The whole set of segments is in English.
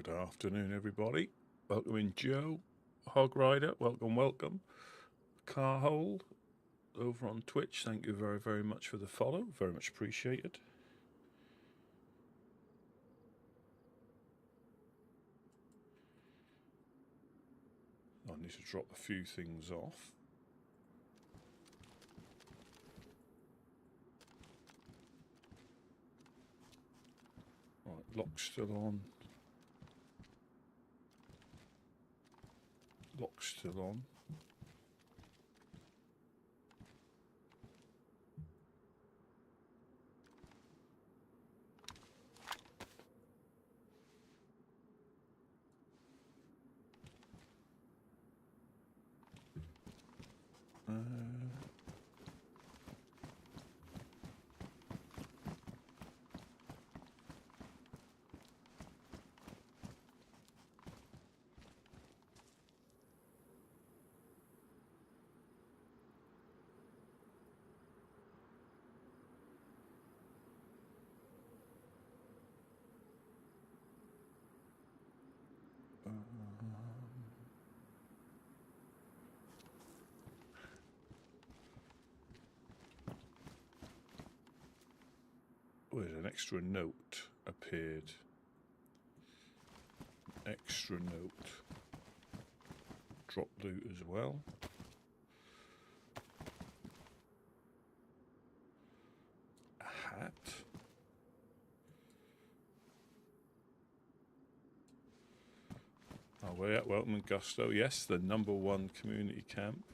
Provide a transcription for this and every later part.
Good afternoon, everybody. Welcome in, Joe, Hog Rider. Welcome, welcome. Carhold over on Twitch. Thank you very, very much for the follow. Very much appreciated. I need to drop a few things off. Right, lock's still on. Lock's still on. There's an extra note appeared. Extra note. Drop loot as well. A hat. Oh, we're at Welcome and Gusto. Yes, the #1 community camp.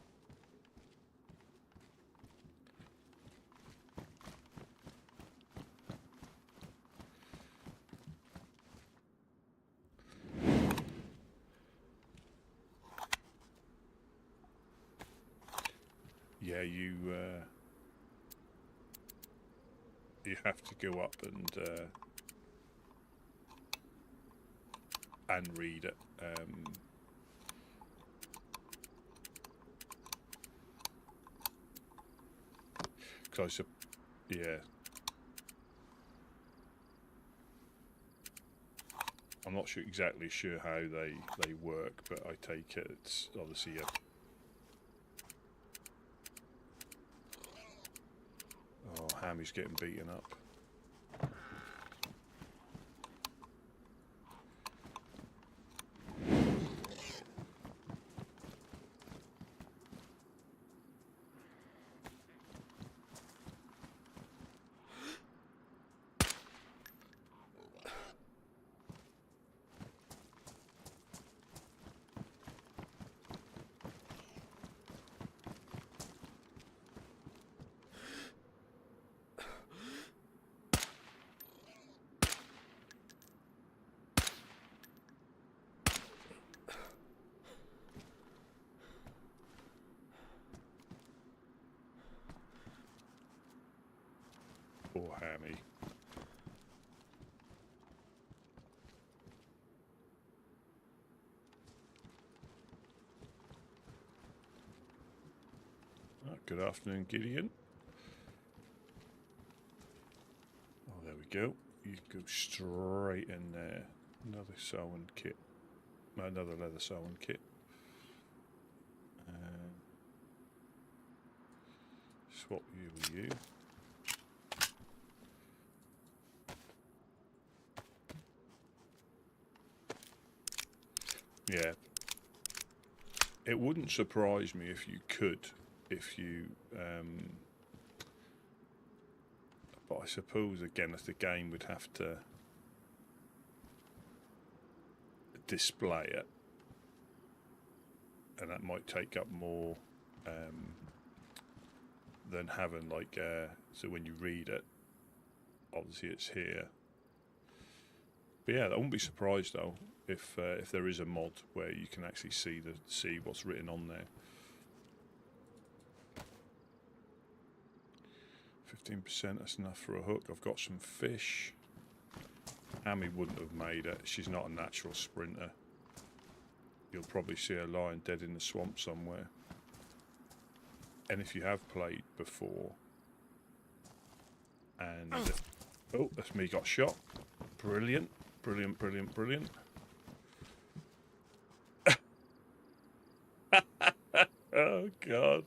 Yeah, you have to go up and read it. Cause yeah, I'm not exactly sure how they work, but I take it it's obviously a. Oh, Hammy's getting beaten up. Poor Hammy. Good afternoon, Gideon. Oh, there we go. You go straight in there. Another sewing kit. Another leather sewing kit. Swap you with you. Yeah. It wouldn't surprise me if you could, but I suppose again if the game would have to display it, and that might take up more than having like so when you read it, obviously it's here. But yeah, I wouldn't be surprised though if there is a mod where you can actually see what's written on there. 15%, that's enough for a hook. I've got some fish. Amy wouldn't have made it. She's not a natural sprinter. You'll probably see her lying dead in the swamp somewhere. And if you have played before, and oh, that's me got shot. Brilliant, brilliant, brilliant, brilliant. Oh, God.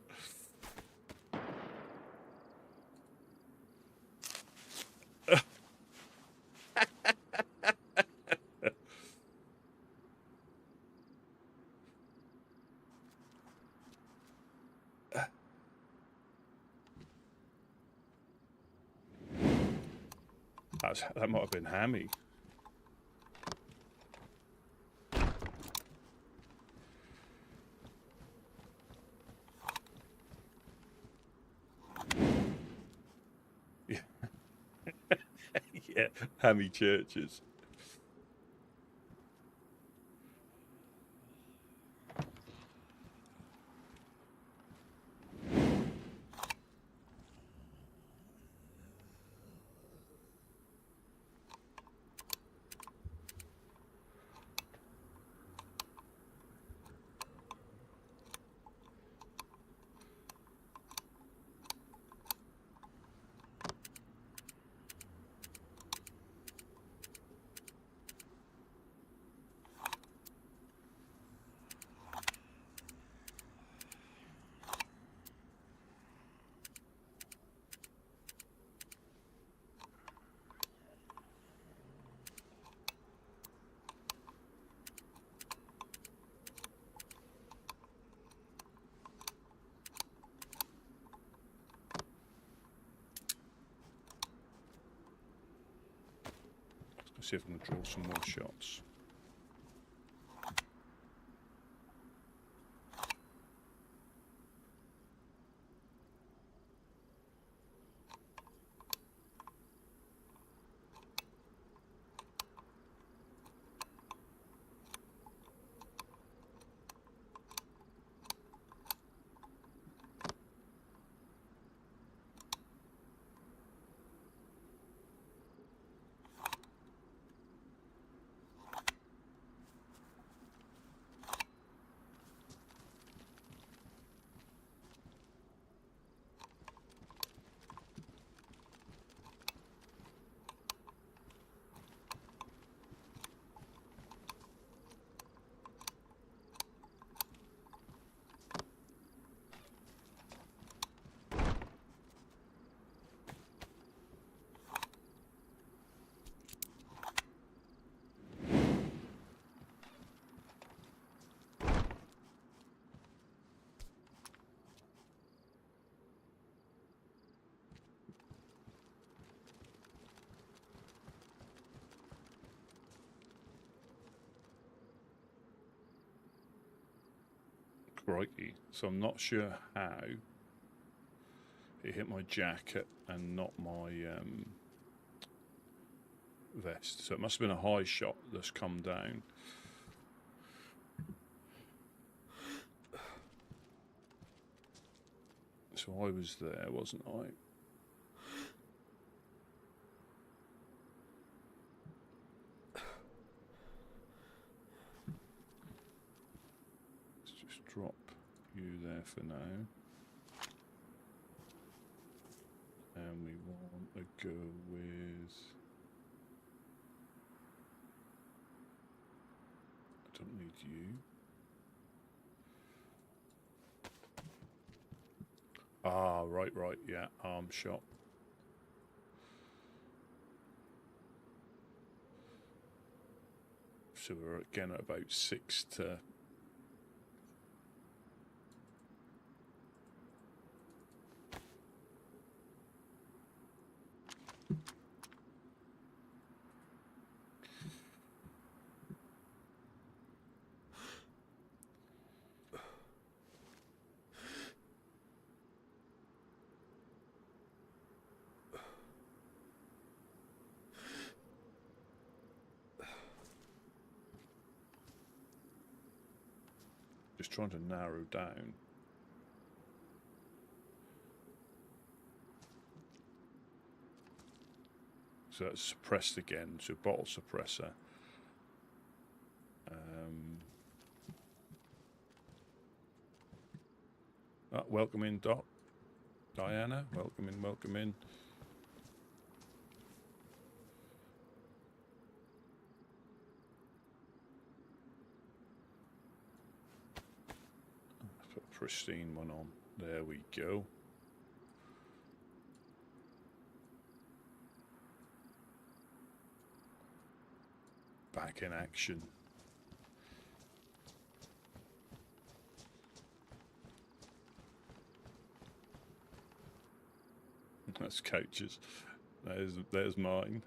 That might have been Hammy. Yeah, yeah, Hammy churches. Let's see if I can draw some more shots. Crikey. So I'm not sure how it hit my jacket and not my vest. So it must have been a high shot that's come down. So I was there, wasn't I? Let's just drop you there for now. And we want to go with... I don't need you. Ah, right, yeah, arm shot. So we're again at about 6 to... Just trying to narrow down. So that's suppressed again, so bottle suppressor. Oh, welcome in, Diana. Welcome in, welcome in. pristine one on. There we go. Back in action. That's coaches. There's mine.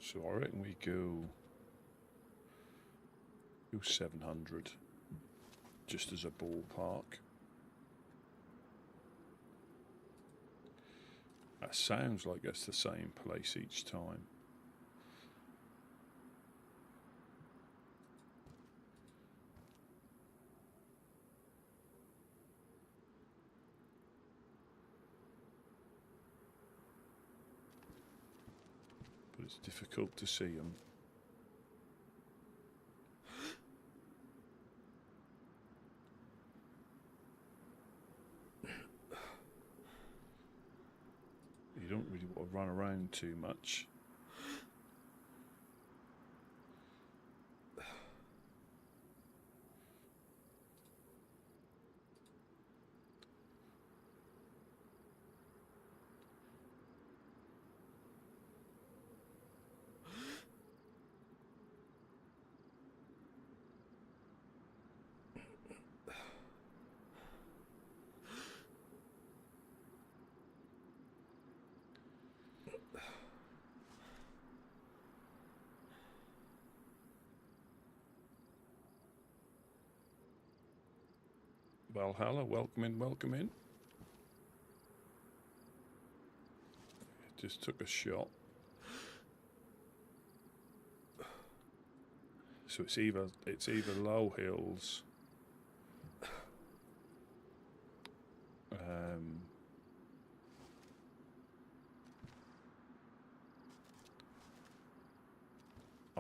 So I reckon we go 700, just as a ballpark. That sounds like it's the same place each time. But it's difficult to see them. You don't really want to run around too much. Valhalla, welcome in, welcome in. Just took a shot. So it's either low hills. I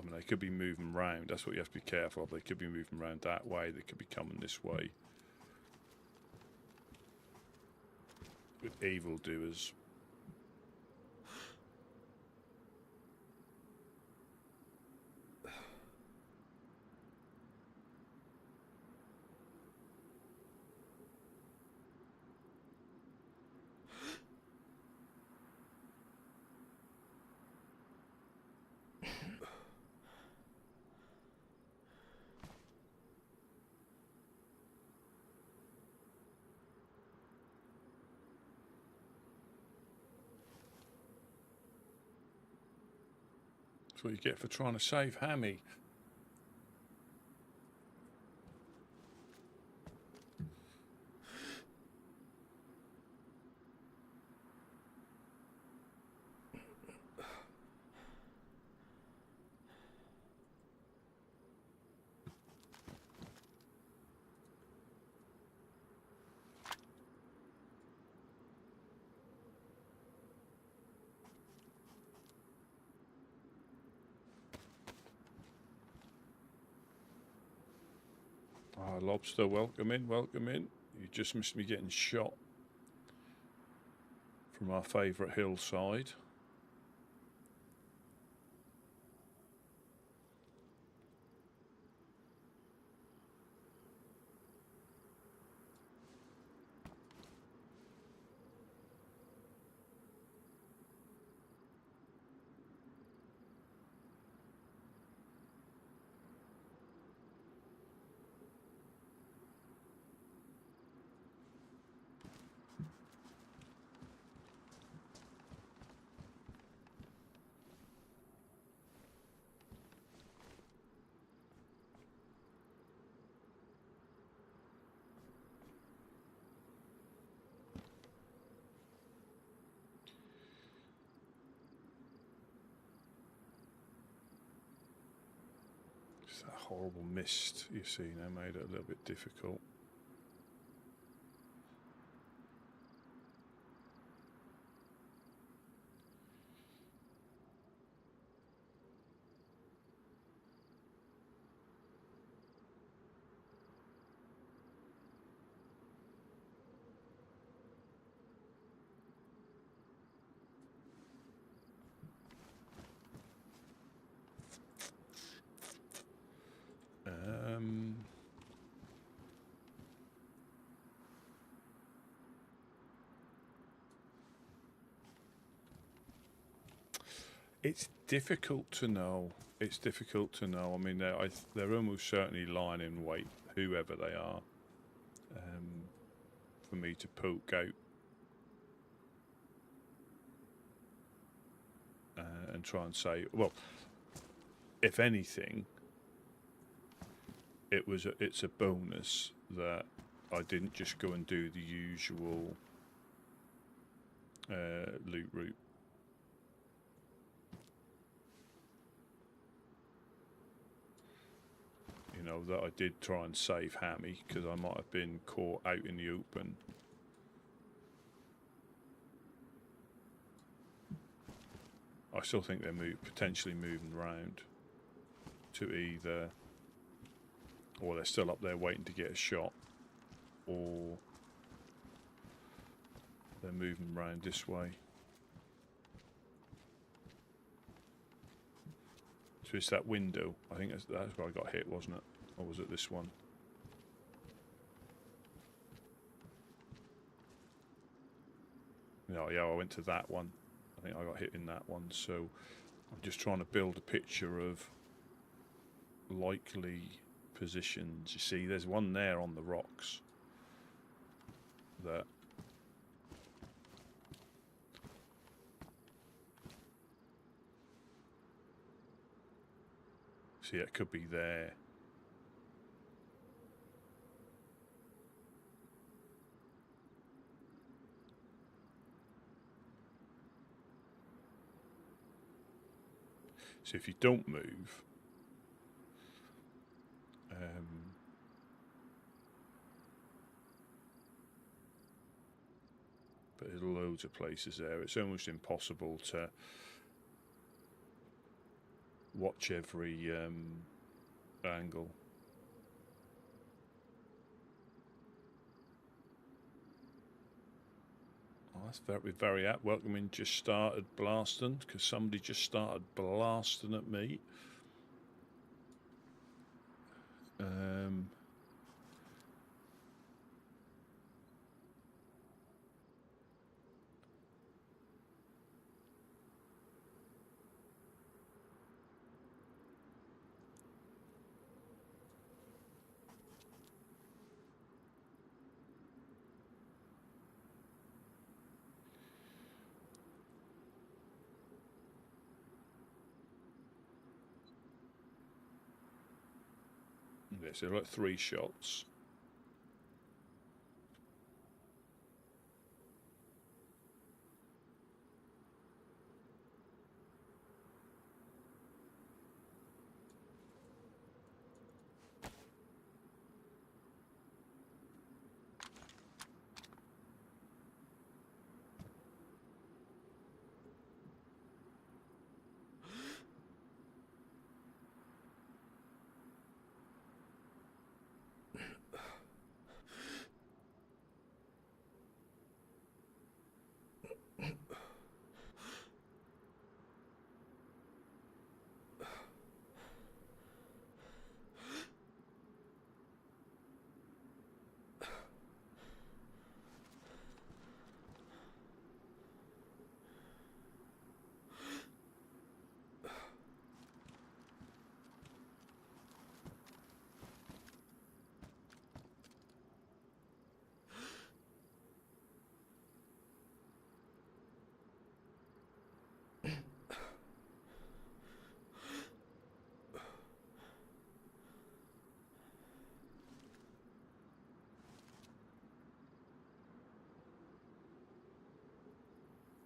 mean, they could be moving round. That's what you have to be careful of. They could be moving around that way. They could be coming this way. With evildoers. That's what you get for trying to save Hammy. Ah, Lobster, welcome in, welcome in. You just missed me getting shot from our favourite hillside. That horrible mist, you see, now made it a little bit difficult. It's difficult to know. It's difficult to know. I mean, they're almost certainly lying in wait, whoever they are, for me to poke out and try and say, well, if anything, it's a bonus that I didn't just go and do the usual loot route. You know, that I did try and save Hammy, because I might have been caught out in the open. I still think they're potentially moving around to either, or they're still up there waiting to get a shot, or they're moving around this way. So it's that window. I think that's where I got hit, wasn't it? Or was it this one? No, yeah, I went to that one. I think I got hit in that one. So I'm just trying to build a picture of likely positions. You see, there's one there on the rocks that see, it could be there. So if you don't move, but there's loads of places there. It's almost impossible to watch every angle. Oh, that's very welcoming. Just started blasting, because somebody just started blasting at me. Okay, so like 3 shots.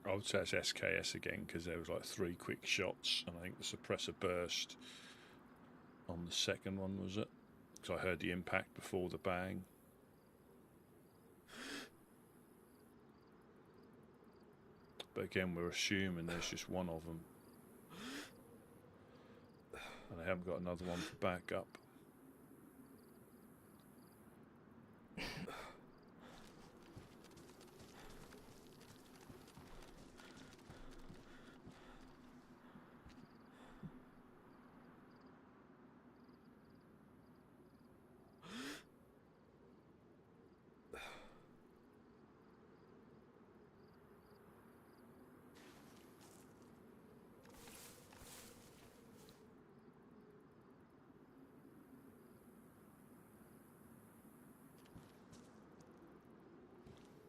I would say it's SKS again, because there was like 3 quick shots, and I think the suppressor burst on on the second one, was it? Because I heard the impact before the bang. But again, we're assuming there's just one of them. And I haven't got another one for backup.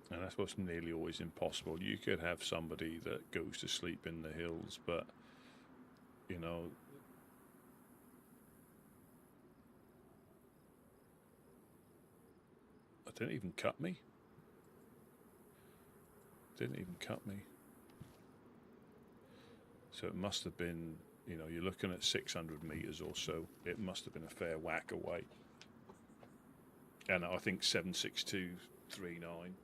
And that's what's nearly always impossible. You could have somebody that goes to sleep in the hills, but, you know, I didn't even cut me. Didn't even cut me. So it must have been, you know, you're looking at 600 meters or so. It must have been a fair whack away. And I think 76239.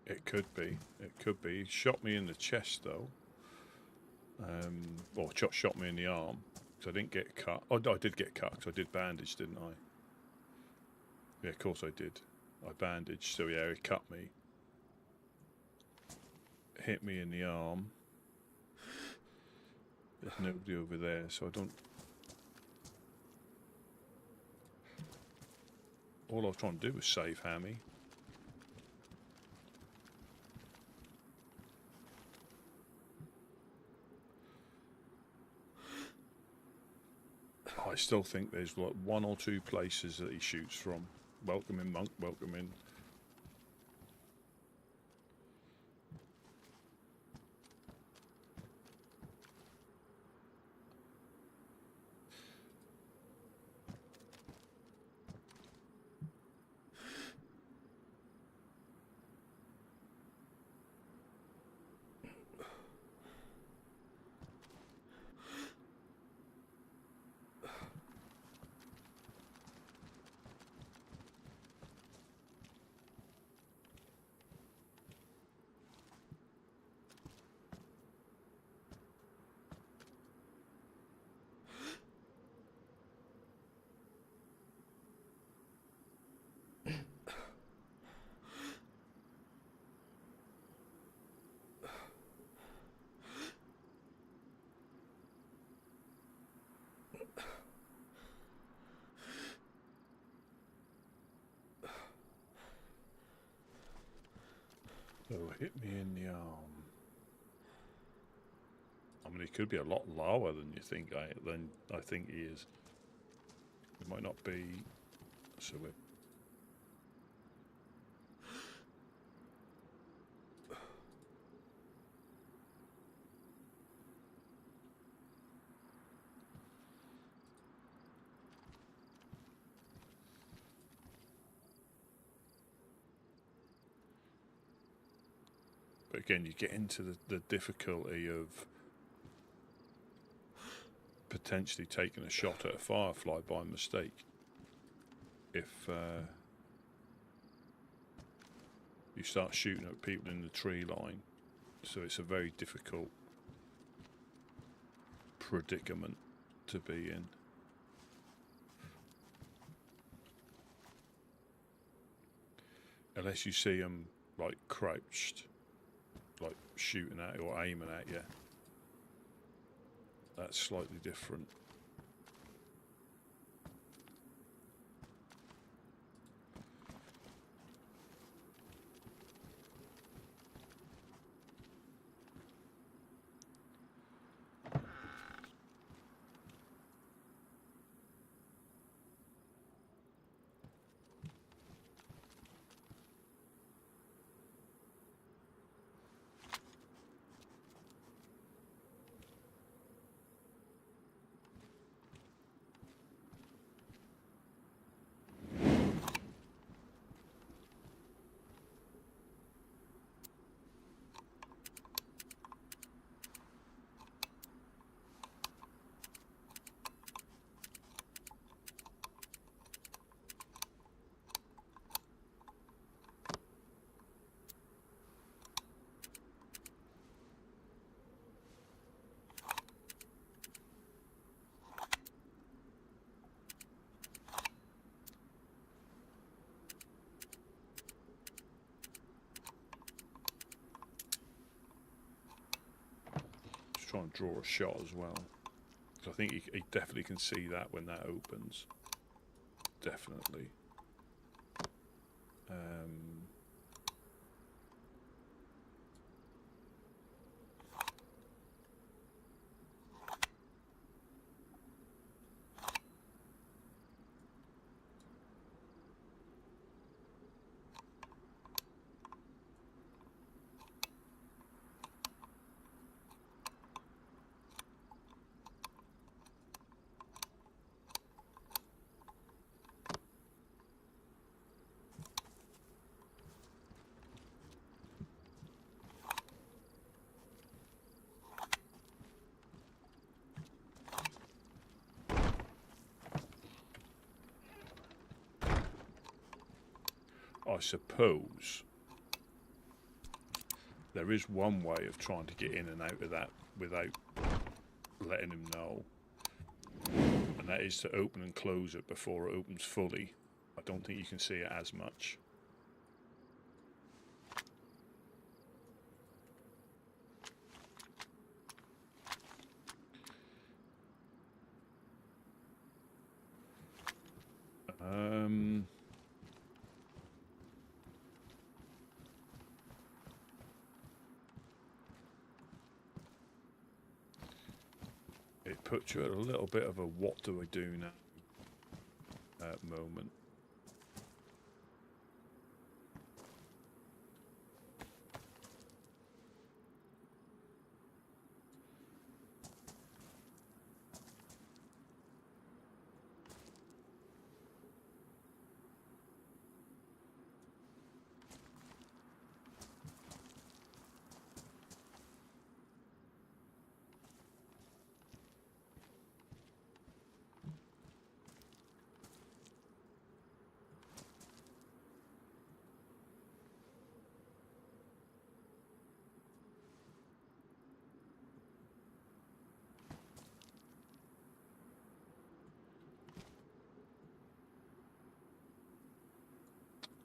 It could be. It could be. He shot me in the chest, though. Or shot me in the arm. Because I didn't get cut. Oh, I did get cut because I did bandage, didn't I? Yeah, of course I did. I bandaged, so yeah, he cut me. Hit me in the arm. There's nobody over there, so I don't... All I was trying to do was save Hammy. I still think there's like one or two places that he shoots from. Welcome in, monk, welcome in. So hit me in the arm. mean, he could be a lot lower than you think. Than I think he is. It might not be. So we're. But again, you get into the difficulty of potentially taking a shot at a firefly by mistake. If you start shooting at people in the tree line, so it's a very difficult predicament to be in. Unless you see them like crouched, like shooting at you or aiming at you. That's slightly different. Trying to draw a shot as well. So I think he definitely can see that when that opens. Definitely. I suppose there is one way of trying to get in and out of that without letting him know, and that is to open and close it before it opens fully. I don't think you can see it as much. It puts you at a little bit of a what do I do now moment.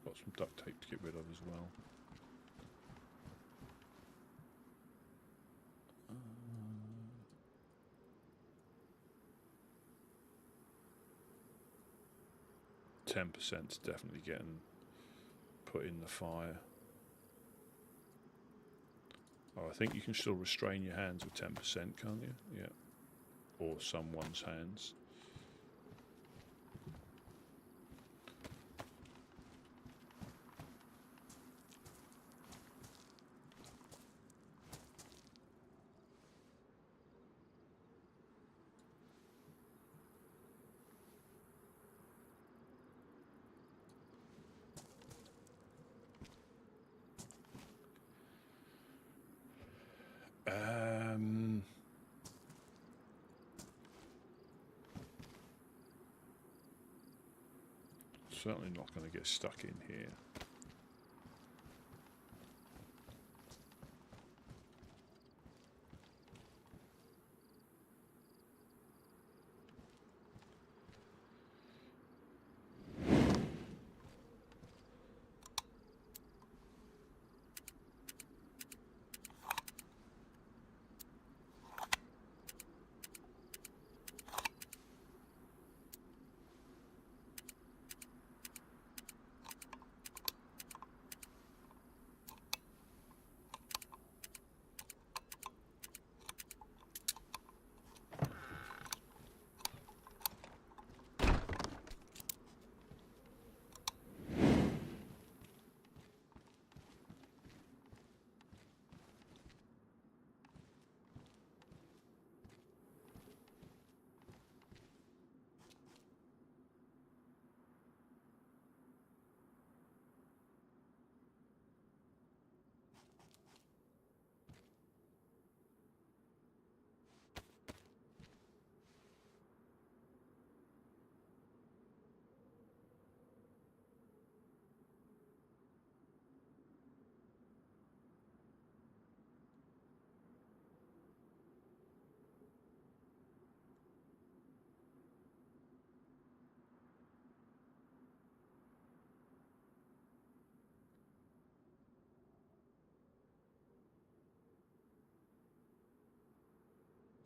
Got some duct tape to get rid of as well. 10%'s definitely getting put in the fire. Oh, I think you can still restrain your hands with 10%, can't you? Yeah. Or someone's hands. Certainly not going to get stuck in here.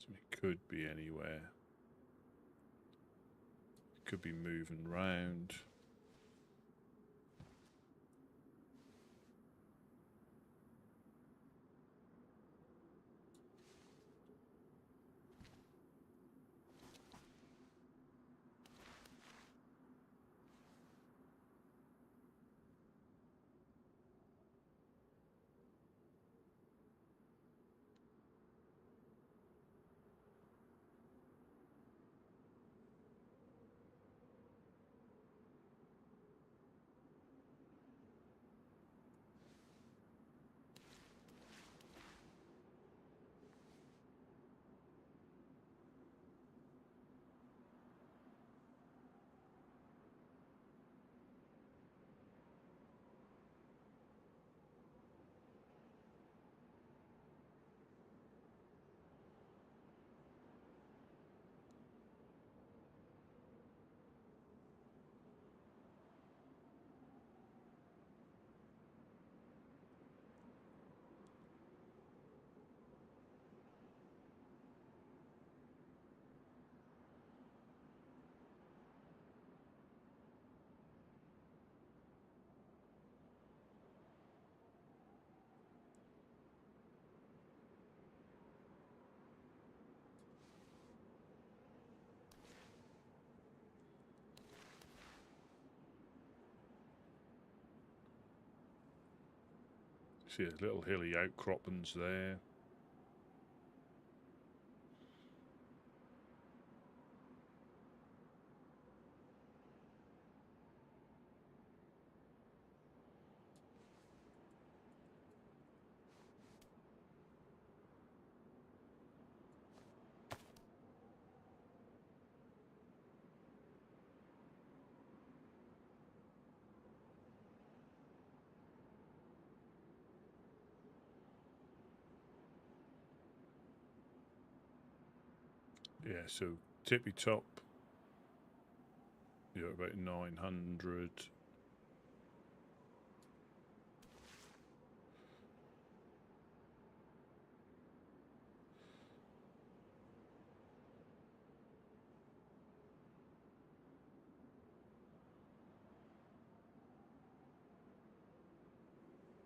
It could be anywhere. It could be moving round. See a little hilly outcroppings there. Yeah, so tippy top, you're about 900.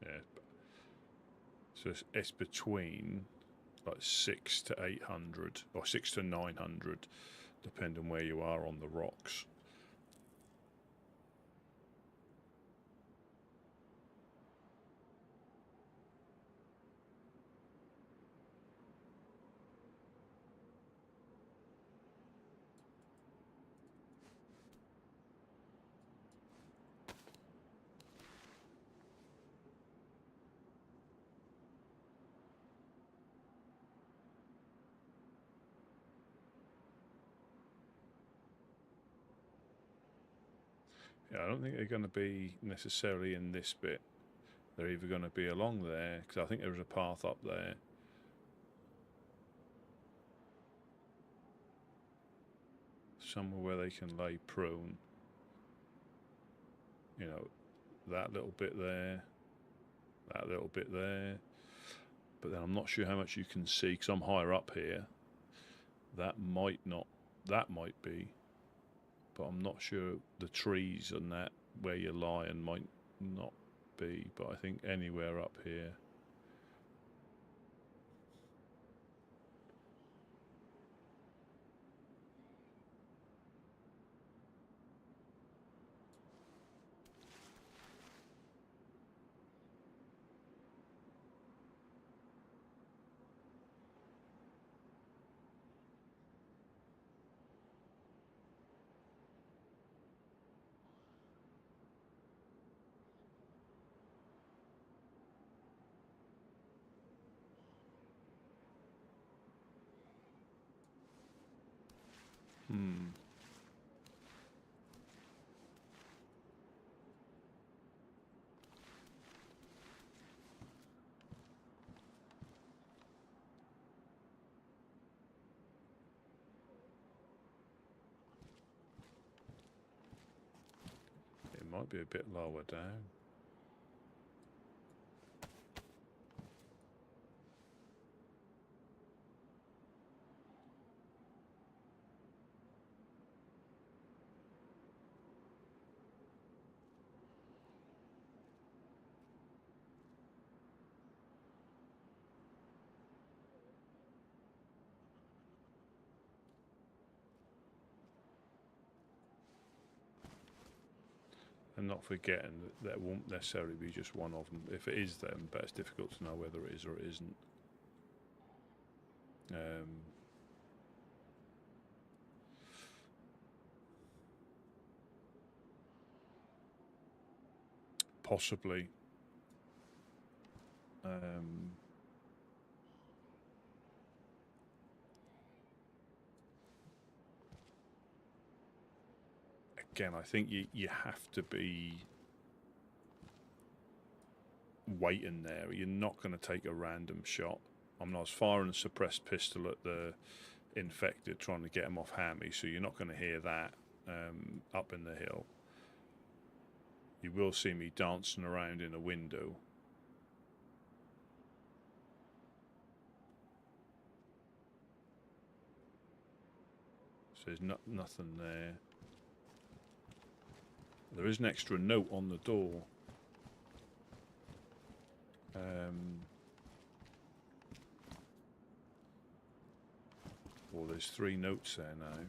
Yeah, So it's between like 6 to 800 or 6 to 900, depending where you are on the rocks. Yeah, I don't think they're going to be necessarily in this bit. They're either going to be along there, because I think there's a path up there. Somewhere where they can lay prone. You know, that little bit there, that little bit there. But then I'm not sure how much you can see, because I'm higher up here. That might not, that might be. But I'm not sure the trees and that where you're lying might not be, but I think anywhere up here. It might be a bit lower down. And not forgetting that there won't necessarily be just one of them. If it is them, but it's difficult to know whether it is or it isn't. Possibly. Again, I think you have to be waiting there. You're not going to take a random shot. I was firing a suppressed pistol at the infected, trying to get him off hammy, so you're not going to hear that up in the hill. You will see me dancing around in a window. So there's nothing there. There is an extra note on the door. Well, there's 3 notes there now.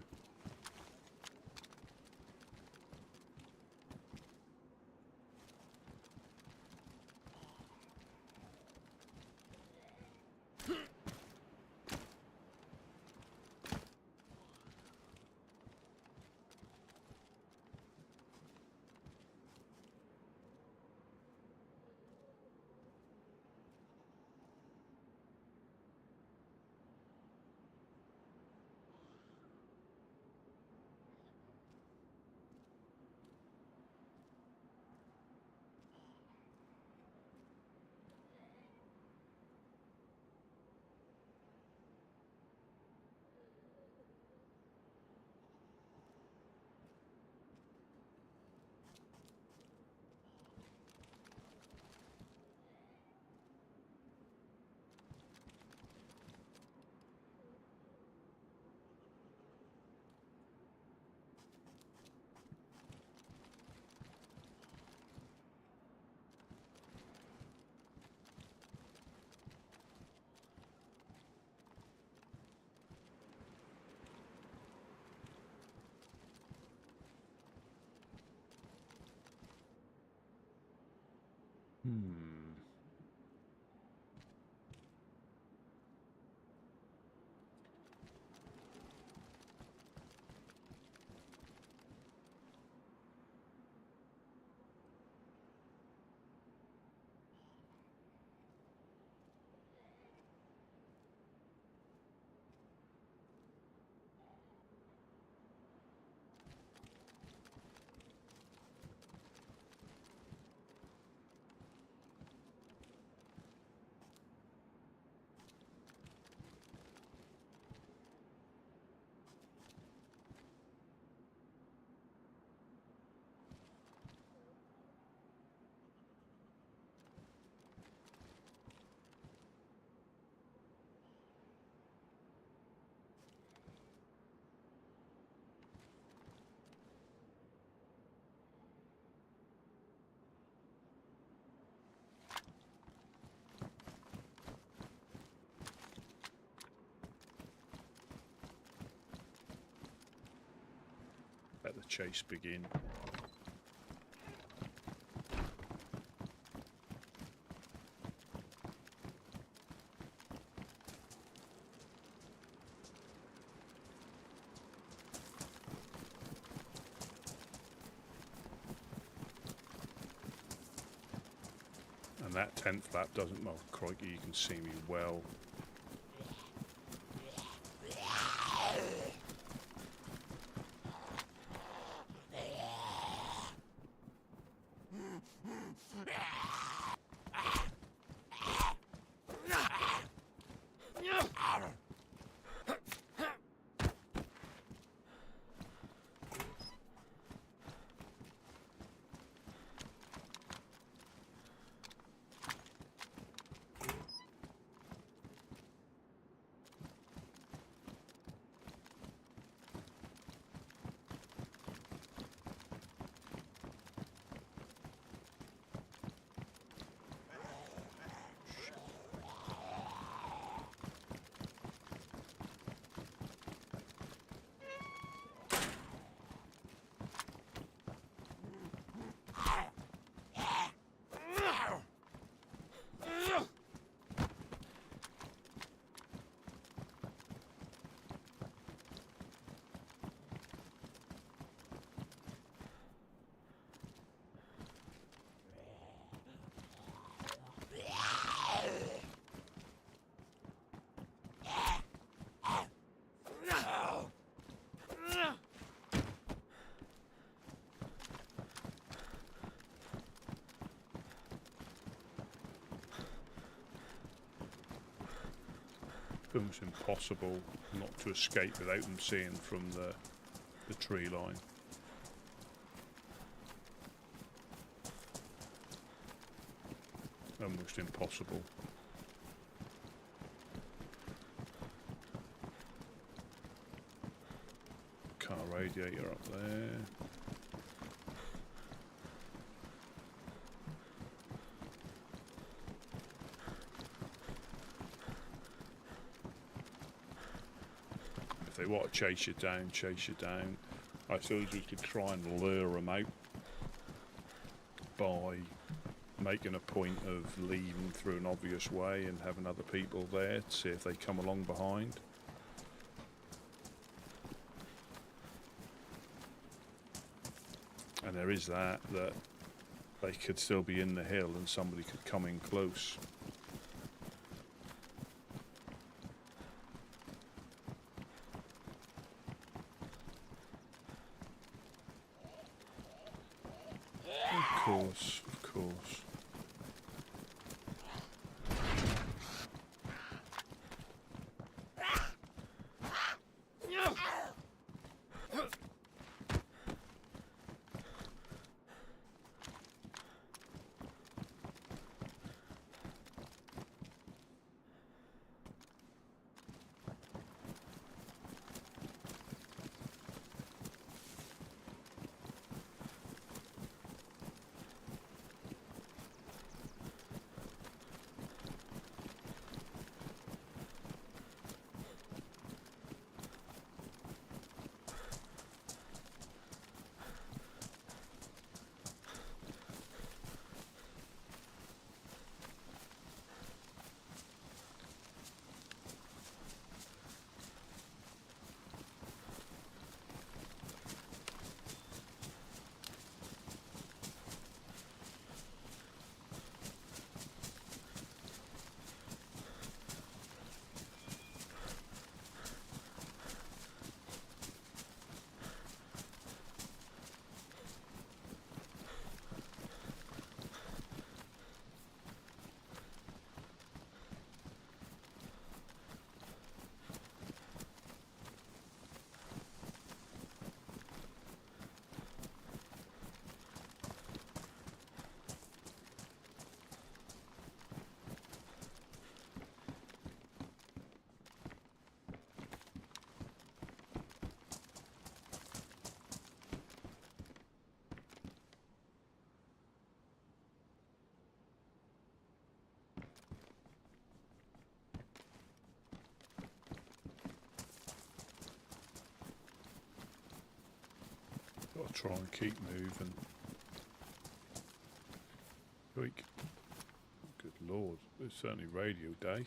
Let the chase begin. And that tent flap doesn't, well, crikey, you can see me well. Almost impossible not to escape without them seeing from the tree line. Almost impossible. Car radiator up there. If they want to chase you down, chase you down. I suppose we could try and lure them out by making a point of leaving through an obvious way and having other people there to see if they come along behind. And there is that they could still be in the hill and somebody could come in close. Of course, of course. I'll try and keep moving. Week. Good lord, it's certainly radio day.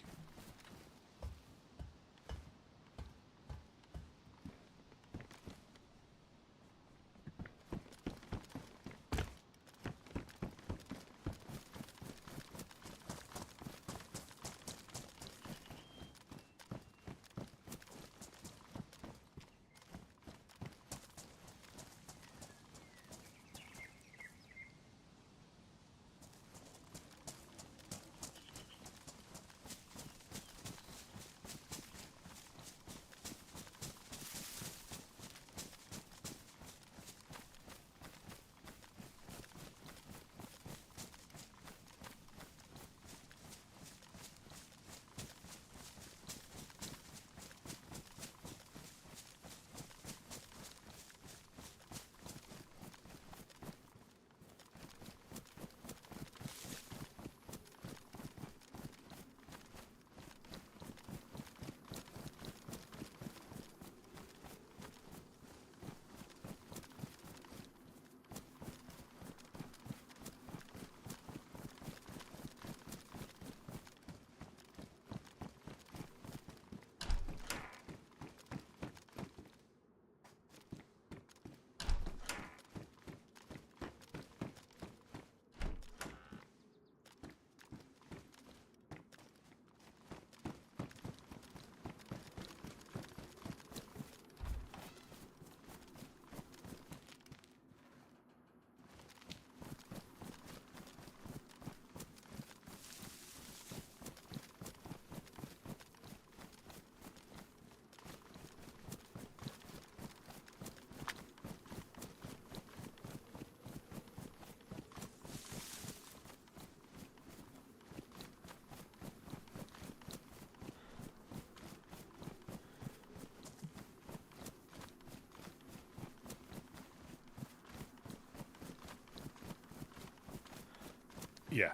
Yeah,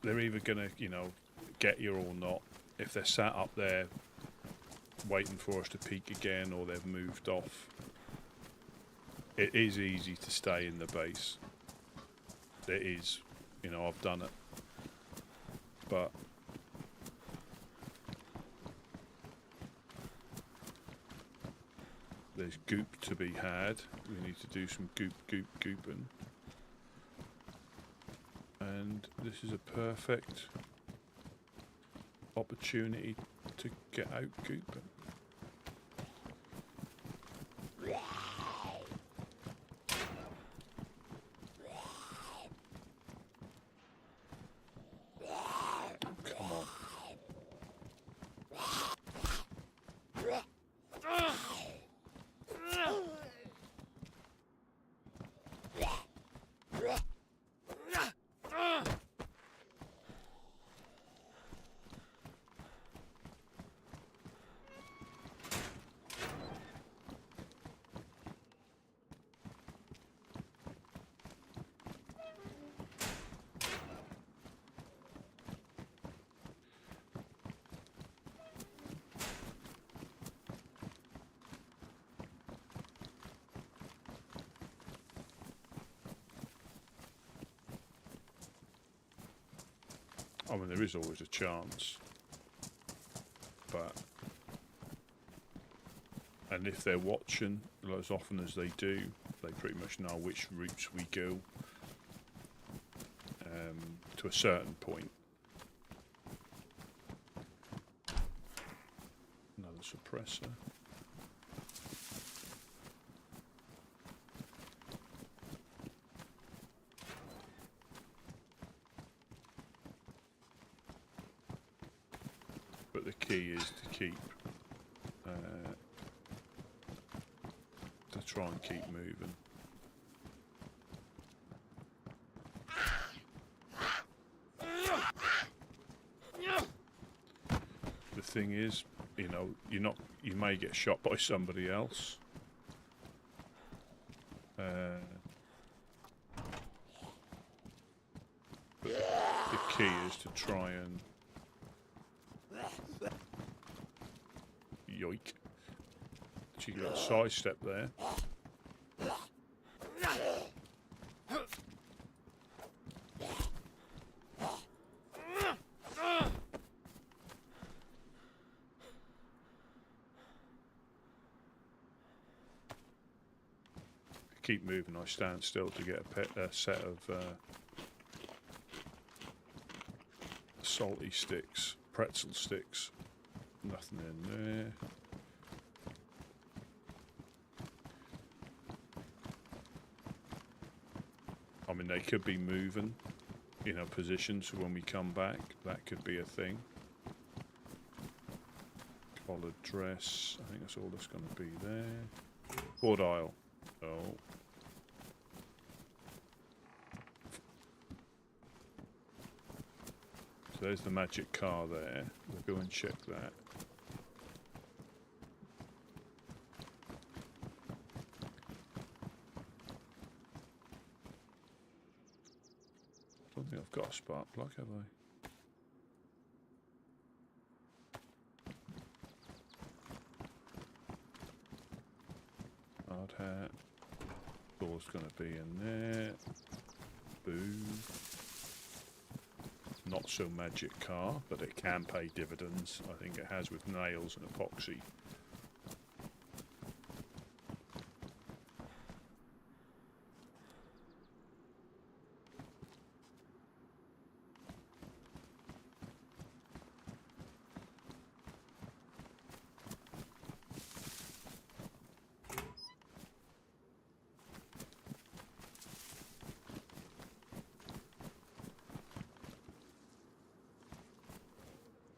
they're either gonna, get you or not. If they're sat up there waiting for us to peek again, or they've moved off, it is easy to stay in the base. It is, I've done it, but there's goop to be had. We need to do some gooping. And this is a perfect opportunity to get out gooping. Come on. I mean, there is always a chance, and if they're watching as often as they do, they pretty much know which routes we go to a certain point. Another suppressor. But the key is to keep, to try and keep moving. The thing is, you may get shot by somebody else. But the key is to try and yoik. She got a sidestep there. keep moving, I stand still to get a set of salty sticks, pretzel sticks. Nothing in there. I mean, they could be moving in a position, so when we come back, that could be a thing. Collared dress, I think that's all that's going to be there. Port aisle. Oh. So there's the magic car there. We'll go and check that. I don't think I've got a spark plug, have I? Hard hat. Door's going to be in there. Boo. Not so magic car, but it can pay dividends. I think it has with nails and epoxy.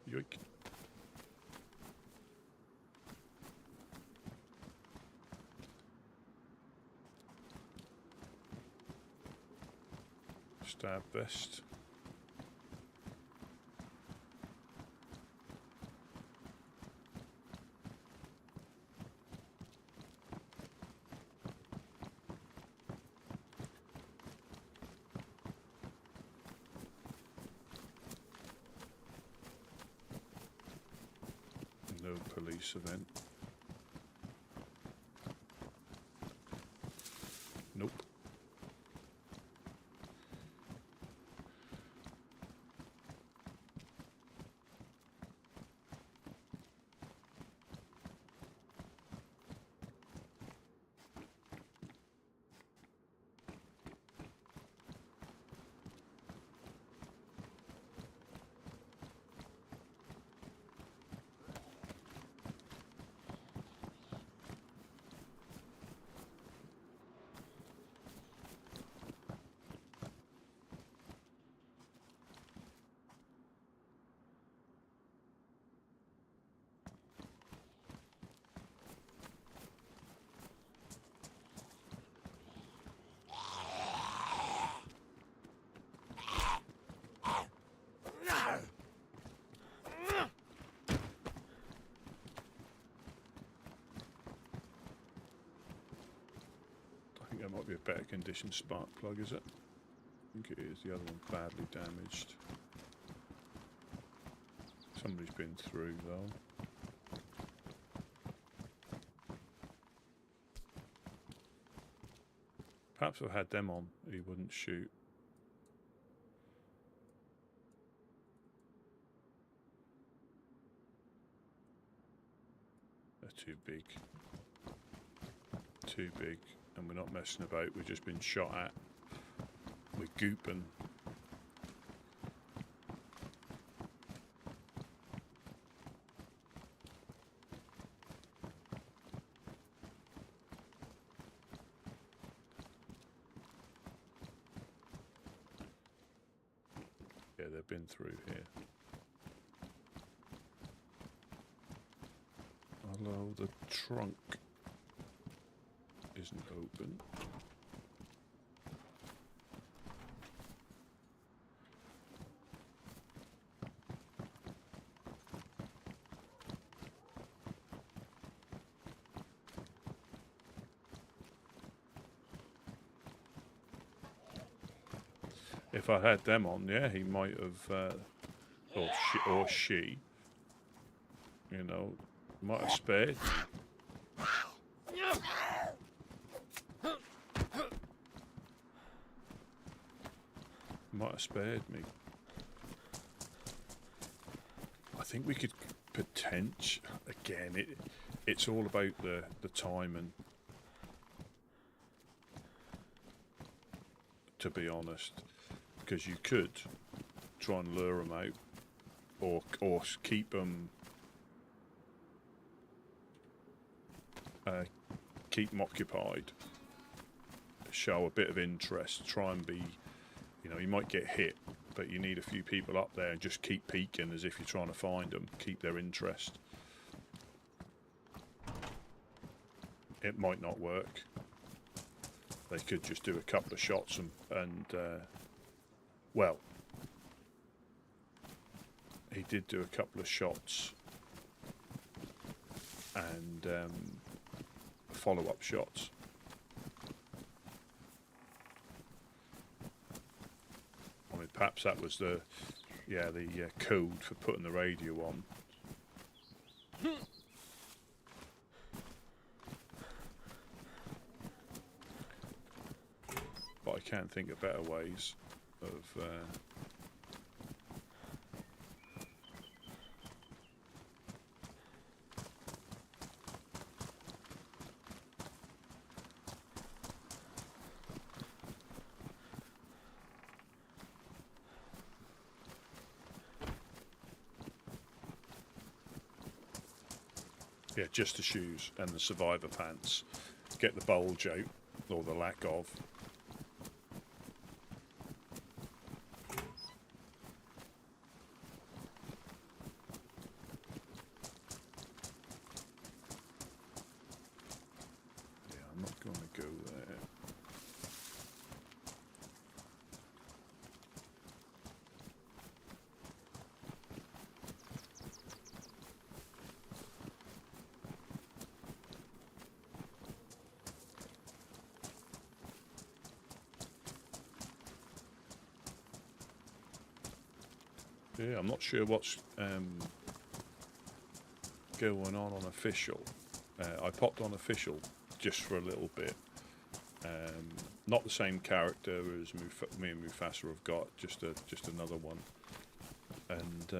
Yoink. Stab vest. No police event. Nope. That might be a better condition spark plug, is it? I think it is. The other one badly damaged. Somebody's been through though. Perhaps if I had them on, he wouldn't shoot. They're too big. Too big. And we're not messing about, we've just been shot at. We're gooping. Yeah, they've been through here. Although the trunk isn't open. If I had them on, yeah, he might have, or she, you know, might have spared. Might have spared me. I think we could potentially, again, it's all about the timing. to be honest, because you could try and lure them out, or keep them occupied, show a bit of interest, try and be, you know, you might get hit, but you need a few people up there and just keep peeking as if you're trying to find them, keep their interest. It might not work. They could just do a couple of shots and well, he did do a couple of shots and follow-up shots. I mean, perhaps that was the code for putting the radio on. But I can't think of better ways of yeah, just the shoes and the survivor pants. Get the bulge out, or the lack of. Yeah, I'm not going to go there. Yeah, I'm not sure what's going on official. I popped on official just for a little bit. Not the same character as me and Mufasa have got, just another one. And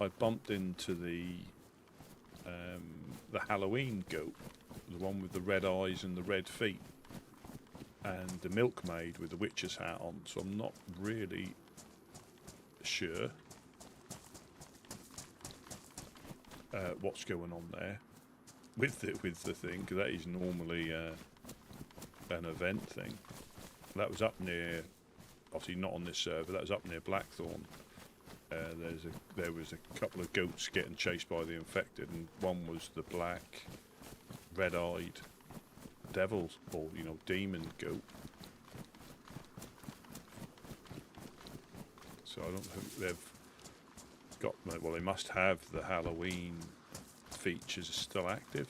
I bumped into the Halloween goat, the one with the red eyes and the red feet, and the milkmaid with the witch's hat on. So I'm not really sure what's going on there with the thing, because that is normally an event thing. That was up near, obviously not on this server, that was up near Blackthorn. There was a couple of goats getting chased by the infected, and one was the black red-eyed devil, or demon goat. So I don't think they've got, well, they must have the Halloween features still active,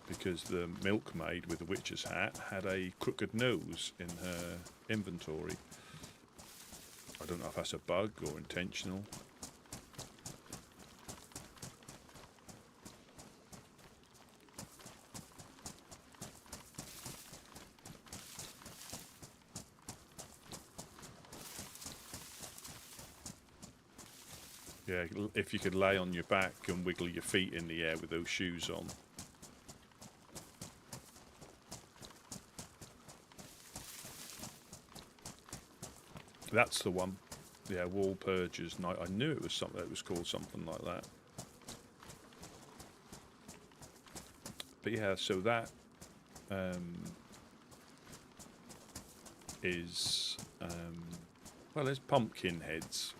because the milkmaid with the witch's hat had a crooked nose in her inventory. I don't know if that's a bug or intentional. Yeah, if you could lay on your back and wiggle your feet in the air with those shoes on. That's the one. Yeah, Wall Purges Night. I knew it was something that was called something like that. But yeah, so that is well, there's pumpkin heads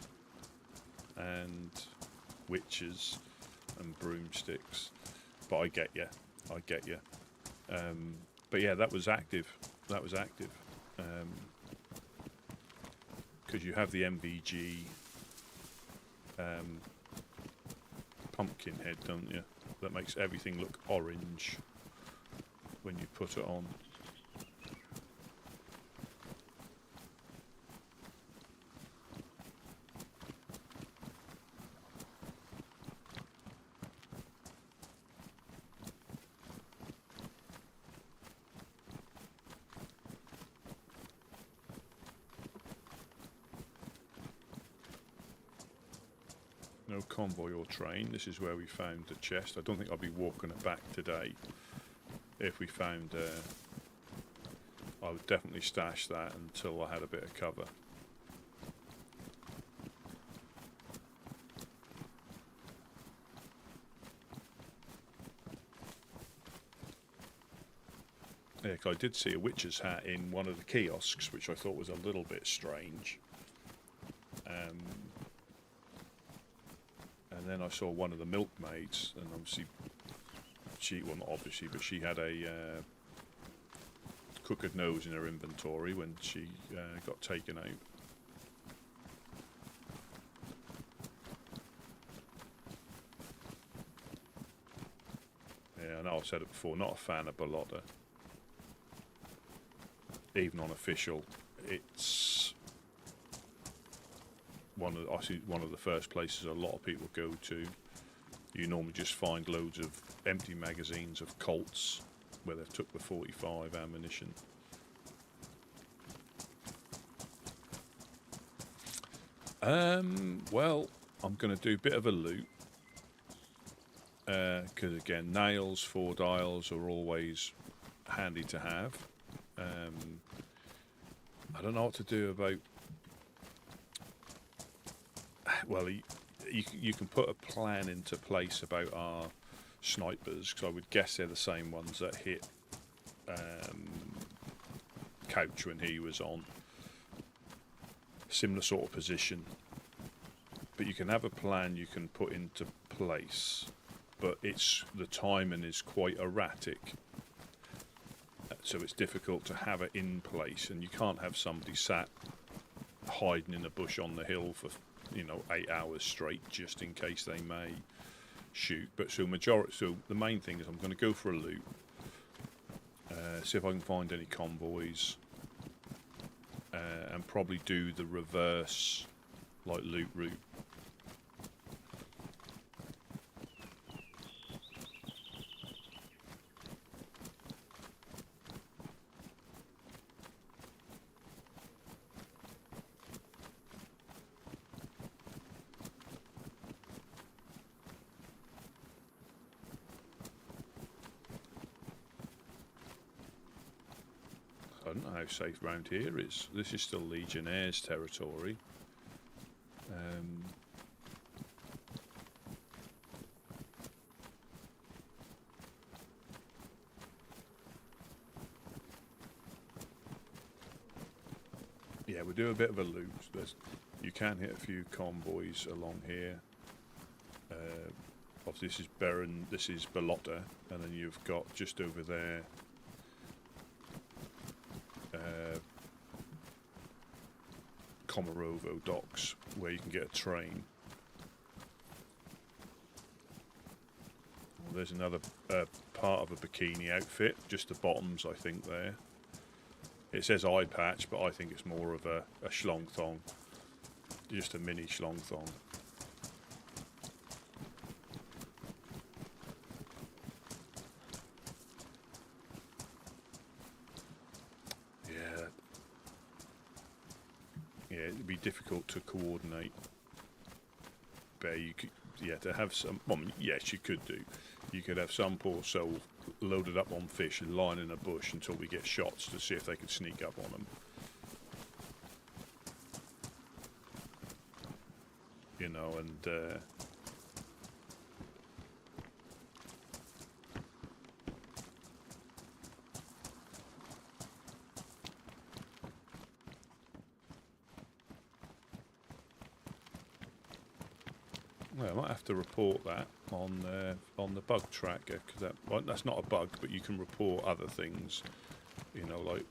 and witches and broomsticks, but I get you. But yeah, that was active. Because you have the MVG pumpkin head, don't you? That makes everything look orange when you put it on. No convoy or train. This is where we found the chest. I don't think I'll be walking it back today. If we found I would definitely stash that until I had a bit of cover. Yeah, 'cause I did see a witch's hat in one of the kiosks, which I thought was a little bit strange. And then I saw one of the milkmaids, and obviously, well, not obviously, but she had a crooked nose in her inventory when she got taken out. Yeah, I know I've said it before, not a fan of Balota. Even on official, it's one of the first places a lot of people go to. You normally just find loads of empty magazines of Colts where they've took the 45 ammunition. Well, I'm going to do a bit of a loot because again, nails, 4 dials are always handy to have. I don't know what to do about. Well, you can put a plan into place about our snipers, because I would guess they're the same ones that hit Couch when he was on. Similar sort of position. But you can have a plan you can put into place, but the timing is quite erratic. So it's difficult to have it in place, and you can't have somebody sat hiding in a bush on the hill for 8 hours straight just in case they may shoot. But so the main thing is I'm going to go for a loot, see if I can find any convoys, and probably do the reverse loot route. I don't know how safe round here is. This is still Legionnaires' territory. Yeah, we'll do a bit of a loop. You can hit a few convoys along here. Obviously, this is Balota, and then you've got just over there. Komarovo docks, where you can get a train. Well, there's another part of a bikini outfit, just the bottoms, I think, there. It says eye patch, but I think it's more of a schlong thong, just a mini schlong thong. Yeah, it'd be difficult to coordinate. But you could, to have some. Well, yes, you could do. You could have some poor soul loaded up on fish and lying in a bush until we get shots to see if they could sneak up on them. And well, I might have to report that on the bug tracker, because that's not a bug, but you can report other things, like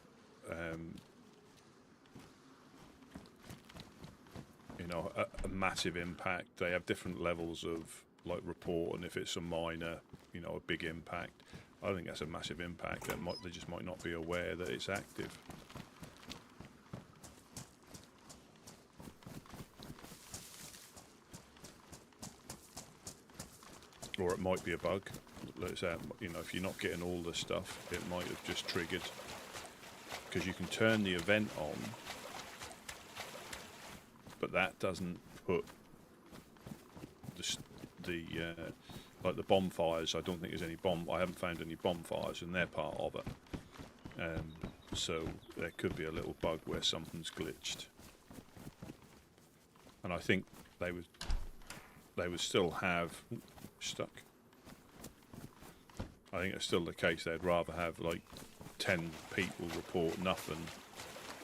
a massive impact. They have different levels of report, and if it's a minor, a big impact, I think that's a massive impact. They just might not be aware that it's active. Or it might be a bug. Let's say, if you're not getting all the stuff, it might have just triggered. Because you can turn the event on, but that doesn't put the bonfires. I don't think there's any I haven't found any bonfires, and they're part of it. So there could be a little bug where something's glitched. And I think they would still have stuck. I think it's still the case. They'd rather have like 10 people report nothing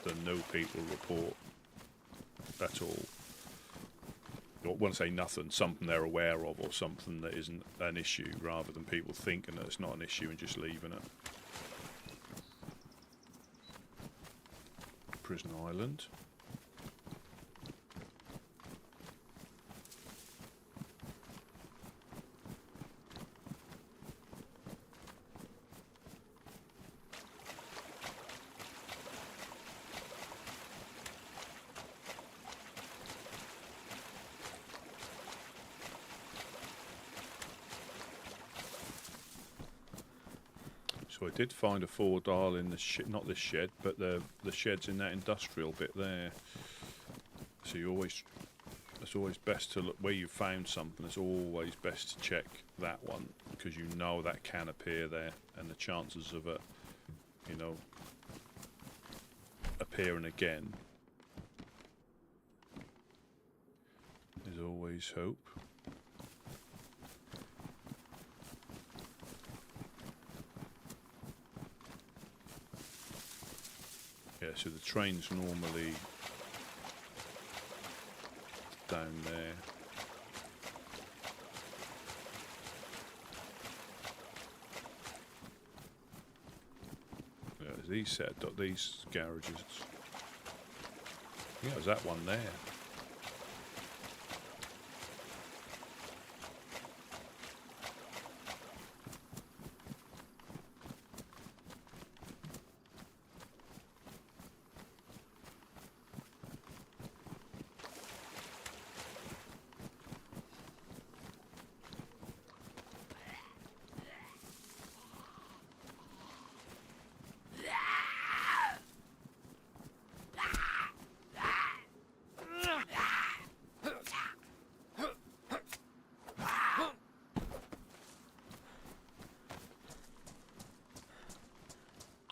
than no people report at all. I want to say nothing, something they're aware of or something that isn't an issue, rather than people thinking that it's not an issue and just leaving it. Prison Island. So I did find a 4-dial in the not this shed, but the sheds in that industrial bit there. So it's always best to look where you found something. It's always best to check that one, because you know that can appear there, and the chances of it, you know, appearing again is always hope. Yeah, so the train's normally down there. Yeah, these set up, these garages. Yeah, there's that one there.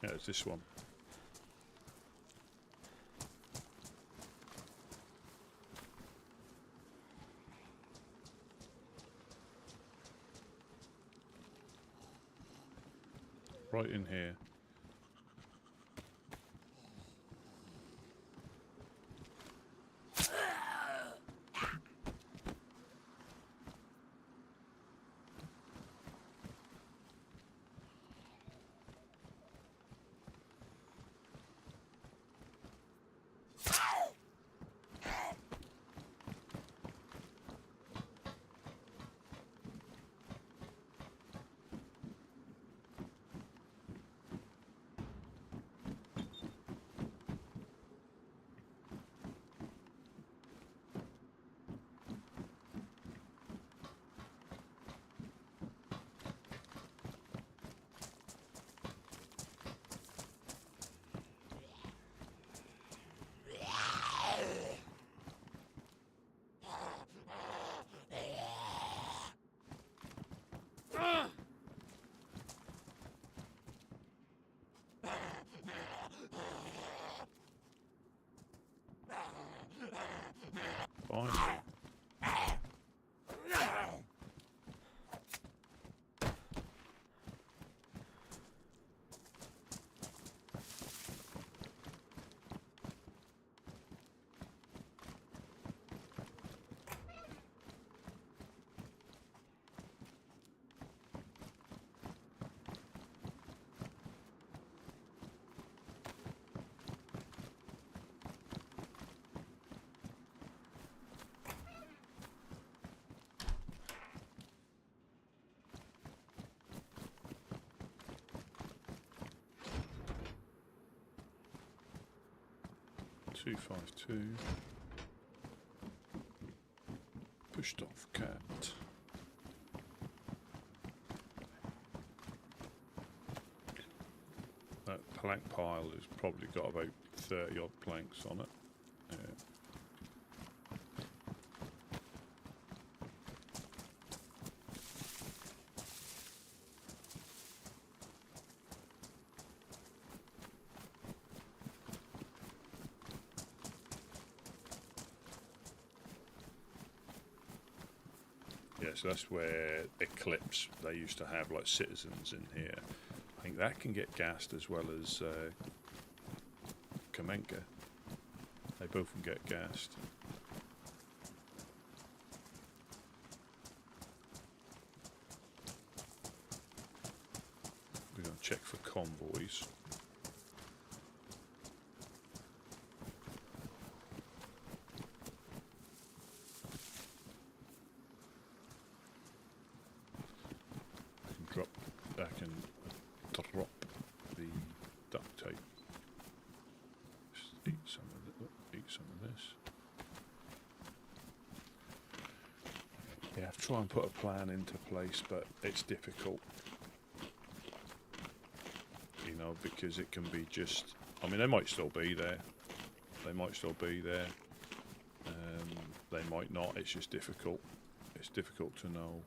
Yeah, it's this one. Right in here. Finally. Two 5-2. Pushed off cat. That plank pile has probably got about 30 odd planks on it. Yeah. Yeah, so that's where Eclipse, they used to have like citizens in here. I think that can get gassed as well as Kamenka. They both can get gassed. We're going to check for convoys. I can drop the duct tape. Just eat some of it. Eat some of this. Yeah, I've tried and put a plan into place, but it's difficult. You know, because it can be just. I mean, they might still be there. They might still be there. They might not. It's just difficult. It's difficult to know.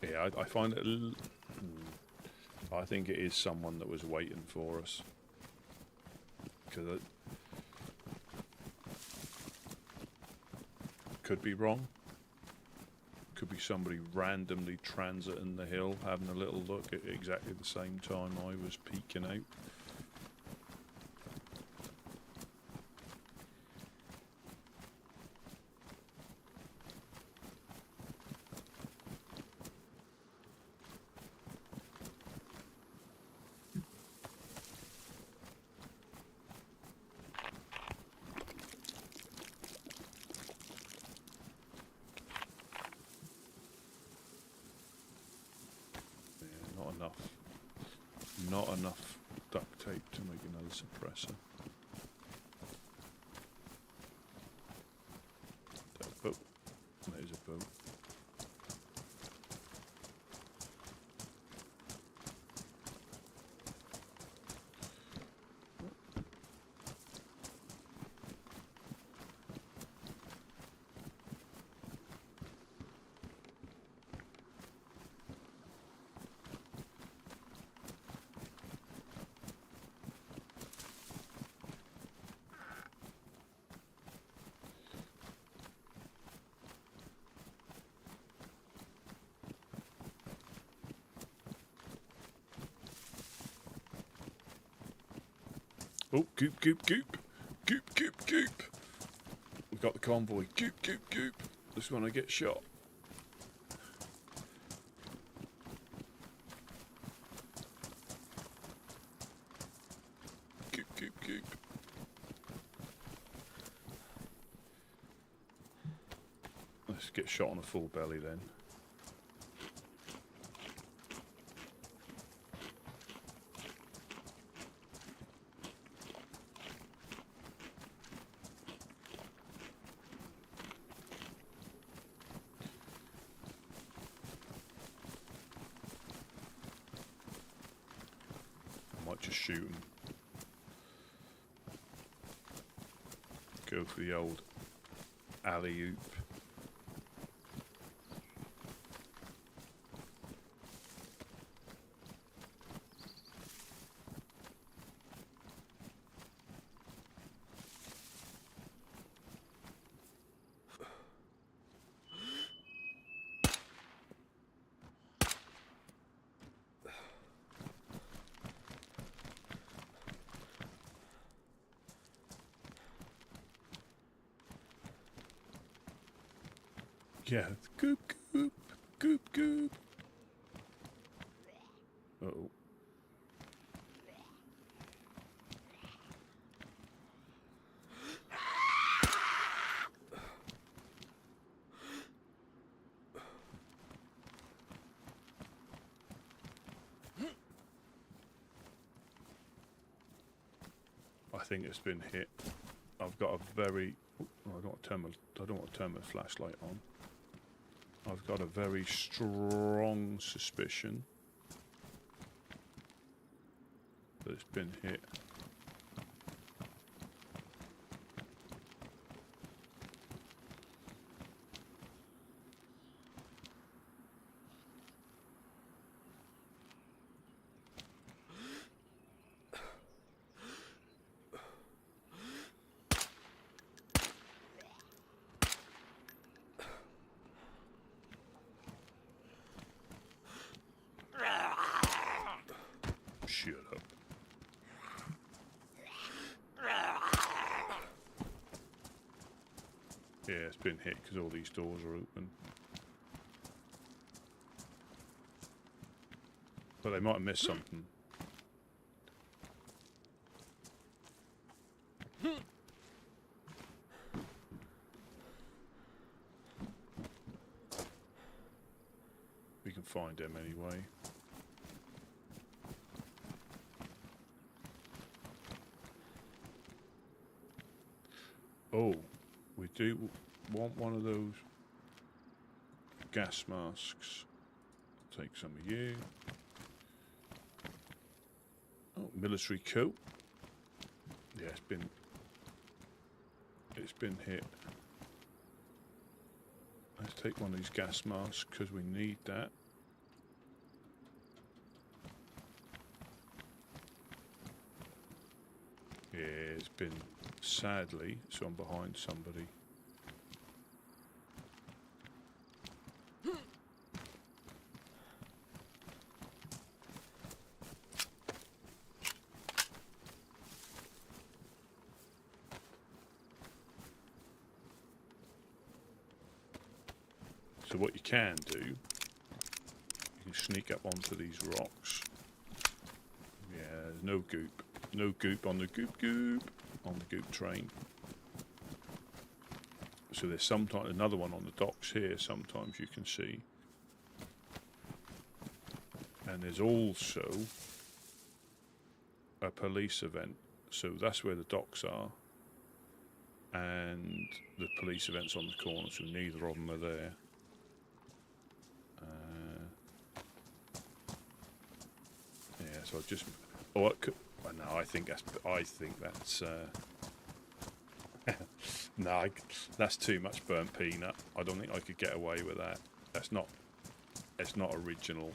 Yeah, I find it. I think it is someone that was waiting for us. Because it could be wrong. Could be somebody randomly transiting the hill, having a little look at exactly the same time I was peeking out. Not enough duct tape to make another suppressor. Oh, there's a boat. Oh, goop, goop, goop. Goop, goop, goop. We've got the convoy. Goop, goop, goop. This one I get shot. Goop, goop, goop. Let's get shot on a full belly then. Just shoot him. Go for the old alley-oop. Yeah, goop, goop, goop, goop. Uh-oh. I think it's been hit. I've got a very. Oh, I don't want to turn my flashlight on. I've got a very strong suspicion that it's been hit. Shut up. Yeah, it's been hit because all these doors are open. But they might have missed something. We can find them anyway. Oh, we do want one of those gas masks. Take some of you. Oh, military coat. Yeah, it's been hit. Let's take one of these gas masks because we need that. Yeah, it's been, sadly, so I'm behind somebody. So what you can do, you can sneak up onto these rocks. Yeah, there's no goop. No goop on the goop on the goop train. So there's sometimes another one on the docks here, sometimes you can see. And there's also a police event. So that's where the docks are. And the police event's on the corner, so neither of them are there. Yeah, so I just... Oh, it could, well, no, I think that's no, that's too much burnt peanut. I don't think I could get away with that. It's not original.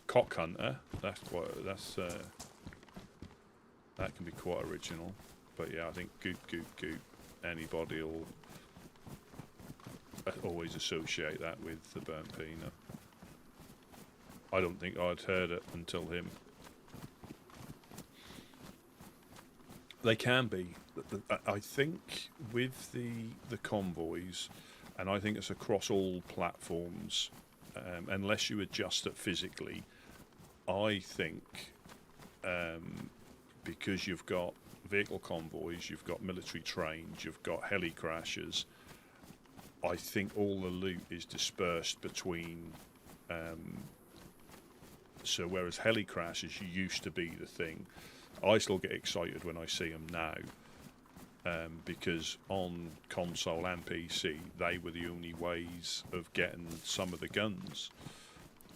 Cock hunter, that can be quite original. But yeah, I think goop, anybody will always associate that with the burnt peanut. I don't think I'd heard it until him. They can be. I think with the convoys, and I think it's across all platforms, unless you adjust it physically, I think because you've got vehicle convoys, you've got military trains, you've got heli crashes, I think all the loot is dispersed between... so whereas heli crashes used to be the thing, I still get excited when I see them now, because on console and PC they were the only ways of getting some of the guns.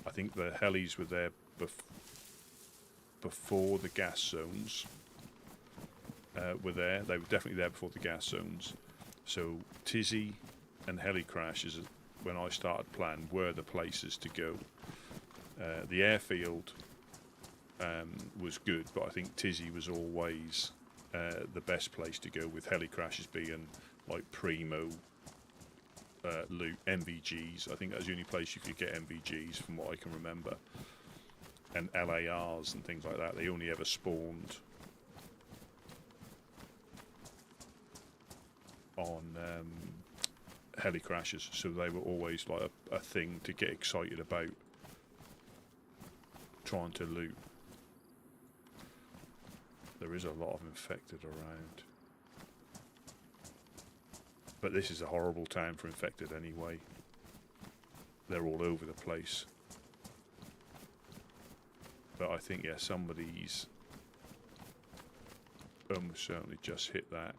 I think the helis were there before the gas zones were there. They were definitely there before the gas zones. So Tizzy and heli crashes, when I started playing, were the places to go. The airfield was good, but I think Tizzy was always the best place to go, with heli crashes being like primo loot. MVGs, I think that was the only place you could get MVGs from what I can remember, and LARs and things like that. They only ever spawned on heli crashes, so they were always like a thing to get excited about trying to loot. There is a lot of infected around, but this is a horrible time for infected anyway. They're all over the place. But I think, yeah, somebody's almost certainly just hit that.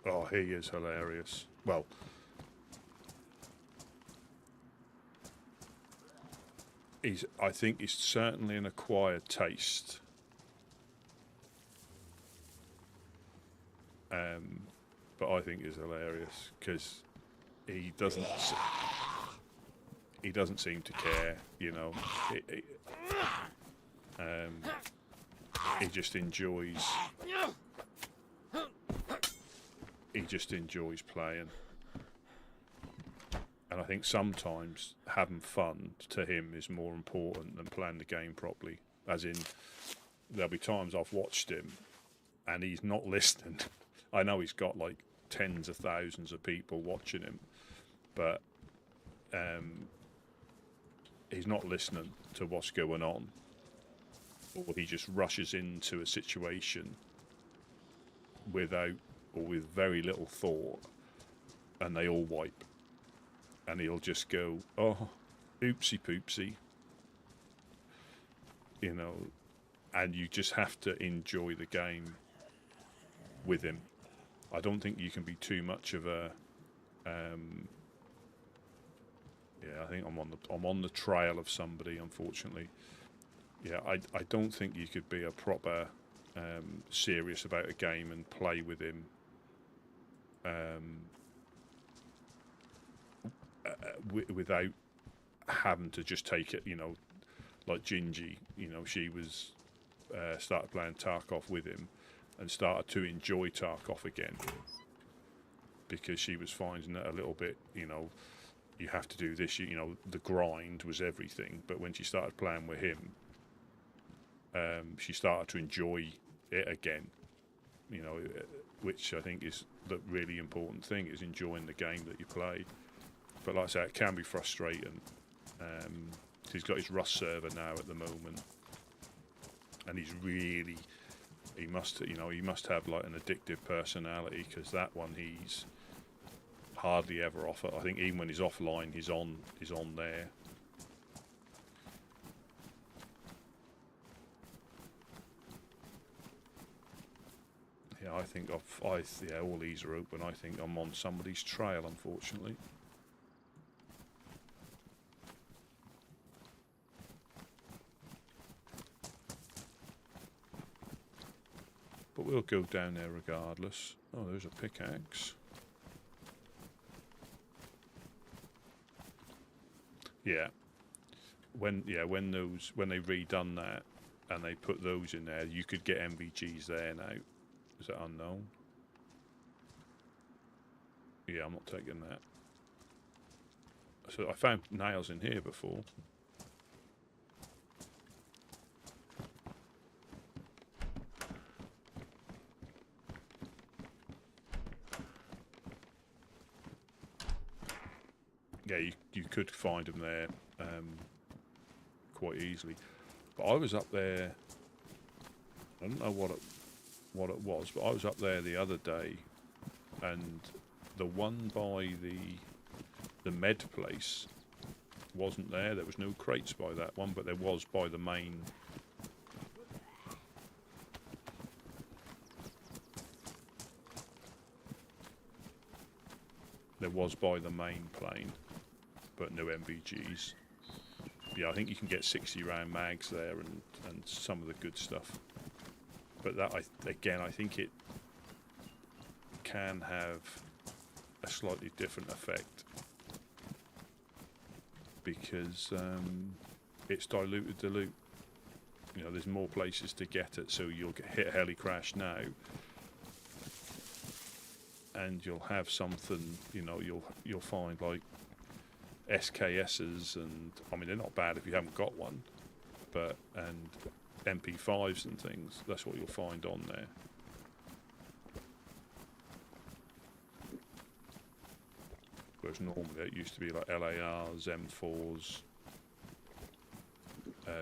Oh, he is hilarious. Well, I think he's certainly an acquired taste. But I think he's hilarious because he doesn't seem to care, you know. He just enjoys. He just enjoys playing. And I think sometimes having fun to him is more important than playing the game properly. As in, there'll be times I've watched him and he's not listening. I know he's got like tens of thousands of people watching him, but he's not listening to what's going on, or he just rushes into a situation without or with very little thought, and they all wipe, and he'll just go, oh, oopsie poopsie, you know, and you just have to enjoy the game with him. I don't think you can be too much of a yeah, I think I'm on the trail of somebody, unfortunately. Yeah, I don't think you could be a proper serious about a game and play with him without having to just take it, you know, like Gingy, you know, she was started playing Tarkov with him and started to enjoy Tarkov again because she was finding it a little bit, you know, you have to do this, you know, the grind was everything. But when she started playing with him, she started to enjoy it again, you know, which I think is the really important thing, is enjoying the game that you play. But like I say, it can be frustrating. He's got his Rust server now at the moment, and he must have like an addictive personality, because that one he's hardly ever off. I think even when he's offline, he's on there. Yeah, I think all these are open. I think I'm on somebody's trail, unfortunately. But we'll go down there regardless. Oh, there's a pickaxe. Yeah. When they redone that and they put those in there, you could get MVGs there now. Is that unknown? Yeah, I'm not taking that. So I found nails in here before. Yeah, you could find them there quite easily. But I was up there, I don't know what it was, but I was up there the other day, and the one by the med place wasn't there. There was no crates by that one, but there was by the main. There was by the main plane, but no MVGs. Yeah, I think you can get 60 round mags there and some of the good stuff. But that, I think it can have a slightly different effect, because it's diluted the loot. You know, there's more places to get it, so you'll hit a heli crash now, and you'll have something. You know, you'll find like SKSs, and I mean they're not bad if you haven't got one, but and MP5s and things. That's what you'll find on there. Whereas normally it used to be like LARs, M4s,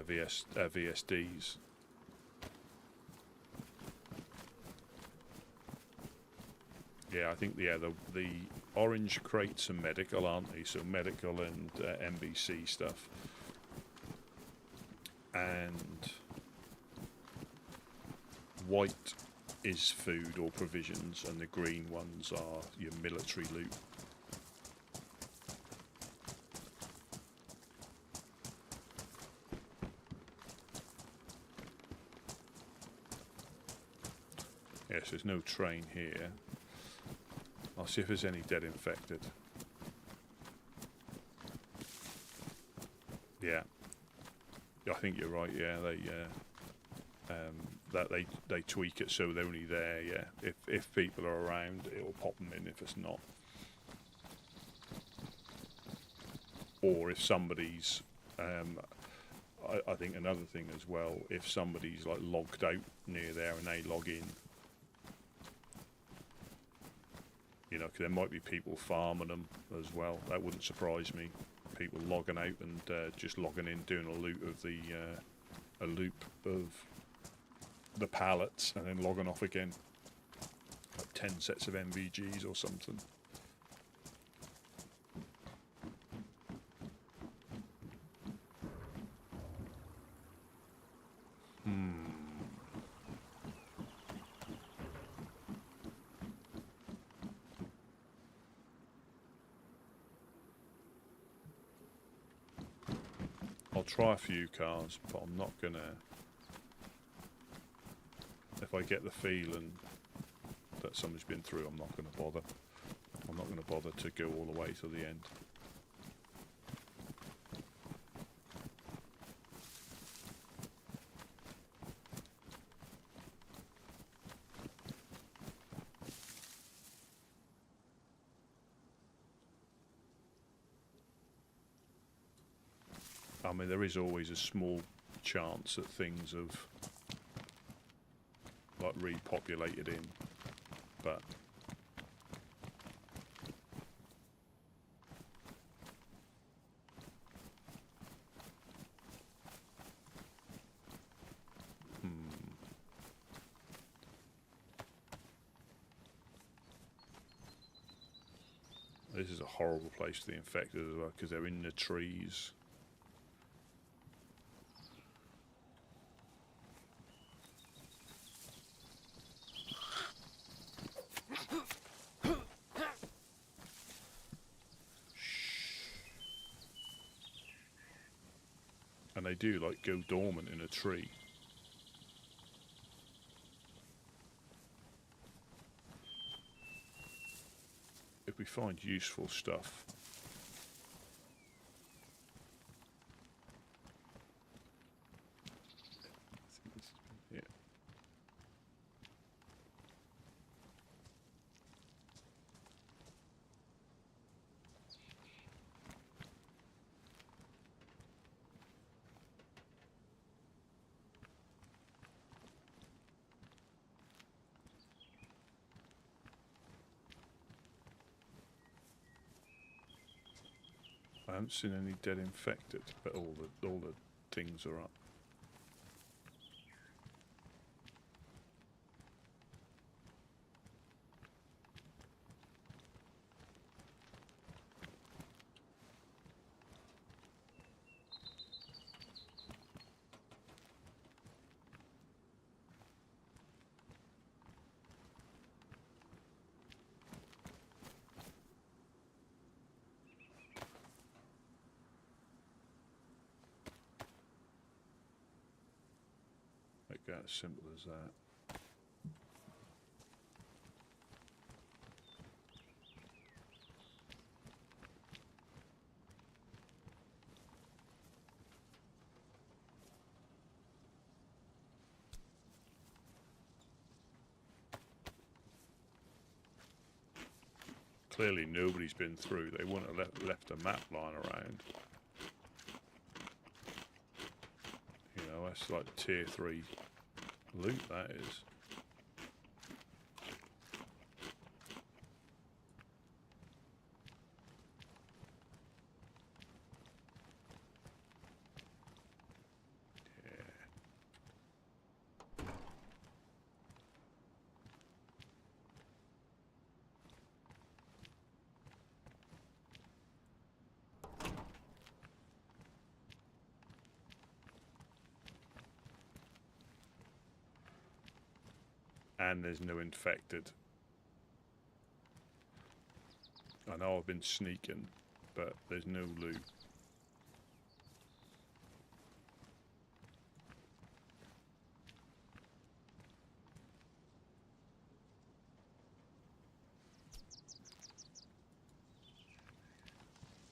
VSDs. Yeah, I think the orange crates are medical, aren't they? So medical and MBC stuff. And white is food or provisions, and the green ones are your military loot. Yes, there's no train here. I'll see if there's any dead infected. Yeah, I think you're right. Yeah, they tweak it so they're only there. Yeah, if people are around, it'll pop them in. If it's not, or if somebody's I think another thing as well, if somebody's like logged out near there and they log in, you know, 'cause there might be people farming them as well. That wouldn't surprise me. People logging out and just logging in, doing a loop of the a loop of the pallets, and then logging off again. Like 10 sets of MVGs or something. I'll try a few cars, but I'm not gonna. If I get the feeling that somebody's been through, I'm not gonna bother. I'm not gonna bother to go all the way to the end. I mean, there is always a small chance that things have like repopulated in, but this is a horrible place for the infected as well, because they're in the trees. And they do like go dormant in a tree. If we find useful stuff. Yeah. I haven't seen any dead infected, but all the things are up. Make that as simple as that. Clearly nobody's been through. They wouldn't have left a map lying around. You know, that's like tier 3 loot, that is. And there's no infected. I know I've been sneaking, but there's no loot.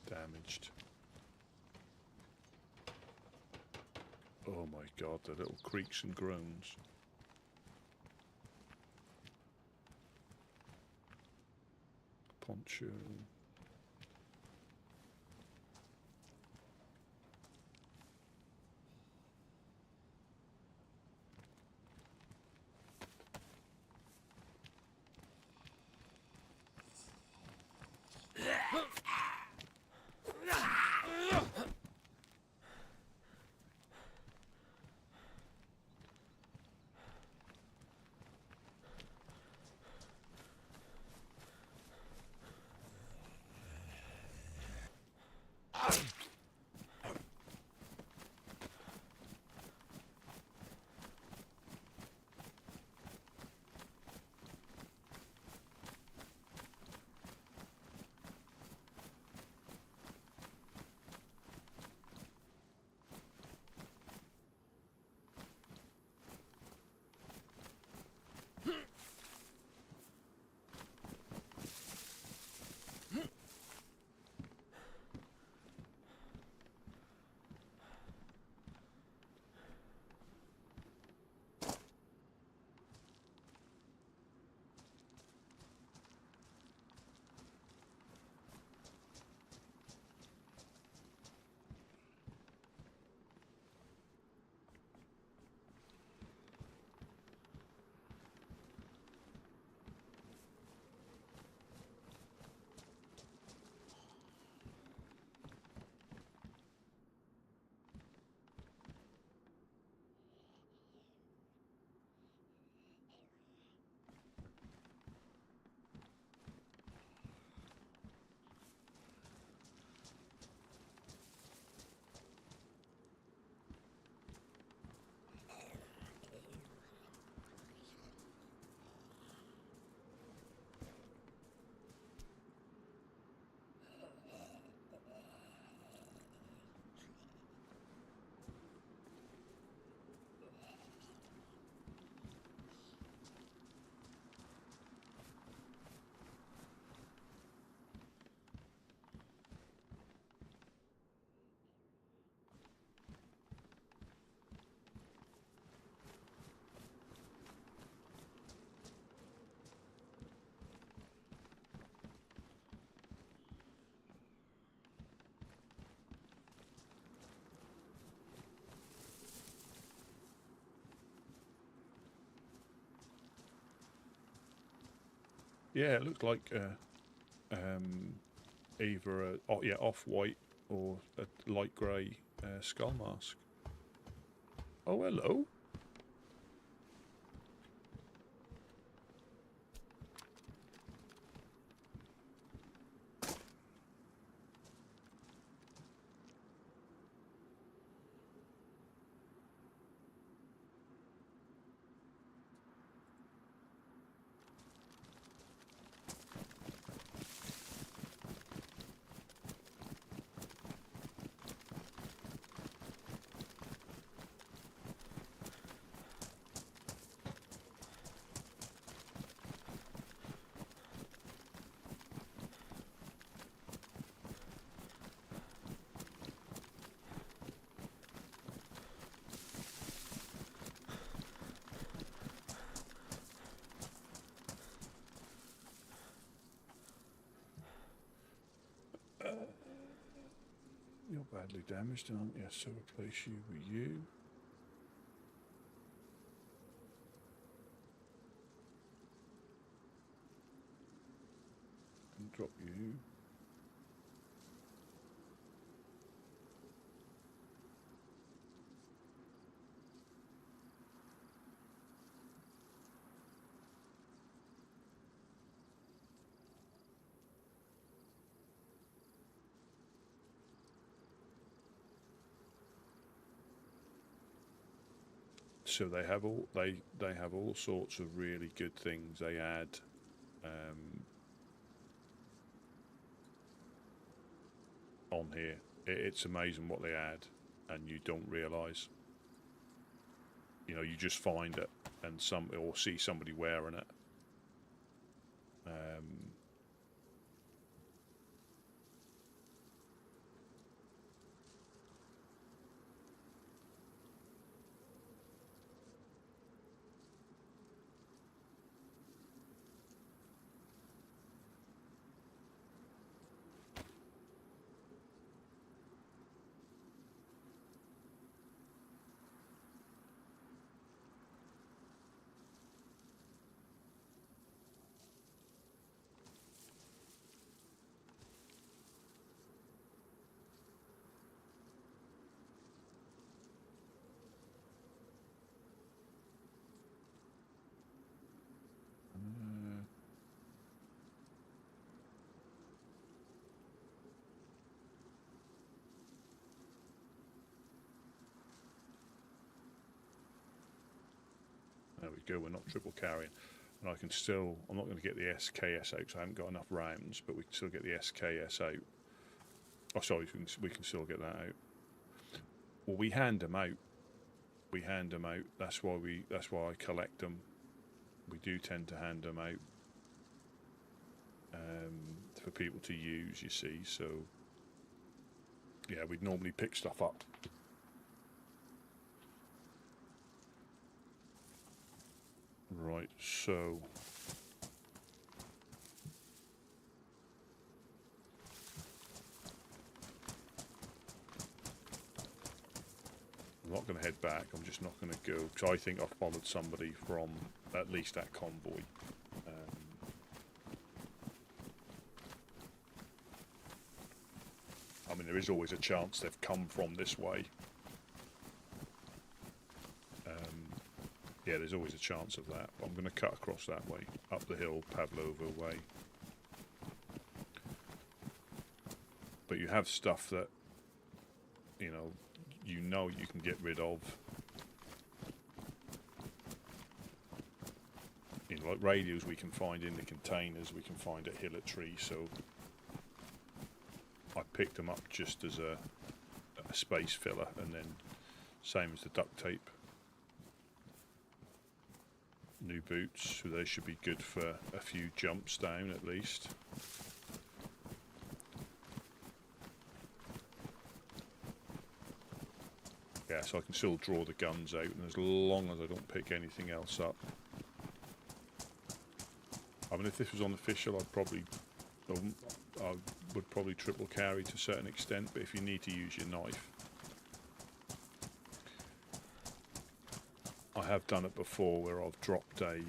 Damaged. Oh my god, the little creaks and groans. Poncho. Yeah, it looked like either a off-white or a light grey skull mask. Oh, hello. You're badly damaged, aren't you? So replace you with you. And drop you. So they have all sorts of really good things they add. On here, it's amazing what they add, and you don't realise. You know, you just find it and or see somebody wearing it. There we go, we're not triple carrying. And I can still, I'm not going to get the SKS out because I haven't got enough rounds, but we can still get the SKS out. Oh, sorry, we can still get that out. Well, we hand them out. We hand them out. That's why I collect them. We do tend to hand them out for people to use, you see. So, yeah, we'd normally pick stuff up. Right, so I'm not going to head back. I'm just not going to go because I think I've followed somebody from at least that convoy. I mean, there is always a chance they've come from this way. Yeah, there's always a chance of that. But I'm going to cut across that way, up the hill, Pavlova way. But you have stuff that, you know you can get rid of. You know, like radios we can find in the containers, we can find at Hillatry, so I picked them up just as a space filler, and then same as the duct tape. New boots, so they should be good for a few jumps down at least. Yeah, so I can still draw the guns out, and as long as I don't pick anything else up. I mean, if this was on official, I would probably triple carry to a certain extent, but if you need to use your knife, I have done it before where I've dropped a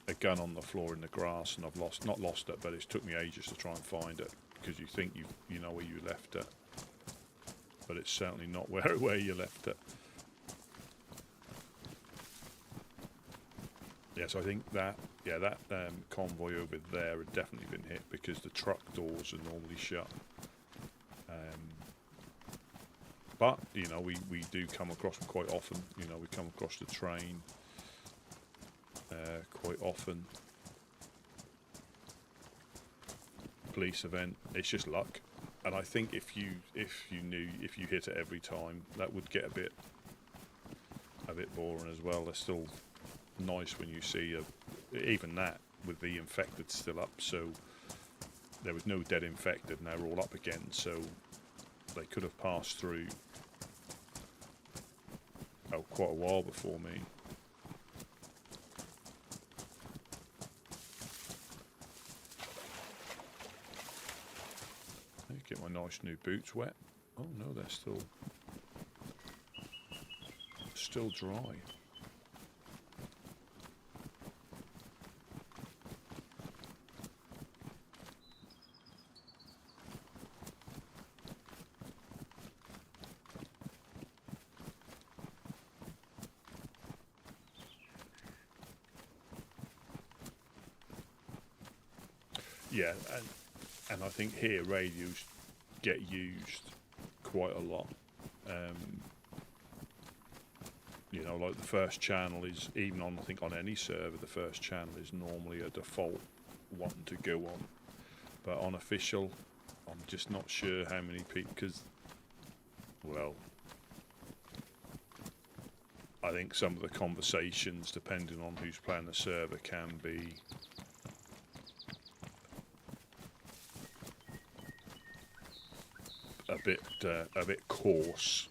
a gun on the floor in the grass, and I've not lost it, but it's took me ages to try and find it, because you think you know where you left it, but it's certainly not where you left it. Yeah, so I think that convoy over there had definitely been hit, because the truck doors are normally shut. But you know, we do come across them quite often. You know, we come across the train quite often. Police event. It's just luck, and I think if you hit it every time, that would get a bit boring as well. They're still nice when you see even that with the infected still up. So there was no dead infected, and they're all up again. So they could have passed through quite a while before me. Get my nice new boots wet. Oh no, they're still dry. Yeah, and I think here radios get used quite a lot. You know, like the first channel is, even on, I think on any server, the first channel is normally a default one to go on. But on official, I'm just not sure how many people, because, well, I think some of the conversations, depending on who's playing the server, can be a bit coarse,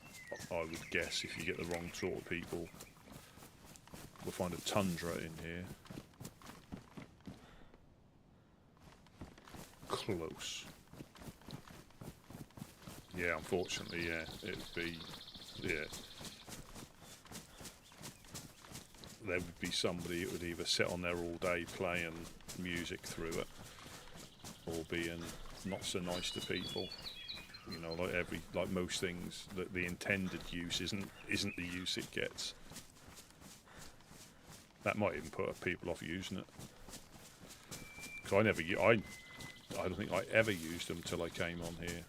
I would guess, if you get the wrong sort of people. We'll find a tundra in here. Close. Yeah, unfortunately, yeah, it'd be, yeah. There would be somebody that would either sit on there all day playing music through it, or being not so nice to people. You know, like most things, that the intended use isn't the use it gets. That might even put people off using it. Because I don't think I ever used them till I came on here.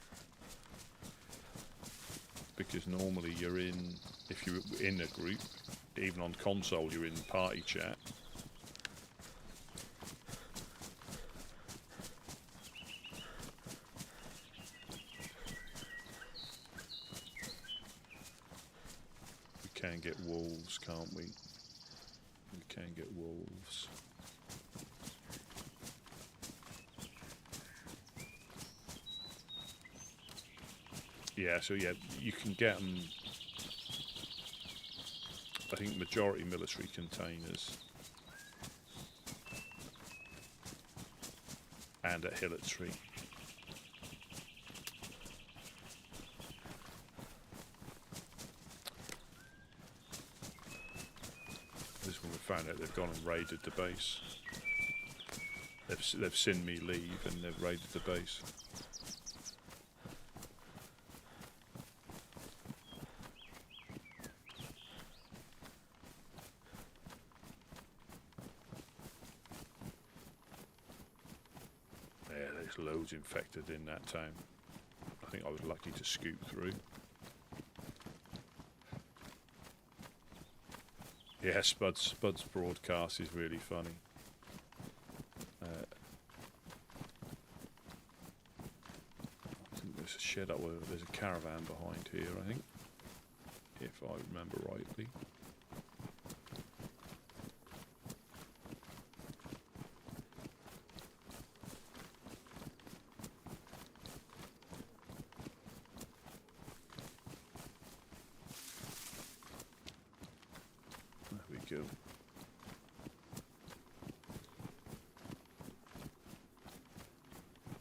Because normally if you're in a group, even on console, you're in party chat. We can get wolves, can't we? We can get wolves. Yeah, so yeah, you can get them. I think majority military containers, and at Hilletry. This one we found out they've gone and raided the base. They've seen me leave and they've raided the base. Yeah, there's loads infected in that town. I think I was lucky to scoop through. Yeah, Spud's broadcast is really funny. I think there's a shed up where there's a caravan behind here, I think, if I remember rightly. Go.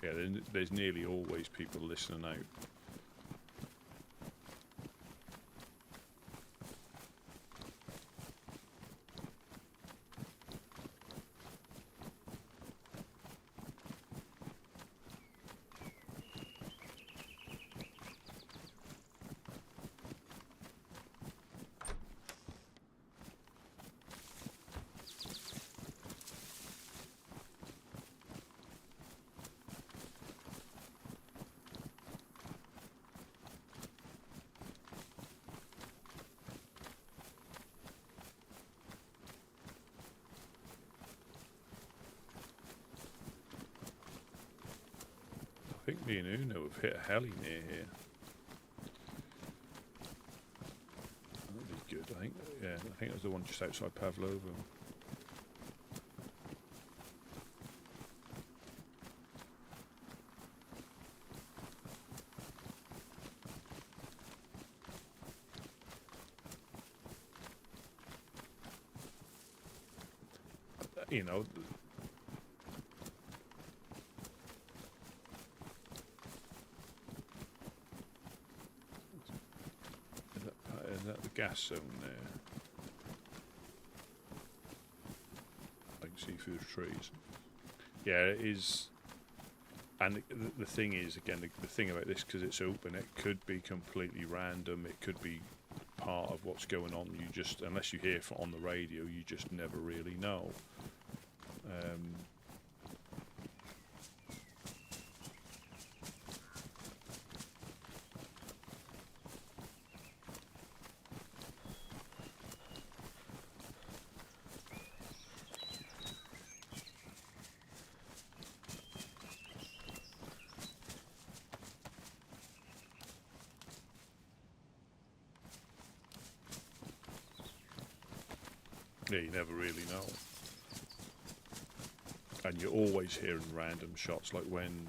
Yeah, there's nearly always people listening out. think me and Uno have hit a heli near here. That'd be good, I think. Yeah, I think it was the one just outside Pavlovo. You know, is that the gas zone there? I can see through the trees. Yeah, it is. And the thing is, again, the thing about this, because it's open, it could be completely random. It could be part of what's going on. You just, unless you hear on the radio, you just never really know. Yeah, you never really know. And you're always hearing random shots, like when...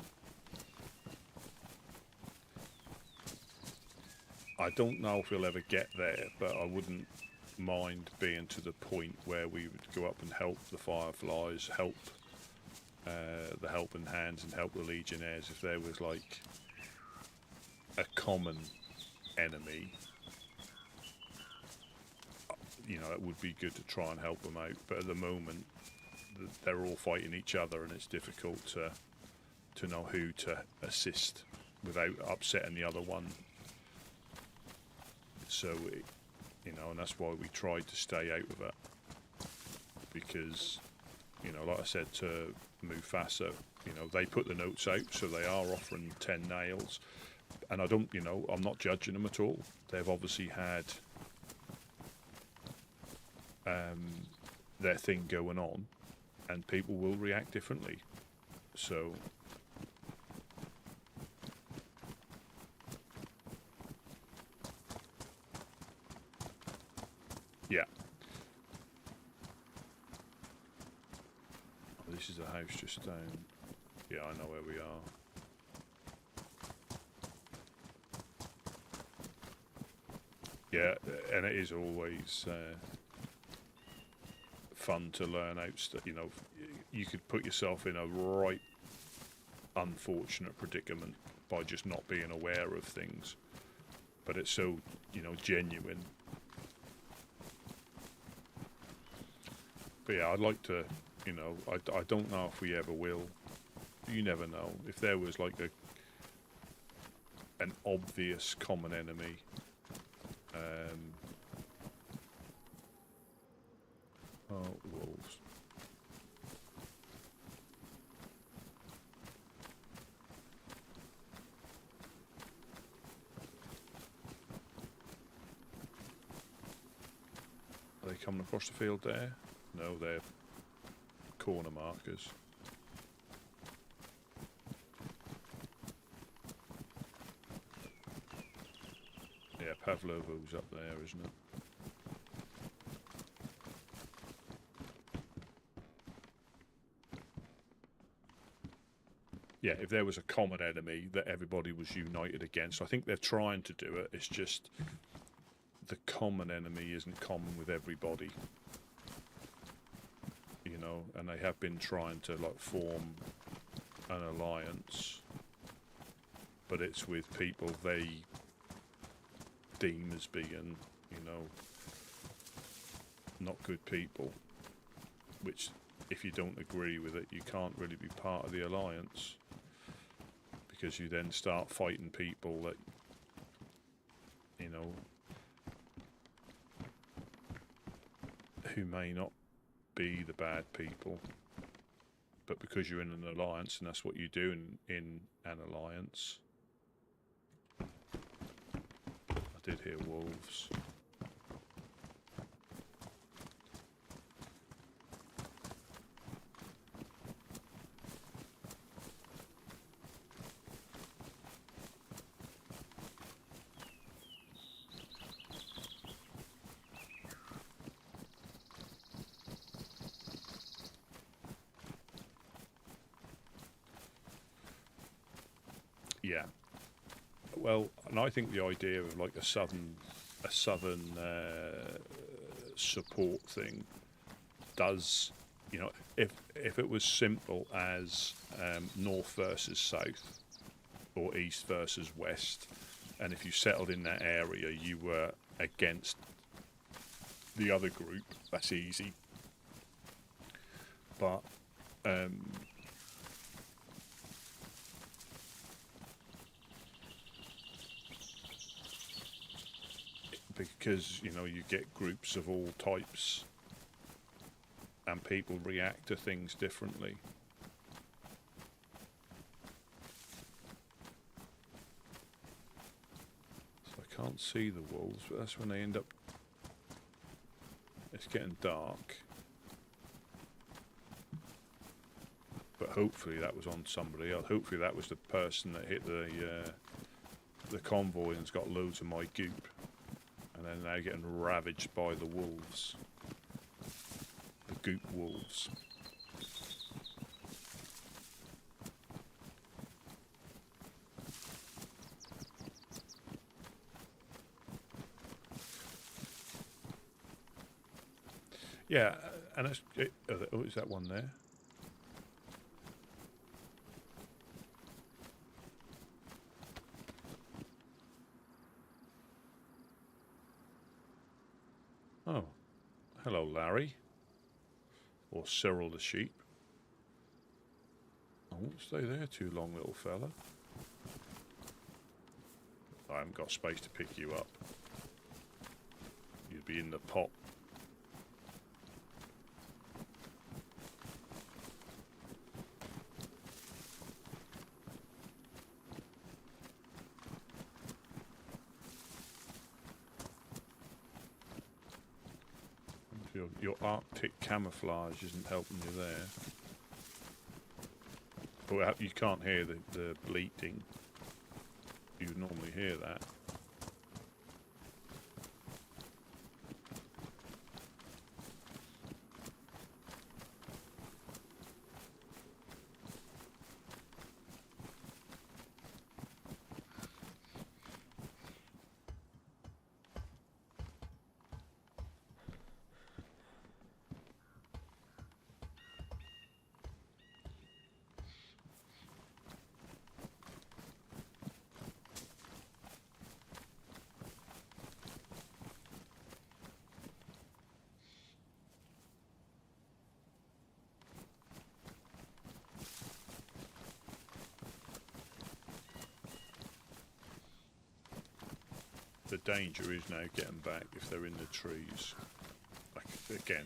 I don't know if we'll ever get there, but I wouldn't mind being to the point where we would go up and help the Fireflies, help the Helping Hands and help the Legionnaires if there was like a common enemy. You know, it would be good to try and help them out, but at the moment they're all fighting each other and it's difficult to know who to assist without upsetting the other one. So, you know, and that's why we tried to stay out of it, because, you know, like I said to Mufasa, you know, they put the notes out, so they are offering 10 nails, and I don't, you know, I'm not judging them at all. They've obviously had their thing going on, and people will react differently. So yeah. Oh, this is a house just down. Yeah, I know where we are. Yeah, and it is always fun to learn out stuff. You know, you could put yourself in a right unfortunate predicament by just not being aware of things, but it's so, you know, genuine. But yeah, I'd like to, you know, I don't know if we ever will. You never know. If there was like an obvious common enemy, oh, wolves. Are they coming across the field there? No, they're corner markers. Yeah, Pavlovo's up there, isn't it? Yeah, if there was a common enemy that everybody was united against, I think they're trying to do it. It's just the common enemy isn't common with everybody. You know, and they have been trying to like form an alliance, but it's with people they deem as being, you know, not good people, which if you don't agree with it, you can't really be part of the alliance, because you then start fighting people that, you know, who may not be the bad people, but because you're in an alliance and that's what you do in an alliance. I did hear wolves. Yeah. Well, and I think the idea of like a southern support thing does, you know, if it was simple as north versus south or east versus west, and if you settled in that area, you were against the other group. That's easy. But because you know you get groups of all types, and people react to things differently. So I can't see the wolves, but that's when they end up. It's getting dark. But hopefully that was on somebody else. Hopefully that was the person that hit the convoy and's got loads of my goop. And then they're getting ravaged by the wolves. The goop wolves. Yeah, and it's, oh, is that one there? Oh, hello, Larry. Or Cyril the sheep. I won't stay there too long, little fella. I haven't got space to pick you up. You'd be in the pot. Your Arctic camouflage isn't helping you there. But you can't hear the bleating. You would normally hear that. The danger is now getting back if they're in the trees. Like, again,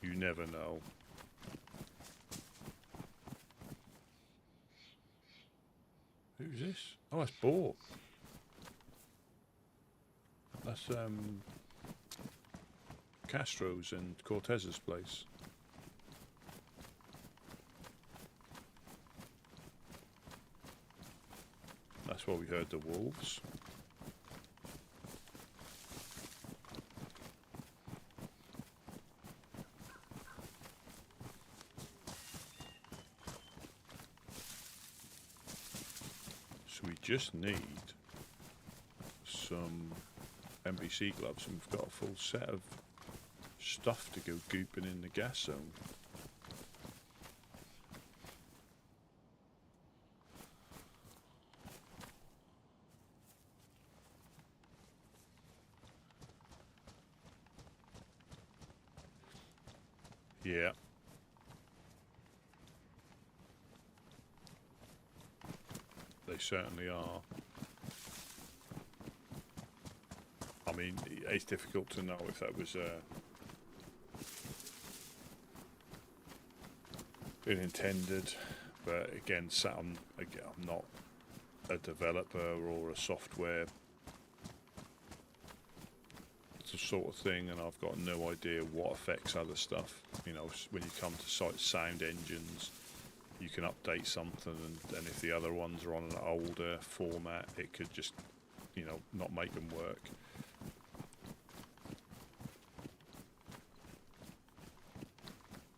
you never know. Who's this? Oh, that's Boar. That's Castro's and Cortez's place. That's why we heard the wolves. So we just need some NPC gloves, and we've got a full set of stuff to go gooping in the gas zone. Yeah. They certainly are. I mean, it's difficult to know if that was been intended, but again, I'm not a developer or a software sort of thing, and I've got no idea what affects other stuff. You know, when you come to site sound engines, you can update something, and if the other ones are on an older format, it could just, you know, not make them work.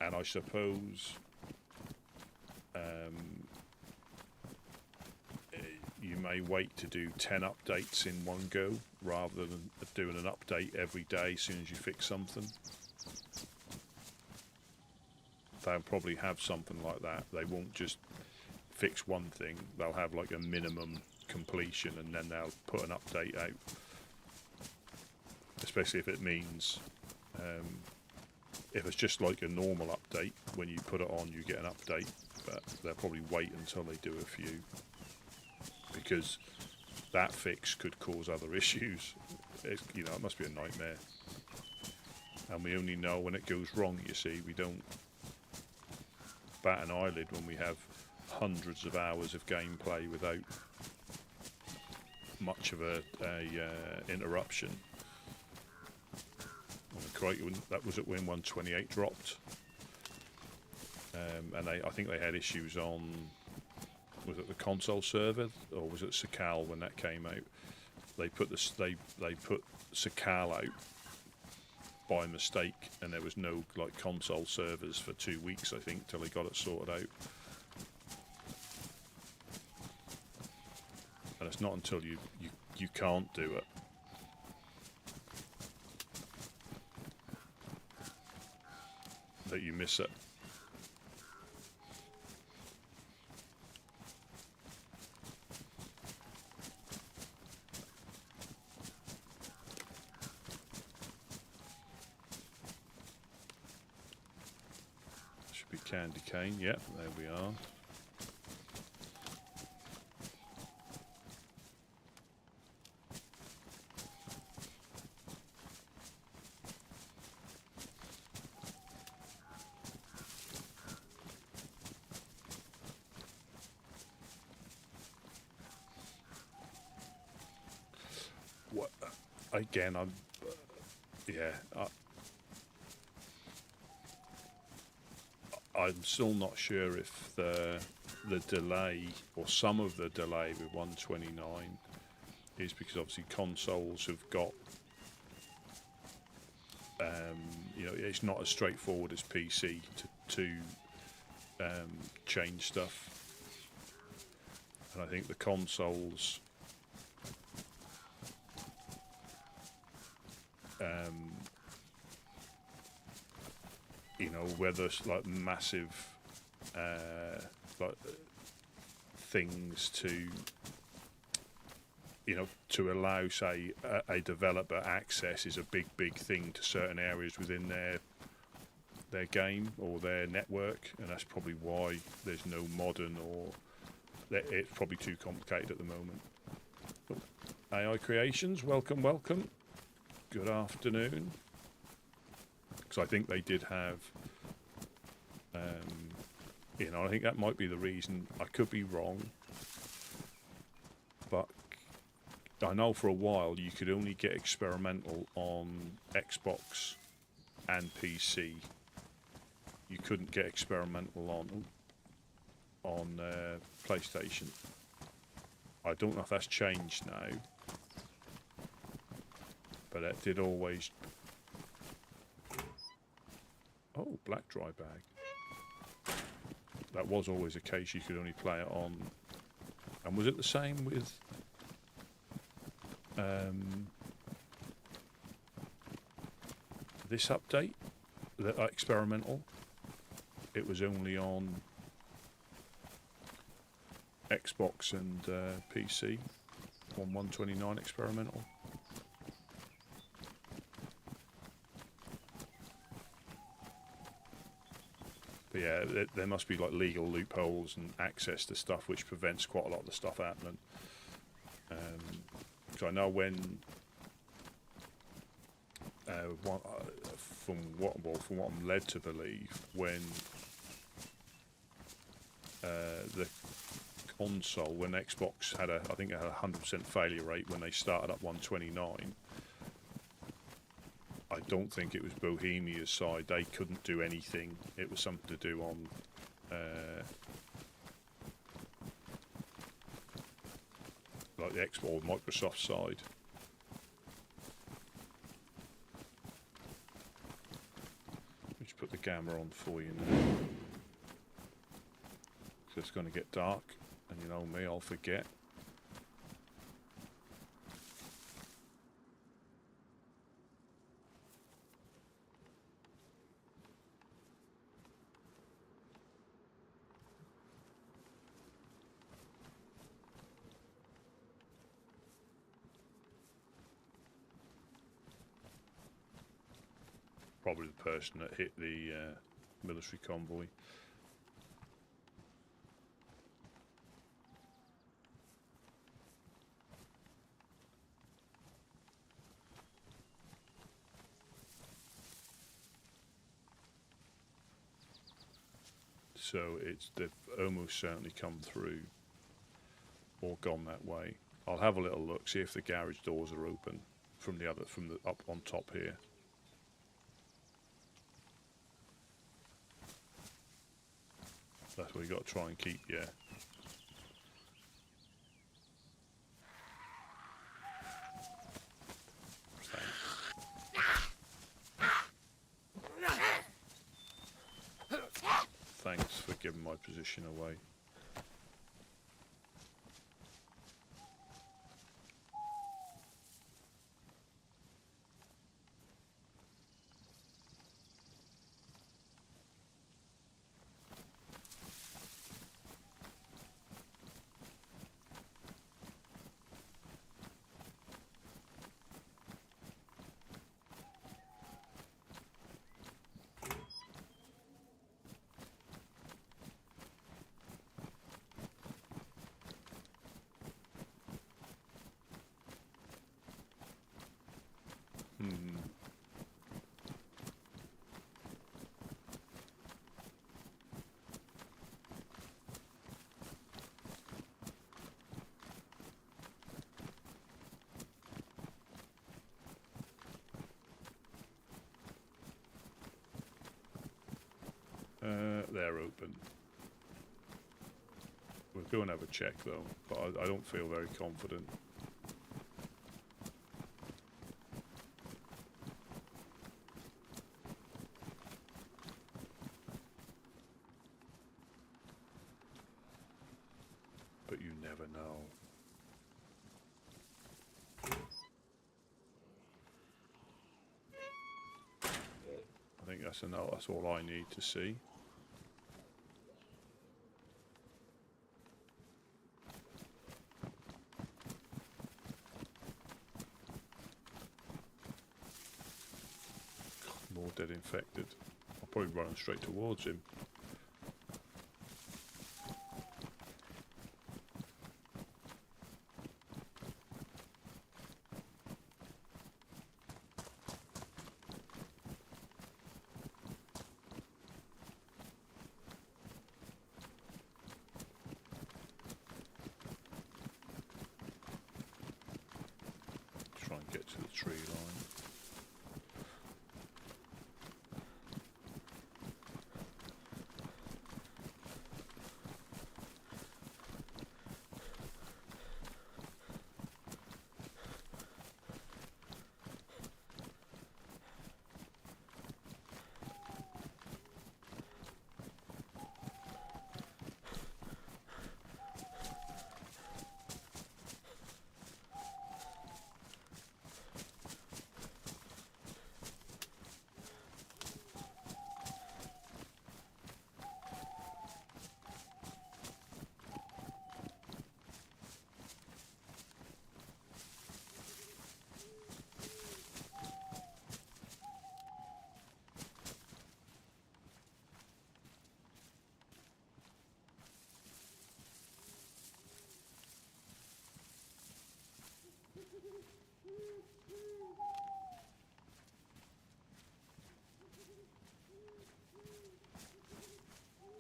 And I suppose you may wait to do 10 updates in one go rather than doing an update every day as soon as you fix something. They'll probably have something like that. They won't just fix one thing. They'll have like a minimum completion, and then they'll put an update out. Especially if it means, if it's just like a normal update, when you put it on you get an update, but they'll probably wait until they do a few, because that fix could cause other issues. It must be a nightmare. And we only know when it goes wrong, you see. We don't bat an eyelid when we have hundreds of hours of gameplay without much of a interruption. That was it when 128 dropped, and I think they had issues on, was it the console server or was it Sakal when that came out? They put Sakal out by mistake, and there was no like console servers for 2 weeks, I think, till they got it sorted out. And it's not until you can't do it that you miss it. Should be candy cane. Yep, there we are. Again, I'm still not sure if the delay, or some of the delay with 129 is because obviously consoles have got, it's not as straightforward as PC to change stuff. And I think the consoles, whether it's like massive like things to allow, say, a developer access is a big thing to certain areas within their game or their network, and that's probably why there's no modern, or it's probably too complicated at the moment. AI Creations, welcome. Good afternoon. Because I think they did have, I think that might be the reason. I could be wrong, but I know for a while you could only get experimental on Xbox and PC. You couldn't get experimental on PlayStation. I don't know if that's changed now, but it did always. Oh, black dry bag. That was always a case, you could only play it on. And was it the same with this update, the experimental? It was only on Xbox and PC on 129 experimental. But yeah, there must be like legal loopholes and access to stuff which prevents quite a lot of the stuff happening. So I know when, from what I'm led to believe, when the console, when Xbox had I think it had a 100% failure rate when they started up 129. I don't think it was Bohemia's side. They couldn't do anything. It was something to do on like the Xbox or Microsoft side. Let me just put the gamma on for you now. 'cause it's going to get dark, and you know me, I'll forget. Probably the person that hit the military convoy. So they've almost certainly come through or gone that way. I'll have a little look, see if the garage doors are open from the up on top here. That's what you got to try and keep, yeah. Thanks for giving my position away. They're open. We'll go and have a check though, but I don't feel very confident. But you never know. I think that's enough. That's all I need to see. More dead infected. I'll probably run straight towards him. Try and get to the tree line.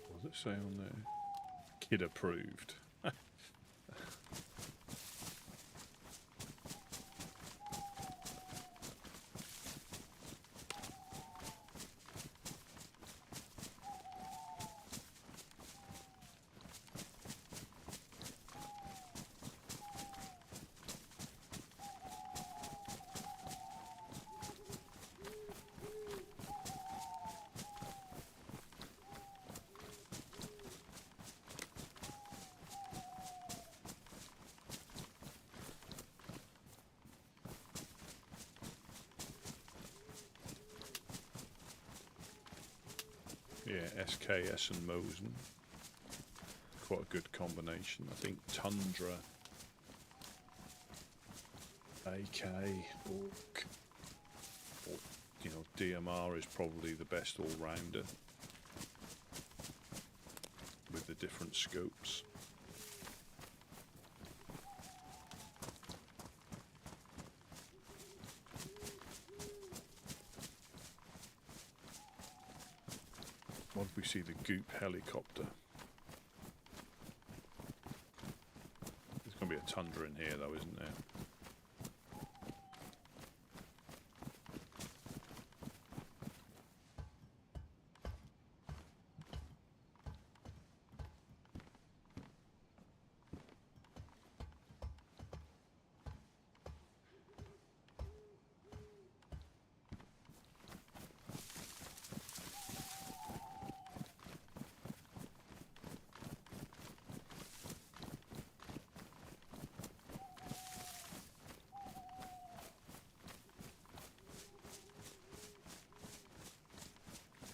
What does it say on there? Kid approved. Yeah, SKS and Mosen. Quite a good combination. I think Tundra, AK, Orc, or, you know, DMR is probably the best all-rounder with the different scopes. What did we see? The Goop helicopter. There's going to be a Tundra in here though, isn't there?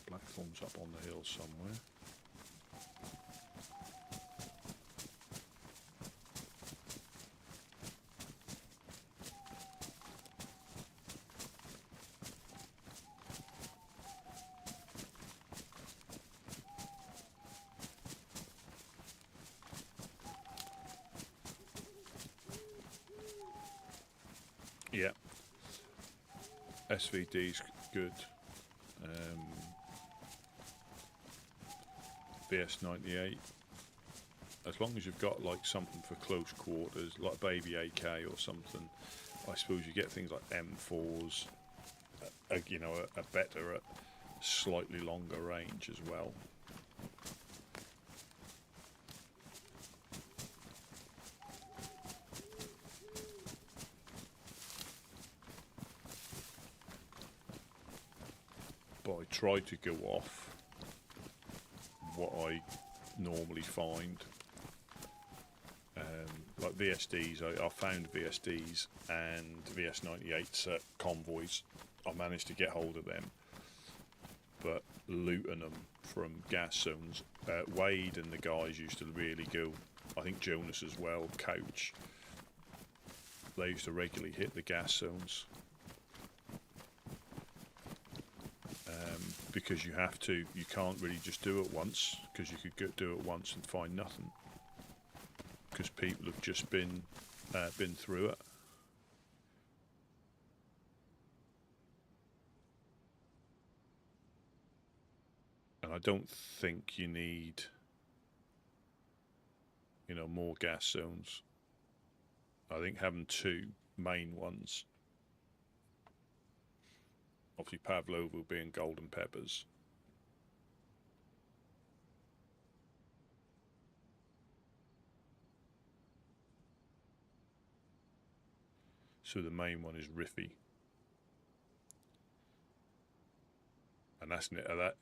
Platforms up on the hill somewhere. Yeah, SVD's good. VS98, as long as you've got like something for close quarters, like baby AK or something, I suppose you get things like M4s, you know, are better at slightly longer range as well. But I try to go off what I normally find, like VSDs. I found VSDs and VS98s at convoys. I managed to get hold of them, but looting them from gas zones. Wade and the guys used to really go, I think Jonas as well, Couch, they used to regularly hit the gas zones. Because you have to, you can't really just do it once, because you could do it once and find nothing, because people have just been through it. And I don't think you need, you know, more gas zones. I think having two main ones, obviously Pavlovo being golden peppers. So the main one is Riffy. And that's that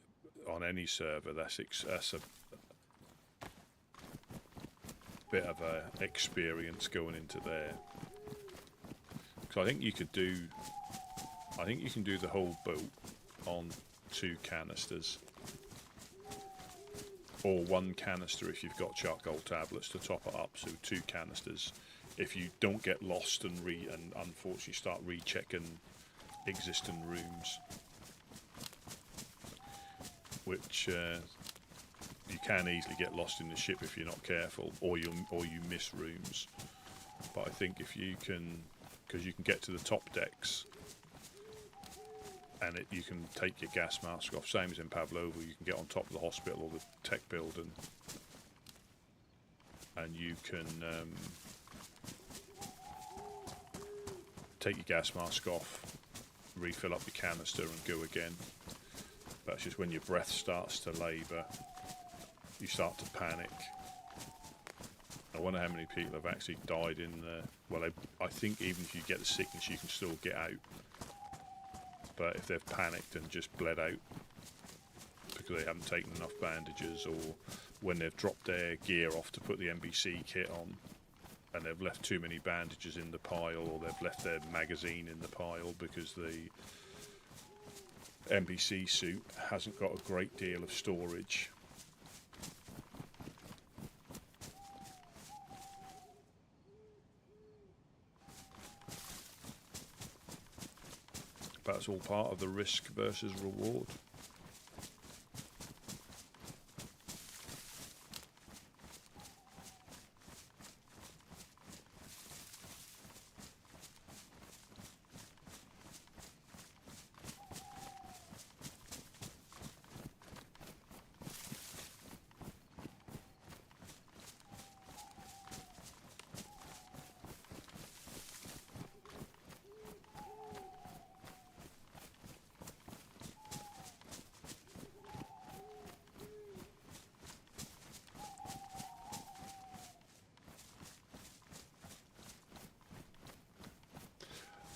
on any server, that's a bit of a experience going into there. So I think you could do, I think you can do the whole boat on 2 canisters, or 1 canister if you've got charcoal tablets to top it up. So 2 canisters if you don't get lost and unfortunately start rechecking existing rooms, which you can easily get lost in the ship if you're not careful, or you miss rooms. But I think if you can, because you can get to the top decks, and you can take your gas mask off, same as in Pavlovo, you can get on top of the hospital or the tech building, and you can take your gas mask off, refill up your canister and go again. But it's just when your breath starts to labour, you start to panic. I wonder how many people have actually died in the... Well, I think even if you get the sickness, you can still get out. But if they've panicked and just bled out because they haven't taken enough bandages, or when they've dropped their gear off to put the NBC kit on and they've left too many bandages in the pile, or they've left their magazine in the pile because NPC suit hasn't got a great deal of storage. But it's all part of the risk versus reward.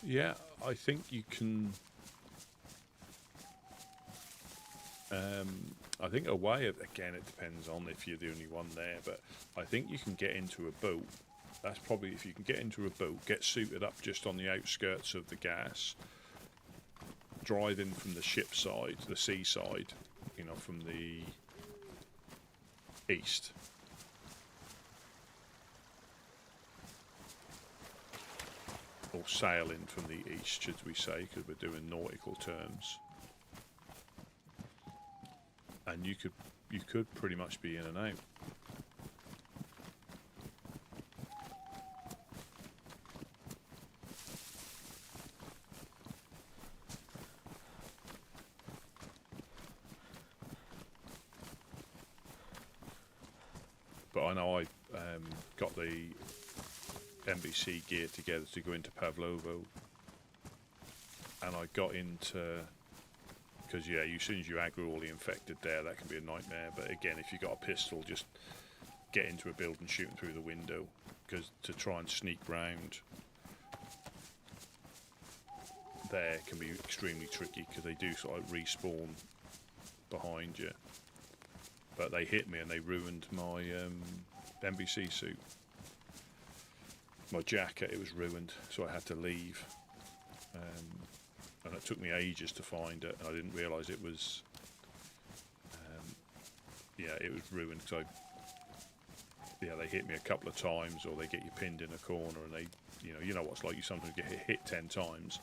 Yeah, I think you can. I think a way of, again, it depends on if you're the only one there, but I think you can get into a boat. That's probably, if you can get into a boat, get suited up just on the outskirts of the gas, drive in from the ship side, the seaside, you know, from the east. Or sail in from the east, should we say, because we're doing nautical terms. And you could pretty much be in and out. But I know I got the NBC gear together to go into Pavlovo, and I got into, because yeah, as soon as you aggro all the infected there, that can be a nightmare. But again, if you got a pistol, just get into a building, shoot them through the window, because to try and sneak round there can be extremely tricky, because they do sort of respawn behind you. But they hit me and they ruined my NBC suit. My jacket, it was ruined, so I had to leave. And it took me ages to find it, and I didn't realise it was, yeah, it was ruined. So, yeah, they hit me a couple of times, or they get you pinned in a corner, and they, you know what it's like. You sometimes get hit 10 times,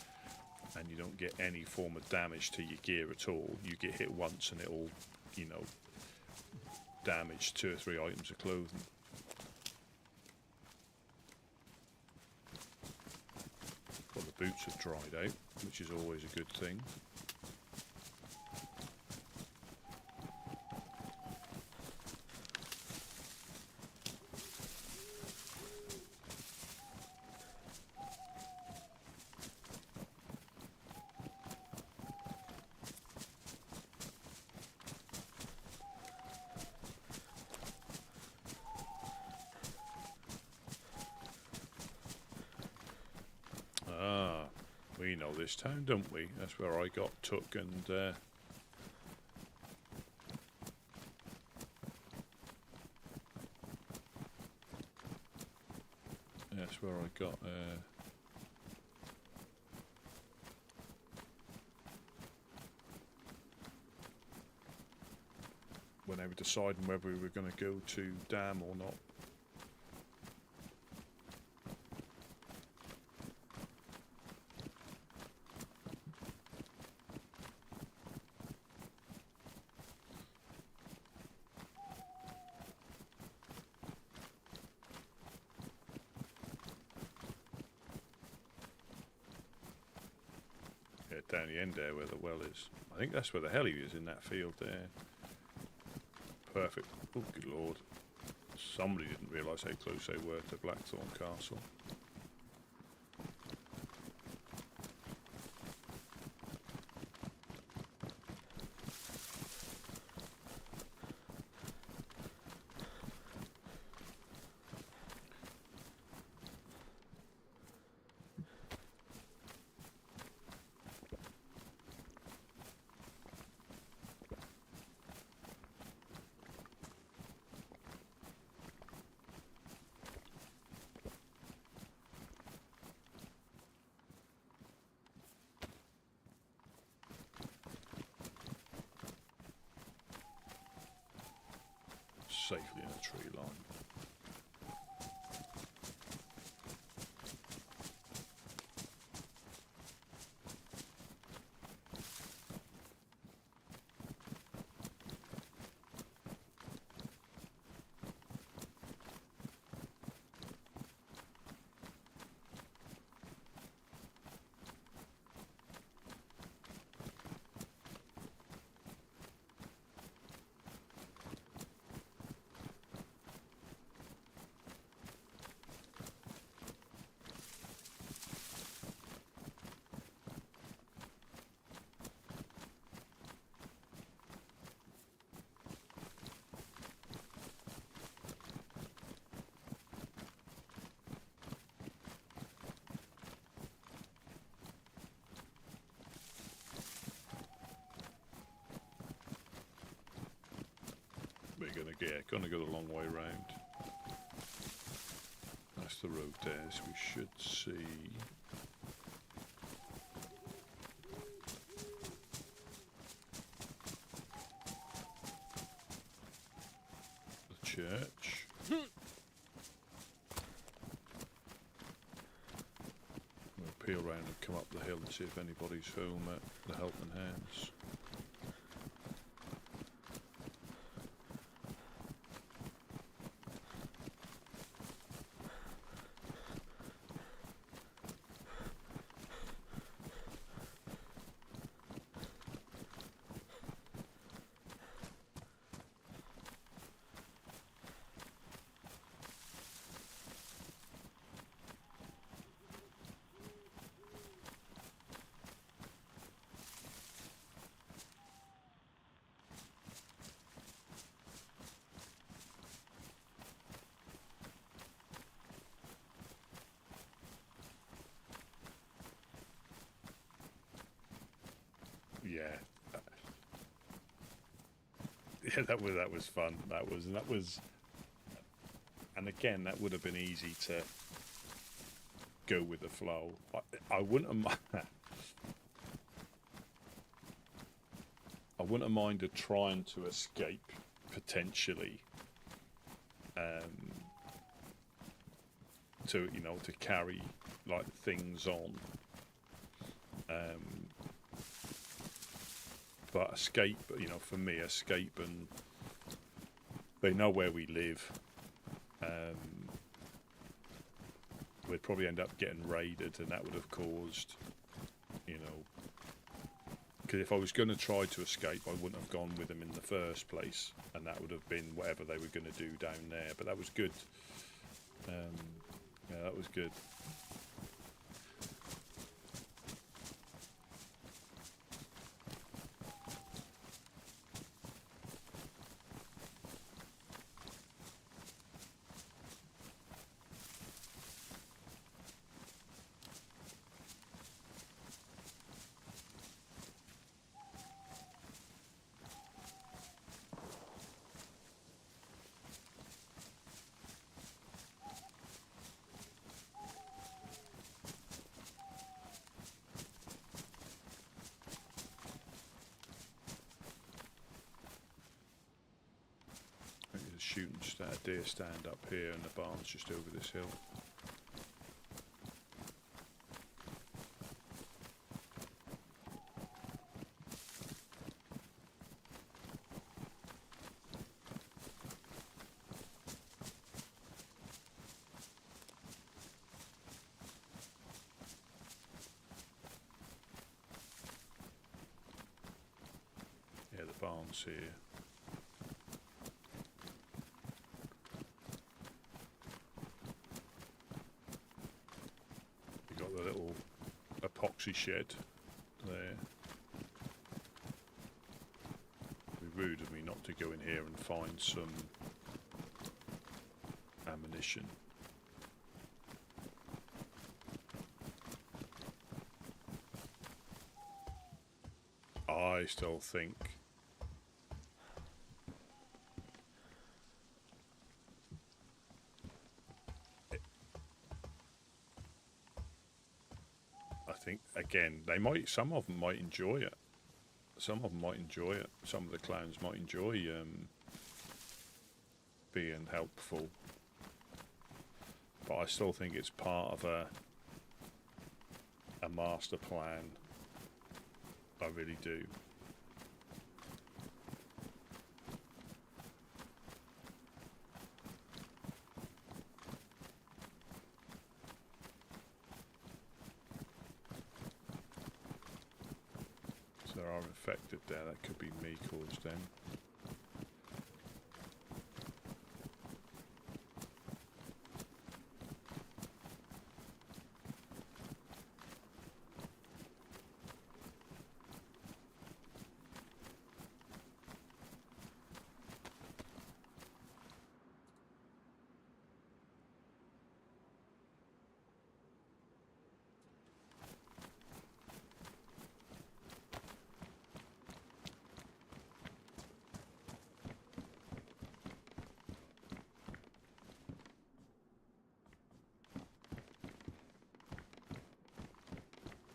and you don't get any form of damage to your gear at all. You get hit once, and it'll, damage 2 or 3 items of clothing. Well, the boots have dried out, which is always a good thing. We know this town, don't we? That's where I got took, and that's where I got when they were deciding whether we were going to go to Dam or not. Down the end there where the well is. I think that's where the heli is, in that field there. Perfect. Oh, good lord. Somebody didn't realise how close they were to Blackthorn Castle. safely in a tree line. We're gonna go the long way round. That's the road there, so we should see the church. We'll peel around and come up the hill and see if anybody's home at the Helping Hands. Yeah, that was fun. That was, and again, that would have been easy to go with the flow. I wouldn't have, I wouldn't have minded trying to escape potentially, to to carry like things on. But escape, for me, escape, and they know where we live. We'd probably end up getting raided, and that would have caused, because if I was going to try to escape, I wouldn't have gone with them in the first place, and that would have been whatever they were going to do down there. But that was good. Yeah, that was good. A deer stand up here, and the barn's just over this hill. Yeah, the barn's here. Epoxy shed there. It'd be rude of me not to go in here and find some ammunition. I still think again, some of them might enjoy it. Some of them might enjoy it. Some of the clowns might enjoy being helpful, but I still think it's part of a master plan. I really do. So there are infected there. That could be me caused then.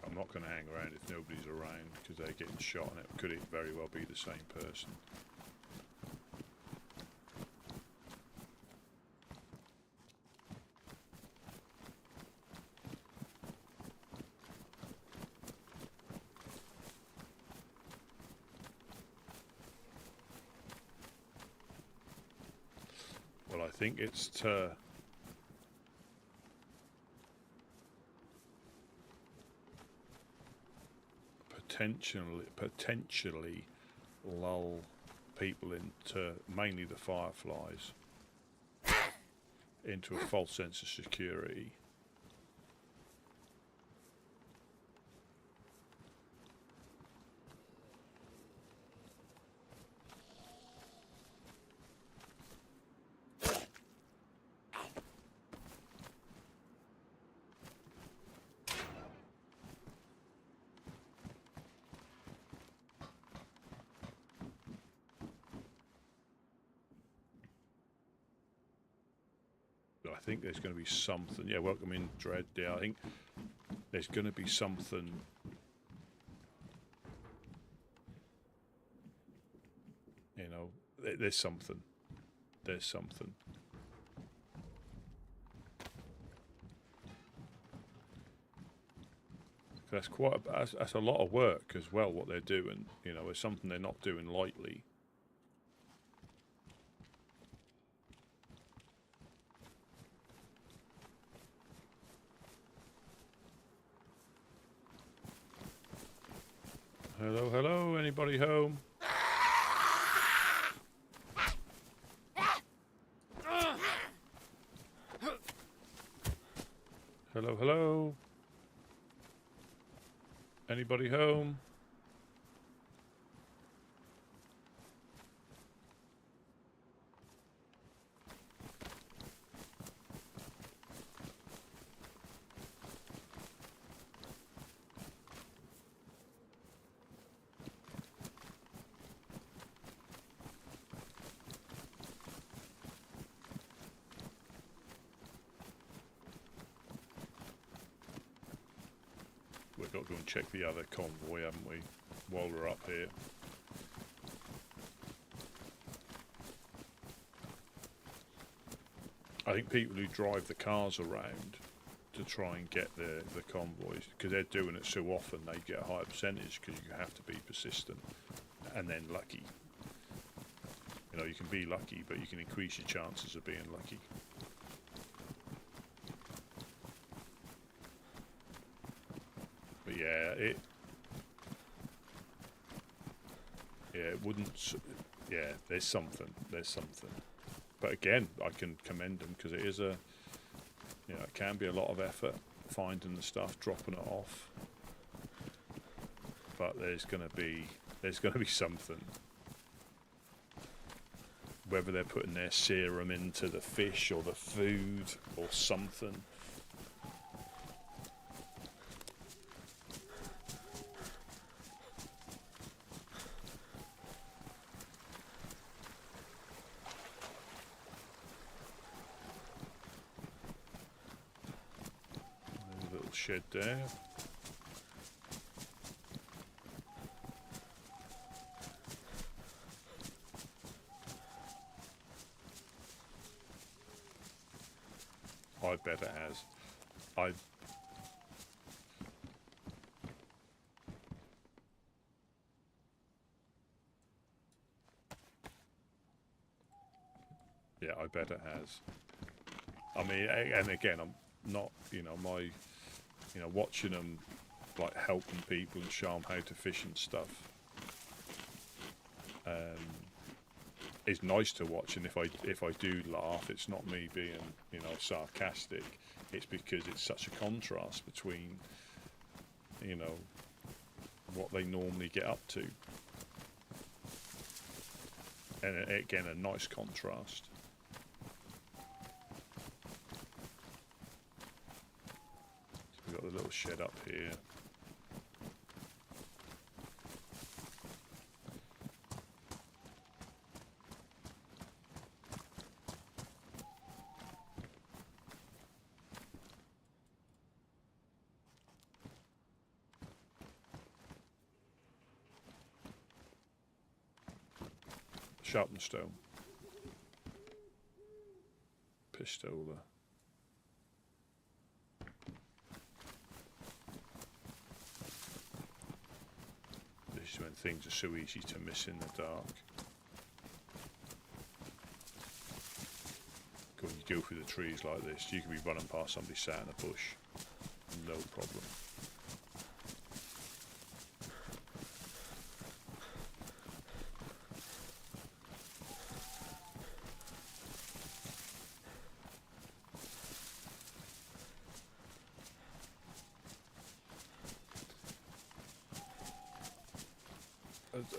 I'm not going to hang around if nobody's around because they're getting shot and it could very well be the same person. Well, I think it's to potentially lull people into, mainly the fireflies, into a false sense of security. I think there's going to be something. Yeah, welcome in, Dread. Yeah, I think there's going to be something. You know, there's something. There's something. That's that's a lot of work as well. What they're doing, you know, it's something they're not doing lightly. Hello, hello, anybody home? Hello, hello. Anybody home? We've got to go and check the other convoy, haven't we, while we're up here. I think people who drive the cars around to try and get the convoys, because they're doing it so often, they get a higher percentage because you have to be persistent and then lucky. You know, you can be lucky, but you can increase your chances of being lucky. But yeah, it wouldn't. Yeah, there's something. But again, I can commend them because it is a, you know, it can be a lot of effort finding the stuff, dropping it off. But there's gonna be something. Whether they're putting their serum into the fish or the food or something. Shed there. I bet it has. I yeah, I bet it has. I mean, and again, I'm not, you know, watching them like helping people and show them how to fish and stuff. It's nice to watch, and if I do laugh, it's not me being, you know, sarcastic. It's because it's such a contrast between, you know, what they normally get up to, and again, a nice contrast. So we've got the little shed up here. Sharpened stone. Pistola. This is when things are so easy to miss in the dark. When you go through the trees like this, you can be running past somebody sat in a bush. No problem.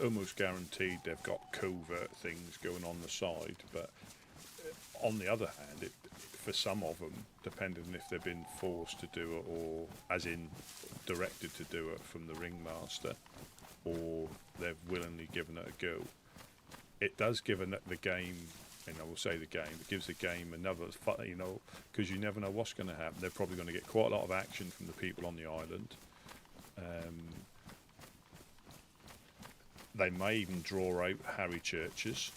Almost guaranteed they've got covert things going on the side, but on the other hand, for some of them, depending if they've been forced to do it or as in directed to do it from the ringmaster, or they've willingly given it a go, it does give the game, and I will say the game, it gives the game another, you know, because you never know what's going to happen. They're probably going to get quite a lot of action from the people on the island. They may even draw out Harry churches.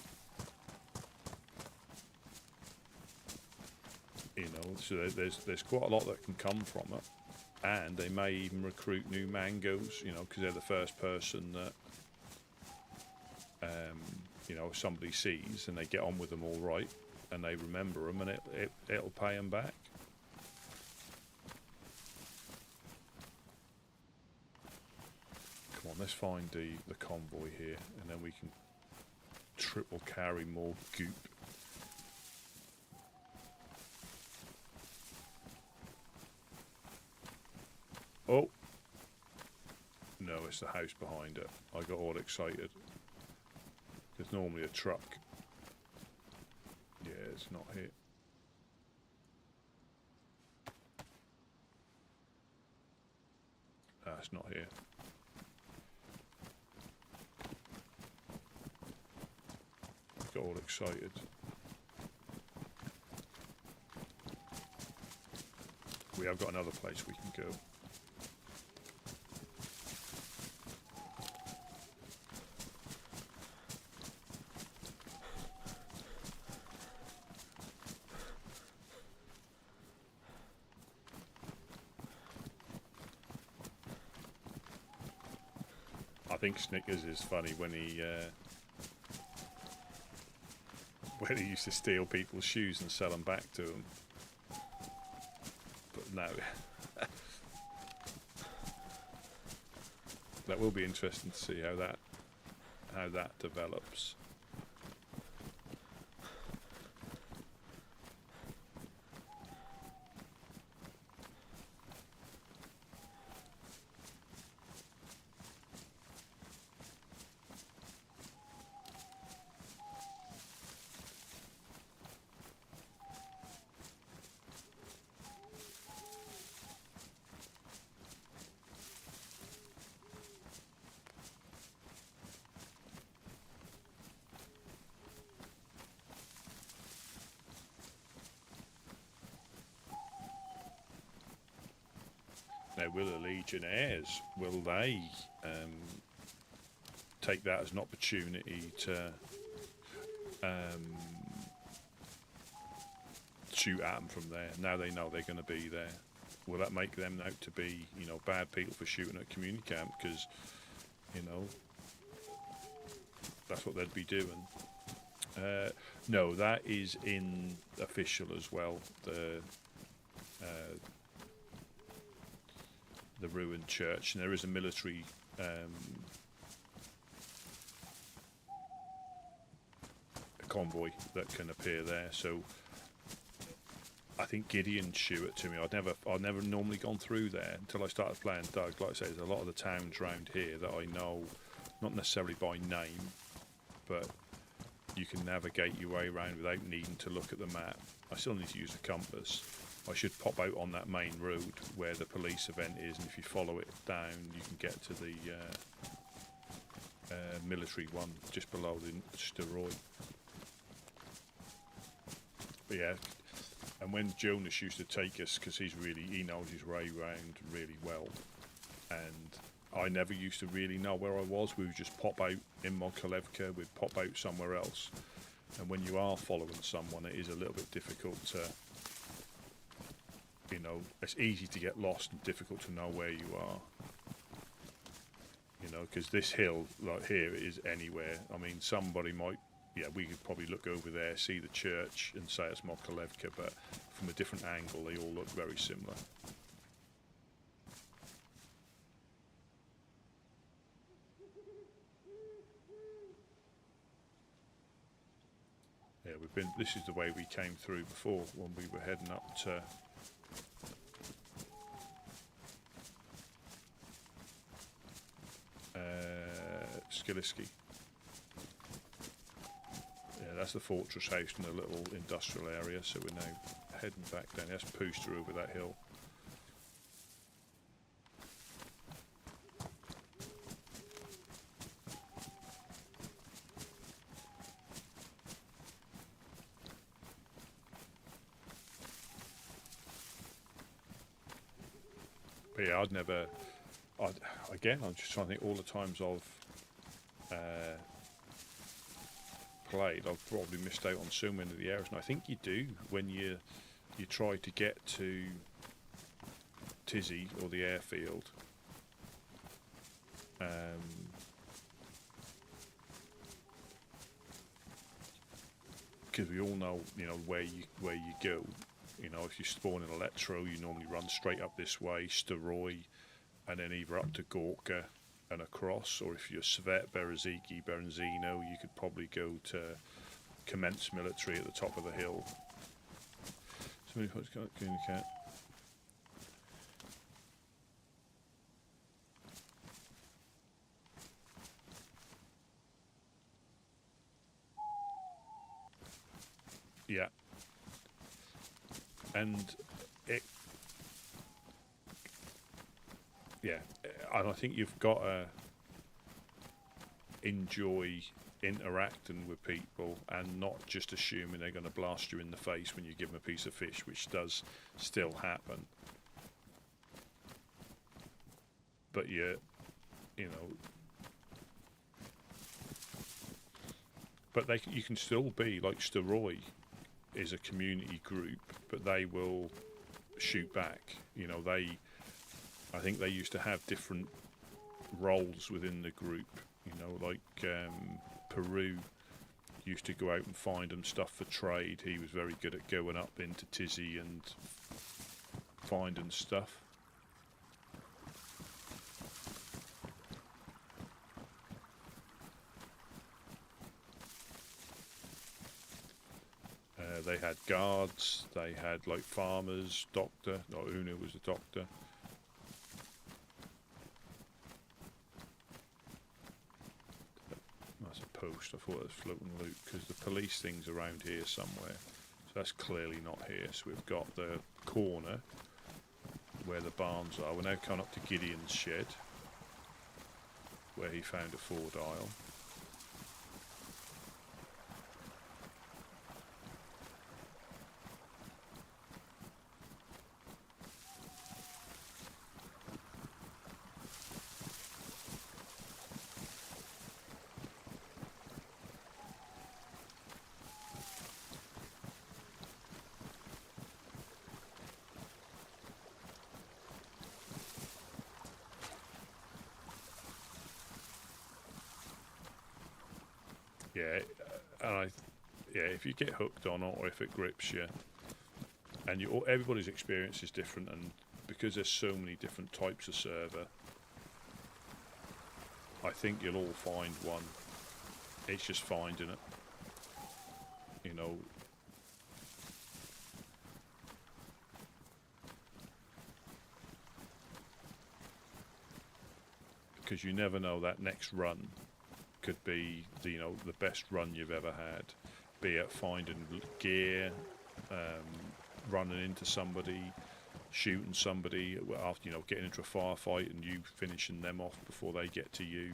You know, so there's quite a lot that can come from it, and they may even recruit new mangoes. You know, because they're the first person that you know, somebody sees and they get on with them all right, and they remember them, and it'll pay them back. Come on, let's find the convoy here, and then we can triple carry more goop. Oh! No, it's the house behind it. I got all excited. There's normally a truck. Yeah, it's not here. It's not here. Got all excited. We have got another place we can go. I think Snickers is funny when he used to steal people's shoes and sell them back to them. But no. That will be interesting to see how that develops. Now, will the Legionnaires, will they take that as an opportunity to shoot at them from there. Now they know they're going to be there. Will that make them out to be, you know, bad people for shooting at a community camp? Because, you know, that's what they'd be doing. No, that is in official as well. The ruined church, and there is a military convoy that can appear there. So I think Gideon showed it to me. I'd never normally gone through there until I started playing Doug. Like I say, there's a lot of the towns around here that I know, not necessarily by name, but you can navigate your way around without needing to look at the map. I still need to use a compass. I should pop out on that main road where the police event is, and if you follow it down, you can get to the military one just below the steroid. But yeah, and when Jonas used to take us, because he knows his way around really well, and I never used to really know where I was. We would just pop out in Mokolevka, we'd pop out somewhere else, and when you are following someone, it is a little bit difficult to, you know, it's easy to get lost and difficult to know where you are. You know, because this hill, like here, is anywhere. I mean, somebody might, yeah, we could probably look over there, see the church, and say it's Mokolevka, but from a different angle, they all look very similar. Yeah, this is the way we came through before when we were heading up to Skiliski. Yeah, that's the fortress house in a little industrial area, so we're now heading back down. That's Pooster over that hill. But yeah, I'm just trying to think all the times I've played, I've probably missed out on so many of the areas, and I think you do when you try to get to Tizzy or the airfield. Because we all know, you know, where you go. You know, if you spawn in Electro, you normally run straight up this way, Steroy, and then either up to Gorka and across, or if you're Svet, Bereziki, Berenzino, you could probably go to Commence Military at the top of the hill. Somebody can't communicate. Yeah. And it, yeah, and I think you've got to enjoy interacting with people and not just assuming they're going to blast you in the face when you give them a piece of fish, which does still happen. But you know, but you can still be like Steroy is a community group, but they will shoot back. You know, I think they used to have different roles within the group. You know, like Peru used to go out and find them stuff for trade. He was very good at going up into Tizzy and finding stuff. They had guards, they had like farmers, doctor, no, Una was a doctor. That's a post, I thought it was floating loot, because the police thing's around here somewhere. So that's clearly not here. So we've got the corner where the barns are. We're now coming up to Gideon's shed, where he found a Ford Isle. Yeah, and if you get hooked on it, or if it grips you, and everybody's experience is different, and because there's so many different types of server, I think you'll all find one. It's just finding it, you know. Because you never know, that next run could be the best run you've ever had, be it finding gear, running into somebody, shooting somebody after getting into a firefight and you finishing them off before they get to you,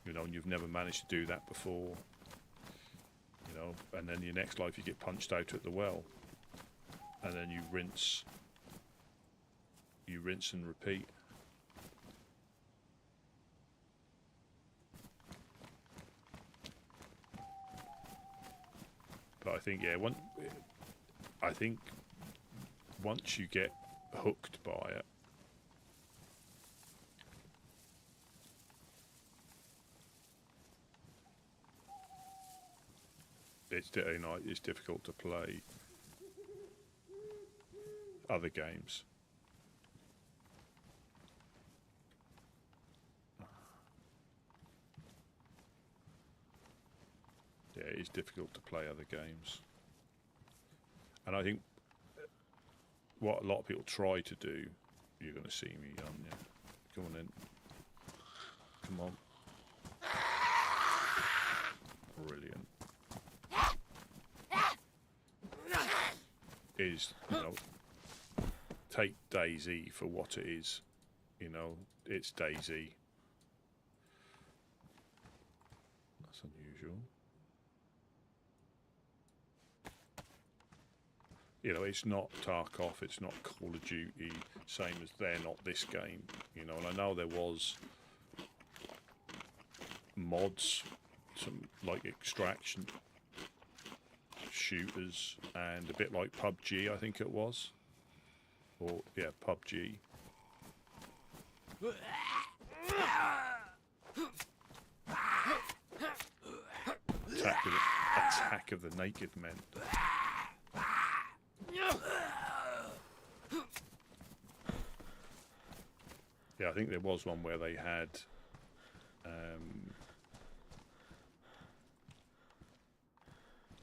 and you've never managed to do that before, and then your next life you get punched out at the well, and then you rinse and repeat. But I think, once you get hooked by it, it's difficult to play other games. Yeah, it's difficult to play other games. And I think what a lot of people try to do, you're going to see me, aren't you? Come on in. Come on. Brilliant. Is, take DayZ for what it is. It's DayZ. That's unusual. It's not Tarkov, it's not Call of Duty, same as they're not this game, and I know there was mods, some like extraction shooters, and a bit like PUBG, I think it was, or yeah, PUBG. Attack of the Naked Men. Yeah, I think there was one where they had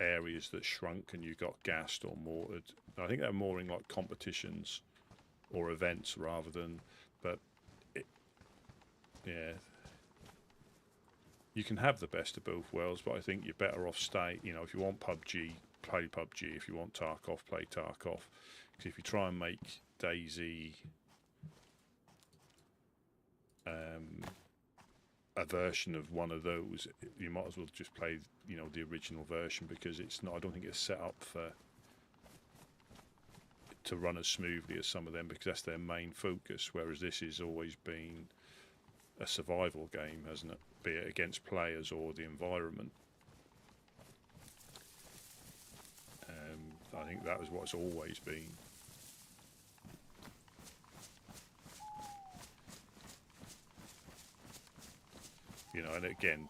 areas that shrunk and you got gassed or mortared. I think they're more in like competitions or events rather than, but you can have the best of both worlds, but I think you're better off if you want PUBG, play PUBG. If you want Tarkov, play Tarkov. Because if you try and make DayZ a version of one of those, you might as well just play the original version, because it's not, I don't think it's set up to run as smoothly as some of them, because that's their main focus, whereas this has always been a survival game, hasn't it, be it against players or the environment. I think that was what it's always been. And again,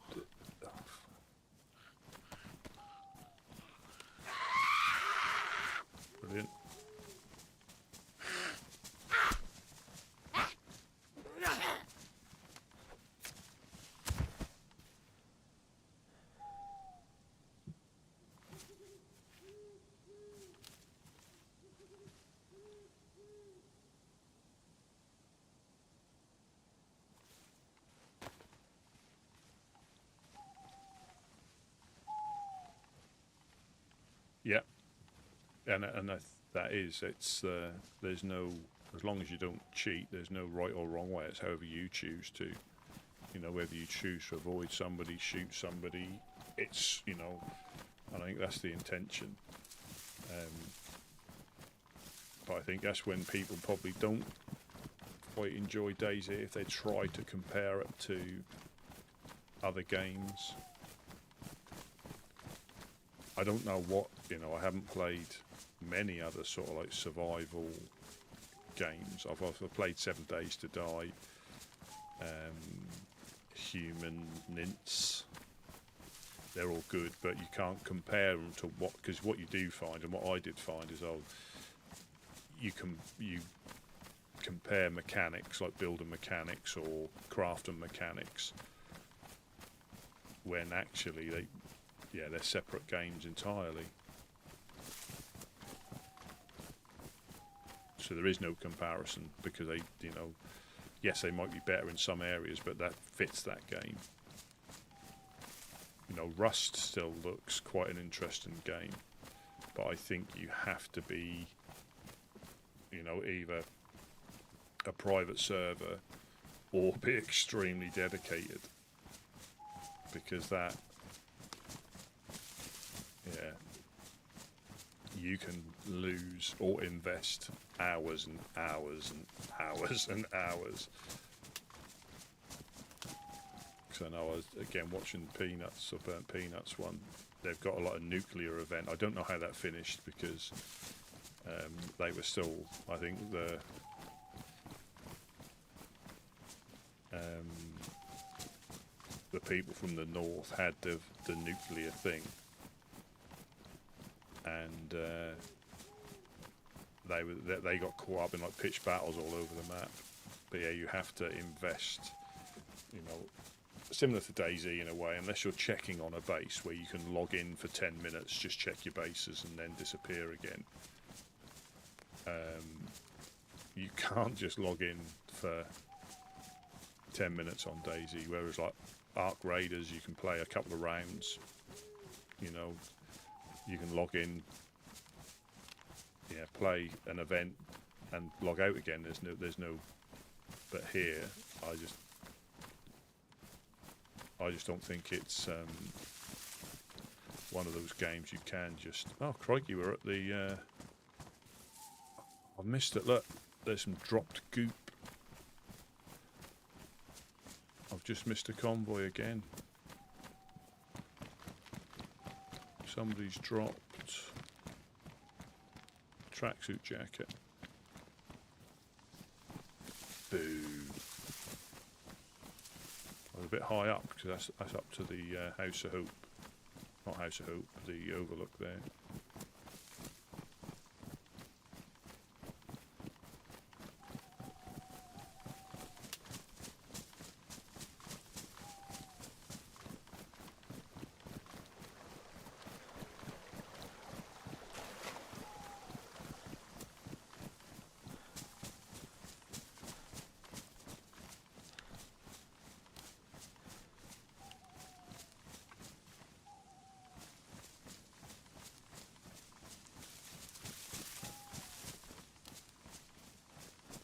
brilliant. Yeah, and that is, it's there's no, as long as you don't cheat, there's no right or wrong way. It's however you choose to, whether you choose to avoid somebody, shoot somebody, it's and I think that's the intention. But I think that's when people probably don't quite enjoy DayZ, if they try to compare it to other games. I don't know what, I haven't played many other sort of like survival games. I've played 7 Days to Die, Human Nints. they're all good, but you can't compare them to what, because what you do find, and what I did find is, you compare mechanics like building mechanics or crafting mechanics, when actually they're separate games entirely. So there is no comparison, because they, yes, they might be better in some areas, but that fits that game. Rust still looks quite an interesting game, but I think you have to be, either a private server or be extremely dedicated, because that, you can lose or invest hours and hours and hours and hours. So I know I was again watching Peanuts, or Burnt Peanuts one. They've got a lot of nuclear event. I don't know how that finished, because they were still, I think the people from the north had the nuclear thing, and they got caught up in like pitched battles all over the map. But yeah, you have to invest, similar to DayZ in a way, unless you're checking on a base where you can log in for 10 minutes, just check your bases and then disappear again. You can't just log in for 10 minutes on DayZ, whereas like Ark Raiders, you can play a couple of rounds, you can log in, play an event and log out again. There's no, but here, I just don't think it's one of those games you can just, oh crikey, we're at the, I've missed it, look, there's some dropped goop. I've just missed a convoy again. Somebody's dropped tracksuit jacket. Boo. I was a bit high up, because that's up to the House of Hope. Not House of Hope, the overlook there.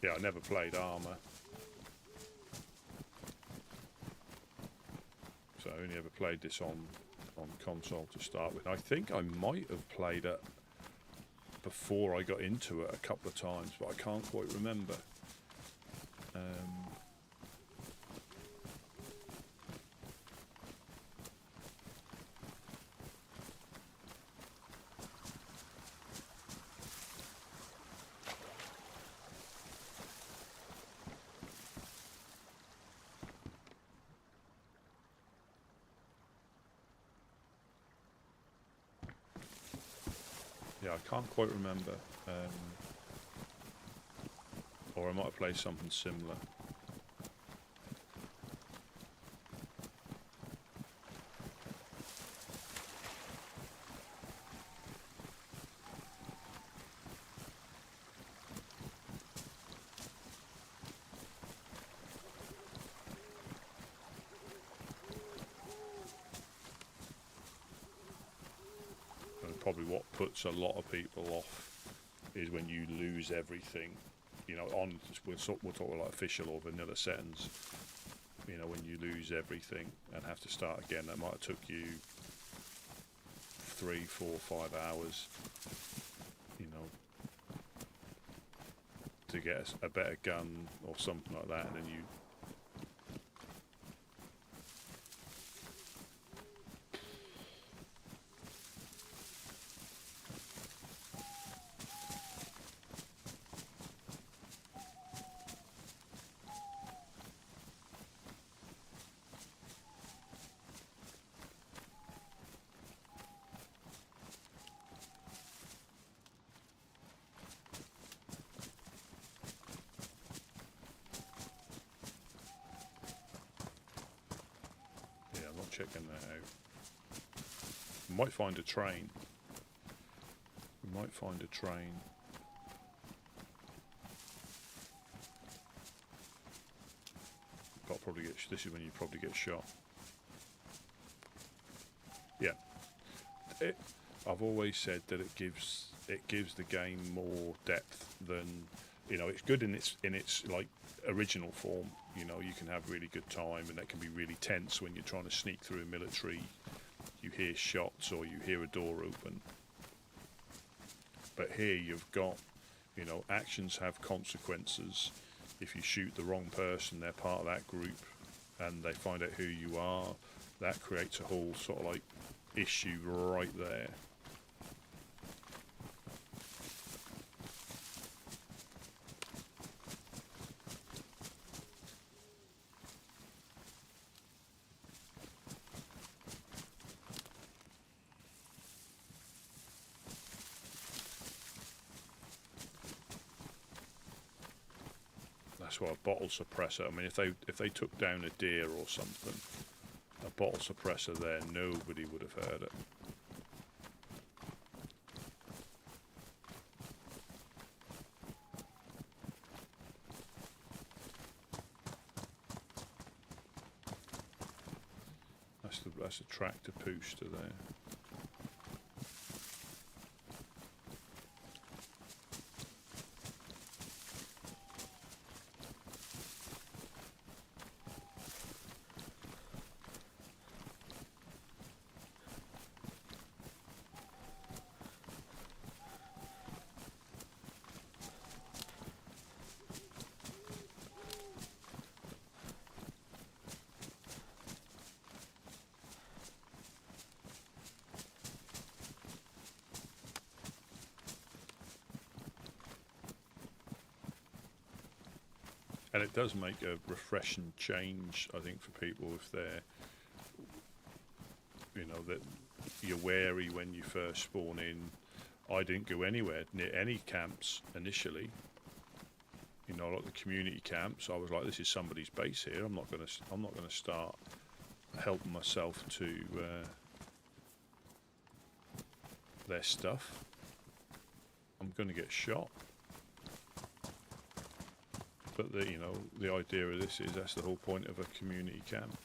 Yeah, I never played Armour, so I only ever played this on console to start with. I think I might have played it before I got into it a couple of times, but I can't quite remember. Yeah, I can't quite remember. Or I might have played something similar. Probably what puts a lot of people off is when you lose everything. We'll talk like official or vanilla settings. When you lose everything and have to start again, that might have took you 3, 4, 5 hours. To get a better gun or something like that, and then you. checking that out. We might find a train. We might find a train. But probably get. This is when you probably get shot. Yeah. I've always said that it gives the game more depth than, you know, it's good in its like original form. You know, you can have really good time, and that can be really tense when you're trying to sneak through a military. You hear shots or you hear a door open. But here you've got, you know, actions have consequences. If you shoot the wrong person, they're part of that group, and they find out who you are. That creates a whole sort of like issue right there. That's why a bottle suppressor. I mean, if they took down a deer or something, a bottle suppressor there, nobody would have heard it. That's a tractor booster there. And it does make a refreshing change, I think, for people if they're, you know, that you're wary when you first spawn in. I didn't go anywhere near any camps initially. You know, like the community camps. I was like, this is somebody's base here. I'm not gonna start helping myself to their stuff. I'm gonna get shot. But the idea of this is that's the whole point of a community camp.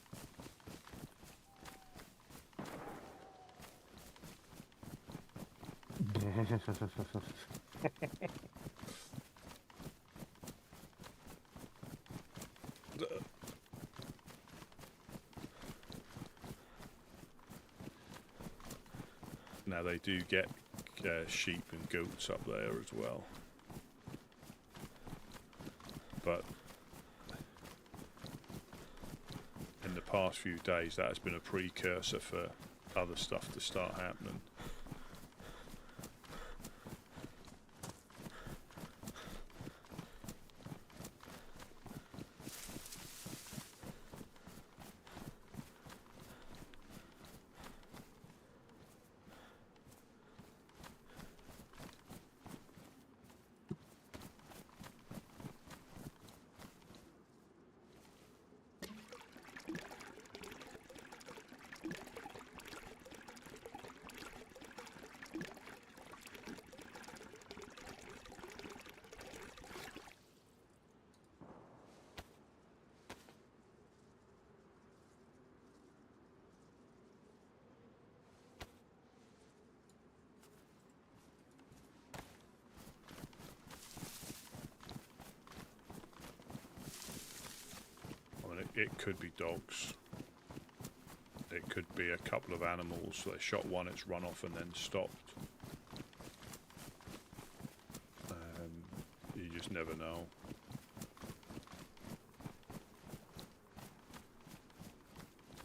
Now they do get sheep and goats up there as well. But in the past few days, that has been a precursor for other stuff to start happening. It could be dogs. It could be a couple of animals. They shot one, it's run off and then stopped. You just never know.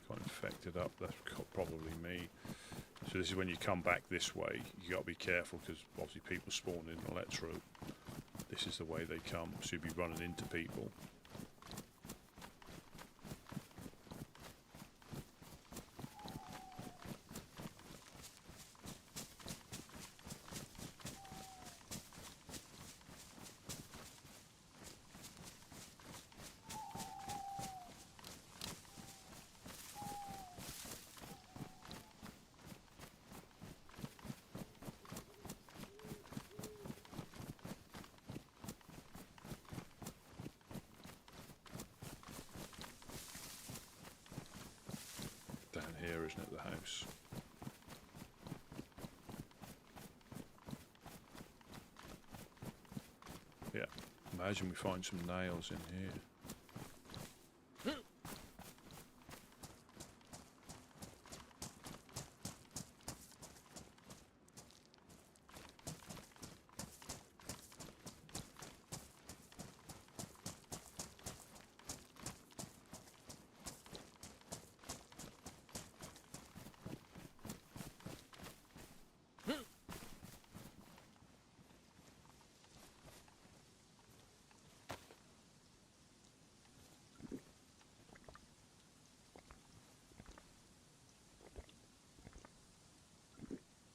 Got infected up, that's probably me. So this is when you come back this way, you got to be careful because obviously people spawn in electro. This is the way they come, so you'll be running into people. there, isn't it, the house? Yeah, imagine we find some nails in here.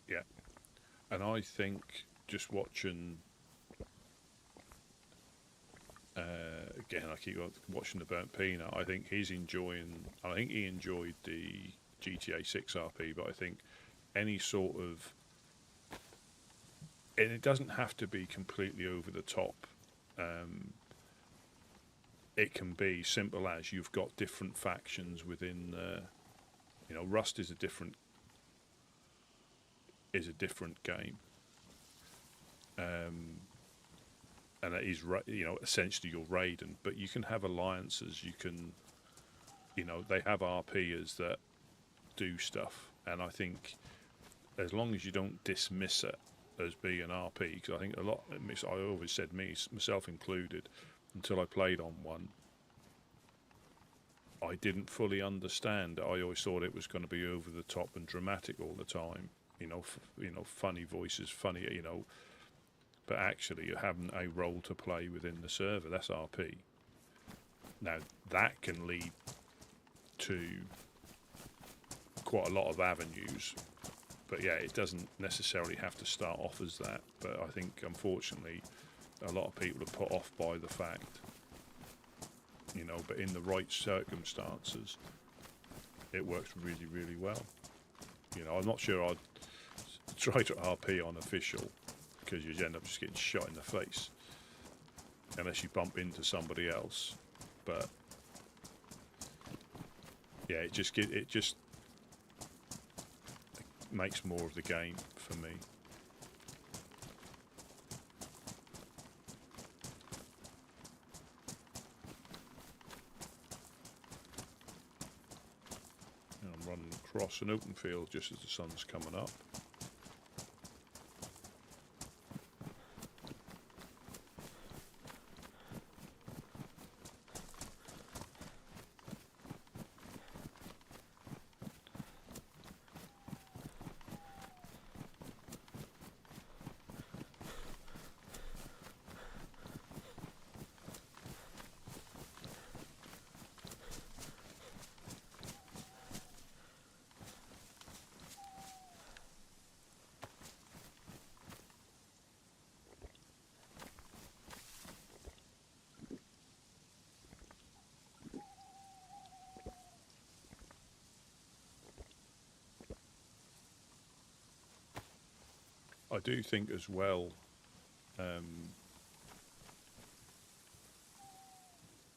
Yeah, and I think just watching, again, I keep watching the Burnt Peanut. I think he's enjoying. I think he enjoyed the GTA 6 RP, but I think any sort of, and it doesn't have to be completely over the top. It can be simple as you've got different factions within. You know, Rust is a different game, and it is, you know, essentially you're raiding, but you can have alliances. You can, you know, they have RPers that do stuff, and I think as long as you don't dismiss it as being an RP, because I think a lot, I always said, myself included, until I played on one, I didn't fully understand it. I always thought it was going to be over the top and dramatic all the time. You know, funny voices, funny, you know, but actually you're having a role to play within the server. That's RP. Now that can lead to quite a lot of avenues, but yeah, it doesn't necessarily have to start off as that. But I think, unfortunately, a lot of people are put off by the fact, you know, but in the right circumstances, it works really, really well. You know, I'm not sure I'd try to RP on official, because you end up just getting shot in the face unless you bump into somebody else. But yeah, it just makes more of the game for me. And I'm running across an open field just as the sun's coming up. I do think as well,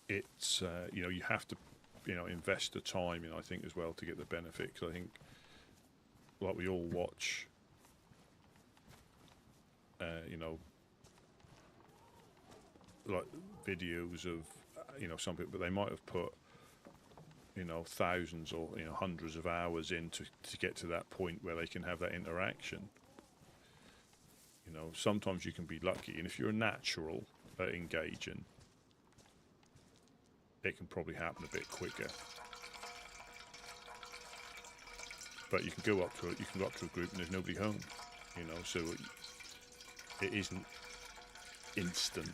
it's you know, you have to, you know, invest the time in, I think, as well, to get the benefit. Because I think, like, we all watch, you know, like videos of, you know, some people, but they might have put, you know, thousands or, you know, hundreds of hours in to get to that point where they can have that interaction. You know, sometimes you can be lucky, and if you're a natural at engaging, it can probably happen a bit quicker. But you can go up to it. You can go up to a group and there's nobody home. You know, so it isn't instant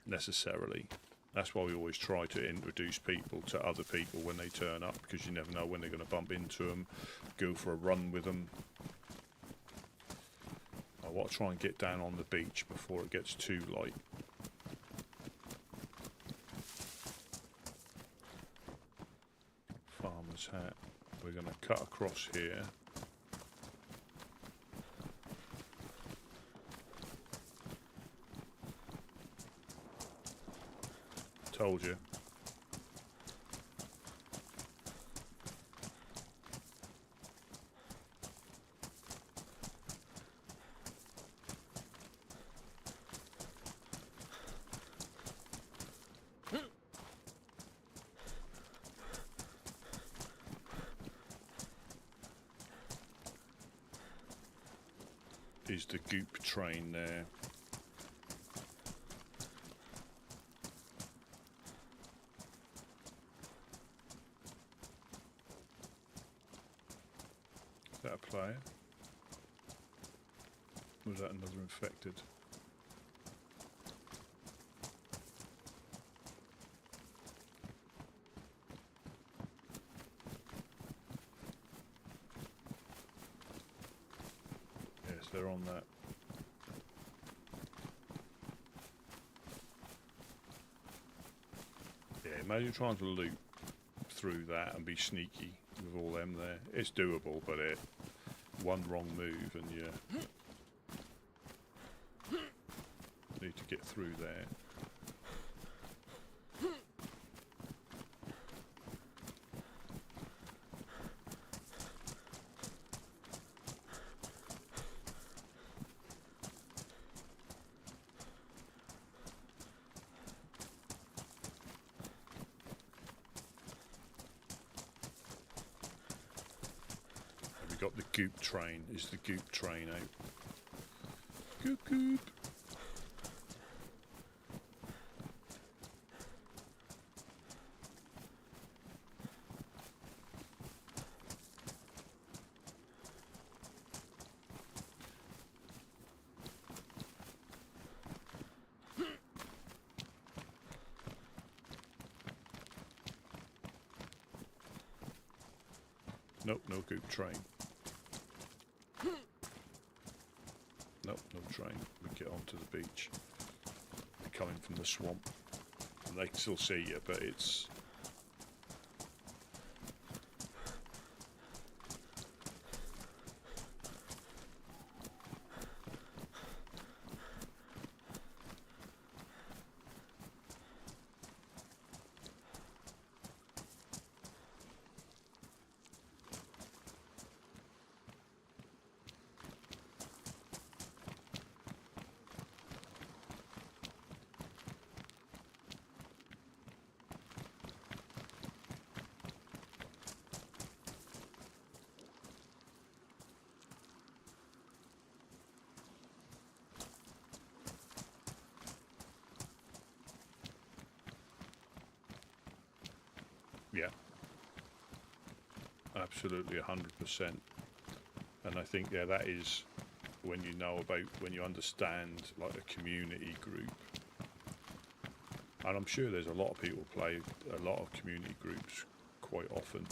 necessarily. That's why we always try to introduce people to other people when they turn up, because you never know when they're going to bump into them. Go for a run with them. I want to try and get down on the beach before it gets too light. Farmer's hat. We're going to cut across here. Told you. is the goop train there. Is that a player? Or was that another infected? Yes, they're on that. Yeah, imagine trying to loop through that and be sneaky with all them there. It's doable, but one wrong move and you need to get through there. We got the goop train. Is the goop train out? Goop goop. Nope, no goop train. Nope, no train. We get onto the beach. They're coming from the swamp. And they can still see you, but it's... Yeah, absolutely 100%. And I think, yeah, that is when you know about, when you understand like a community group. And I'm sure there's a lot of people play a lot of community groups quite often.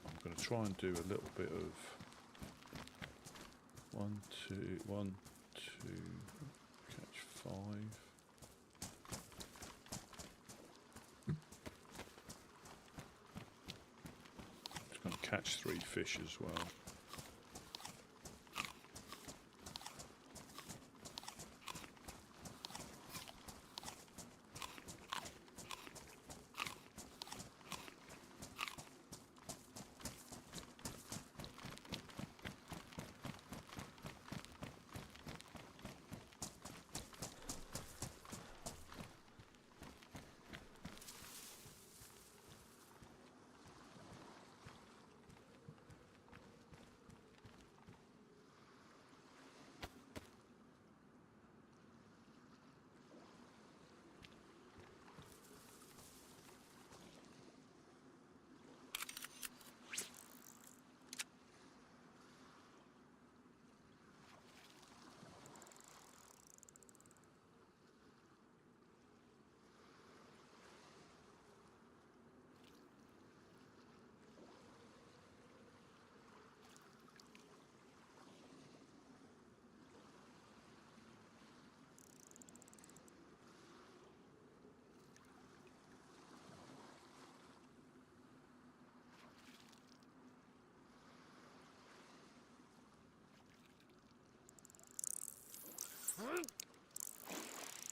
I'm going to try and do a little bit of 1, 2, catch 5. Catch 3 fish as well.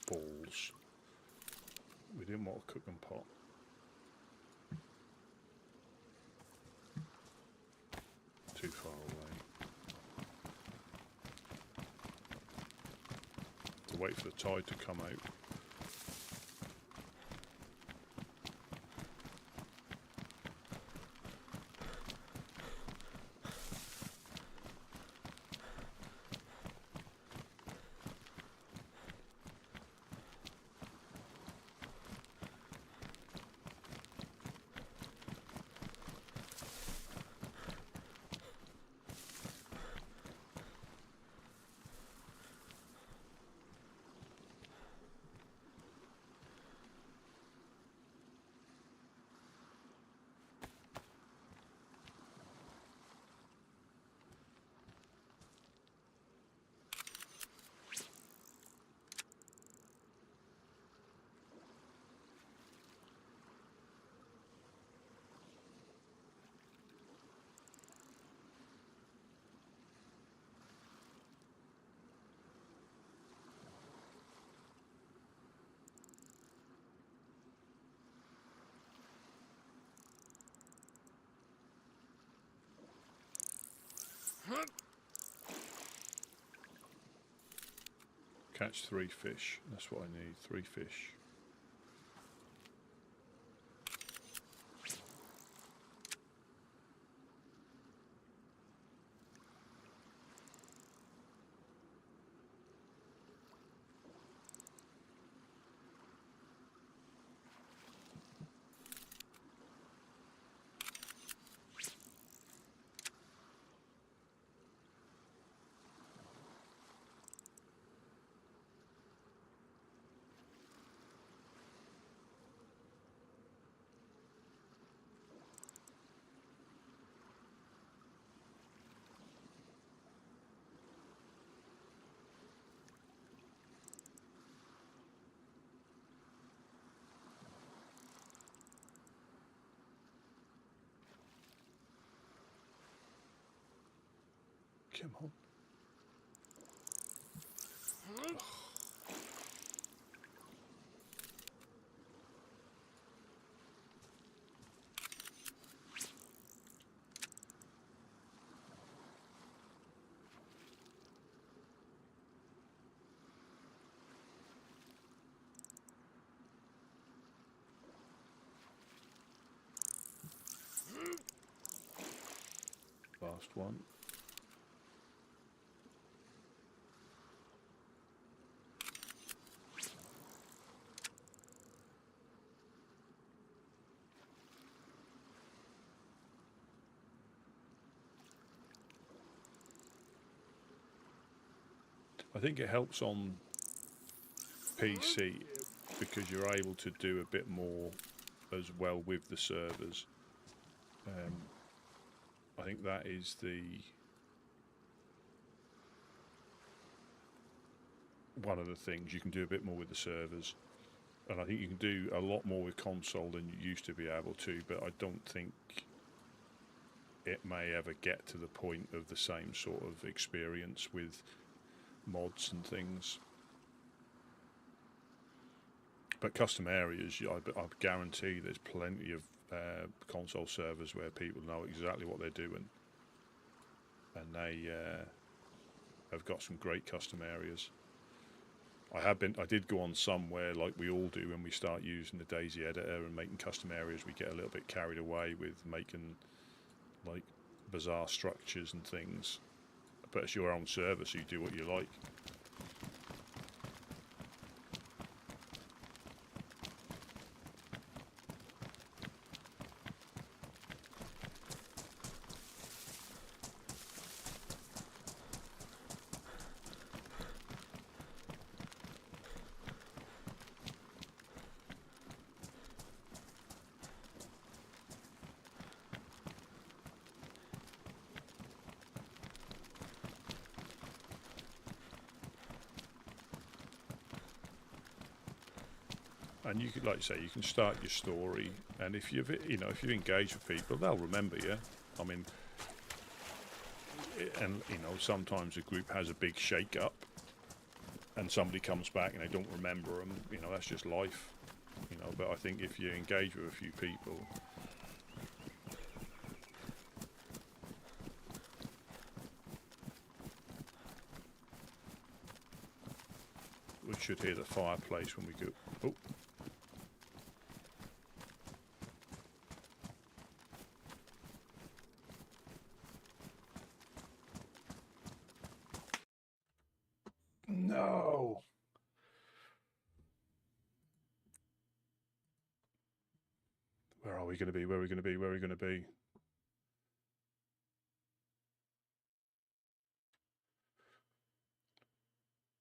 Balls. We didn't want a cooking pot. Too far away. To wait for the tide to come out. Catch 3 fish. That's what I need. 3 fish. Come on. Last one. I think it helps on PC because you're able to do a bit more as well with the servers. I think that is one of the things. You can do a bit more with the servers, and I think you can do a lot more with console than you used to be able to, but I don't think it may ever get to the point of the same sort of experience with mods and things. But custom areas, I guarantee there's plenty of console servers where people know exactly what they're doing, and they have got some great custom areas. I did go on somewhere like we all do when we start using the DayZ editor and making custom areas. We get a little bit carried away with making like bizarre structures and things, but it's your own server, so you do what you like. And you could, like you say, you can start your story, and if you've engaged with people, they'll remember you. I mean, and sometimes a group has a big shake-up, and somebody comes back and they don't remember them. That's just life. But I think if you engage with a few people, we should hear the fireplace when we go. Oh. No. Where are we going to be? Where are we going to be? Where are we going to be?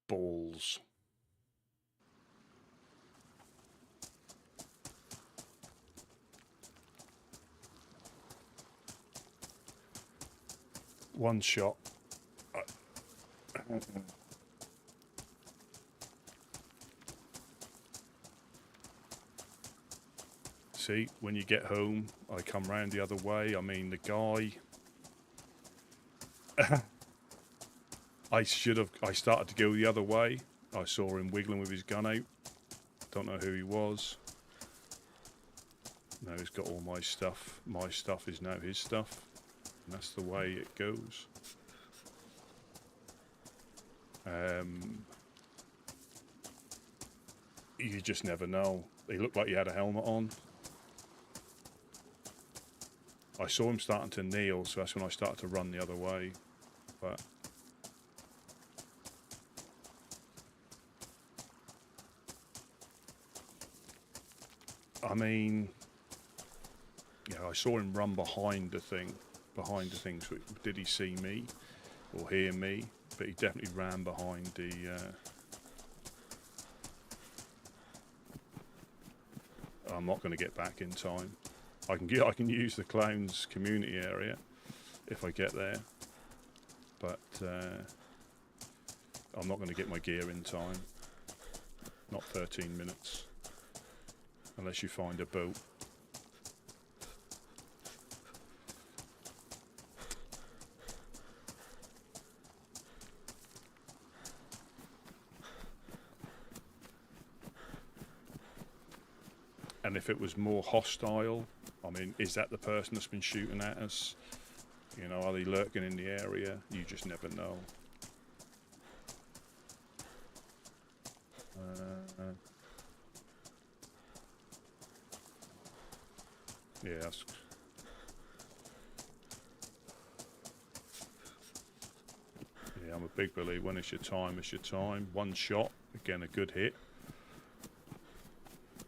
Balls. One shot. See, when you get home, I come round the other way. I mean, the guy... I started to go the other way. I saw him wiggling with his gun out. Don't know who he was. Now he's got all my stuff. My stuff is now his stuff. And that's the way it goes. You just never know. He looked like he had a helmet on. I saw him starting to kneel, so that's when I started to run the other way. But I mean, yeah, I saw him run behind the thing. So did he see me or hear me? But he definitely ran behind the. I'm not going to get back in time. I can use the clowns community area if I get there, but I'm not going to get my gear in time. Not 13 minutes, unless you find a boat. And if it was more hostile, I mean, is that the person that's been shooting at us? You know, are they lurking in the area? You just never know. Yeah, I'm a big believer. When it's your time, it's your time. One shot, again, a good hit.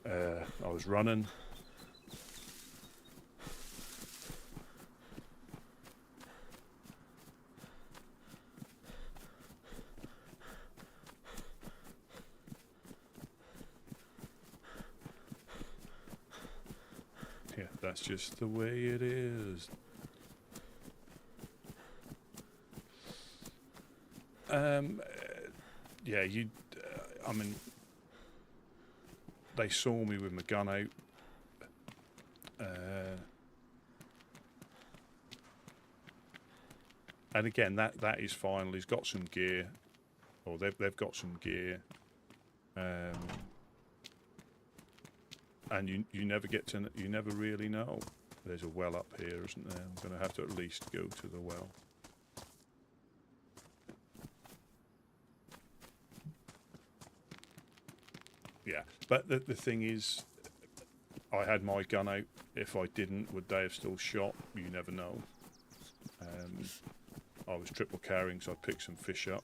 I was running. Yeah, that's just the way it is. Yeah, I mean, they saw me with my gun out. And again, that is final. He's got some gear, or they've got some gear. And you never you never really know. There's a well up here, isn't there? I'm going to have to at least go to the well. Yeah, but the thing is, I had my gun out. If I didn't, would they have still shot? You never know. I was triple carrying, so I picked some fish up.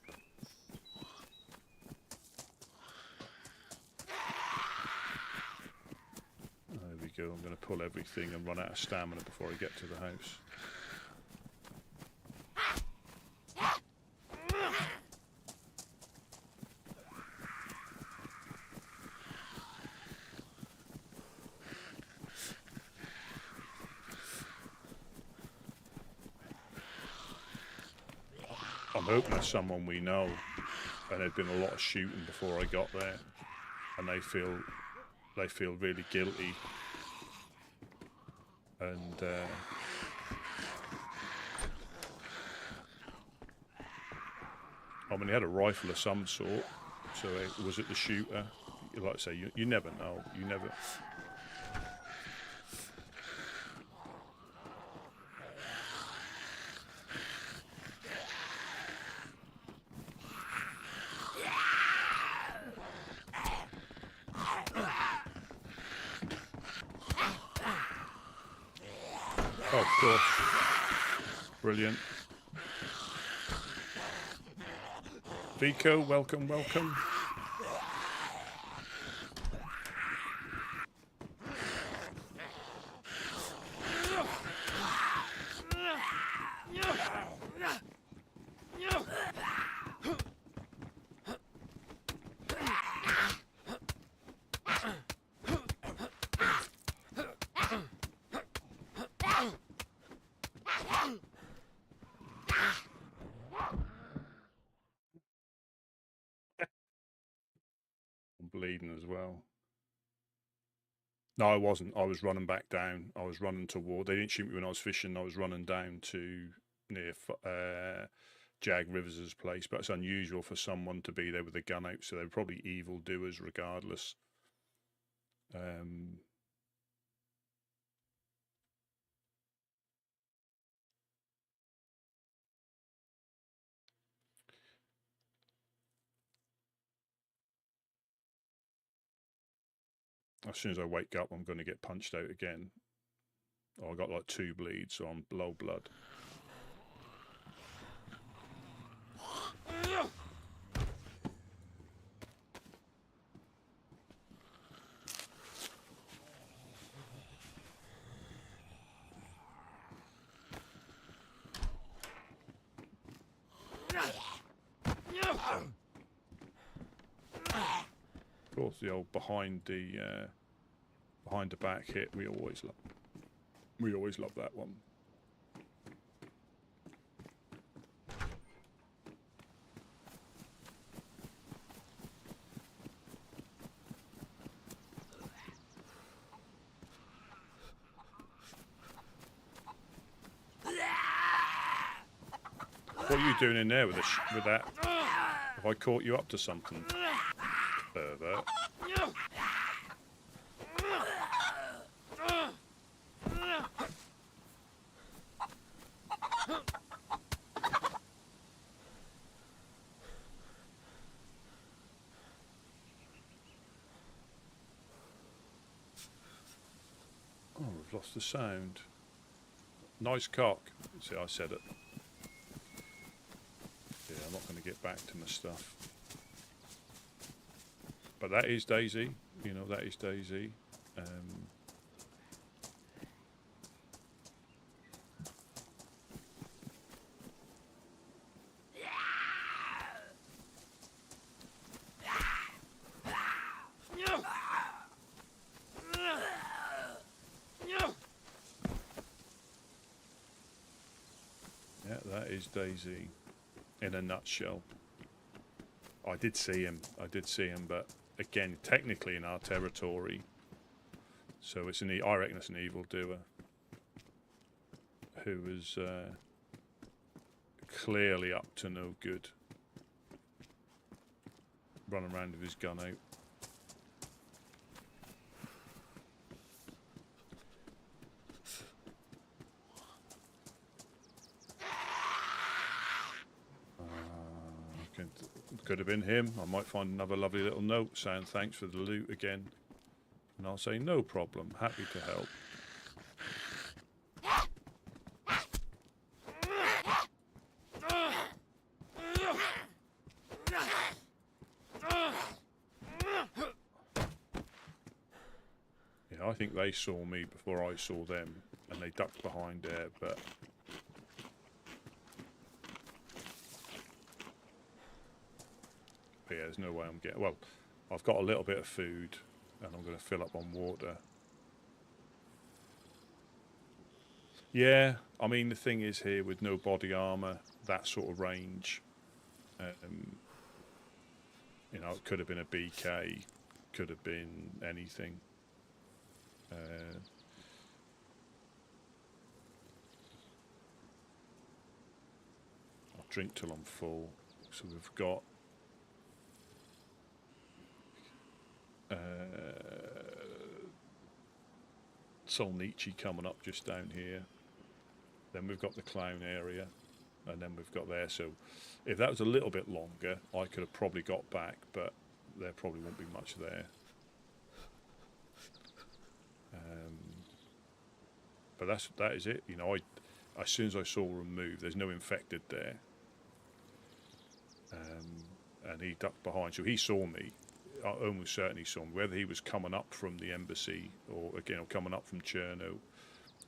There we go. I'm going to pull everything and run out of stamina before I get to the house. I'm hoping it's someone we know, and there'd been a lot of shooting before I got there, and they feel really guilty, and I mean, he had a rifle of some sort, so was it the shooter? Like I say, you never know. You never. Oh, of course. Brilliant. Vico, welcome, welcome. Bleeding as well. No, I wasn't. I was running back down. I was running toward. They didn't shoot me when I was fishing. I was running down to near Jag Rivers' place. But it's unusual for someone to be there with a gun out, so they're probably evil doers regardless. As soon as I wake up, I'm going to get punched out again. Oh, I got like 2 bleeds, so I'm low blood. Of course, the old behind the back hit. We always love that one. What are you doing in there with that? Have I caught you up to something? Pervert. Oh, we've lost the sound. Nice cock. See, I said it. Yeah, I'm not going to get back to my stuff. But that is DayZ. You know, that is DayZ. Yeah, that is DayZ in a nutshell. I did see him, but again, technically in our territory. So it's I reckon it's an evildoer who is clearly up to no good. Running around with his gun out. Could have been him. I might find another lovely little note saying thanks for the loot again. And I'll say no problem, happy to help. Yeah, I think they saw me before I saw them and they ducked behind there, but yeah, there's no way I'm getting... Well, I've got a little bit of food and I'm going to fill up on water. Yeah, I mean, the thing is here with no body armour, that sort of range, you know, it could have been a BK, could have been anything. I'll drink till I'm full. So we've got Solnichi coming up just down here. Then we've got the clown area, and then we've got there. So if that was a little bit longer, I could have probably got back, but there probably won't be much there. But that is it. You know, as soon as I saw him move, there's no infected there, and he ducked behind. So he saw me. I almost certainly saw him. Whether he was coming up from the embassy or again coming up from Chernarus,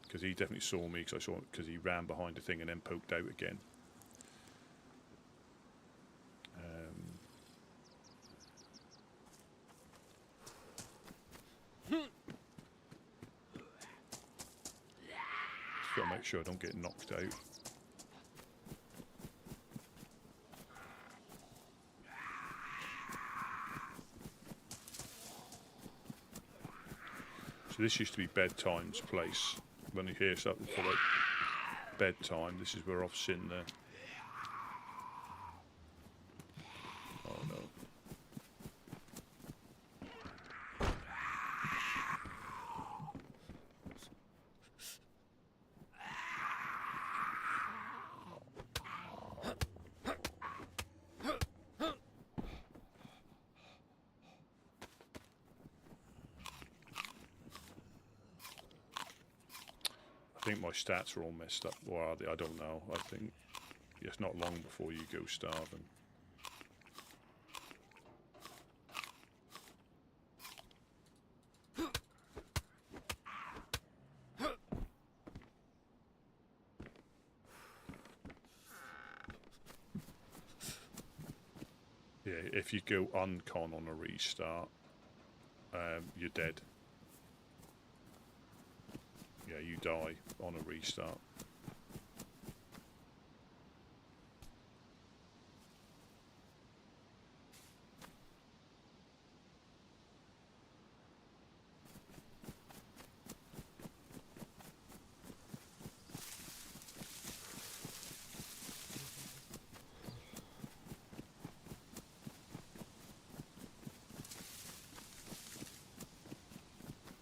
because he definitely saw me because I saw him because he ran behind the thing and then poked out again. Just got to make sure I don't get knocked out. So this used to be Bedtime's place. When you hear something for like bedtime, this is where I've seen the... Oh no. I think my stats are all messed up. Or are they? I don't know. I think it's not long before you go starving. Yeah, if you go uncon on a restart, you're dead. Yeah, you die on a restart.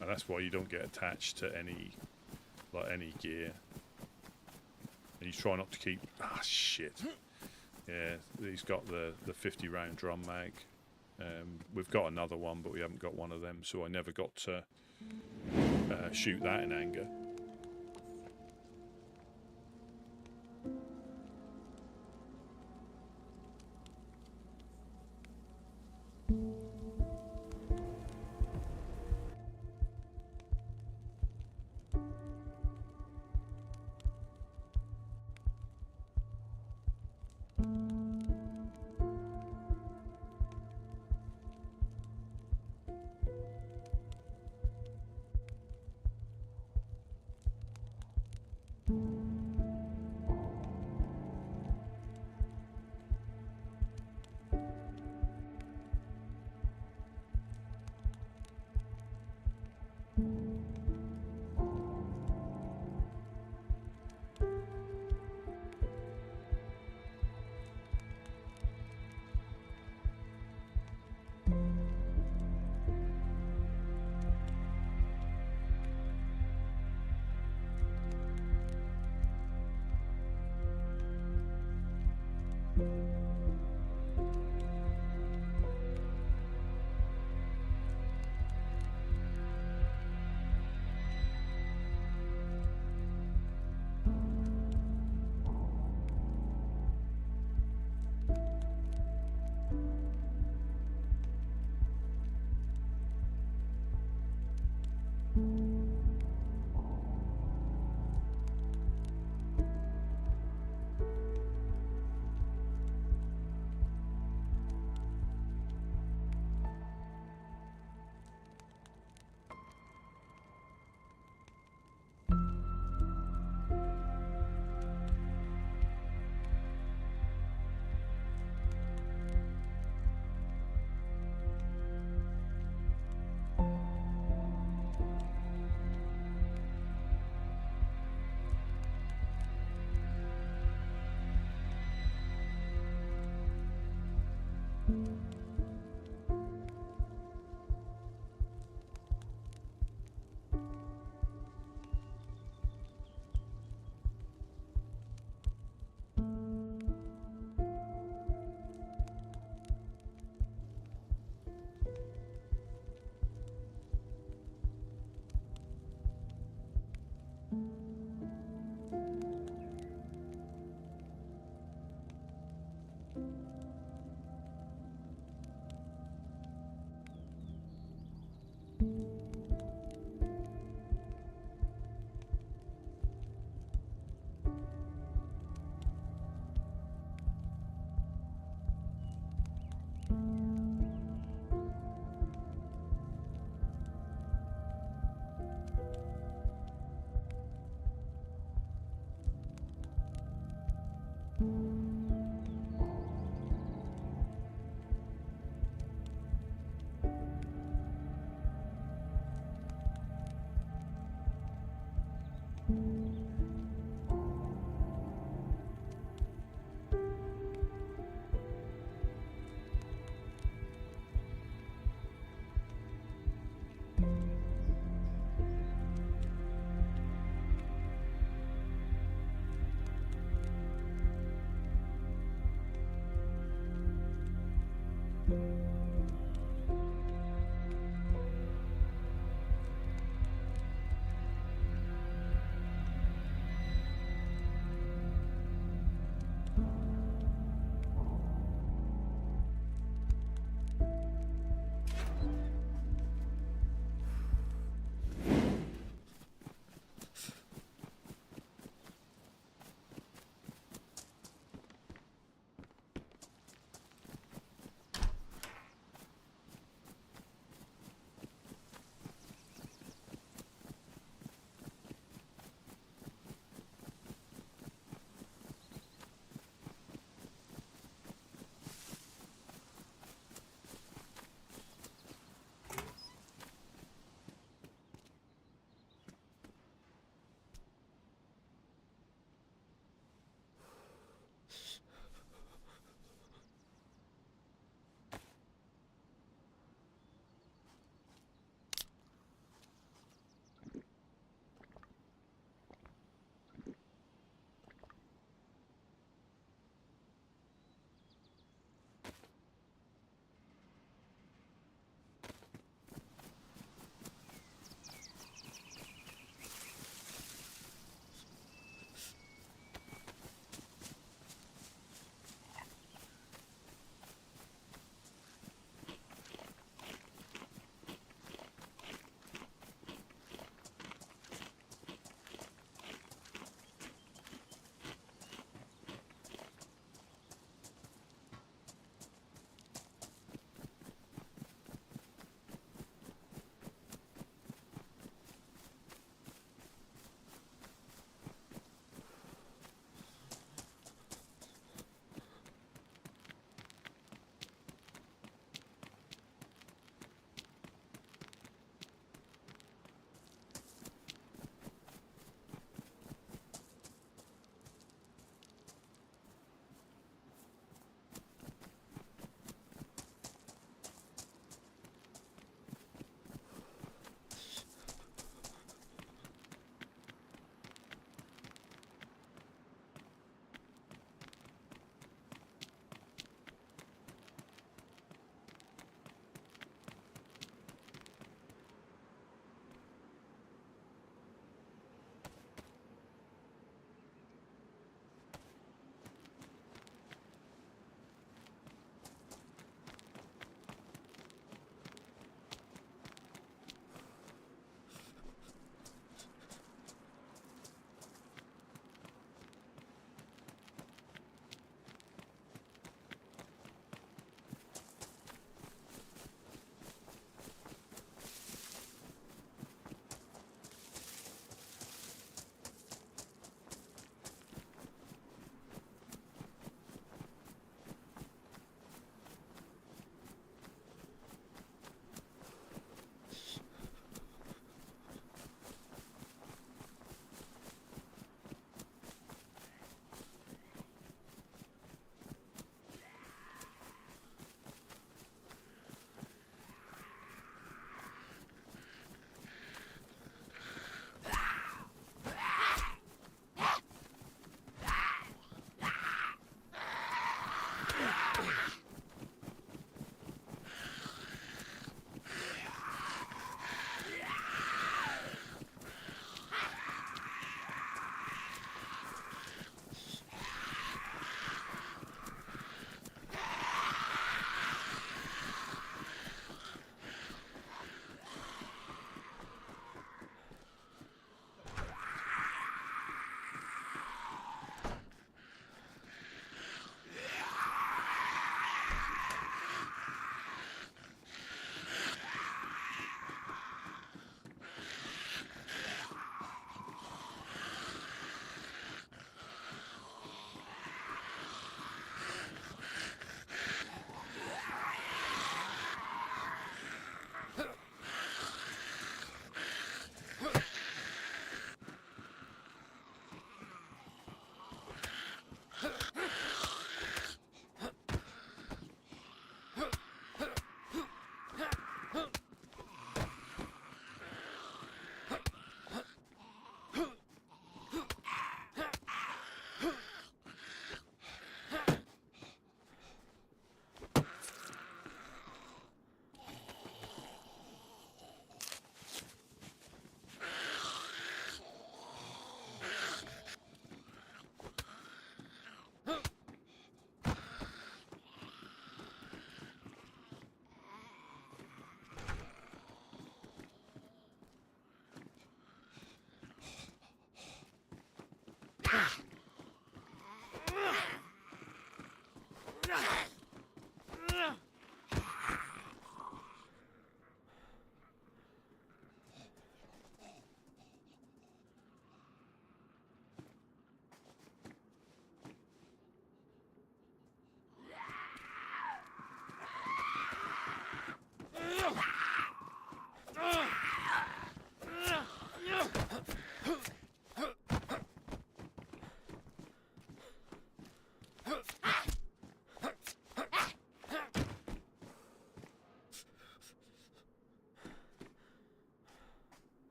And that's why you don't get attached to any gear. And you try not to keep... Ah, shit. Yeah, he's got the 50 round drum mag. We've got another one, but we haven't got one of them, so I never got to shoot that in anger.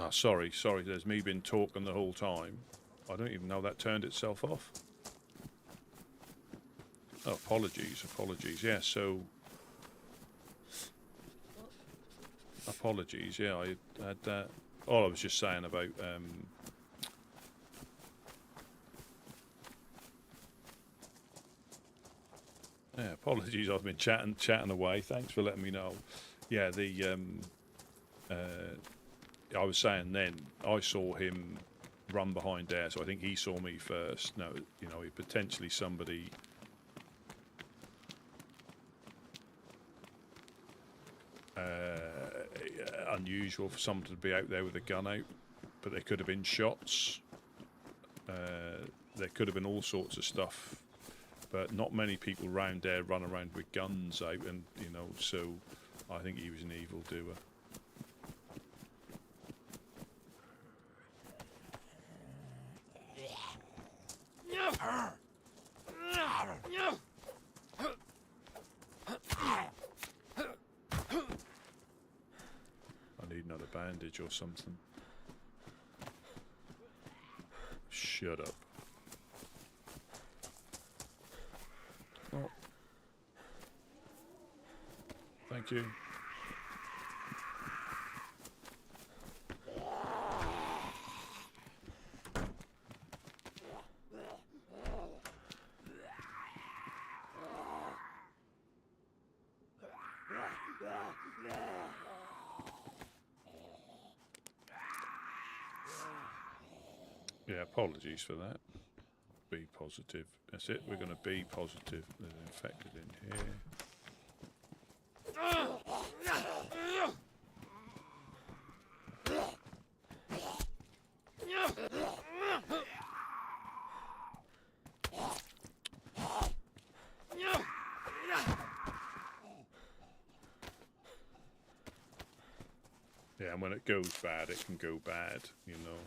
Ah, sorry, there's me been talking the whole time. I don't even know that turned itself off. Oh, apologies, yeah, so... Apologies, yeah, I had that... All I was just saying about... yeah, apologies, I've been chatting away. Thanks for letting me know. Yeah, I was saying then, I saw him run behind there, so I think he saw me first. No, you know, potentially somebody... unusual for someone to be out there with a gun out, but there could have been shots. There could have been all sorts of stuff, but not many people round there run around with guns out, and you know, so I think he was an evildoer. I need another bandage or something. Shut up. Oh. Thank you. Yeah, apologies for that. Be positive. That's it, we're going to be positive. There's infected in here. Yeah, and when it goes bad, it can go bad, you know.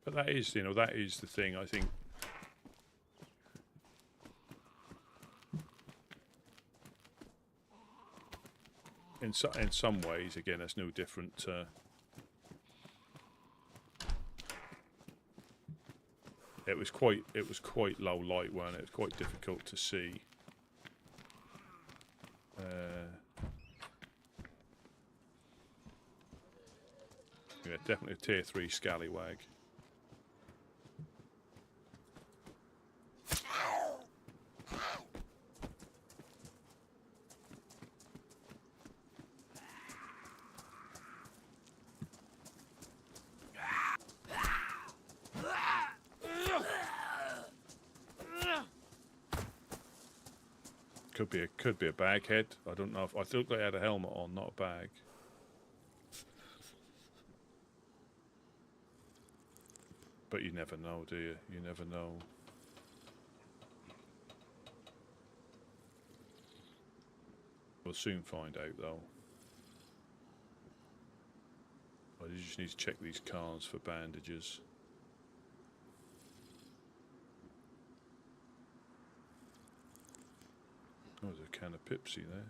But that is, you know, that is the thing, I think. In some ways, again, it's no different to... It was quite low light, wasn't it? It was quite difficult to see. Yeah, definitely a tier 3 scallywag. Could be a baghead. I don't know if I thought they had a helmet on, not a bag. But you never know, do you? You never know. We'll soon find out, though. I just need to check these cars for bandages. Oh, there's a can of Pepsi there.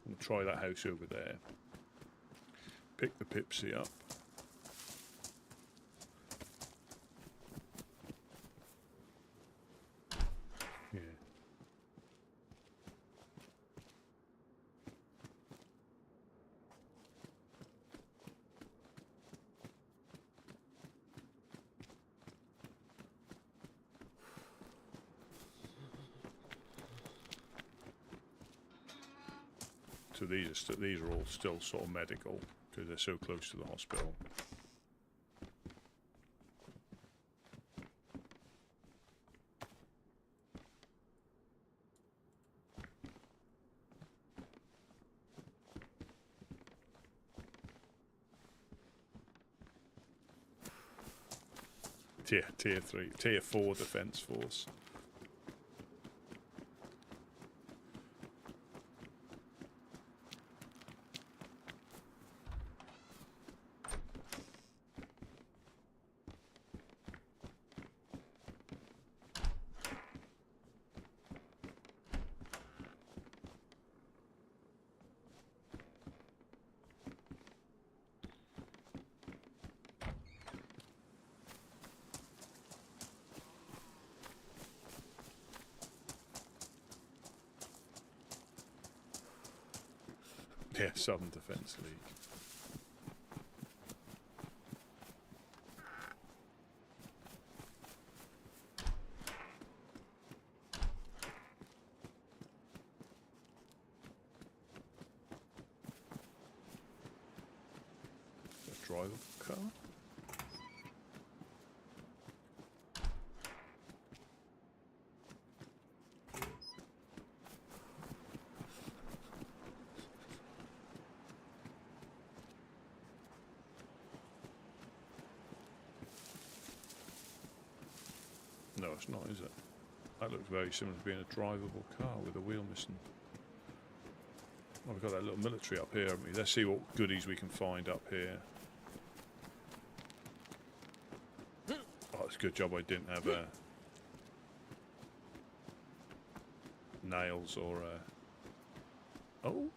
We'll try that house over there. Pick the Pepsi up. So these are all still sort of medical because they're so close to the hospital. tier 3, tier 4 defence force. Yeah, Southern Defence League. A driver car? No, it's not, is it? That looks very similar to being a drivable car with a wheel missing. Oh, we've got that little military up here, haven't we? Let's see what goodies we can find up here. Oh, it's a good job I didn't have nails or... Oh!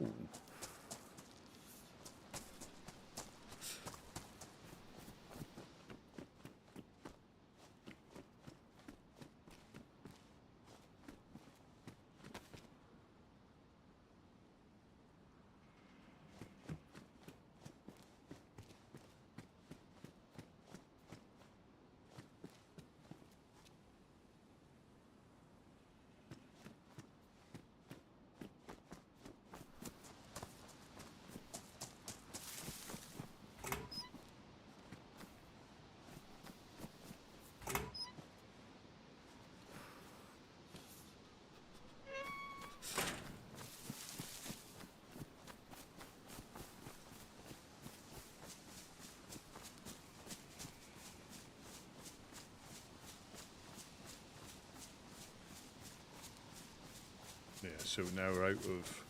Yeah, so now we're out of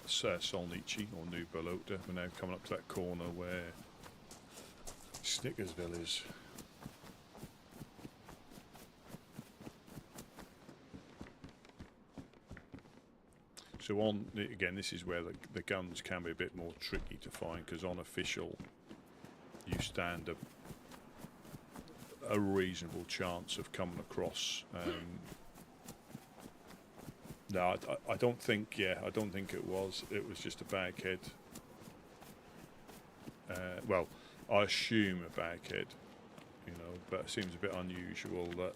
Solnici or New Balota. We're now coming up to that corner where Snickersville is. So on, again, this is where the guns can be a bit more tricky to find, because on official you stand a reasonable chance of coming across. No, I don't think. Yeah, I don't think it was. It was just a baghead. Well, I assume a baghead, you know, but it seems a bit unusual that.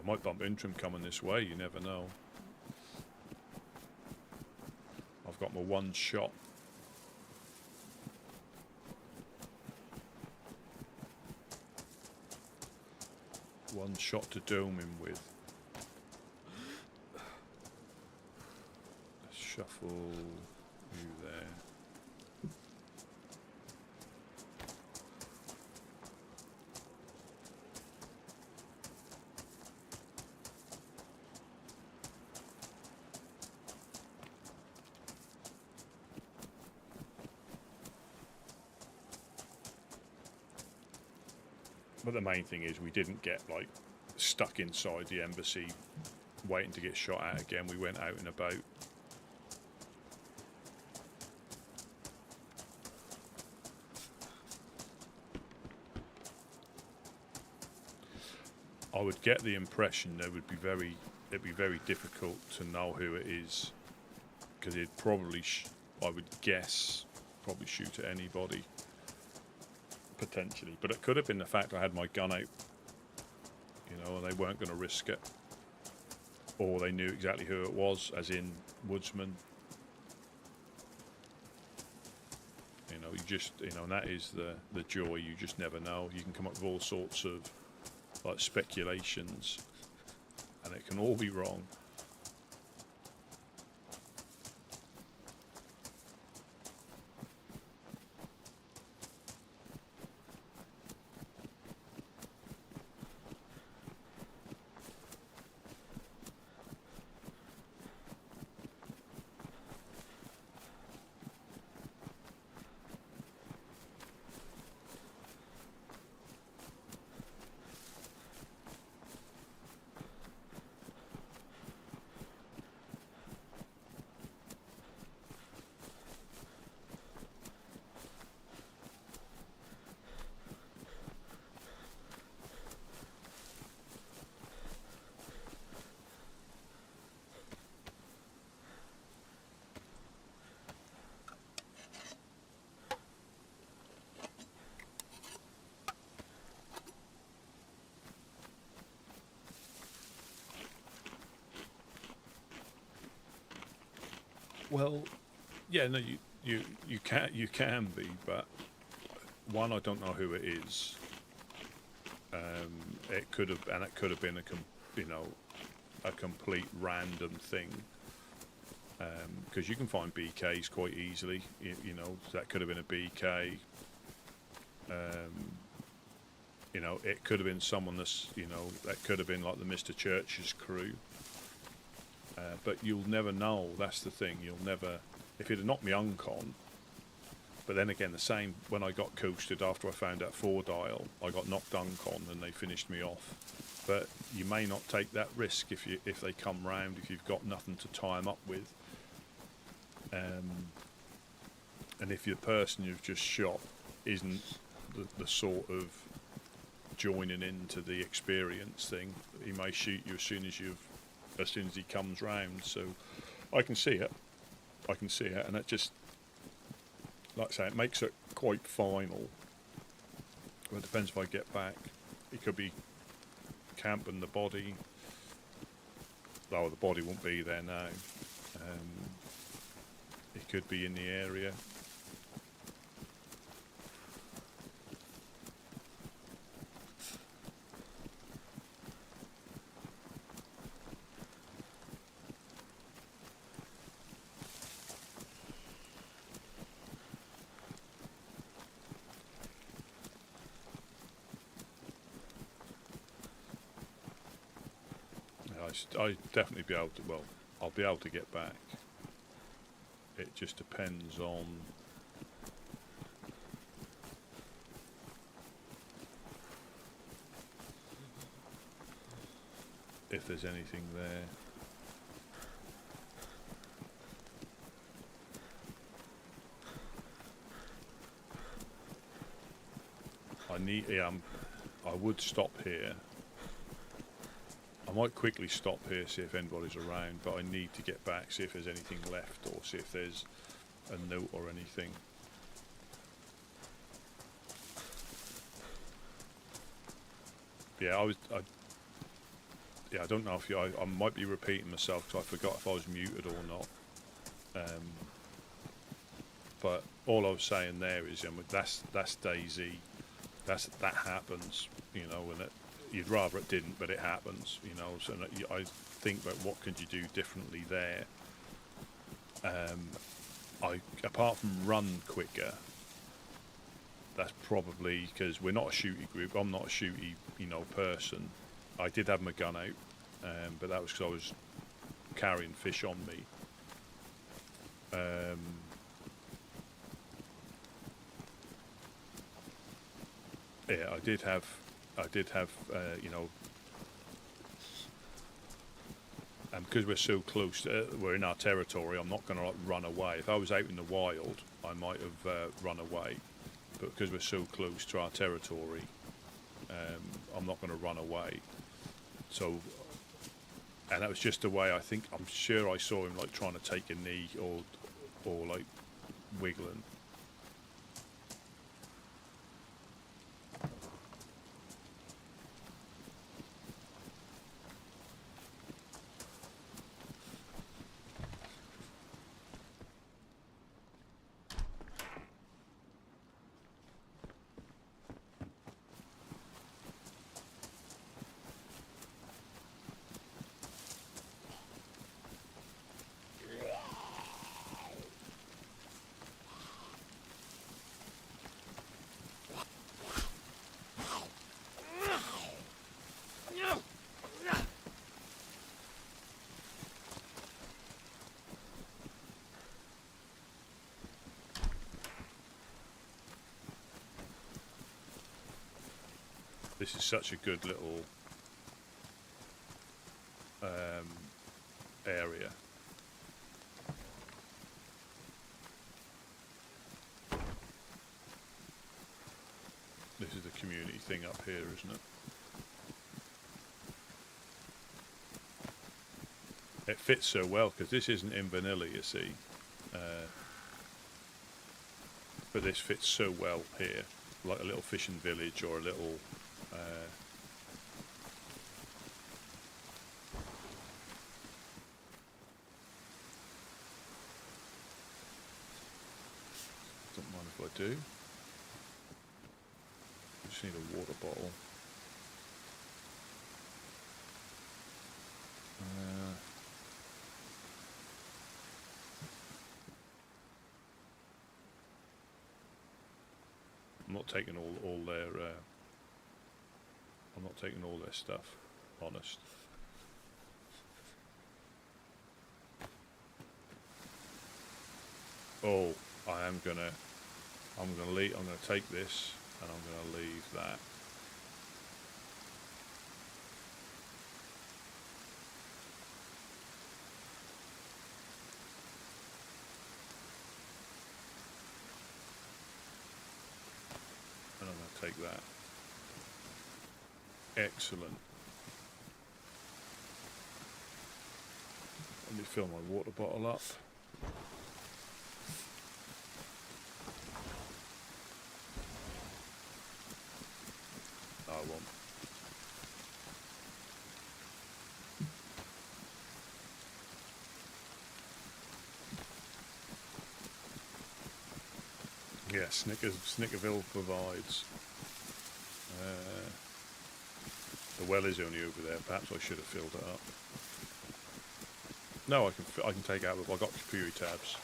Might bump into him coming this way, you never know. I've got my one shot. One shot to dome him with. Let's shuffle you there. But the main thing is we didn't get like stuck inside the embassy waiting to get shot at again. We went out and about. I would get the impression it'd be very difficult to know who it is, because he'd probably, I would guess, probably shoot at anybody, potentially. But it could have been the fact I had my gun out, you know, and they weren't going to risk it, or they knew exactly who it was, as in Woodsmen. You know, and that is the joy. You just never know. You can come up with all sorts of like speculations, and it can all be wrong. Well, yeah, no, you can be, but one, I don't know who it is. It could have been a complete random thing, because you can find BKs quite easily. You know, that could have been a BK. You know, it could have been someone that's, you know, that could have been like the Mr. Church's crew. But you'll never know. That's the thing. You'll never. If he'd have knocked me uncon, but then again, the same when I got coasted after I found out 4-dial, I got knocked uncon and they finished me off. But you may not take that risk if they come round, if you've got nothing to tie them up with, and if the person you've just shot isn't the sort of joining into the experience thing, he may shoot you as soon as he comes round. So I can see it, and it just, like I say, it makes it quite final. Well, it depends if I get back. It could be camping the body. Oh, the body won't be there now. It could be in the area. I'd definitely be able to, well, I'll be able to get back. It just depends on if there's anything there. I would stop here. I might quickly stop here, see if anybody's around, but I need to get back, see if there's anything left, or see if there's a note or anything. Yeah, I don't know if I might be repeating myself because I forgot if I was muted or not. But all I was saying there is, that's DayZ. That happens, you know, and you'd rather it didn't, but it happens, you know. So I think about what could you do differently there. Apart from run quicker, that's probably because we're not a shooty group. I'm not a shooty, you know, person. I did have my gun out, but that was because I was carrying fish on me. Yeah, I did have, you know, and because we're so close, we're in our territory, I'm not going to run away. If I was out in the wild, I might have run away, but because we're so close to our territory, I'm not going to run away. So, and that was just the way I'm sure I saw him like trying to take a knee or like wiggling. This is such a good little area. This is the community thing up here, isn't it? It fits so well because this isn't in vanilla, you see. But this fits so well here, like a little fishing village or a little don't mind if I do. I just need a water bottle. I'm not taking all their. I'm not taking all their stuff. Honest. Oh, I'm gonna leave. I'm gonna take this, and I'm gonna leave that. And I'm gonna take that. Excellent. Let me fill my water bottle up. No, I won't. Yeah, Snickerville provides. The well is only over there. Perhaps I should have filled it up. No, I can take out. I've got Fury tabs.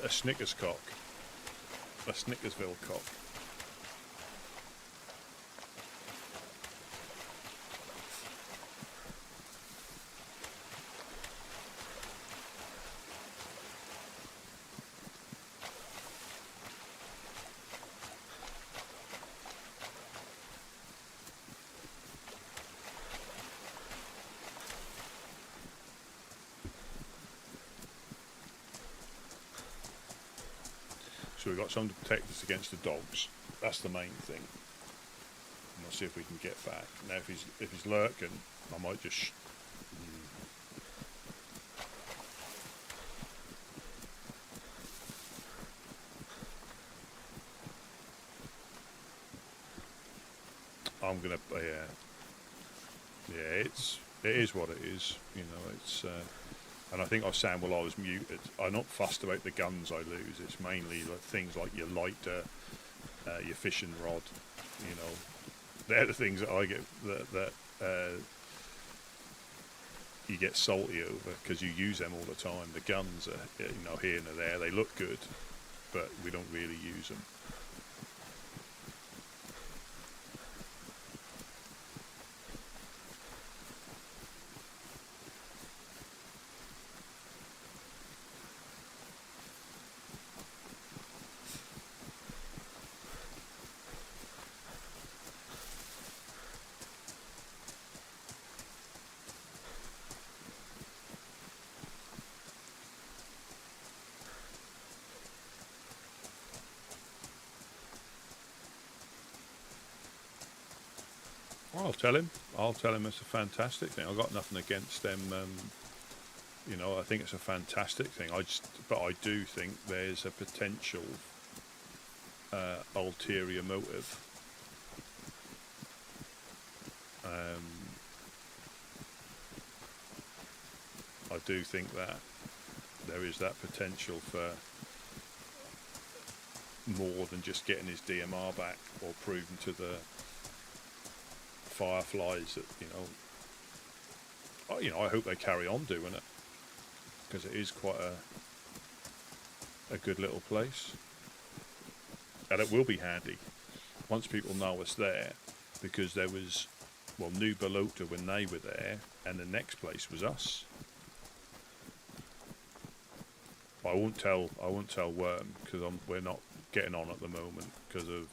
A Snickers cock. A Snickersville cock. So we've got something to protect us against the dogs. That's the main thing. And we'll see if we can get back. Now, if he's lurking, I might just. I'm gonna. Yeah. It is what it is. You know, it's. And I think I was saying while I was muted, I'm not fussed about the guns I lose. It's mainly like things like your lighter, your fishing rod. You know, they're the things that I get that you get salty over because you use them all the time. The guns are, you know, here and there. They look good, but we don't really use them. I'll tell him. I'll tell him it's a fantastic thing. I've got nothing against them. You know, I think it's a fantastic thing. But I do think there's a potential ulterior motive. I do think that there is that potential for more than just getting his DMR back or proving to the Fireflies that, I hope they carry on doing it, because it is quite a good little place, and it will be handy once people know it's there, because there was, New Balota when they were there, and the next place was us. I won't tell Worm, because we're not getting on at the moment because of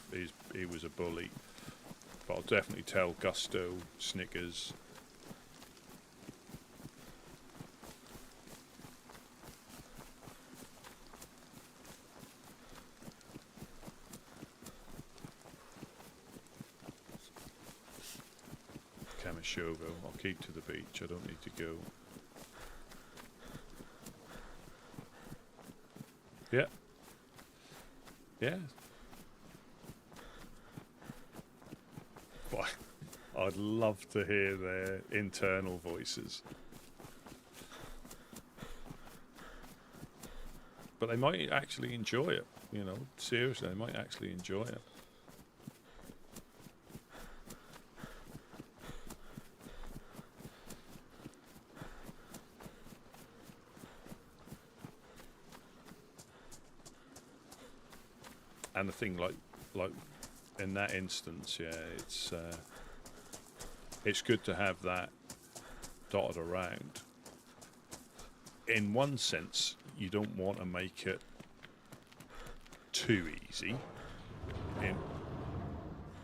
he was a bully. But I'll definitely tell Gusto, Snickers. Kamashovo. I'll keep to the beach. I don't need to go. Yeah. Yeah. But I'd love to hear their internal voices. But they might actually enjoy it, seriously, they might actually enjoy it. And the thing, like in that instance, yeah, it's good to have that dotted around. In one sense, you don't want to make it too easy.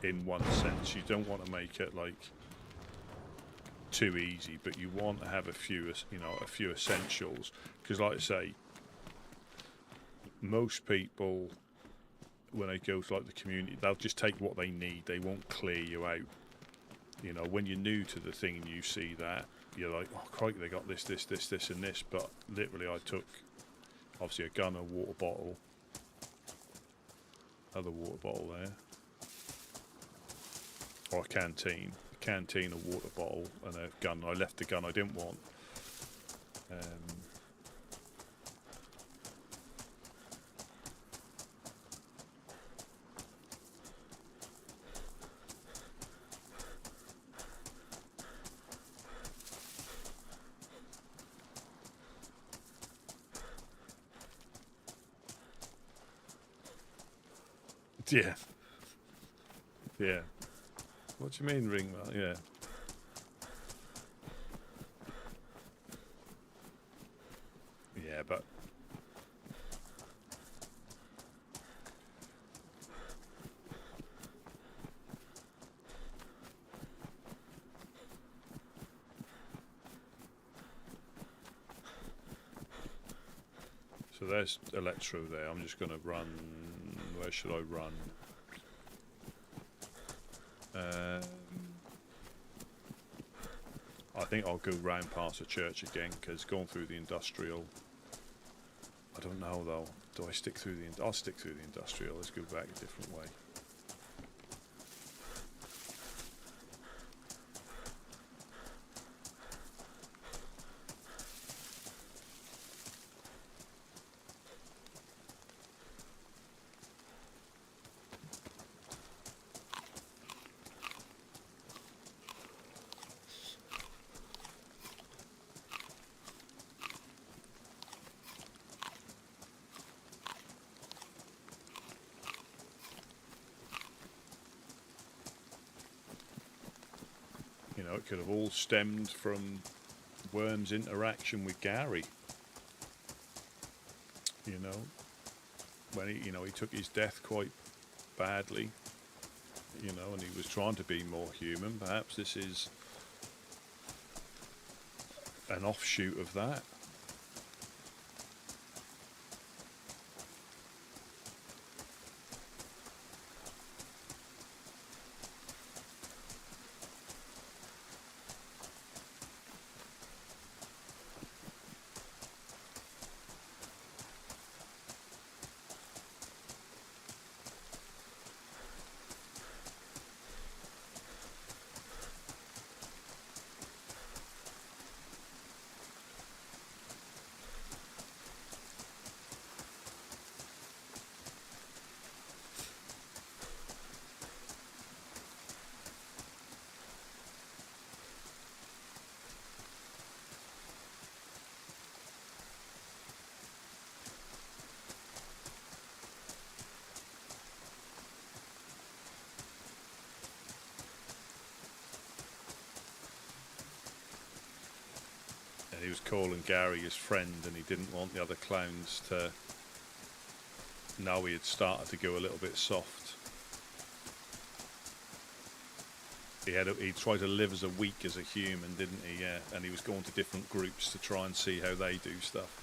In one sense, you don't want to make it like too easy, but you want to have a few essentials, because, like I say, most people, when they go to like the community, they'll just take what they need. They won't clear you out. When you're new to the thing and you see that, you're like, oh crikey, they got this, and this. But literally, I took obviously a gun, a water bottle, another water bottle there, or a canteen, a water bottle, and a gun. I left the gun I didn't want. Yeah. Yeah. What do you mean, Ringwell? Yeah. Yeah, but so there's Electro there. I'm just going to run. Where should I run? I think I'll go round past the church again, because going through the industrial, I don't know though. Do I stick through the? I'll stick through the industrial. Let's go back a different way. It could have all stemmed from Worm's interaction with Gary. When he took his death quite badly, and he was trying to be more human. Perhaps this is an offshoot of that. he was calling Gary his friend, and he didn't want the other clowns to know he had started to go a little bit soft. He tried to live as a weak as a human, didn't he? Yeah, and he was going to different groups to try and see how they do stuff.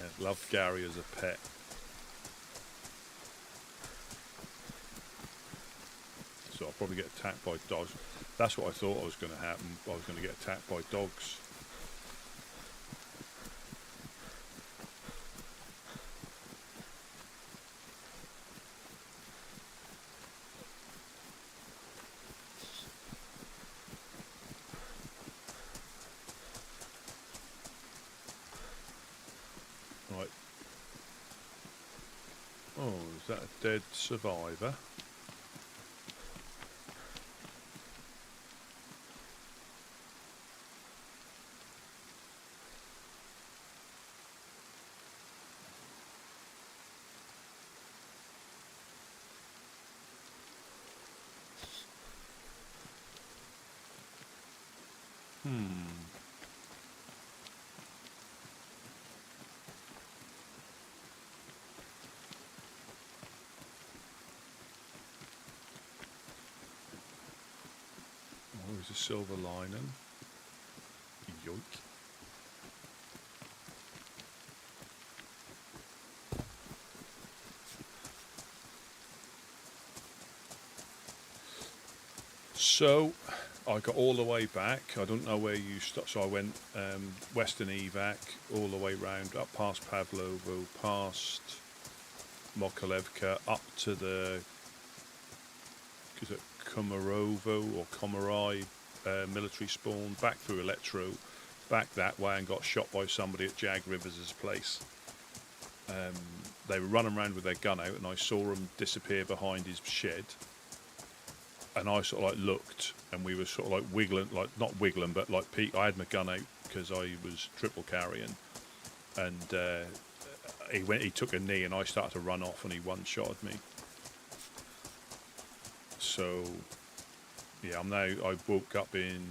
Yeah, loved Gary as a pet. So I'll probably get attacked by dogs. That's what I thought was going to happen. I was going to get attacked by dogs. Right. Oh, is that a dead survivor? Oh, there's a silver lining. Yoink. So I got all the way back. I don't know where you stopped. So I went Western Evac all the way round, up past Pavlovo, past Mokolevka, up to the, is it Komarovo or Komarai military spawn, back through Electro, back that way, and got shot by somebody at Jag Rivers' place. They were running around with their gun out, and I saw them disappear behind his shed. And I sort of like looked, and we were sort of like wiggling, like not wiggling, but like I had my gun out because I was triple carrying, and he took a knee, and I started to run off, and he one-shotted me. So yeah, I woke up in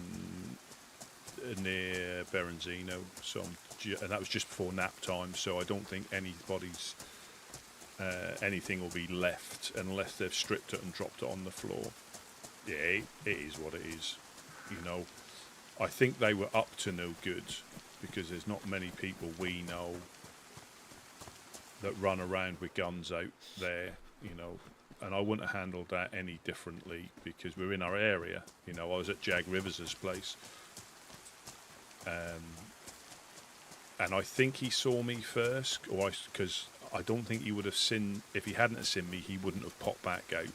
near Berenzino, so and that was just before nap time. So I don't think anybody's anything will be left unless they've stripped it and dropped it on the floor. Yeah, it is what it is. You know, I think they were up to no good because there's not many people we know that run around with guns out there, you know, and I wouldn't have handled that any differently because we're in our area. You know, I was at Jag Rivers' place. And I think he saw me first, because I don't think he would have seen, if he hadn't have seen me, he wouldn't have popped back out.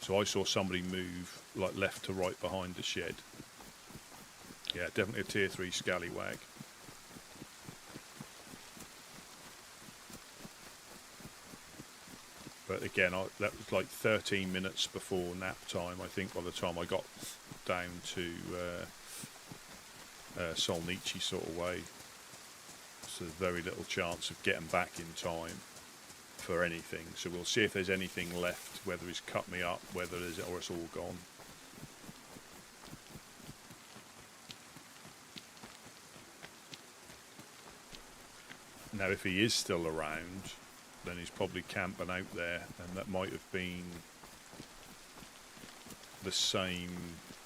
So I saw somebody move, like left to right behind the shed. Yeah, definitely a tier 3 scallywag. But again, that was like 13 minutes before nap time, I think, by the time I got down to Solnichi sort of way. So there's very little chance of getting back in time for anything. So we'll see if there's anything left, whether he's cut me up, whether there's or it's all gone. Now, if he is still around, then he's probably camping out there, and that might have been the same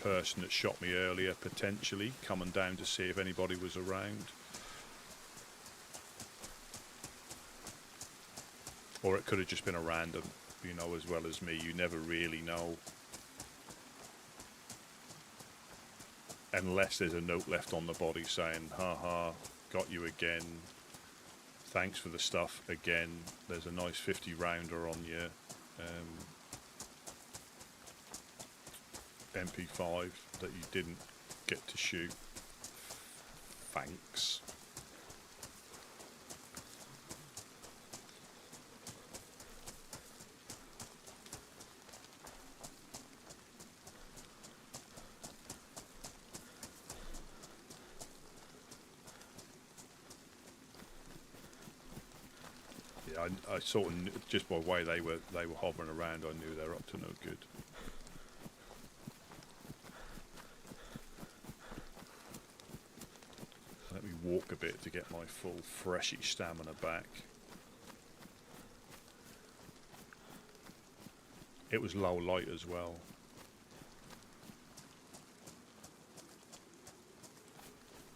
person that shot me earlier, potentially coming down to see if anybody was around. Or it could have just been a random, you know, as well as me. You never really know. Unless there's a note left on the body saying, haha, got you again. Thanks for the stuff again. There's a nice 50 rounder on your MP5 that you didn't get to shoot. Thanks. I sort of knew, just by the way they were hovering around, I knew they were up to no good. Let me walk a bit to get my full freshy stamina back. It was low light as well.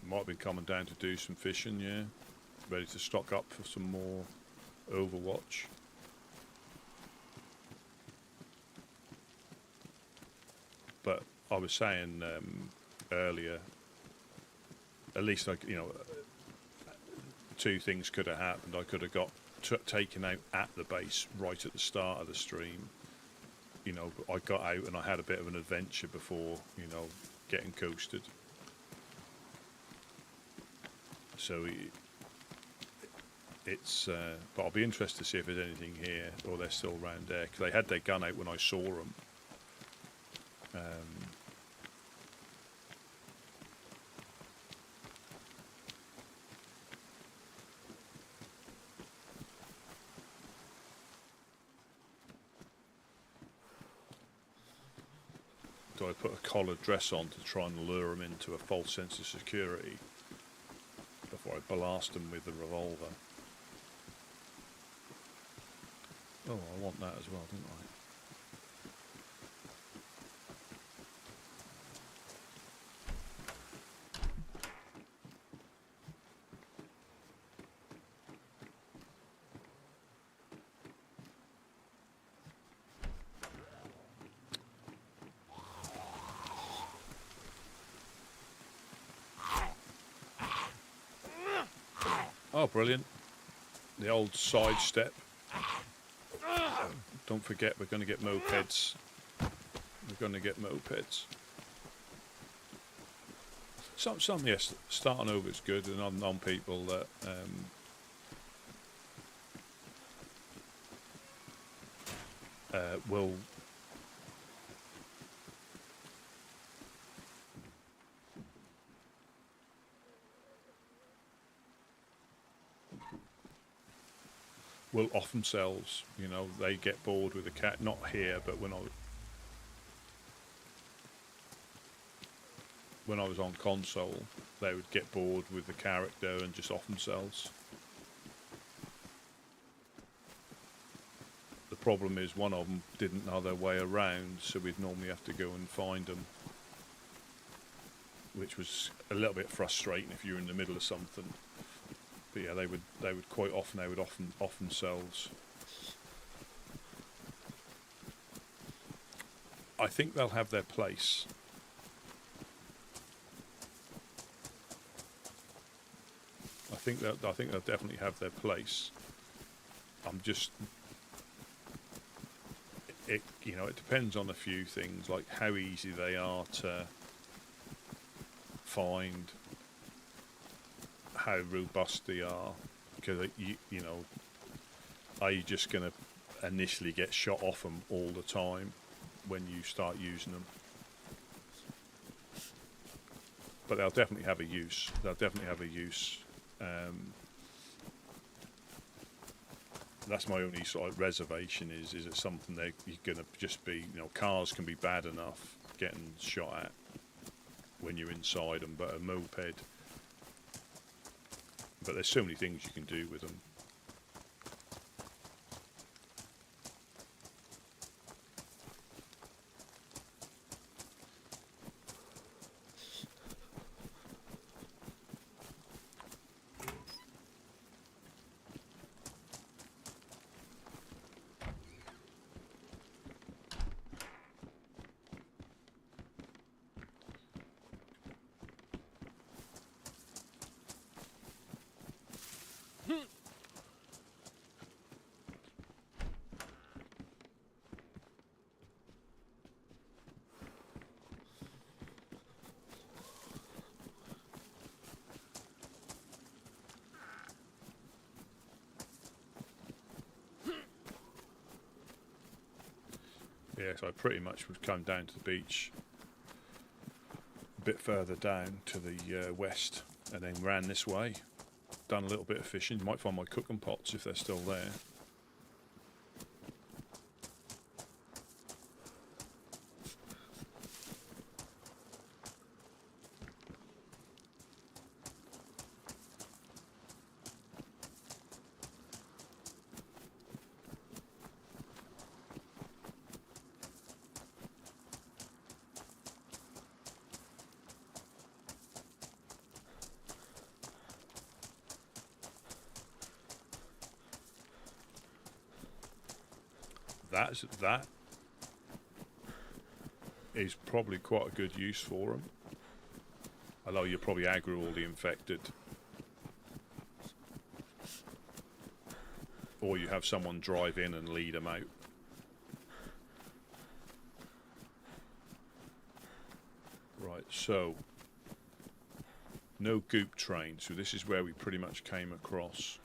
Might have been coming down to do some fishing, yeah. Ready to stock up for some more Overwatch. But I was saying earlier, at least two things could have happened. I could have got taken out at the base right at the start of the stream. You know, I got out and I had a bit of an adventure before, you know, getting coasted. So it's, but I'll be interested to see if there's anything here, or they're still around there, because they had their gun out when I saw them. Do I put a collared dress on to try and lure them into a false sense of security before I blast them with the revolver? Oh, I want that as well, don't I? Oh, brilliant. The old sidestep. Don't forget, we're going to get mopeds. We're going to get mopeds. Some, yes, starting over is good, and on people that will off themselves, you know. They get bored with the cat, not here, but when I was on console, they would get bored with the character and just off themselves. The problem is one of them didn't know their way around, so we'd normally have to go and find them, which was a little bit frustrating if you're in the middle of something. But yeah, they would quite often off themselves. I think they'll have their place. I think they'll definitely have their place. I'm just, it depends on a few things, like how easy they are to find, how robust they are, because are you just going to initially get shot off them all the time when you start using them? But they'll definitely have a use. That's my only sort of reservation is it something that you're going to just be, cars can be bad enough getting shot at when you're inside them, but a moped, but there's so many things you can do with them. Yeah, so I pretty much would come down to the beach, a bit further down to the west, and then ran this way. Done a little bit of fishing. You might find my cooking pots if they're still there. that is probably quite a good use for them. Although you probably aggro all the infected. Or you have someone drive in and lead them out. Right, so no goop train. So this is where we pretty much came across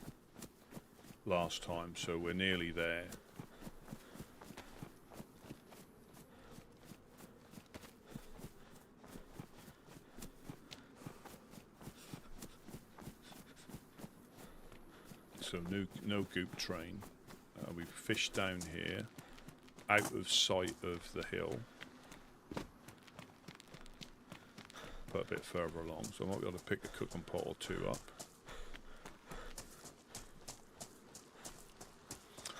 last time. So we're nearly there. So no goop train. We've fished down here, out of sight of the hill, but a bit further along. So I might be able to pick a cooking pot or two up.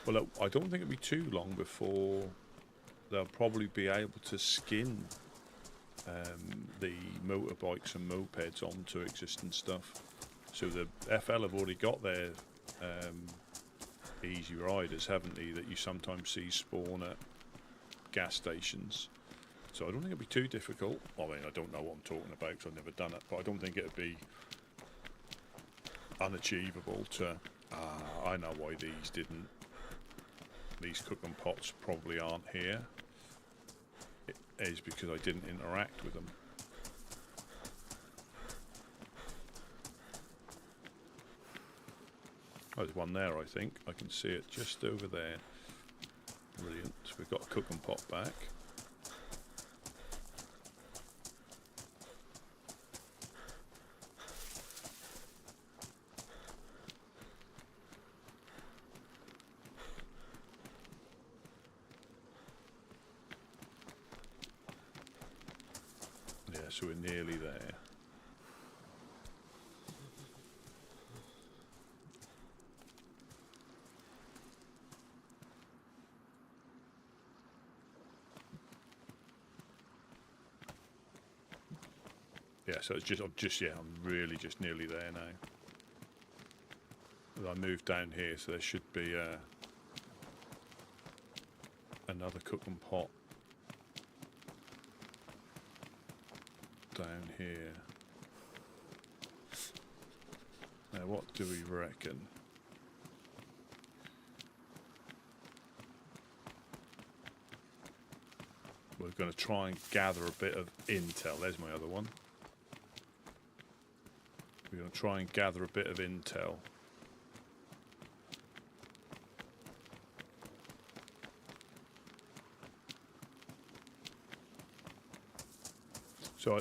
Well, I don't think it'll be too long before they'll probably be able to skin the motorbikes and mopeds onto existing stuff. So the FL have already got their easy riders, haven't they, that you sometimes see spawn at gas stations. So I don't think it'll be too difficult. I mean, I don't know what I'm talking about because I've never done it, but I don't think it'll be unachievable to... I know why these didn't. These cooking pots probably aren't here. It is because I didn't interact with them. Oh, there's one there, I think. I can see it just over there. Brilliant. So we've got a cooking pot back. Yeah, so we're nearly there. Yeah, so it's I'm really just nearly there now. I moved down here, so there should be another cooking pot down here. Now, what do we reckon? We're going to try and gather a bit of intel. There's my other one. We're going to try and gather a bit of intel. So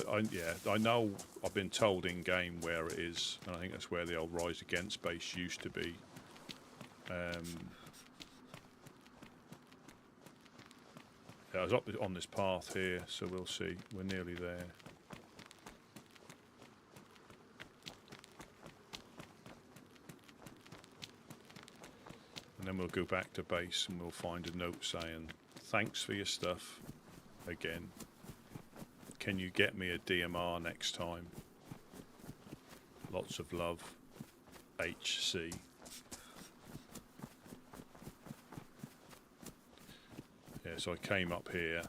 I know I've been told in game where it is, and I think that's where the old Rise Against base used to be. Yeah, I was up on this path here, so we'll see. We're nearly there. And then we'll go back to base and we'll find a note saying, thanks for your stuff again. Can you get me a DMR next time? Lots of love, HC. Yeah, so I came up here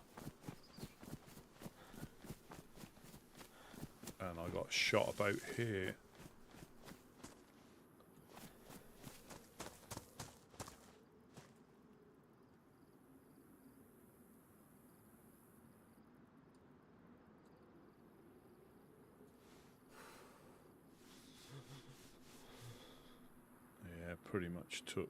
and I got shot about here. Pretty much took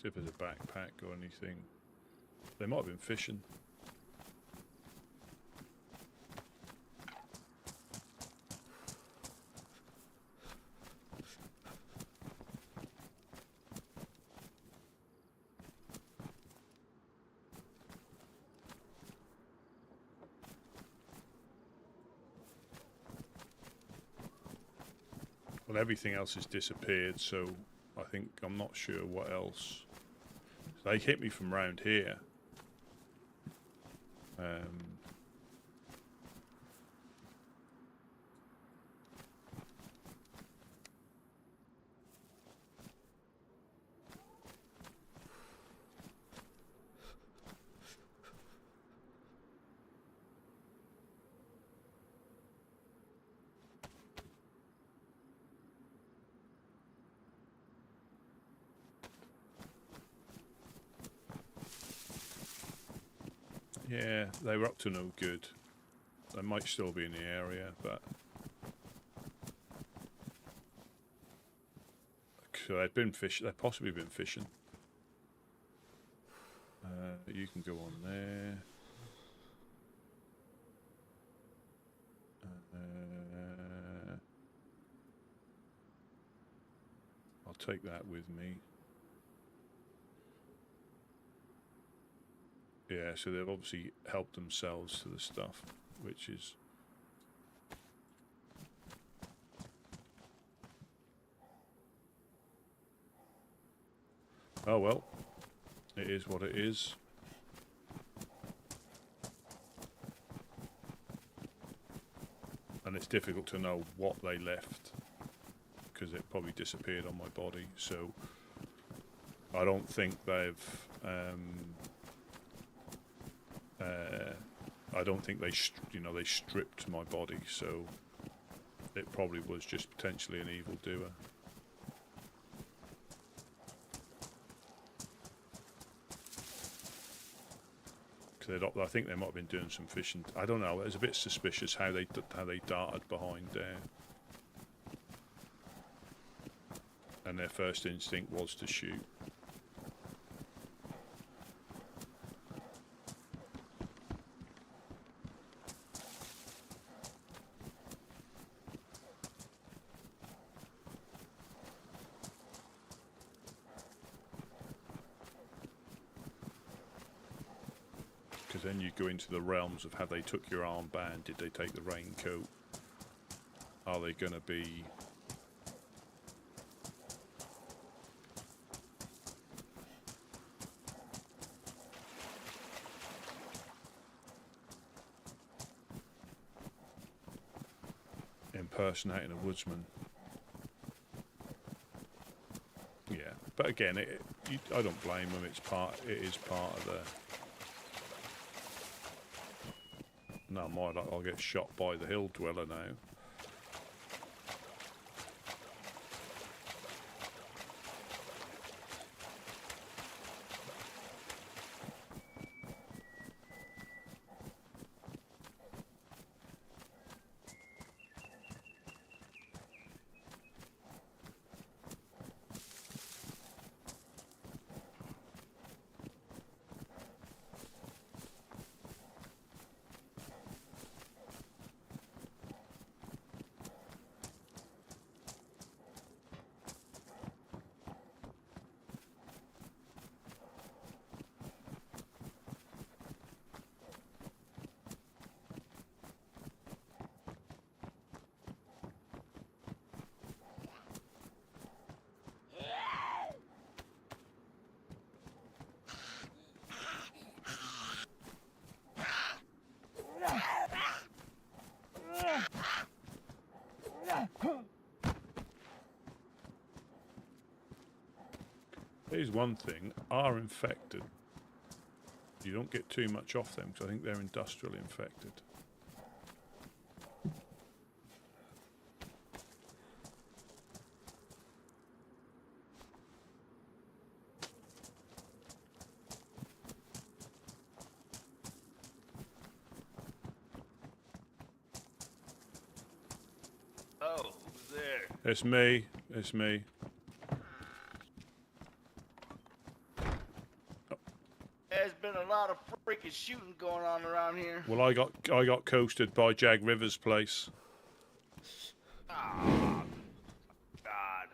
see if there's a backpack or anything. They might have been fishing. Well, everything else has disappeared, so think. I'm not sure what else. They hit me from round here. Yeah, they were up to no good. They might still be in the area, but so they'd been fish. They'd possibly been fishing. You can go on there. I'll take that with me. Yeah, so they've obviously helped themselves to the stuff, which is... Oh well, it is what it is. And it's difficult to know what they left, because it probably disappeared on my body, so I don't think they've... I don't think they, they stripped my body, so it probably was just potentially an evildoer. I think they might have been doing some fishing. I don't know. It was a bit suspicious how they darted behind there, and their first instinct was to shoot. Because then you go into the realms of have they took your armband, did they take the raincoat, are they going to be... impersonating a woodsman. Yeah, but again, I don't blame them. It is part of the... No, I'll get shot by the hill dweller now. Here's one thing, are infected. You don't get too much off them because I think they're industrially infected. Oh, who's there? It's me. It's me. There's been a lot of freaking shooting going on around here. Well, I got coasted by Jag River's place. Oh, God.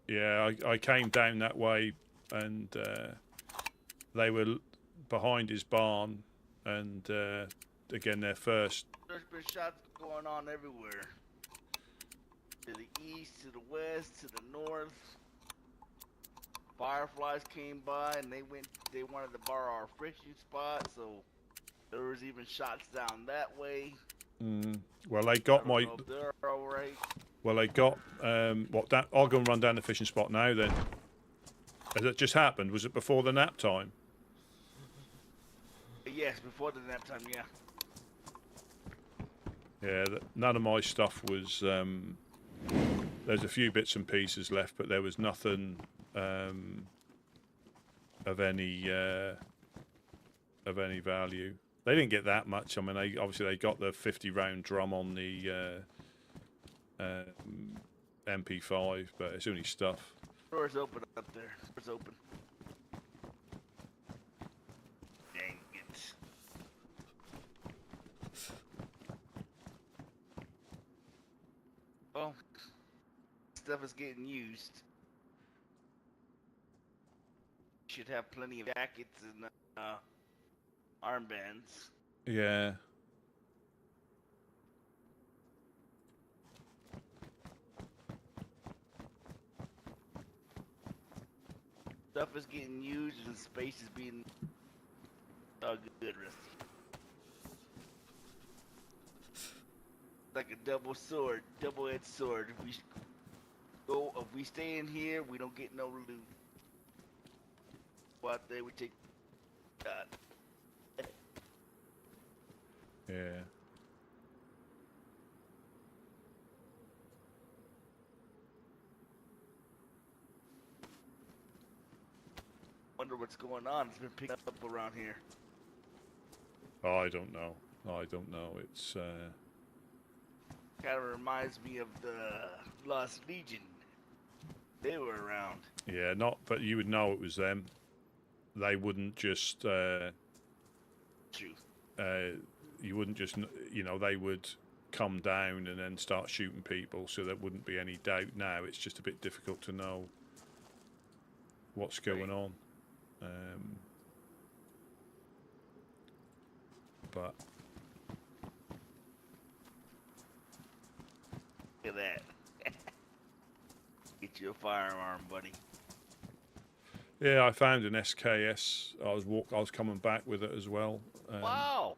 Yeah, I came down that way, and they were behind his barn, and again, they're first. There's been shots going on everywhere. To the east, to the west, to the north. Fireflies came by and they wanted to borrow our fishing spot, so there was even shots down that way. Well, they I got don't my. know if they're alright. Well, they got what? That I'll go and run down the fishing spot now. Then, has it just happened? Was it before the nap time? Yes, before the nap time, yeah. Yeah, none of my stuff was. There's a few bits and pieces left, but there was nothing of any value. They didn't get that much. I mean, they got the 50-round drum on the MP5, but it's only stuff. Door's open up there. Door's open. Dang it. Well, stuff is getting used. Should have plenty of jackets and armbands. Yeah. Stuff is getting used and space is being good, Rusty. Like a double-edged sword. If we stay in here, we don't get no loot. Go out there, we take. Yeah. Wonder what's going on. It's been picked up around here. Oh, I don't know. It's Kind of reminds me of the Lost Legion. They were around. yeah, but you would know it was them. They wouldn't just. True. You wouldn't just, they would come down and then start shooting people, so there wouldn't be any doubt. Now it's just a bit difficult to know what's going on. But look at that. Get you a firearm, buddy. yeah, I found an SKS. I was coming back with it as well. Wow.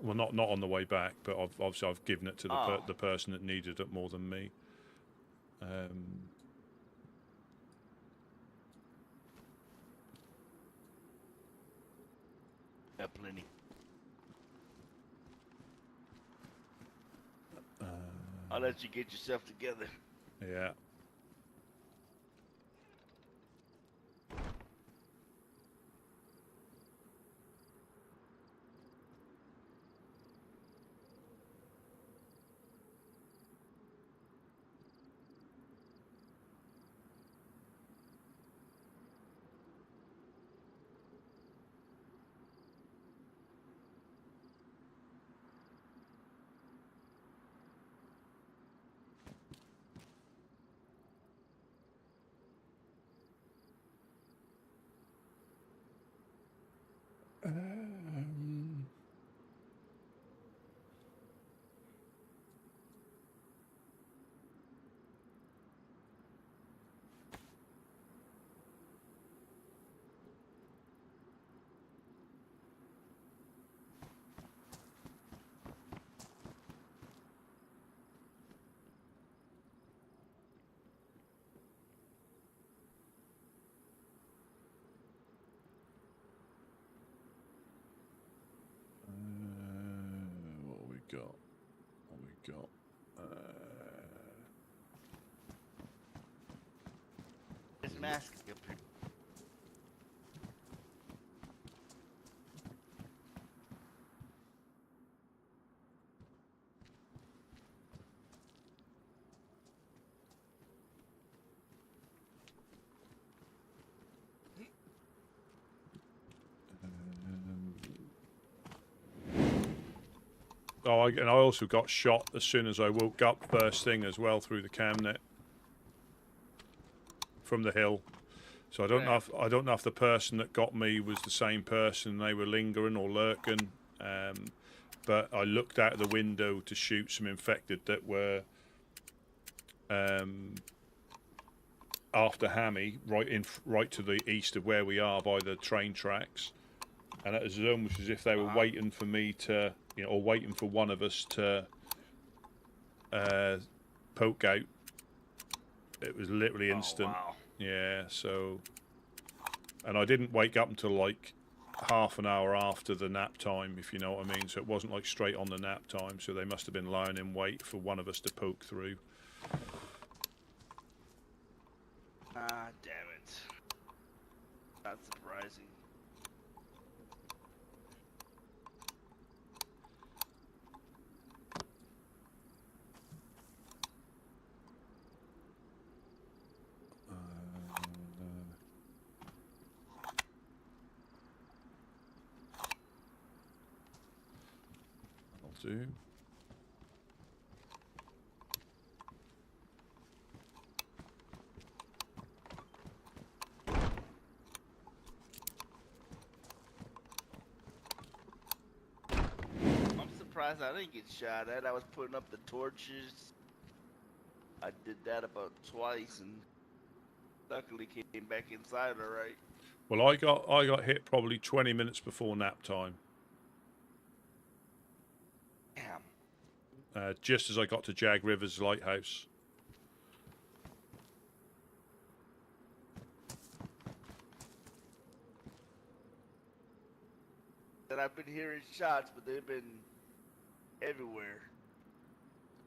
Well, not on the way back, but obviously I've given it to the person that needed it more than me. Got plenty. I'll let you get yourself together. Yeah. What we got? This mask up here. Oh, and I also got shot as soon as I woke up first thing as well through the camnet from the hill. So I don't know if the person that got me was the same person. They were lingering or lurking, but I looked out of the window to shoot some infected that were after Hammy, right to the east of where we are by the train tracks, and it was almost as if they were waiting for me to, or waiting for one of us to poke out. It was literally instant. Oh, wow. Yeah, so, and I didn't wake up until like half an hour after the nap time, if you know what I mean. So it wasn't like straight on the nap time. So they must have been lying in wait for one of us to poke through. Ah, damn it. Not surprising. I'll do. I'm surprised I didn't get shot at. I was putting up the torches. I did that about twice and luckily came back inside alright. Well, I got hit probably 20 minutes before nap time. Damn. Just as I got to Jag River's lighthouse. And I've been hearing shots, but they've been everywhere.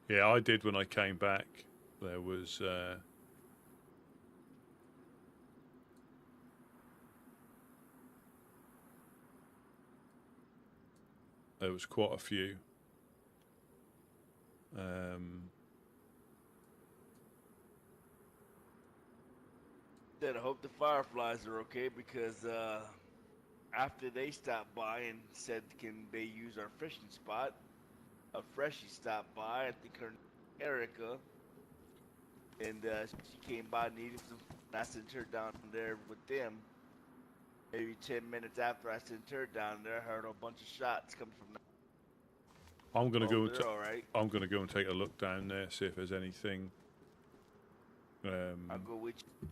Yeah, I did when I came back. There was quite a few. Then I hope the fireflies are okay because after they stopped by and said, can they use our fishing spot? A freshie stopped by, I think her Erica, and she came by needing some. I sent her down there with them. Maybe 10 minutes after I sent her down there, I heard a bunch of shots coming from there. I'm gonna go. All right. I'm gonna go and take a look down there, see if there's anything. I'll go with you.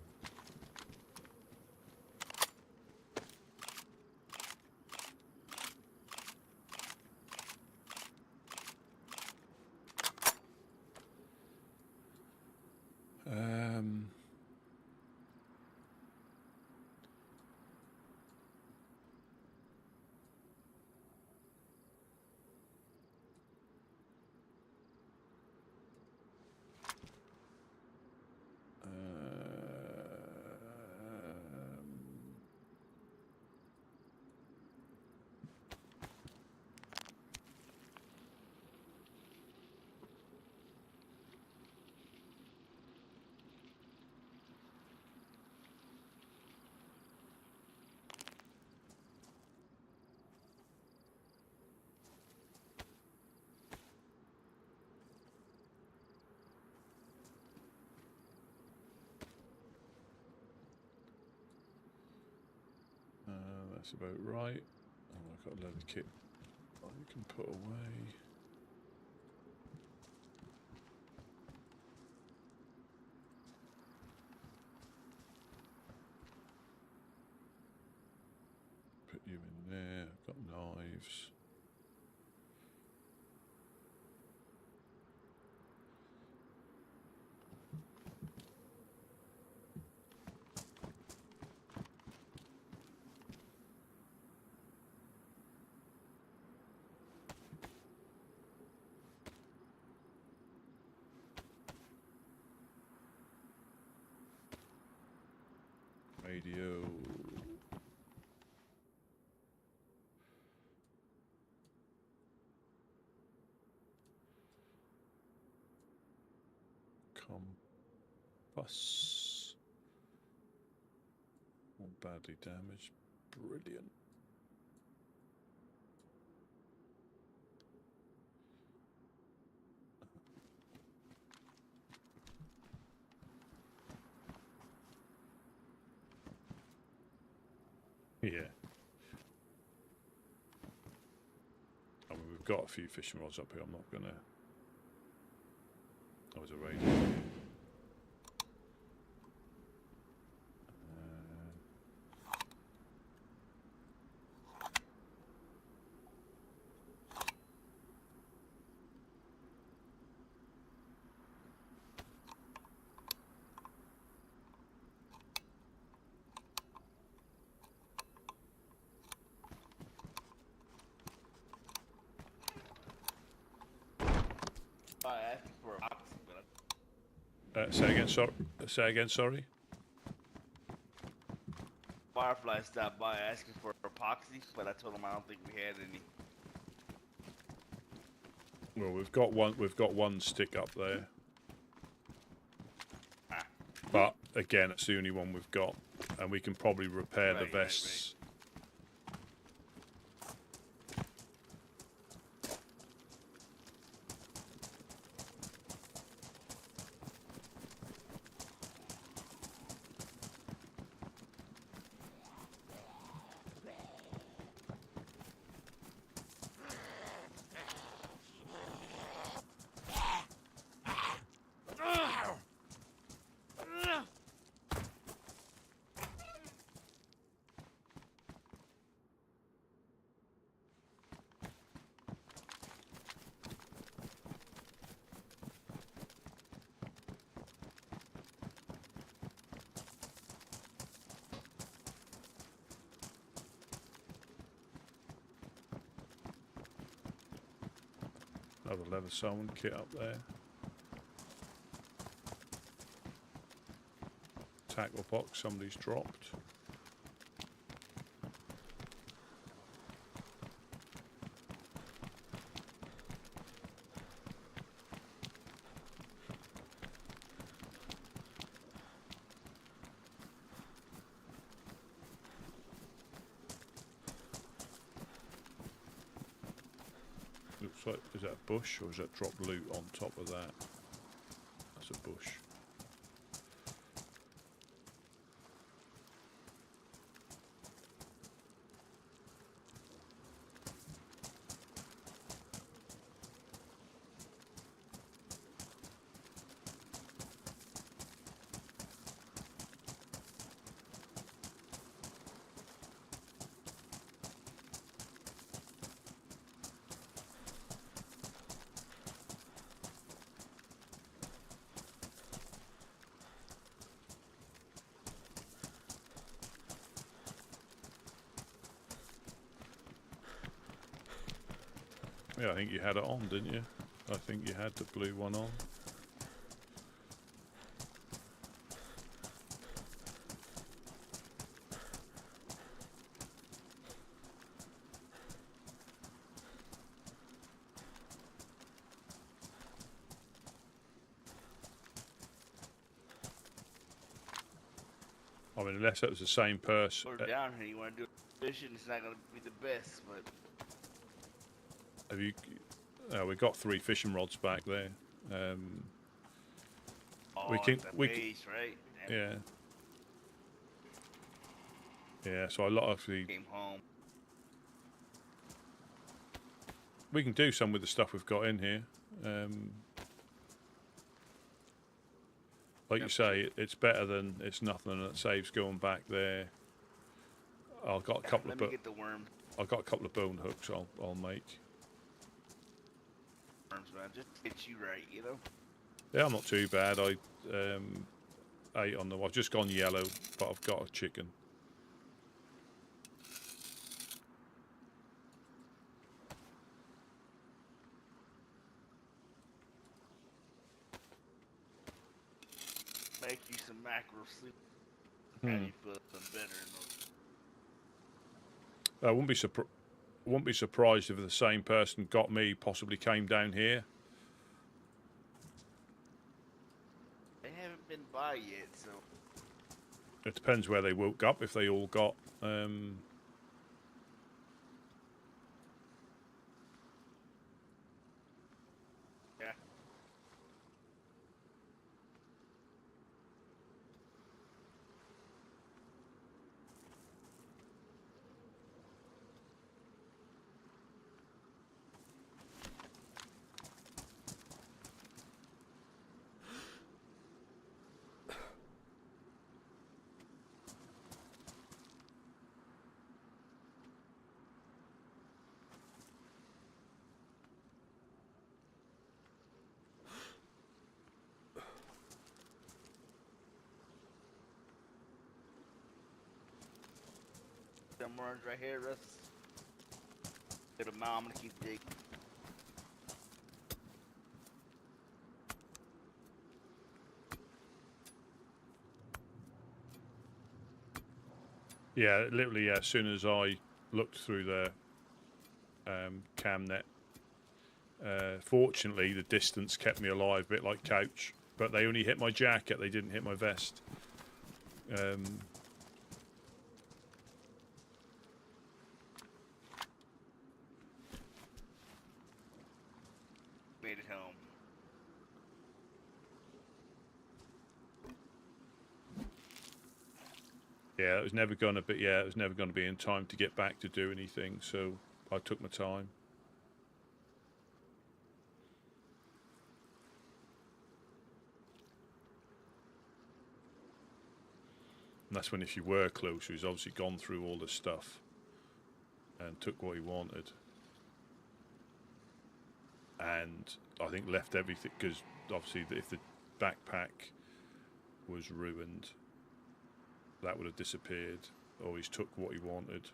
That's about right. Oh, I've got a leather kit you can put away. Put you in there. I've got knives. Radio. Compass. All badly damaged. Brilliant. Yeah. I mean, we've got a few fishing rods up here. I'm not gonna. That was a radio. I asked for a box, but Say again. Say again. Sorry. Firefly stopped by asking for epoxy, but I told him I don't think we had any. Well, we've got one. We've got one stick up there, but again, it's the only one we've got, and we can probably repair the vests. Another leather sewing kit up there. Tackle box somebody's dropped. Looks like, is that a bush or is that drop loot on top of that? That's a bush. Yeah, I think you had it on, didn't you? I think you had the blue one on. I mean, unless it was the same person. We're down here. You want to do fishing? It's not going to be the best, but Have you? We got 3 fishing rods back there. We can. it's a We base, right? yeah. Yeah. So a lot of the. Came home. We can do some with the stuff we've got in here. Like you say, it's better than it's nothing, and it saves going back there. I've got a couple Let of. me get the worm. I've got a couple of bone hooks. I'll make. Worms, man. Just get you right, you know. Yeah, I'm not too bad. I 8 on the. I've just gone yellow, but I've got a chicken. Make you some mackerel soup. How you feel better in those. I wouldn't be surprised if the same person got me, possibly came down here. They haven't been by yet, so. It depends where they woke up. If they all got. Yeah. Them worms right here, Russ. Get them out. I'm gonna keep digging. Yeah, literally, yeah, as soon as I looked through the cam net, fortunately, the distance kept me alive, a bit like Couch. But they only hit my jacket, they didn't hit my vest. Made it home. Yeah, it was never gonna be. Yeah, it was never gonna be in time to get back to do anything. So I took my time. And that's when, if you were close, he's obviously gone through all the stuff and took what he wanted. And I think left everything, because obviously if the backpack was ruined, that would have disappeared, or he's took what he wanted.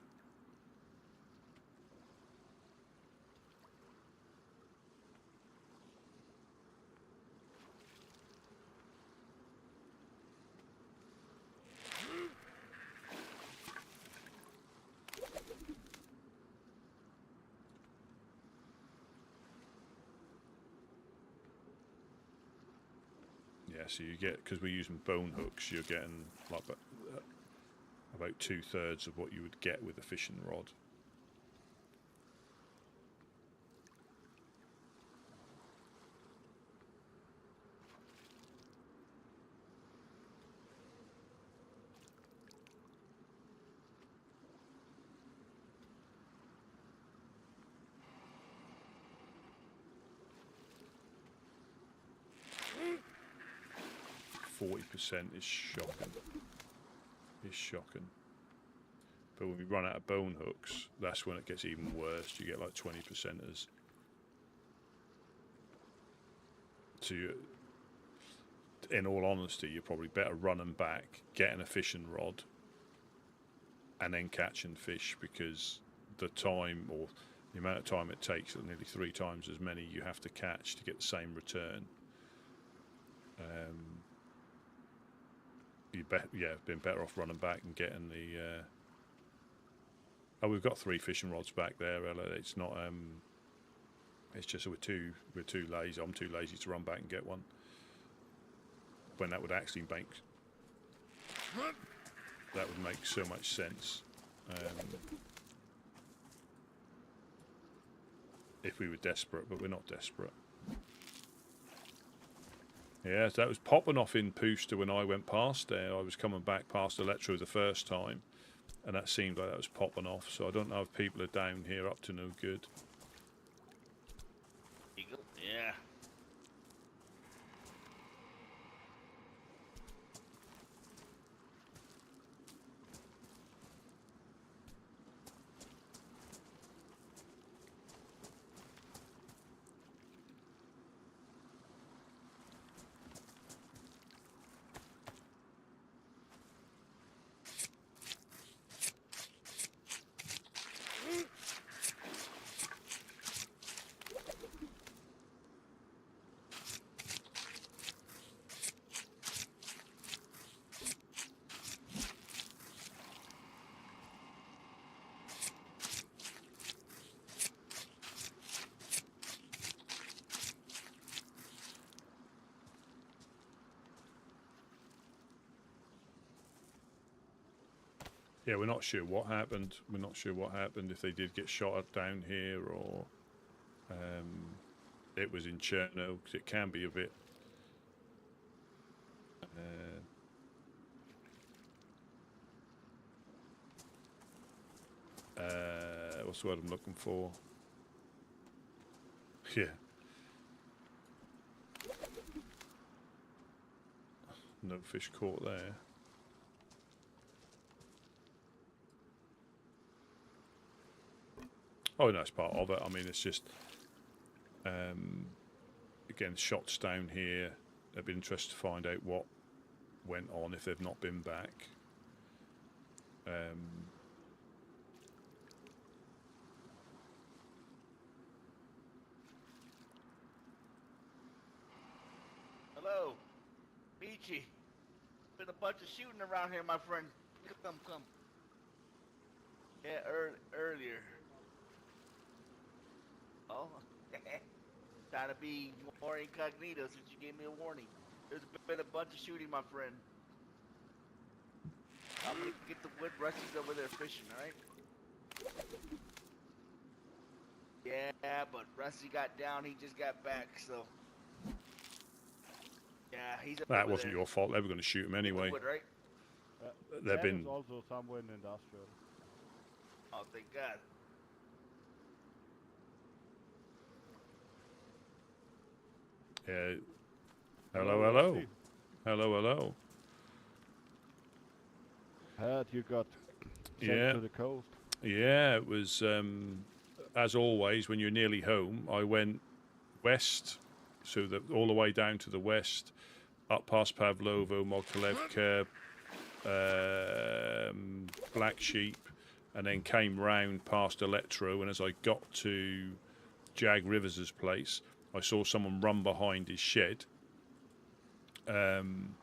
Yeah, so you get, because we're using bone hooks, you're getting like about 2/3 of what you would get with a fishing rod. %40 is shocking. It's shocking. But when we run out of bone hooks, that's when it gets even worse. You get like 20%ers. So in all honesty, you're probably better running back, getting a fishing rod, and then catching fish, because the time, or the amount of time it takes, is nearly 3 times as many you have to catch to get the same return. Been better off running back and getting the. Oh, we've got 3 fishing rods back there, Ella. It's not. It's just we're too lazy. I'm too lazy to run back and get one. When that would actually make. That would make so much sense. If we were desperate, but we're not desperate. Yeah, that was popping off in Pooster when I went past there. I was coming back past Electro the first time, and that seemed like that was popping off. So I don't know if people are down here up to no good. Eagle? Yeah. Yeah, we're not sure what happened. We're not sure what happened, if they did get shot at down here, or it was in Chernarus, because it can be a bit. What's the word I'm looking for? Yeah. No fish caught there. Oh, no, it's part of it. I mean, it's just, again, shots down here. I'd be interested to find out what went on if they've not been back. Hello. Beachy. Been a bunch of shooting around here, my friend. Come. Yeah, earlier. Oh, trying to be more incognito since you gave me a warning. There's been a bunch of shooting, my friend. I'm gonna get the wood rusties over there fishing, alright? Yeah, but Rusty got down, he just got back, so. Yeah, he's That over wasn't there. your fault. They were going to shoot him anyway. Wood, right? They've that been. is also somewhere in industrial. Oh, thank God. Yeah. Hello, hello. Hello, hello. Heard you got sent Yeah. to the coast. Yeah, it was, as always, when you're nearly home, I went west, so all the way down to the west, up past Pavlovo, Mokolevka, Black Sheep, and then came round past Electro, and as I got to Jag Rivers' place, I saw someone run behind his shed, and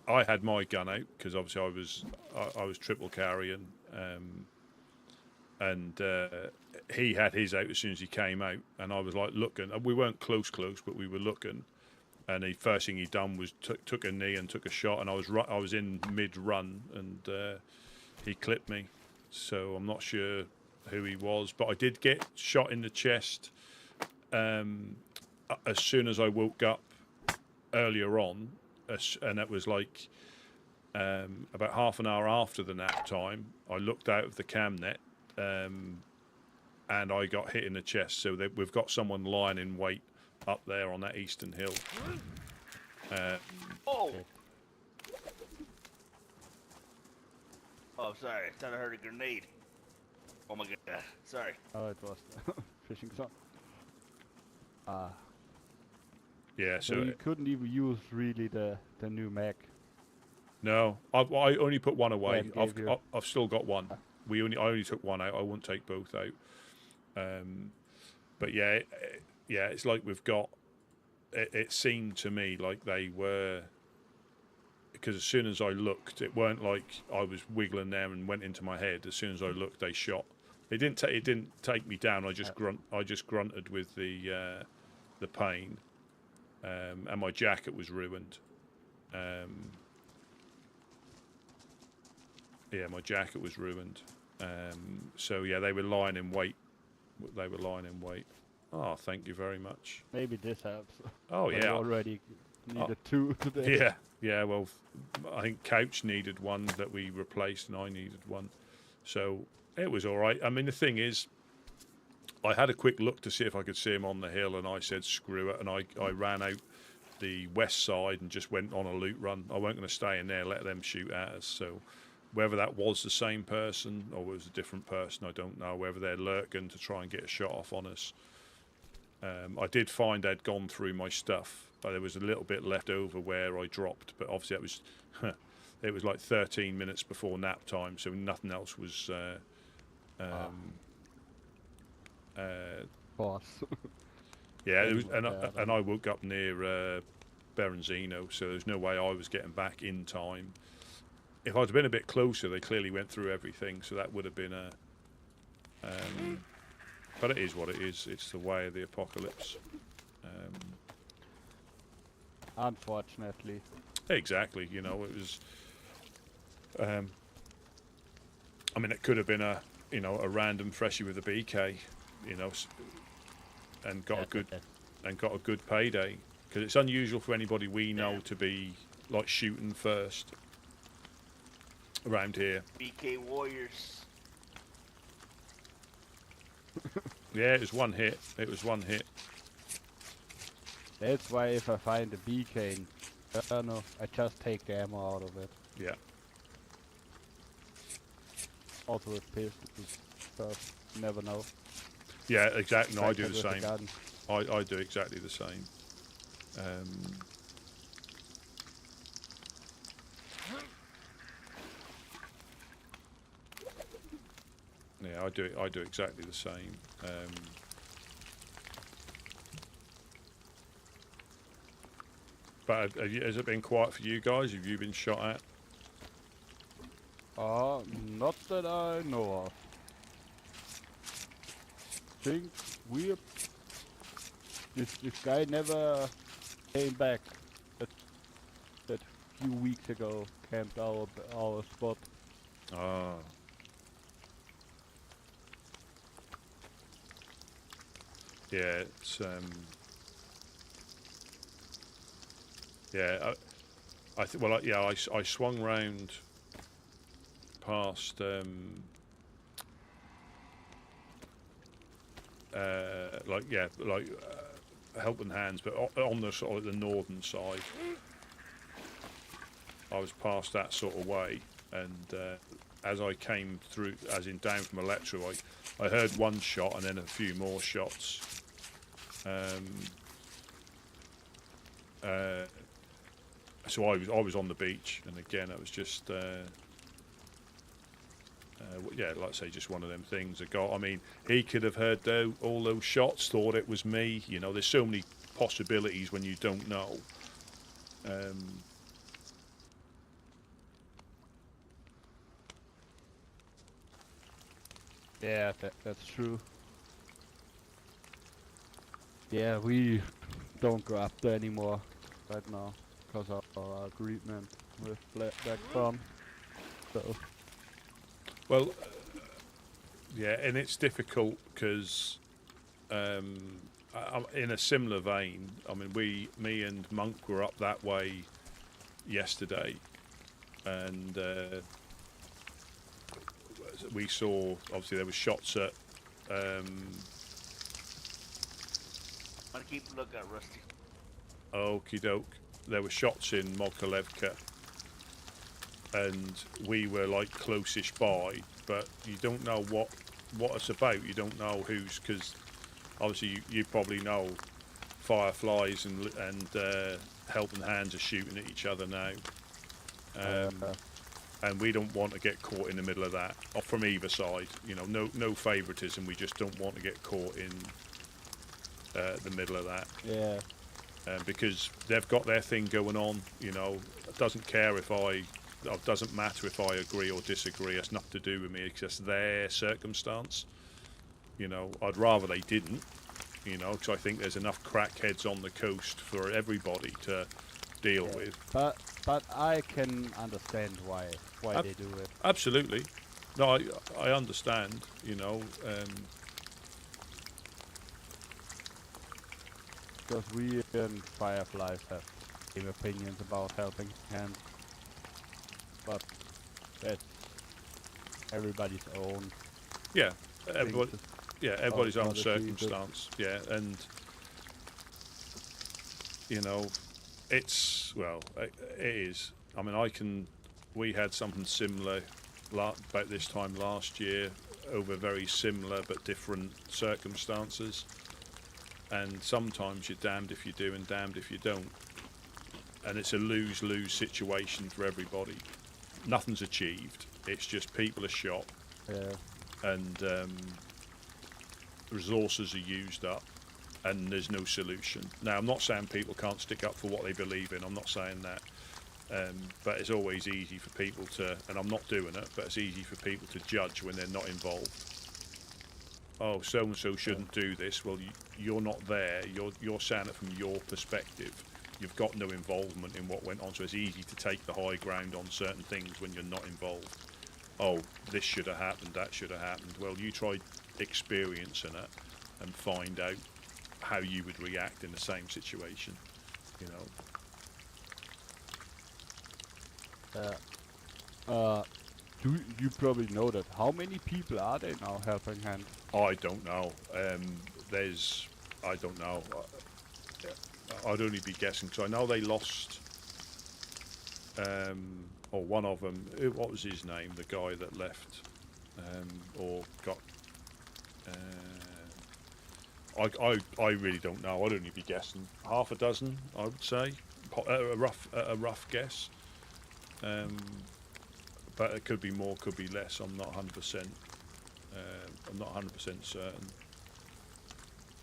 I had my gun out because obviously I was triple carrying, and he had his out as soon as he came out, and I was like looking. We weren't close, but we were looking. And the first thing he done was took a knee and took a shot, and I was in mid run, and he clipped me. So I'm not sure who he was, but I did get shot in the chest as soon as I woke up earlier on. And that was like about half an hour after the nap time. I looked out of the cam net and I got hit in the chest. So we've got someone lying in wait up there on that eastern hill. Oh! Oh, sorry. I thought I heard a grenade. Oh my God. Sorry. Oh, it was fishing zone. Yeah, So so you couldn't even use really the new Mac. no, I only put one away. Yeah, I've still got one. I only took one out. I wouldn't take both out. But yeah, it's like we've got. It seemed to me like they were, because as soon as I looked, it weren't like I was wiggling there and went into my head. As soon as I looked, they shot. It didn't take me down. I just grunted with the pain, and my jacket was ruined. Yeah, my jacket was ruined. So yeah, they were lying in wait. Oh, thank you very much. Maybe this helps. Oh But you yeah. already needed two today. Yeah. Well, I think Couch needed one that we replaced, and I needed one. So it was all right. I mean, the thing is, I had a quick look to see if I could see him on the hill, and I said screw it, and I ran out the west side and just went on a loot run. I weren't going to stay in there, let them shoot at us. So whether that was the same person or it was a different person, I don't know. Whether they're lurking to try and get a shot off on us. I did find they'd gone through my stuff, but there was a little bit left over where I dropped. But obviously, it was like 13 minutes before nap time, so nothing else was. Boss. Yeah, and I woke up near Berenzino, so there's no way I was getting back in time. If I'd been a bit closer, they clearly went through everything, so that would have been a. But it is what it is. It's the way of the apocalypse. Unfortunately. Exactly. You know, it was. I mean, it could have been a random freshie with a BK, and got a good payday, because it's unusual for anybody we know to be like shooting first around here. BK Warriors. Yeah, it was one hit. That's why if I find a BK in Chernarus, I just take the ammo out of it. Yeah. Also with pistols, because you never know. Yeah, exactly. No, I do the With the same. gun. I do exactly the same. Yeah, I do exactly the same. But has it been quiet for you guys? Have you been shot at? Not that I know of. Think weird. This guy never came back. That few weeks ago camped our spot. Ah. Yeah, it's yeah. I swung round past helping hands, but on the sort of the northern side. I was past that sort of way, and as I came through, as in down from Electro, I heard one shot and then a few more shots. So I was on the beach, and again it was just like I say, just one of them things. I mean, he could have heard all those shots, thought it was me. You know, there's so many possibilities when you don't know. Yeah, that's true. Yeah, we don't go up there anymore right now because of our agreement with Black Farm. So. Well, yeah, and it's difficult because, in a similar vein, I mean, me and Monk were up that way yesterday, and we saw, obviously there were shots at I'm gonna keep a lookout, Rusty. okie doke, there were shots in Mokolevka, and we were like close-ish by, but you don't know what it's about. You don't know who's, because obviously you probably know fireflies and helping hands are shooting at each other now, and we don't want to get caught in the middle of that, or from either side. You know, no favoritism. We just don't want to get caught in the middle of that. Yeah. Because they've got their thing going on. You know, it doesn't care if it doesn't matter if I agree or disagree. It's nothing to do with me. It's just their circumstance. You know, I'd rather they didn't. You know, because I think there's enough crackheads on the coast for everybody to deal with. But I can understand why they do it. Absolutely. No, I understand. You know. Because we and Fireflies have same opinions about helping hands. But that's everybody's own. Yeah, everybody's own other circumstance. Yeah, and you know, it is. I mean, we had something similar about this time last year over very similar but different circumstances. And sometimes you're damned if you do and damned if you don't. And it's a lose-lose situation for everybody. Nothing's achieved. It's just people are shot. Yeah. And resources are used up. And there's no solution. Now, I'm not saying people can't stick up for what they believe in. I'm not saying that. But it's always easy for people to, and I'm not doing it, but it's easy for people to judge when they're not involved. Oh, so-and-so shouldn't do this. Well, you're not there. You're saying it from your perspective. You've got no involvement in what went on, so it's easy to take the high ground on certain things when you're not involved. Oh, this should have happened, that should have happened. Well, you try experiencing it and find out how you would react in the same situation, you know. You probably know that. How many people are there now helping hand? I don't know. I don't know. I'd only be guessing, because I know they lost, or one of them, what was his name? The guy that left, or got, I really don't know. I'd only be guessing half a dozen, I would say, a rough guess. But it could be more, could be less. I'm not 100%. I'm not 100% certain.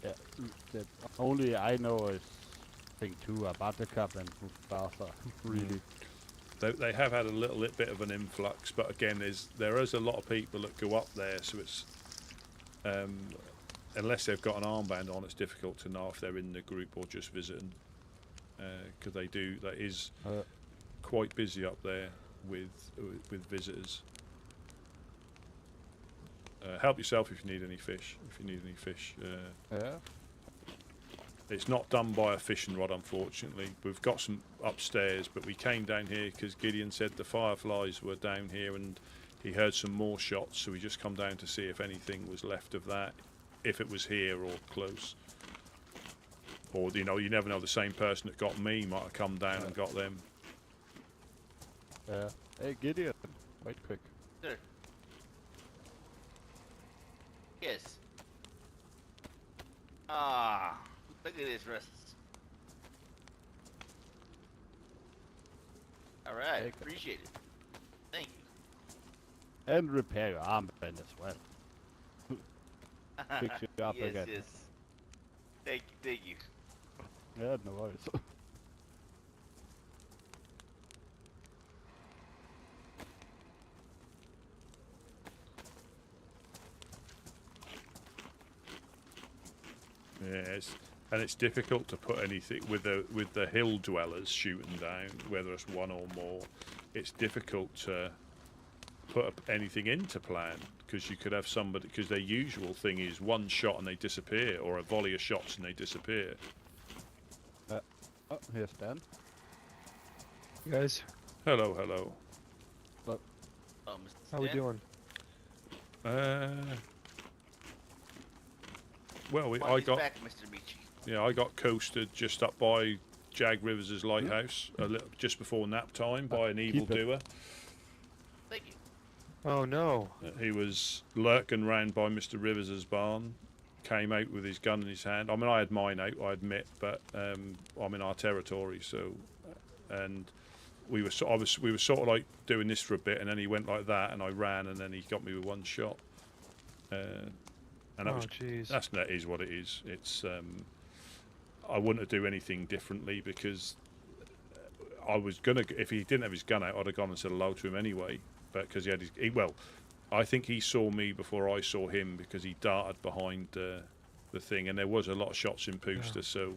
Yeah, the only I know is thing 2 about the cup and Mufasa, really. They have had a little bit of an influx, but again, there is a lot of people that go up there, so it's unless they've got an armband on, it's difficult to know if they're in the group or just visiting, because that is quite busy up there with visitors. Help yourself if you need any fish. Yeah. It's not done by a fishing rod, unfortunately. We've got some upstairs, but we came down here because Gideon said the fireflies were down here and he heard some more shots, so we just come down to see if anything was left of that, if it was here or close. Or, you know, you never know, the same person that got me might have come down and got them. Yeah. Hey, Gideon. Wait quick. Sir. Yes. Ah, look at his wrists. All right, appreciate it. Thank you. And repair your armband as well. Fix you up yes, again. yes. Thank you. Yeah, no worries. Yes, and it's difficult to put anything with the hill dwellers shooting down, whether it's one or more. It's difficult to put up anything into plan because you could have somebody, because their usual thing is one shot and they disappear, or a volley of shots and they disappear. Oh, here's Dan. You guys, Hello, hello. Oh, how we doing? Well, I got coasted just up by Jag Rivers' lighthouse just before nap time by an evildoer. Thank you. Oh no. He was lurking round by Mr. Rivers' barn, came out with his gun in his hand. I mean, I had mine out, I admit, but I'm in our territory, so and we were sort of like doing this for a bit, and then he went like that, and I ran, and then he got me with one shot. And that is what it is. It's I wouldn't do anything differently because I was gonna, if he didn't have his gun out, I'd have gone and said hello to him anyway. But because he had I think he saw me before I saw him because he darted behind the thing, and there was a lot of shots in Pooster. Yeah. So,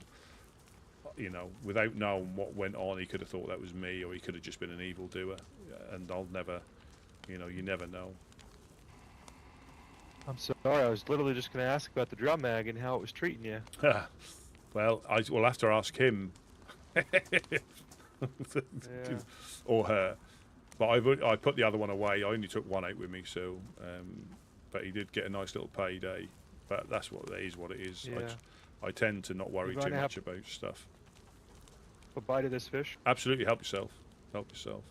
you know, without knowing what went on, he could have thought that was me, or he could have just been an evildoer. And I'll never, you know, you never know. I'm sorry, I was literally just going to ask about the drum mag and how it was treating you. Well, will have to ask him. Or her. But I put the other one away. I only took one out with me, so but he did get a nice little payday. But that's what it is. What it is. Yeah. I tend to not worry too much about stuff. A bite of this fish? Absolutely, help yourself. Help yourself.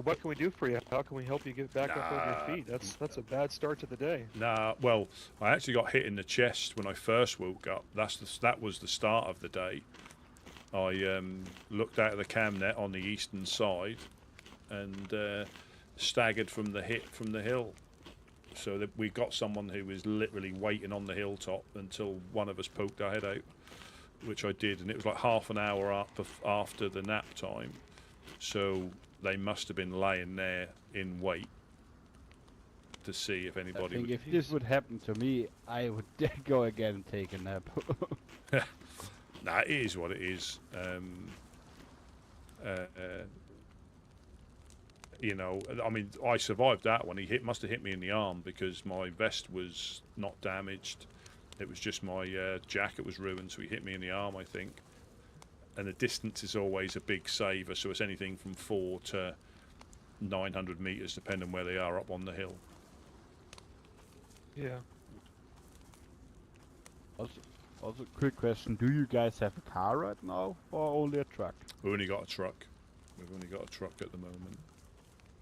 What can we do for you? How can we help you get back up on your feet? That's a bad start to the day. Nah, well, I actually got hit in the chest when I first woke up. That was the start of the day. I looked out of the cam net on the eastern side and staggered from the hit from the hill. So that we got someone who was literally waiting on the hilltop until one of us poked our head out, which I did, and it was like half an hour up after the nap time. So they must have been laying there in wait to see if anybody. I think if this would happen to me, I would go again and take a nap. Nah, it is what it is. You know, I mean, I survived that one. He must have hit me in the arm because my vest was not damaged. It was just my jacket was ruined, so he hit me in the arm, I think. And the distance is always a big saver, so it's anything from 4 to 900 meters, depending where they are up on the hill. Yeah. Also, quick question: do you guys have a car right now, or only a truck? We've only got a truck. We've only got a truck at the moment.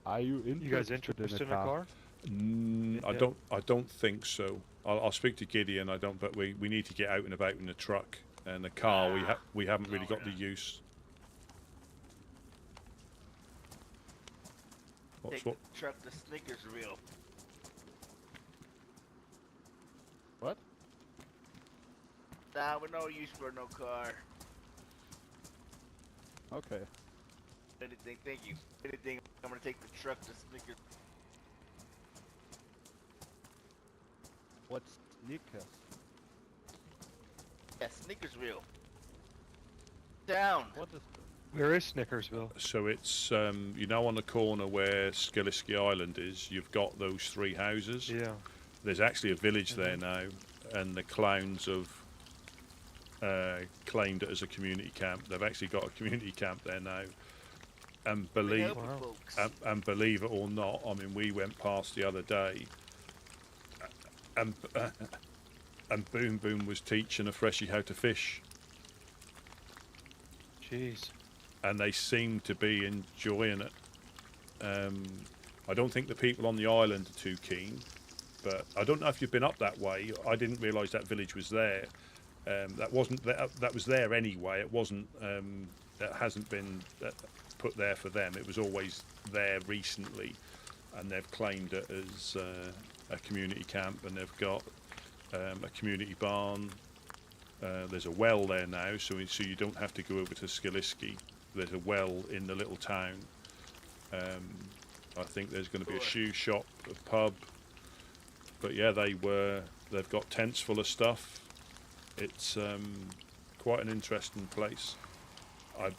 Are you interested? You guys interested in a car? I don't think so. I'll speak to Gideon. I don't, but we need to get out and about in the truck. And the car, we haven't really got the use. Take the truck to Snickers reel. What? Nah, we're no use for no car. Okay. Anything, thank you. Anything, I'm gonna take the truck to Snickers. What's Snickers? Yeah, Snickersville. Down. What is Where is Snickersville? So it's you know, on the corner where Scavenging Island is, you've got those 3 houses. Yeah. There's actually a village there now, and the clowns have claimed it as a community camp. They've actually got a community camp there now, and believe Help you folks. and believe it or not, I mean, we went past the other day, and Boom Boom was teaching a freshie how to fish, Jeez. and they seem to be enjoying it. I don't think the people on the island are too keen, but I don't know if you've been up that way. I didn't realise that village was there. That wasn't that was there anyway. It wasn't. That hasn't been put there for them. It was always there recently, and they've claimed it as a community camp, and they've got a community barn. There's a well there now, so you don't have to go over to Scavenging. There's a well in the little town. I think there's going to be a shoe shop, a pub. But yeah, they've got tents full of stuff. It's quite an interesting place. I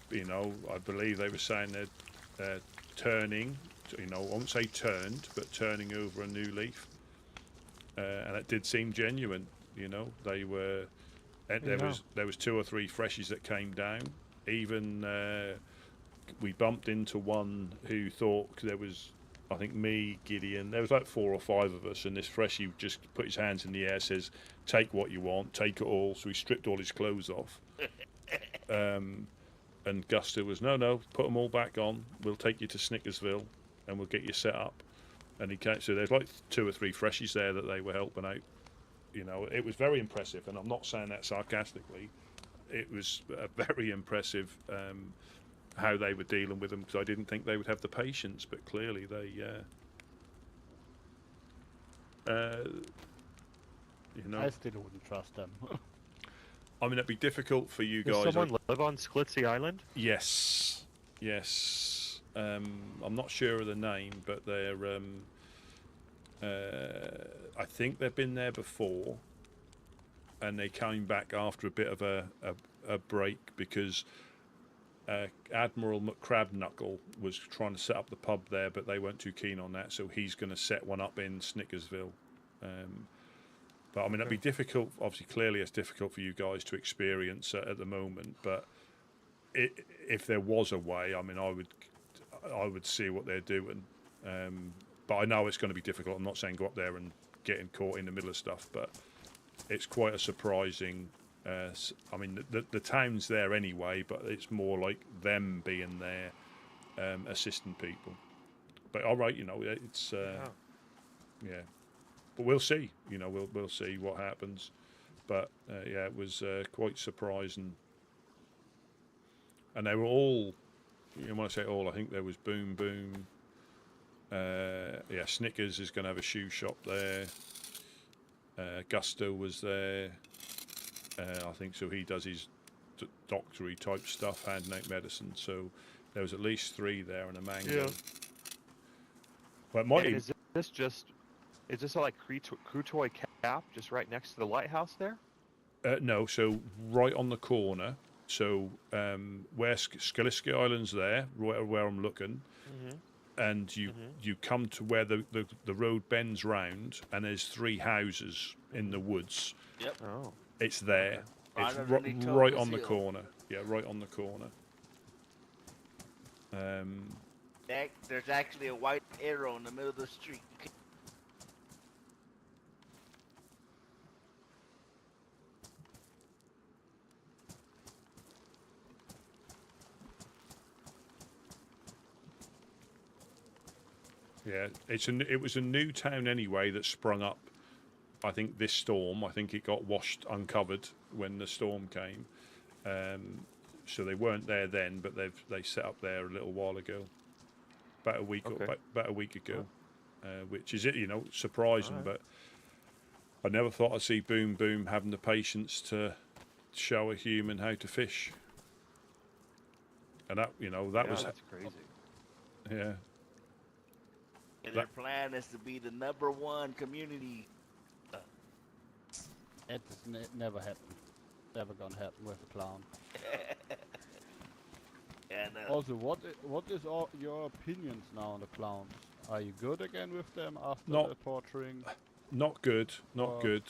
believe they were saying they're turning, I won't say turned, but turning over a new leaf. And it did seem genuine, they were, there was 2 or 3 freshies that came down. Even we bumped into one who thought, there was, I think, me, Gideon, there was like 4 or 5 of us, and this freshie just put his hands in the air, says, take what you want, take it all. So he stripped all his clothes off. And Guster was, no, put them all back on. We'll take you to Snickersville and we'll get you set up. And he came, so there's like 2 or 3 freshies there that they were helping out. It was very impressive, and I'm not saying that sarcastically. It was very impressive how they were dealing with them, because I didn't think they would have the patience, but clearly they, I still wouldn't trust them. I mean, it'd be difficult for you Does guys. someone live on Schlitzie Island? Yes. I'm not sure of the name, but they're. I think they've been there before, and they came back after a bit of a break because Admiral McCrabknuckle was trying to set up the pub there, but they weren't too keen on that, so he's going to set one up in Snickersville. But I mean, it'd be difficult. Obviously, clearly, it's difficult for you guys to experience at the moment. But if there was a way, I mean, I would see what they're doing. But I know it's going to be difficult. I'm not saying go up there and getting caught in the middle of stuff, but it's quite a surprising. I mean, the town's there anyway, but it's more like them being there, assisting people. But all right, it's yeah. But we'll see. We'll see what happens. But yeah, it was quite surprising. And they were all. When I say all, I think there was Boom Boom. Snickers is going to have a shoe shop there. Gusto was there. I think so. He does his doctory type stuff, handing out medicine. So there was at least 3 there and a mango. Yeah. But it might And even, is this like Krutoy Cap, just right next to the lighthouse there? no, so right on the corner. So where Scavenging Island's there, where I'm looking, and you come to where the road bends round, and there's 3 houses in the woods. Yep. Oh. It's there. Right It's underneath right Toby's on the hill. corner. Yeah, right on the corner. There's actually a white arrow in the middle of the street. Yeah, it was a new town anyway that sprung up. I think this storm. I think it got washed, uncovered when the storm came. So they weren't there then, but they set up there a little while ago, about a week about a week ago, which is surprising. Alright. But I never thought I'd see Boom Boom having the patience to show a human how to fish. And that, you know, that was, that's crazy. yeah. And their plan is to be the #1 community. It's never happened. Never gonna happen with a clown. And Also, what is all your opinions now on the clowns? Are you good again with them after the torturing? Not good, not Or- good.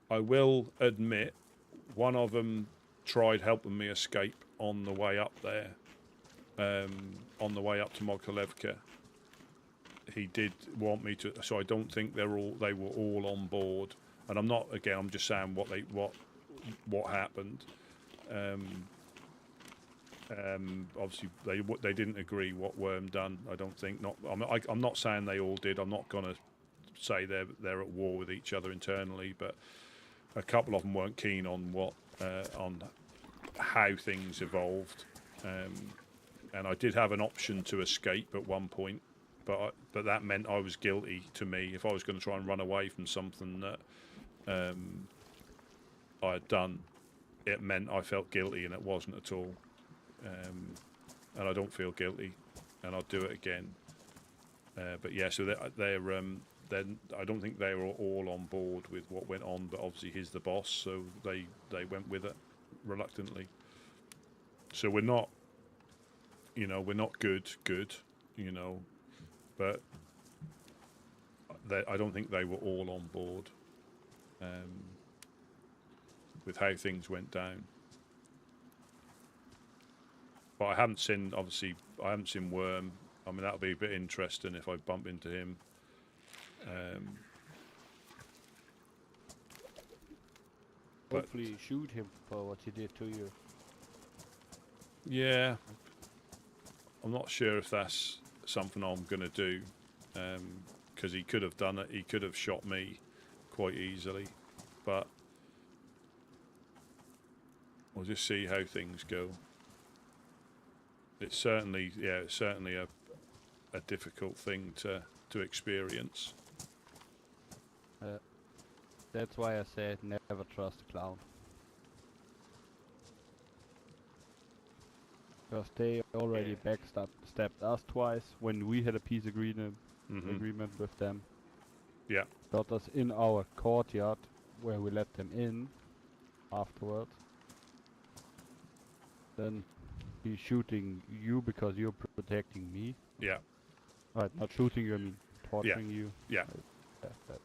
I will admit, one of them tried helping me escape on the way up there, on the way up to Mogilevka. He did want me to, so I don't think they were all on board. And I'm not, again, I'm just saying what happened. Obviously, they didn't agree what Worm done. I don't think. I'm not saying they all did. I'm not gonna say they're at war with each other internally, but a couple of them weren't keen on on how things evolved. And I did have an option to escape at one point, but that meant I was guilty to me if I was going to try and run away from something that I had done. It meant I felt guilty, and it wasn't at all. And I don't feel guilty, and I'll do it again. But yeah, so I don't think they were all on board with what went on, but obviously he's the boss, so they went with it reluctantly. So we're not, we're not good, but I don't think they were all on board with how things went down. But I haven't seen Worm. I mean, that'll be a bit interesting if I bump into him. Hopefully shoot him for what he did to you. Yeah. I'm not sure if that's something I'm going to do, because he could have done it. He could have shot me quite easily, but we'll just see how things go. It's certainly a difficult thing to experience. That's why I said never trust a clown. Because they already backstabbed us twice when we had a peace agreement with them. Yeah. Got us in our courtyard where we let them in afterwards. Then he's shooting you because you're protecting me. Yeah. Right, not shooting you, I mean torturing you. Yeah. That's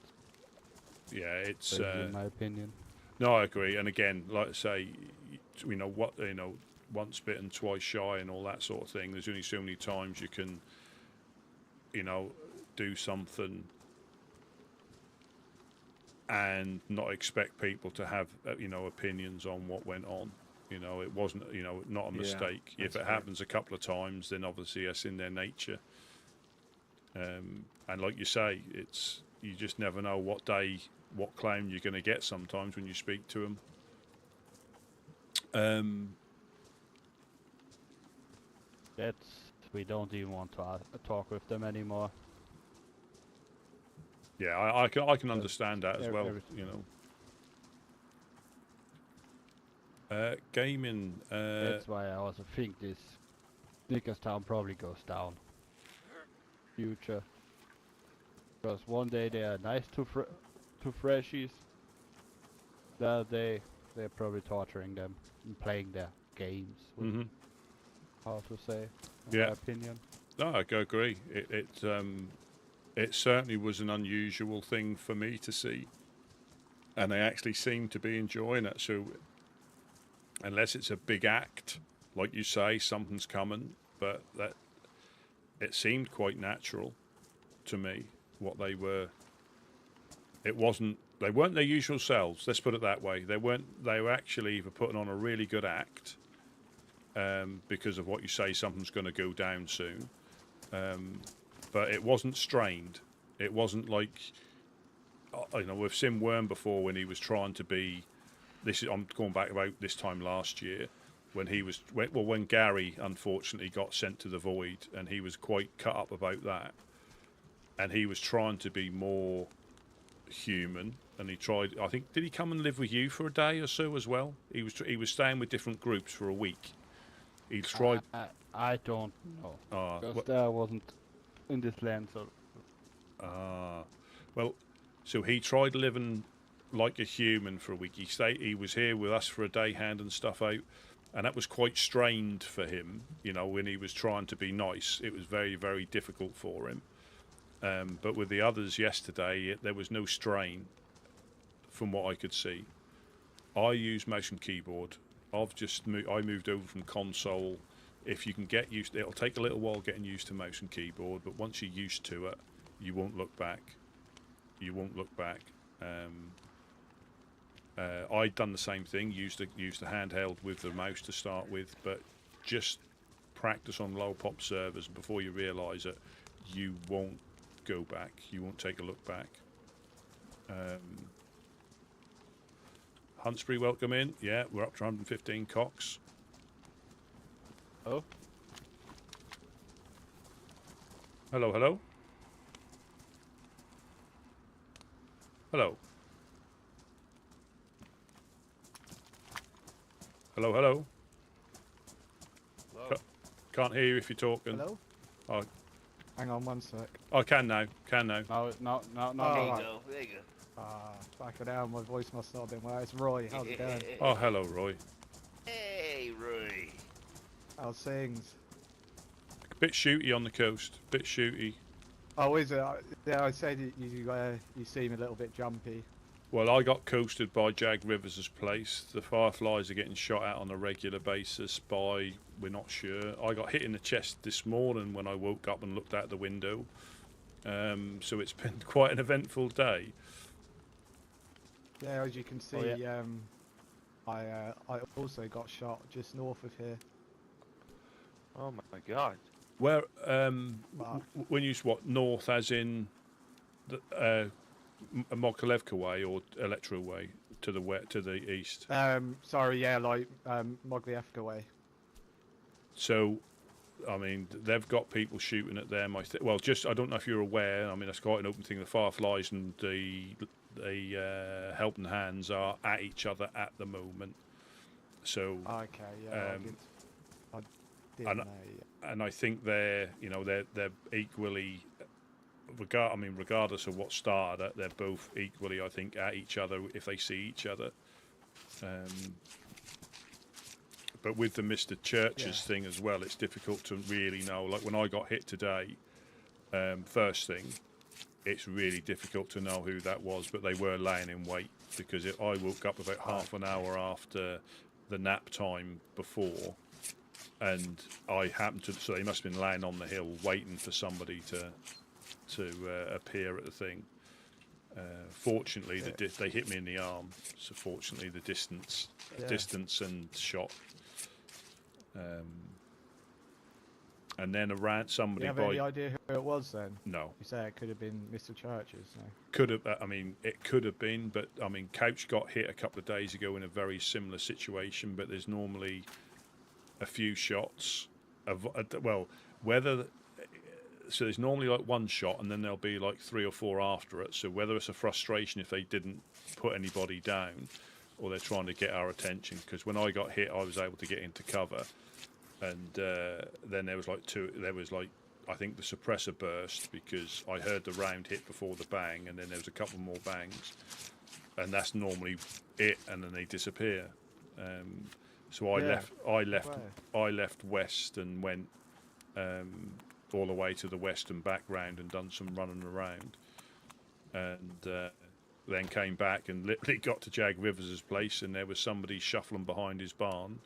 It's in my opinion. No, I agree. And again, like I say, once bitten, twice shy, and all that sort of thing. There's only so many times you can, do something and not expect people to have, opinions on what went on. It wasn't, not a mistake. If it happens a couple of times, then obviously it's in their nature. And like you say, you just never know what clown you're going to get sometimes when you speak to them. We don't even want to talk with them anymore. Yeah, I can understand that as well. Gaming. That's why I also think this Nickerstown probably goes down. Future. Because one day they are nice to freshies. The other day they're probably torturing them and playing their games. How to say? In my opinion. No, I agree. It certainly was an unusual thing for me to see, and they actually seem to be enjoying it. So, unless it's a big act, like you say, something's coming, but that it seemed quite natural to me what they were. They weren't their usual selves. Let's put it that way. They were actually either putting on a really good act, because of what you say, something's going to go down soon. But it wasn't strained. It wasn't like, we've seen Worm before when he was trying to be. I'm going back about this time last year, when when Gary unfortunately got sent to the Void, and he was quite cut up about that, and he was trying to be more human, and he tried. I think, did he come and live with you for a day or so as well? He was staying with different groups for a week. He tried. I don't know. Because I wasn't in this land, so. Well, so he tried living like a human for a week. He was here with us for a day, handing stuff out, and that was quite strained for him. You know, when he was trying to be nice, it was very, very difficult for him. But with the others yesterday, there was no strain, from what I could see. I use mouse and keyboard. I moved over from console. If you can get used, it'll take a little while getting used to mouse and keyboard, but once you're used to it, you won't look back. You won't look back. I'd done the same thing. Used the handheld with the mouse to start with, but just practice on low pop servers, and before you realise it, you won't go back. You won't take a look back. Huntsbury, welcome in. Yeah, we're up to 115 cocks. Oh. Hello, hello. Hello. Hello, hello. Hello? Can't hear you if you're talking. Hello? Oh, Hang on one sec. I can now. Can now. No. Oh, There you right. go. There you go. Back it down, my voice must not have been well. It's Roy, how's it going? Oh, hello, Roy. Hey, Roy. How's things? Bit shooty on the coast. Bit shooty. Oh, is it? Yeah, I said you seem a little bit jumpy. Well, I got coasted by Jag Rivers' place. The Fireflies are getting shot at on a regular basis by, we're not sure. I got hit in the chest this morning when I woke up and looked out the window. So it's been quite an eventful day. Yeah, as you can see, I also got shot just north of here. Oh my god. Where, when you what, north as in the, Mokolevka way or Electro way to the east? Sorry, yeah, like Moglievka way. So, I mean, they've got people shooting at them. Well, just I don't know if you're aware. I mean, that's quite an open thing. The Fireflies and the Helping Hands are at each other at the moment. So, Okay, yeah, I did know. and I think they're equally. Regardless of what started it, they're both equally, I think, at each other if they see each other. But with the Mr. Churches thing as well, it's difficult to really know. Like when I got hit today, first thing, it's really difficult to know who that was, but they were laying in wait because I woke up about half an hour after the nap time before, and I happened to, so they must have been laying on the hill waiting for somebody to appear at the thing. Fortunately, they hit me in the arm, so fortunately the distance and shot. And then around somebody. Do you have any idea who it was then? No. You say it could have been Mr. Churches. No? Could have. I mean, it could have been, but I mean, Couch got hit a couple of days ago in a very similar situation. But there's normally a few shots. So there's normally like one shot, and then there'll be like 3 or 4 after it. So whether it's a frustration if they didn't put anybody down, or they're trying to get our attention. Because when I got hit, I was able to get into cover, and then there was like I think the suppressor burst because I heard the round hit before the bang, and then there was a couple more bangs, and that's normally it, and then they disappear. So I left west and went all the way to the western background and done some running around, and then came back and literally got to Jag Rivers' place, and there was somebody shuffling behind his barn.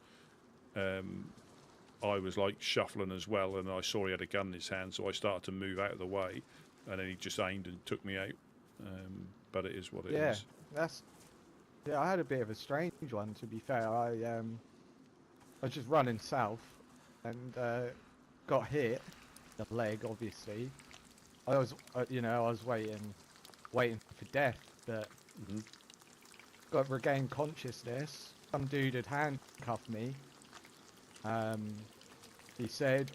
I was like shuffling as well, and I saw he had a gun in his hand, so I started to move out of the way, and then he just aimed and took me out. But it is what it is. I had a bit of a strange one, to be fair. I was just running south and got hit the leg, obviously. I was waiting for death, but got regained consciousness. Some dude had handcuffed me. He said,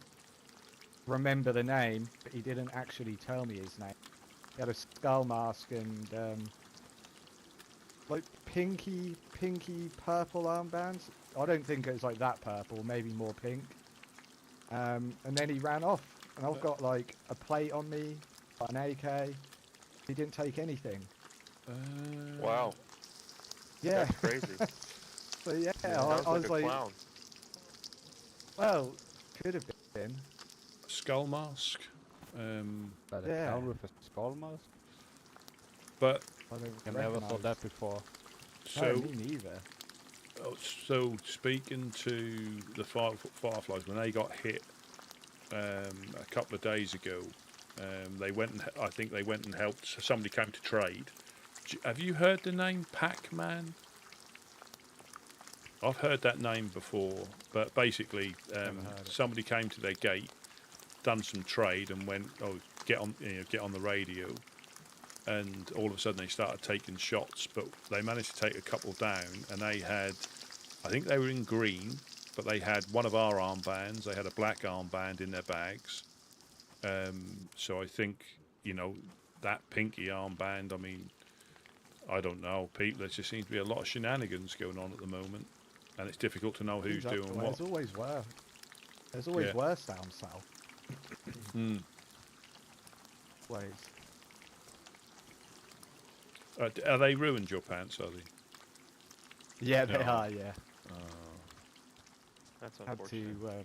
remember the name, but he didn't actually tell me his name. He had a skull mask and like pinky purple armbands. I don't think it was like that purple, maybe more pink. And then he ran off, and I've got like a plate on me, an AK. He didn't take anything. Wow. Yeah. That's crazy. So yeah, Sounds I like was a like, clown. well, could have been. Skull mask. But a Yeah. clown with a skull mask? But I don't I never saw recognise. that before. so No, me neither. so speaking to the fireflies, when they got hit a couple of days ago, they went and I think they went and helped. Somebody came to trade. Have you heard the name Pac-Man? I've heard that name before, but basically, heard it. somebody came to their gate, done some trade, and went, "Oh, get on the radio." And all of a sudden, they started taking shots, but they managed to take a couple down, and they had, I think they were in green, but they had one of our armbands. They had a black armband in their bags. So I think, that pinky armband. I mean, I don't know, people. There just seems to be a lot of shenanigans going on at the moment. And it's difficult to know who's doing what. There's always worse. There's always Yeah. worse down south. Ways. Are they ruined your pants, are they? Yeah, they No. are. Yeah. That's Had unfortunate. to.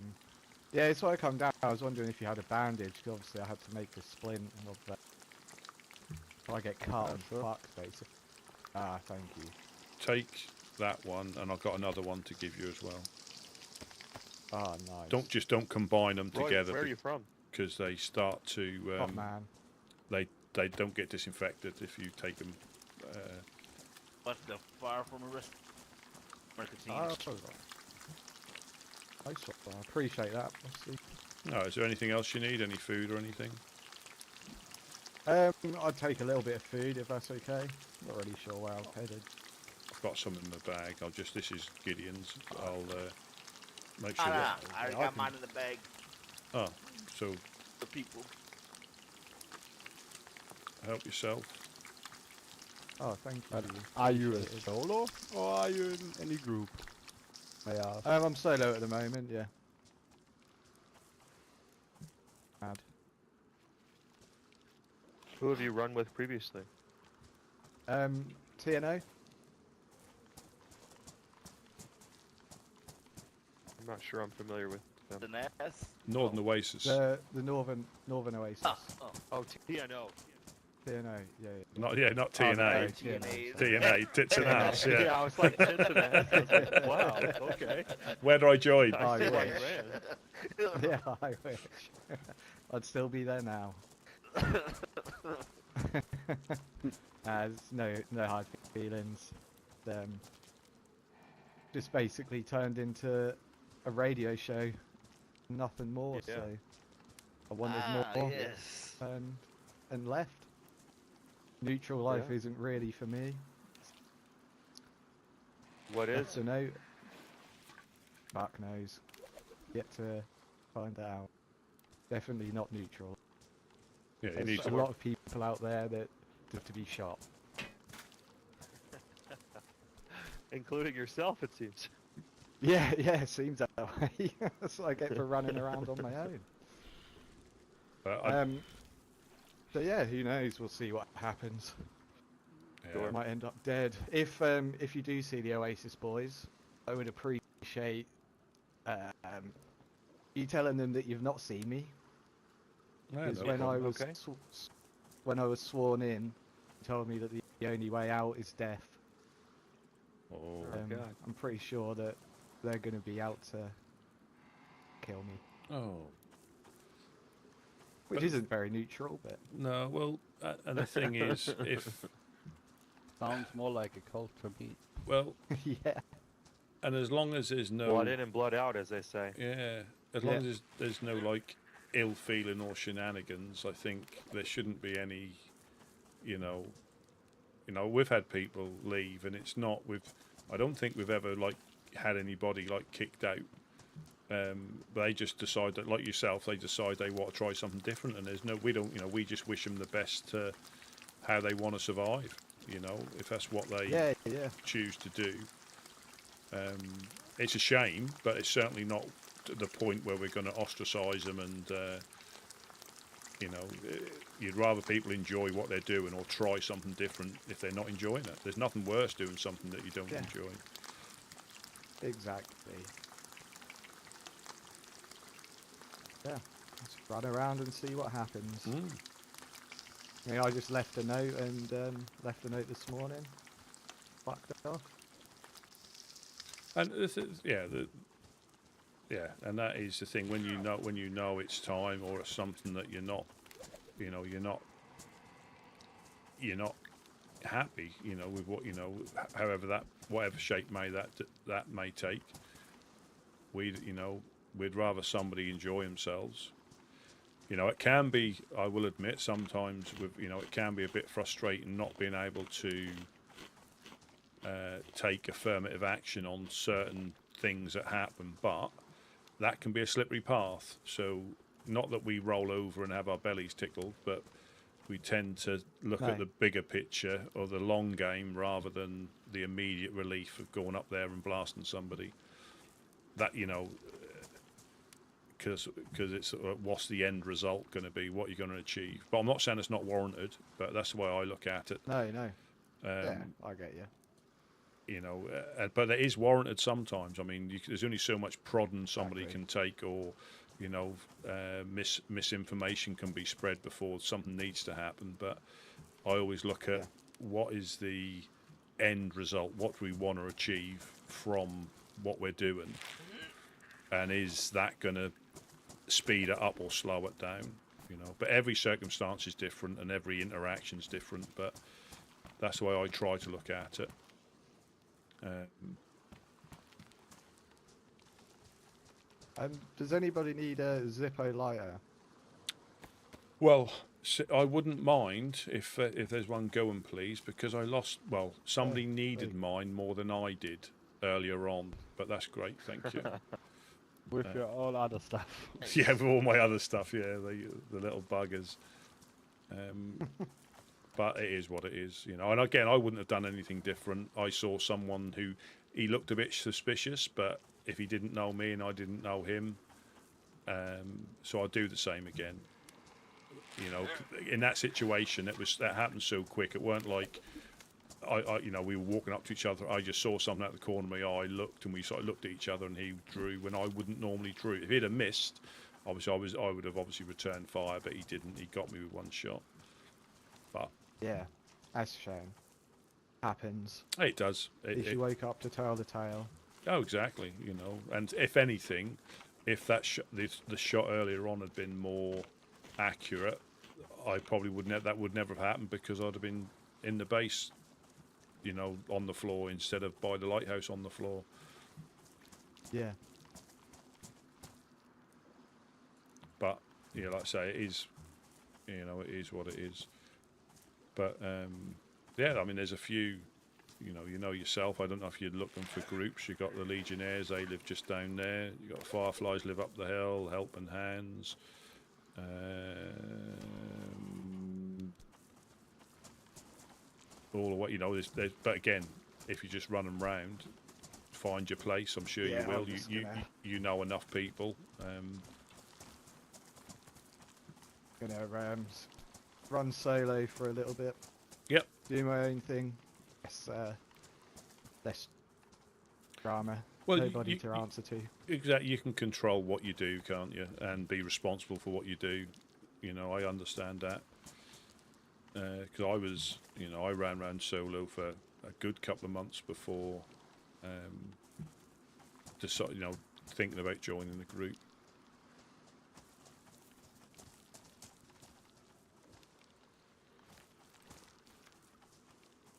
Yeah, it's why I come down. I was wondering if you had a bandage. 'Cause obviously, I had to make a splint. And all that. If I get cut and sure. fucked, basically. Ah, thank you. Take that one, and I've got another one to give you as well. Ah, nice. Don't combine them Roy, together where are you from? because they start to Oh man. they don't get disinfected if you take them. But the far from a risk. Ah, nice one. I appreciate that. Let's see. No, is there anything else you need? Any food or anything? I'd take a little bit of food if that's okay. Not really sure where I'm headed. I've got some in my bag. This is Gideon's. I'll make sure I that. already I got can- mine in the bag. Oh, so The people. help yourself. Oh, thank you. Are you a Appreciate it. solo or are you in any group? Yeah. I'm solo at the moment, yeah. Mad. Who have you run with previously? TNO? I'm not sure I'm familiar with them. The NAS. Northern Oasis. The Northern Oasis. Oh. Oh, TNO. TNO, yeah. Not Oh, no, TNA. TNA. TNA, tits and ass. Yeah. I was like, tits and ass. I was like, wow, okay. Where do I join? I see why wish. you ran. Yeah, I wish. I'd still be there now. There's no hard feelings. Just basically turned into a radio show. Nothing more, Yeah. so I wanted more Yes. and left. Neutral life Yeah. isn't really for me. What is? So no. Fuck knows. Yet to find out. Definitely not neutral. Yeah, you There's need a to lot of people out there that deserve to be shot. Including yourself, it seems. Yeah, it seems that way. That's what I get for running around on my own. So yeah, who knows? We'll see what happens. yeah. I might end up dead. If you do see the Oasis boys, I would appreciate you telling them that you've not seen me. Yeah, Because no when I problem. was Okay. when I was sworn in, they told me that the only way out is death. Oh, God. I'm pretty sure that they're going to be out to kill me, oh. which But- isn't very neutral, but No, well, and the thing is, Sounds more like a cult to me. yeah. and as long as there's no, Blood in and blood out, as they say. yeah, as long Yeah. as there's no like ill feeling or shenanigans, I think there shouldn't be any, we've had people leave, and it's not I don't think we've ever like had anybody like kicked out. They just decide that, like yourself, they decide they want to try something different, and we just wish them the best to how they want to survive. If that's what they Yeah. choose to do. It's a shame, but it's certainly not to the point where we're going to ostracise them, and you know, you'd rather people enjoy what they're doing or try something different if they're not enjoying it. There's nothing worse doing something that you don't enjoy. Exactly. Yeah, just run around and see what happens. I mean, I just left a note and left a note this morning. Fucked off. And this is, and that is the thing, when you know it's time, or it's something that you're not happy, you know, with what, you know, whatever shape that may take. We'd rather somebody enjoy themselves. You know, it can be, I will admit, sometimes it can be a bit frustrating not being able to take affirmative action on certain things that happen, but that can be a slippery path. So, not that we roll over and have our bellies tickled, but we tend to look at the bigger picture or the long game rather than the immediate relief of going up there and blasting somebody. That, you know, because it's what's the end result going to be, what you're going to achieve. But I'm not saying it's not warranted, but that's the way I look at it. No. Yeah, I get you. You know, but it is warranted sometimes. I mean, there's only so much prodding somebody can take, or, you know, misinformation can be spread before something needs to happen. But I always look at what is the end result, what we want to achieve from what we're doing, and is that going to speed it up or slow it down? You know, but every circumstance is different and every interaction is different. But that's the way I try to look at it. Does anybody need a Zippo lighter? Well, I wouldn't mind if there's one going, please, because I lost. Well, somebody needed mine more than I did earlier on, but that's great, thank you. With your all other stuff. Yeah, with all my other stuff, yeah, the little buggers. But it is what it is, you know. And again, I wouldn't have done anything different. I saw someone who, he looked a bit suspicious, but if he didn't know me and I didn't know him, so I'd do the same again. You know, in that situation, that happened so quick. It weren't like you know, we were walking up to each other. I just saw something out the corner of my eye, looked, and we sort of looked at each other, and he drew when I wouldn't normally drew. If he'd have missed, obviously I would have obviously returned fire, but he didn't. He got me with one shot. But yeah, that's a shame. Happens. It does. If you wake up to tell the tale. Oh, exactly. You know, and if anything, if that the shot earlier on had been more accurate, I probably that would never have happened, because I'd have been in the base, you know, on the floor instead of by the lighthouse on the floor. Yeah. But yeah, like I say, it is, you know, it is what it is. But yeah, I mean, there's a few, you know yourself. I don't know if you're looking for groups. You've got the Legionnaires, they live just down there. You've got the Fireflies live up the hill, Helping Hands. All the way, you know, there's, but again, if you just run them round, find your place. I'm sure you will. You know enough people. Gonna run solo for a little bit. Yep. Do my own thing. Less drama. Well, nobody to answer to. Exactly. You can control what you do, can't you? And be responsible for what you do. You know, I understand that. Because I was, you know, I ran around solo for a good couple of months before, you know, thinking about joining the group.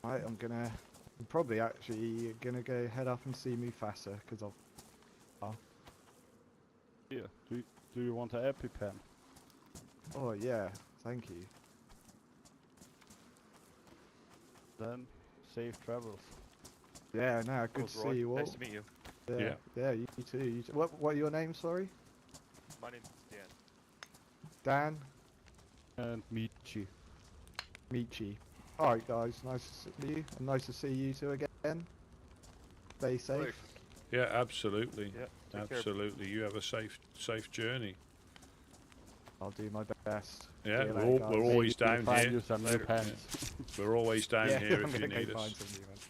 Right, I'm probably actually gonna go head up and see Mufasa, because Here, do you want an EpiPen? Oh yeah, thank you. Then, safe travels. Yeah, no, good to see you all. Nice to meet you. Yeah, you too. What are your names, sorry? My name's Dan. Dan? And Michi. Michi. Alright guys, nice to see you, and nice to see you two again. Stay safe. Yeah, absolutely. Yeah. Take care. Absolutely. You have a safe journey. I'll do my best. Yeah, See you we're, later, we're guys. always Maybe down find here. you some new Later. pants. We're always down Yeah, here I'm if you gonna go need find us. some new ones.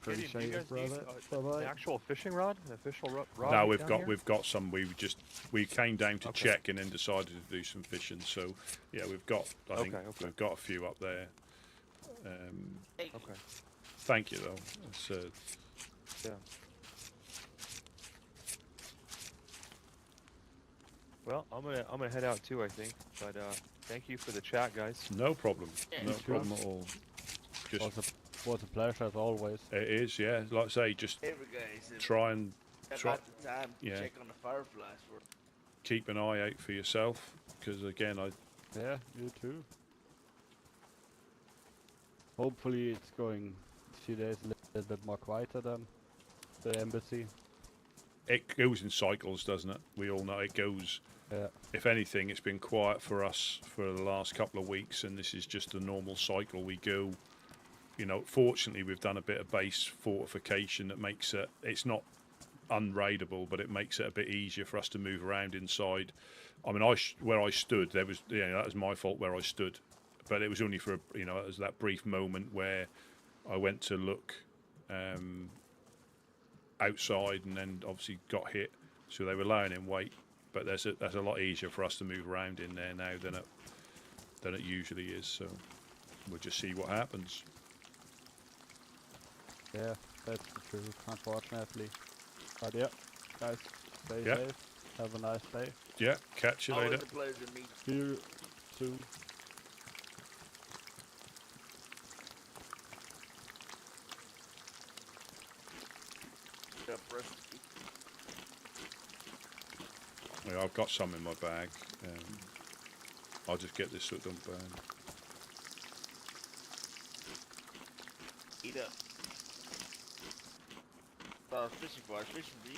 Gideon, do Appreciate you it, guys need brother. Bye an bye. actual fishing rod? An official rod? No, down here? we've got some. We came down to Okay. check and then decided to do some fishing. So yeah, we've got. I think Okay, okay. we've got a few up there. Hey, Okay. Thank you though. It's, Yeah. Well, I'm gonna head out too, I think. But thank you for the chat, guys. no problem. Yeah, No sure. problem at all. Just Was a pleasure as always. it is. Yeah, like I say, just hey, guys, if try and you try. got the time, yeah. check on the fireflies for. keep an eye out for yourself, because again, Yeah, you too. Hopefully it's going a few days a little bit more quieter than the embassy. it goes in cycles, doesn't it? We all know it goes. Yeah. If anything, it's been quiet for us for the last couple of weeks, and this is just the normal cycle we go. You know, fortunately, we've done a bit of base fortification that makes it. It's not unraidable, but it makes it a bit easier for us to move around inside. I mean, where I stood, there was, that was my fault where I stood, but it was only for it was that brief moment where I went to look outside and then obviously got hit. So they were lying in wait, but that's a lot easier for us to move around in there now than it usually is. So we'll just see what happens. Yeah, that's the truth, unfortunately. But yeah, guys, stay Yeah. safe. Have a nice day. Yeah, catch you Always later. a pleasure to meet you. See you soon. Up, Rusty. Yeah, I've got some in my bag. I'll just get this done. Eat up. Fishing for us, fishing for you.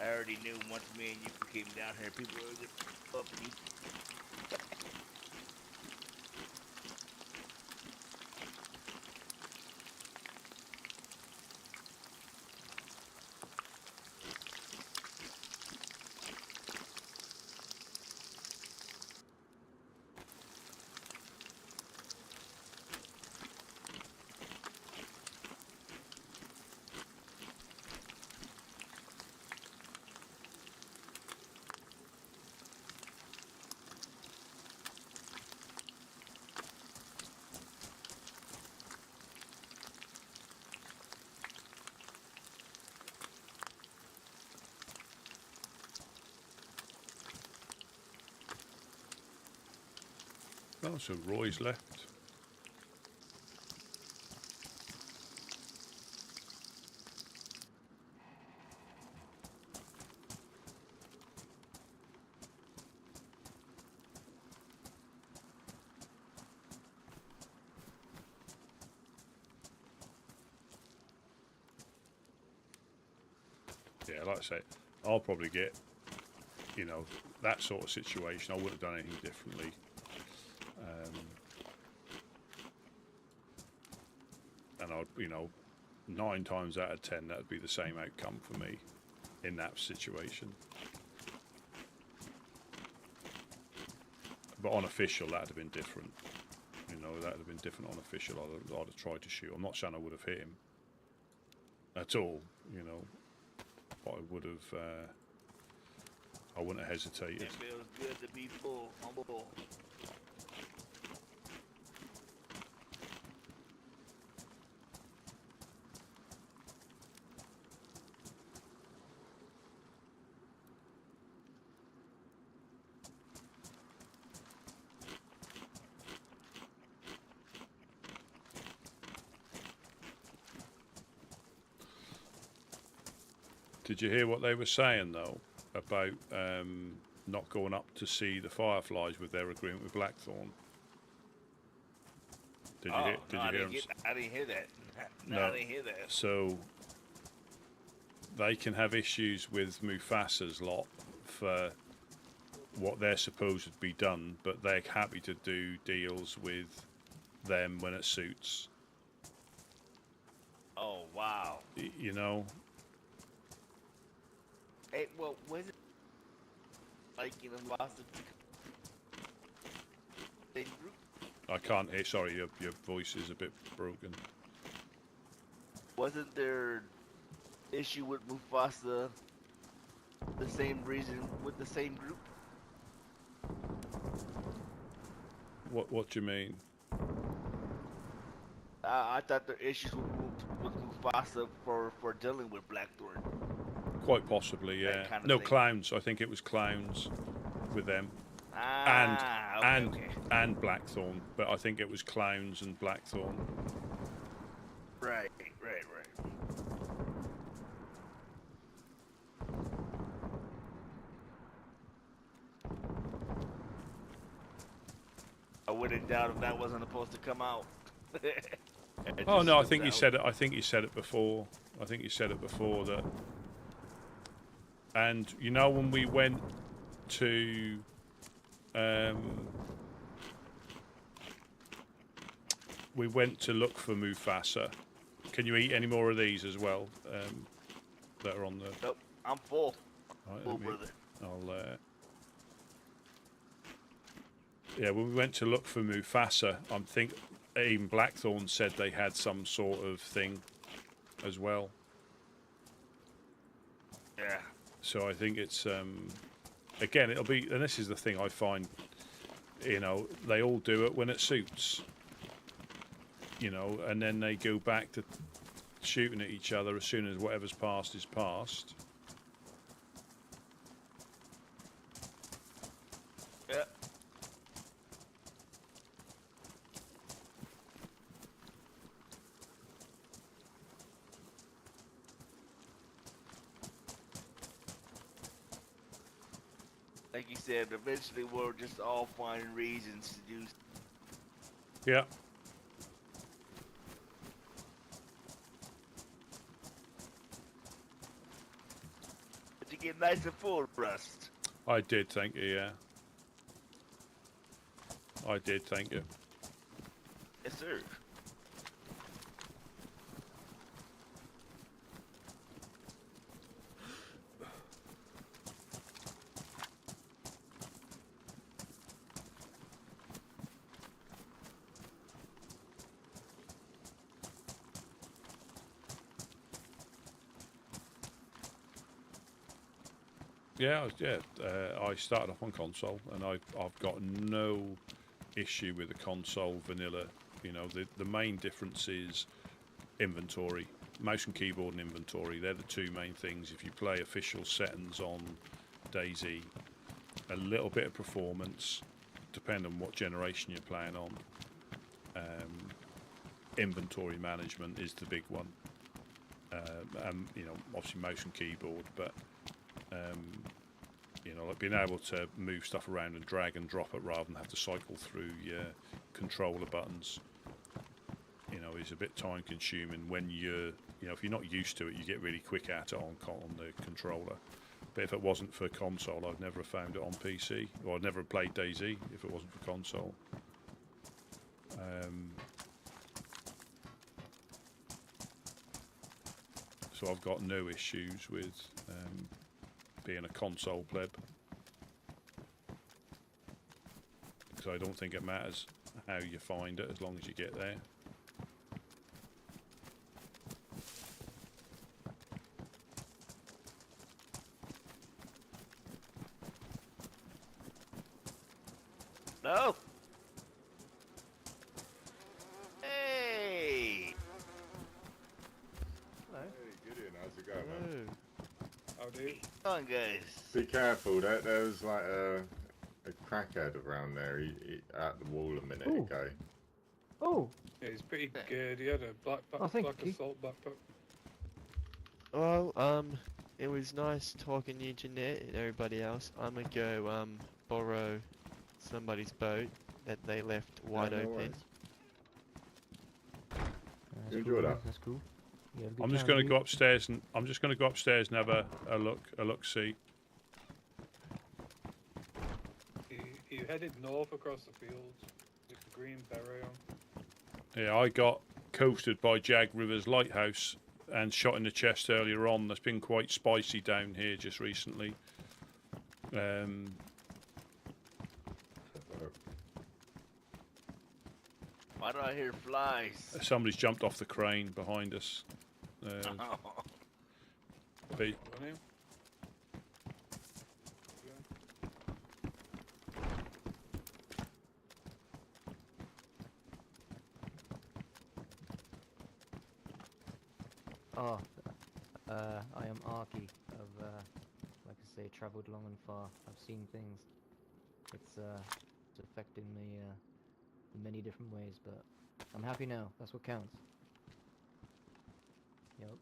I already knew once me and you came down here, people were gonna up you. Oh, so Roy's left. Yeah, like I say, I'll probably get, that sort of situation. I wouldn't have done anything differently. And I'd, 9 times out of 10, that'd be the same outcome for me in that situation. But on official, that'd have been different. That'd have been different on official. I'd have tried to shoot. I'm not saying I would have hit him at all, but I would have. I wouldn't have hesitated. It feels good to be full, humble. Did you hear what they were saying though about not going up to see the fireflies with their agreement with Blackthorn? Did you hear? Did no, you hear him? I didn't hear that. No, No. I didn't hear that. So they can have issues with Mufasa's lot for what they're supposed to be done, but they're happy to do deals with them when it suits. Oh wow. You know, Hey, well, was it like Boston? They group? I can't hear. Sorry, your voice is a bit broken. Wasn't there issue with Mufasa the same reason with the same group? What do you mean? I thought there were issues with Mufasa for dealing with Blackthorn. Quite possibly, yeah. kind of No, thing. clowns. I think it was clowns with them. Okay. And Blackthorn, but I think it was clowns and Blackthorn. Right. I wouldn't doubt if that wasn't supposed to come out. Oh no, I think you said it. I think you said it before. I think you said it before that. And you know when we went to, we went to look for Mufasa. Can you eat any more of these as well? That are on the. Nope, I'm full. Right, Full, brother. I'll. Yeah, when we went to look for Mufasa, I think even Blackthorn said they had some sort of thing as well. Yeah. So I think it's again it'll be, and this is the thing I find, you know, they all do it when it suits, you know, and then they go back to shooting at each other as soon as whatever's past is past. Yeah. Like you said, eventually we'll just all find reasons to do. Yeah. But you get nice and full, Rust. I did, thank you. Yeah. I did, thank you. Yes, sir. Yeah, I started off on console, and I've got no issue with the console vanilla. You know, the main difference is inventory, mouse and keyboard and inventory. They're the two main things. If you play official settings on DayZ, a little bit of performance, depending on what generation you're playing on. Inventory management is the big one, and you know, obviously mouse and keyboard, but. You know, like being able to move stuff around and drag and drop it rather than have to cycle through your controller buttons, you know, is a bit time consuming when you're, you know, if you're not used to it, you get really quick at it on the controller. But if it wasn't for console, I'd never have found it on PC, or I'd never have played DayZ if it wasn't for console. So I've got no issues with being a console pleb, because I don't think it matters how you find it as long as you get there. No. Hey. Hey, Gideon, how's it going, man? Howdy. Come on, guys. Be careful, there was like a crackhead around there. He at the wall a minute Ooh. ago. Oh, Yeah, he's pretty good. He had a black thank you. assault backpack. Well, it was nice talking to you, Jeanette, and everybody else. I'm gonna go, borrow somebody's boat that they left wide no open. worries. That's You cool, enjoy man, that? That's cool. You had a good I'm just time, going to dude. go upstairs and have a look see. You headed north across the fields with the green beret on. Yeah, I got coasted by Jag River's lighthouse and shot in the chest earlier on. That's been quite spicy down here just recently. Why do I hear flies? Somebody's jumped off the crane behind us. But Oh, I am Arky. I've, like I say, travelled long and far. I've seen things. It's affecting me in many different ways, but I'm happy now. That's what counts. Yep.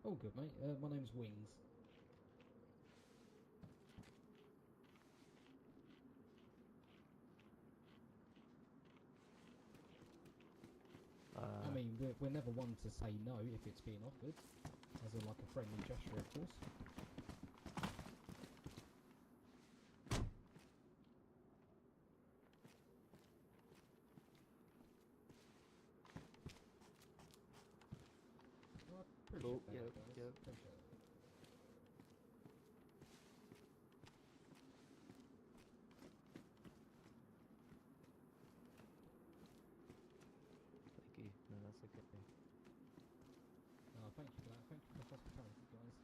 Oh, good, mate. My name's Wings. I mean, we're never one to say no if it's being offered, as a friendly gesture, of course. Well, I appreciate that, Yep. Appreciate it. Thank you. No, that's okay. Thank you for that. Thank you for the hospitality, guys.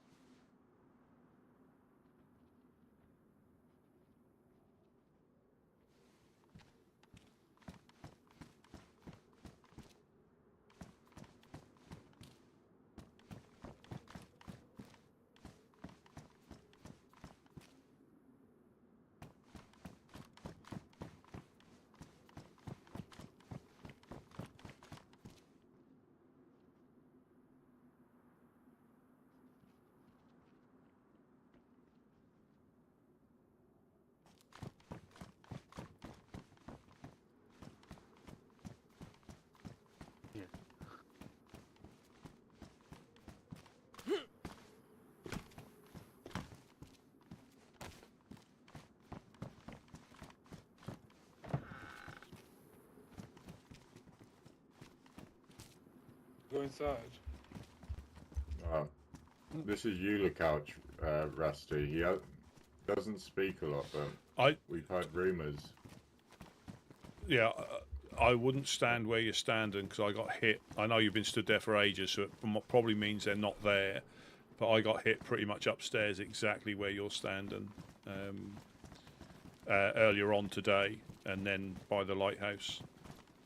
Go inside. This is Eula Couch, Rusty. He doesn't speak a lot, but we've heard rumours. yeah, I wouldn't stand where you're standing because I got hit. I know you've been stood there for ages, so it probably means they're not there. But I got hit pretty much upstairs, exactly where you're standing, earlier on today, and then by the lighthouse.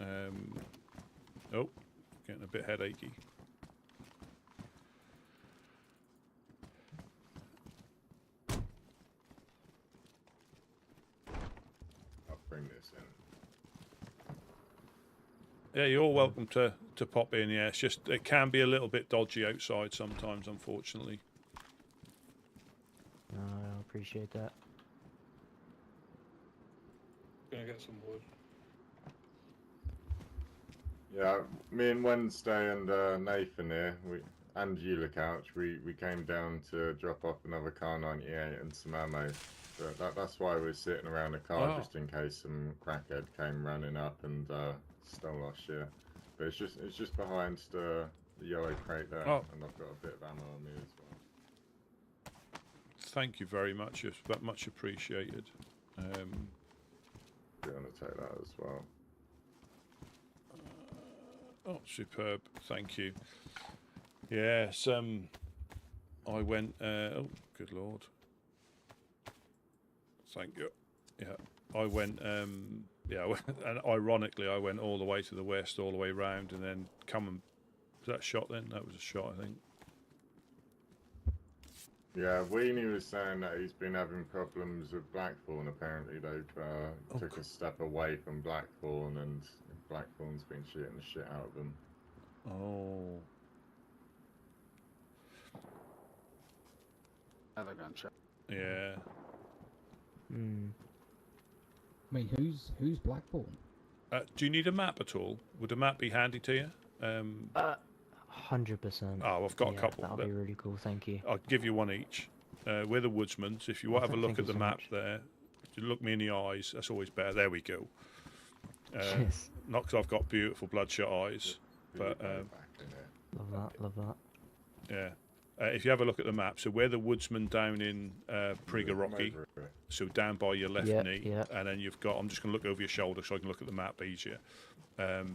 Oh, getting a bit headachy. I'll bring this in. Yeah, you're all welcome to pop in. Yeah, it's just it can be a little bit dodgy outside sometimes, unfortunately. No, I appreciate that. Gonna get some wood. Yeah, me and Wednesday and Nathan here, and Eula Couch, we came down to drop off another car 98 and some ammo. But that's why we're sitting around the car, just in case some crackhead came running up and stole our shit. But it's just behind the yellow crate there, and I've got a bit of ammo on me as well. Thank you very much. It's much appreciated. You're gonna take that as well. Oh, superb. Thank you. Yes, I went... oh, good Lord. Thank you. Yeah, I went... yeah, and ironically, I went all the way to the west, all the way round, and then come and... Was that a shot then? That was a shot, I think. Yeah, Weenie was saying that he's been having problems with Blackthorn. Apparently, they've took a step away from Blackthorn, and Blackthorn's been shooting the shit out of them. Oh. Another gunshot. Yeah. Hmm. I mean, who's Blackburn? Do you need a map at all? Would a map be handy to you? 100%. Oh, I've got a Yeah, couple. that'll be really cool. Thank you. I'll give you one each. We're the Woodsmen, so if you want to have a look Thank at the you so map much. there, if you look me in the eyes, that's always better. There we go. Yes. Not because I've got beautiful bloodshot eyes, but Back in here. Love that. Love that. yeah. If you have a look at the map, so we're the Woodsmen down in Prigorodki, Over it. so down by your left Yeah, knee, yeah. and then you've got, I'm just going to look over your shoulder so I can look at the map easier.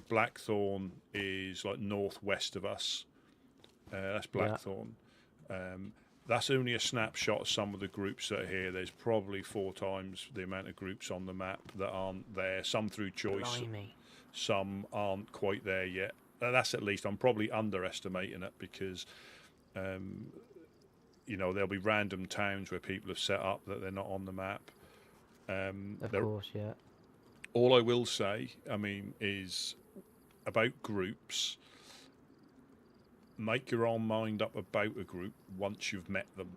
Blackthorn is like northwest of us. That's Blackthorn. That's only a snapshot of some of the groups that are here. There's probably 4 times the amount of groups on the map that aren't there. Some through choice, Blimey. some aren't quite there yet. That's at least, I'm probably underestimating it because, you know, there'll be random towns where people have set up that they're not on the map. Of course, yeah. All I will say, I mean, is about groups. Make your own mind up about a group once you've met them,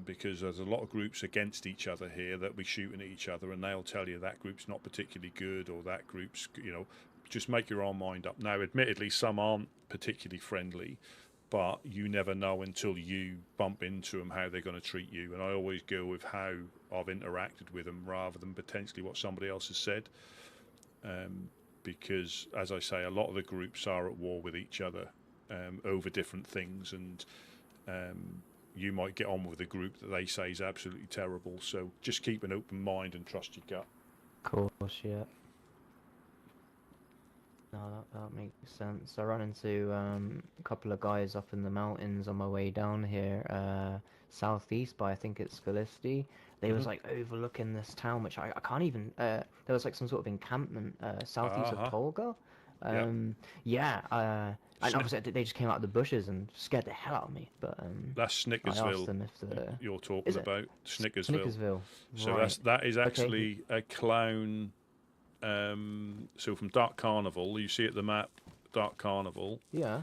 because there's a lot of groups against each other here that be shooting at each other, and they'll tell you that group's not particularly good or that group's, you know, just make your own mind up. Now, admittedly, some aren't particularly friendly, but you never know until you bump into them how they're going to treat you. And I always go with how I've interacted with them rather than potentially what somebody else has said, because, as I say, a lot of the groups are at war with each other. Over different things, and you might get on with a group that they say is absolutely terrible. So just keep an open mind and trust your gut. Of course, yeah. No, that makes sense. I ran into a couple of guys up in the mountains on my way down here, southeast by I think it's Felicity. They was like overlooking this town, which I can't even. There was like some sort of encampment southeast of Tolga. And obviously they just came out of the bushes and scared the hell out of me. But that's I asked Snickersville them if you're talking about. Snickersville. Snickersville. So right. that is actually a clown. So from Dark Carnival, you see at the map, Dark Carnival. Yeah.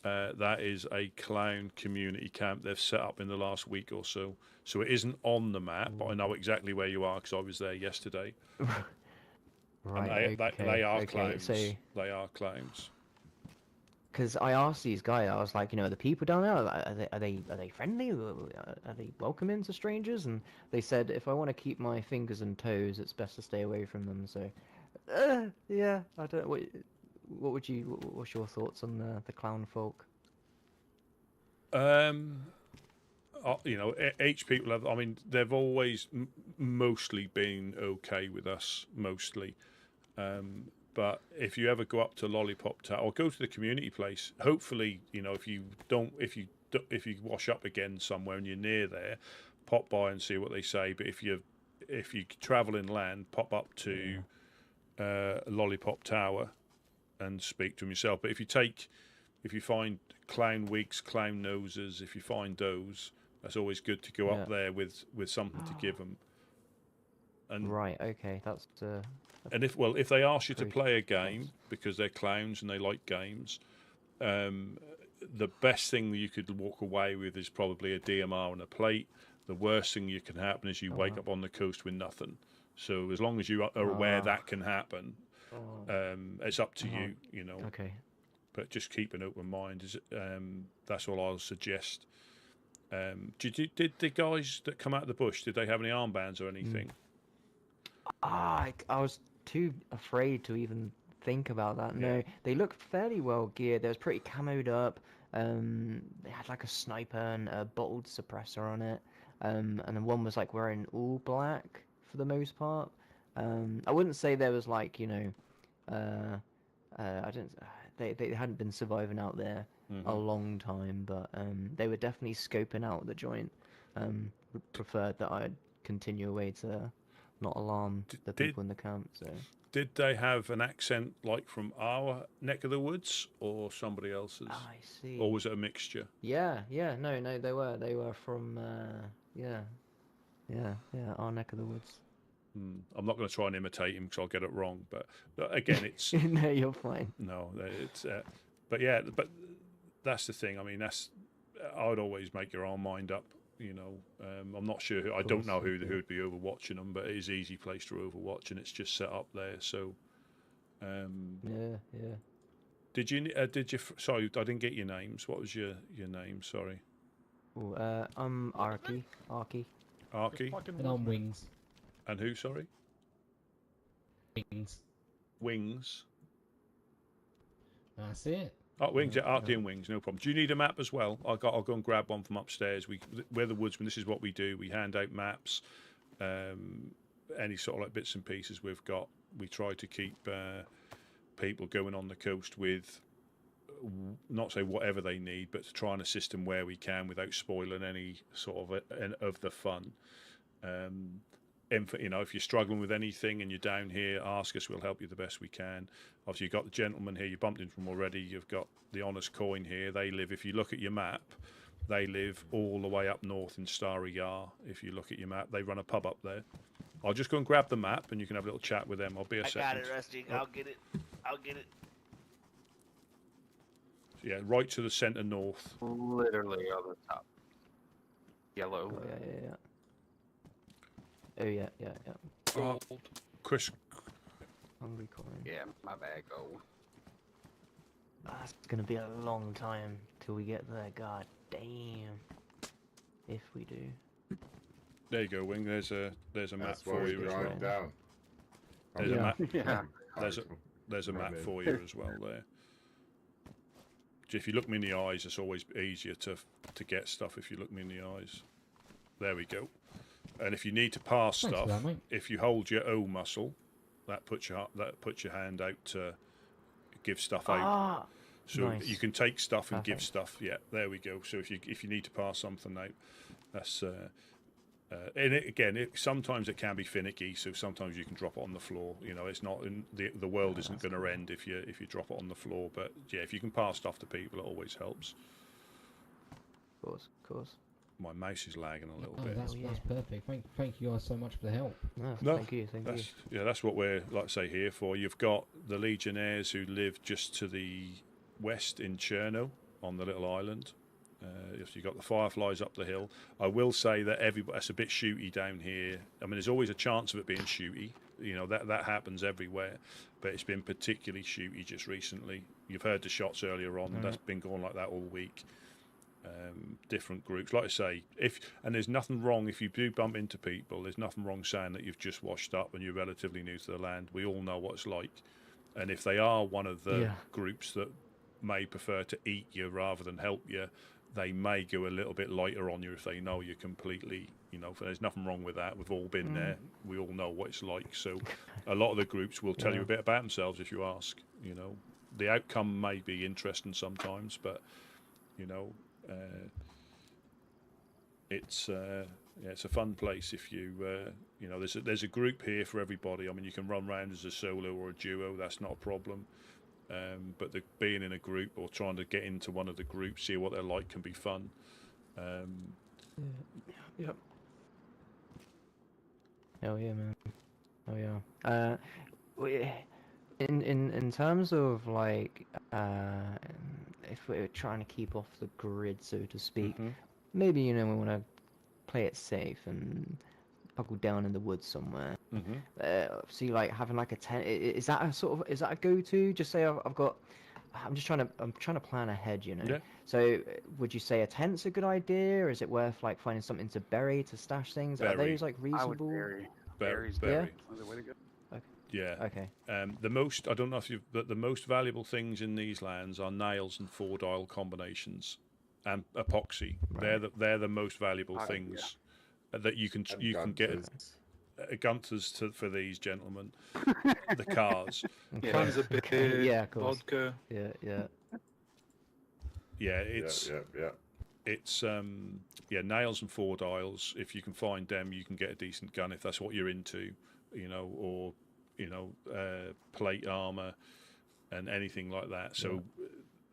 That is a clown community camp they've set up in the last week or so. So it isn't on the map, but I know exactly where you are because I was there yesterday. Right. And they are clowns. So, they are clowns. because I asked these guys, I was like, you know, the people down there, are they friendly? Are they welcoming to strangers? And they said, if I want to keep my fingers and toes, it's best to stay away from them. So, yeah, I don't. What's your thoughts on the clown folk? You know, each people have. I mean, they've always mostly been okay with us, mostly. But if you ever go up to Lollipop Tower or go to the community place, hopefully, you know, if you wash up again somewhere and you're near there, pop by and see what they say. But if you travel inland, pop up to Lollipop Tower and speak to them yourself. But if you find clown wigs, clown noses, if you find those, that's always good to go up there with something to give them. And right, okay, that's. And if they ask you to play a game because they're clowns and they like games, the best thing you could walk away with is probably a DMR and a plate. The worst thing you can happen is you wake up on the coast with nothing. So as long as you are aware that can happen, it's up to you, you know. Okay. But just keep an open mind. That's all I'll suggest. Did the guys that come out of the bush, did they have any armbands or anything? I was too afraid to even think about that. No, they looked fairly well geared. They was pretty camoed up. They had like a sniper and a bottled suppressor on it. And then one was like wearing all black for the most part. I wouldn't say there was like, you know, I didn't. They hadn't been surviving out there a long time, but they were definitely scoping out the joint. Preferred that I'd continue away to not alarm the people in the camp. So did they have an accent like from our neck of the woods or somebody else's? I see. Or was it a mixture? Yeah, no, they were from our neck of the woods. I'm not going to try and imitate him because I'll get it wrong. But again, it's no, you're fine. No, it's but that's the thing. I mean, I would always make your own mind up You know, I'm not sure. I don't know who'd be overwatching them, but it is easy place to overwatch, and it's just set up there. So, Yeah, yeah. did you? Sorry, I didn't get your names. What was your name? Sorry. Ooh, I'm Arky. Arky. And on Wings. And who? Sorry. Wings. Wings. That's it. Oh, Wings, yeah, Arky and Wings, no problem. Do you need a map as well? I'll go and grab one from upstairs. We're the Woodsmen. This is what we do. We hand out maps, any sort of like bits and pieces we've got. We try to keep people going on the coast with, not say whatever they need, but to try and assist them where we can without spoiling any sort of the fun. You know, if you're struggling with anything and you're down here, ask us. We'll help you the best we can. Obviously, you've got the gentleman here you bumped into them already. You've got the Honest Coin here. They live, if you look at your map, they live all the way up north in Starry Yar. If you look at your map, they run a pub up there. I'll just go and grab the map and you can have a little chat with them. I'll be a second. I got it, Rusty. I'll get it. Yeah, right to the centre north. Literally on the top. Yellow. Oh, yeah. Oh, yeah. Gold. Chris. Hungry coin. Yeah, my bad, gold. It's gonna be a long time till we get there. God damn. If we do. There you go, Wing. There's a map for you as well. Down. There's a map. Yeah. There's a map for you as well there. If you look me in the eyes, it's always easier to get stuff if you look me in the eyes. There we go. And if you need to pass Thanks stuff, for that, mate. if you hold your O muscle, that puts your hand out to give stuff out. So nice. you can take stuff and give Perfect. stuff. Yeah, there we go. So if you need to pass something out, that's and again, sometimes it can be finicky. So sometimes you can drop it on the floor. You know, it's not the world isn't going to end if you drop it on the floor. But yeah, if you can pass stuff to people, it always helps. Of course. My mouse is lagging a little Oh, bit. that's perfect. Thank you guys so much for the help. No, thank you. Yeah, that's what we're, like I say, here for. You've got the Legionnaires who live just to the west in Cherno on the little island. You've got the Fireflies up the hill. I will say that it's a bit shooty down here. I mean, there's always a chance of it being shooty. You know, that happens everywhere. But it's been particularly shooty just recently. You've heard the shots earlier on. That's been going like that all week. Different groups, like I say, and there's nothing wrong if you do bump into people. There's nothing wrong saying that you've just washed up and you're relatively new to the land. We all know what it's like, and if they are one of the groups that may prefer to eat you rather than help you, they may go a little bit lighter on you if they know you're completely, you know. There's nothing wrong with that. We've all been there. We all know what it's like. So, a lot of the groups will tell you a bit about themselves if you ask. You know, the outcome may be interesting sometimes, but you know. It's a fun place if you you know, there's a group here for everybody. I mean, you can run around as a solo or a duo, that's not a problem, but being in a group or trying to get into one of the groups, see what they're like, can be fun. Yep. Hell yeah, man. Oh yeah. In terms of like if we're trying to keep off the grid, so to speak, maybe, you know, we want to play it safe and buckle down in the woods somewhere. See, like having like a tent, is that a go-to? Just say I'm trying to plan ahead, you know. Yeah. So would you say a tent's a good idea, or is it worth like finding something to bury, to stash things? Are those like reasonable? Berries. Berry. The way to go. Yeah. Okay. The most valuable things in these lands are nails and 4-dial combinations, and epoxy. Right. They're the most valuable things that you can get. Gunters for these gentlemen, the cars. Okay. Cans of beer, Yeah, of course. vodka. Yeah. Yeah, it's nails and 4-dials. If you can find them, you can get a decent gun if that's what you're into, you know, or plate armor and anything like that. So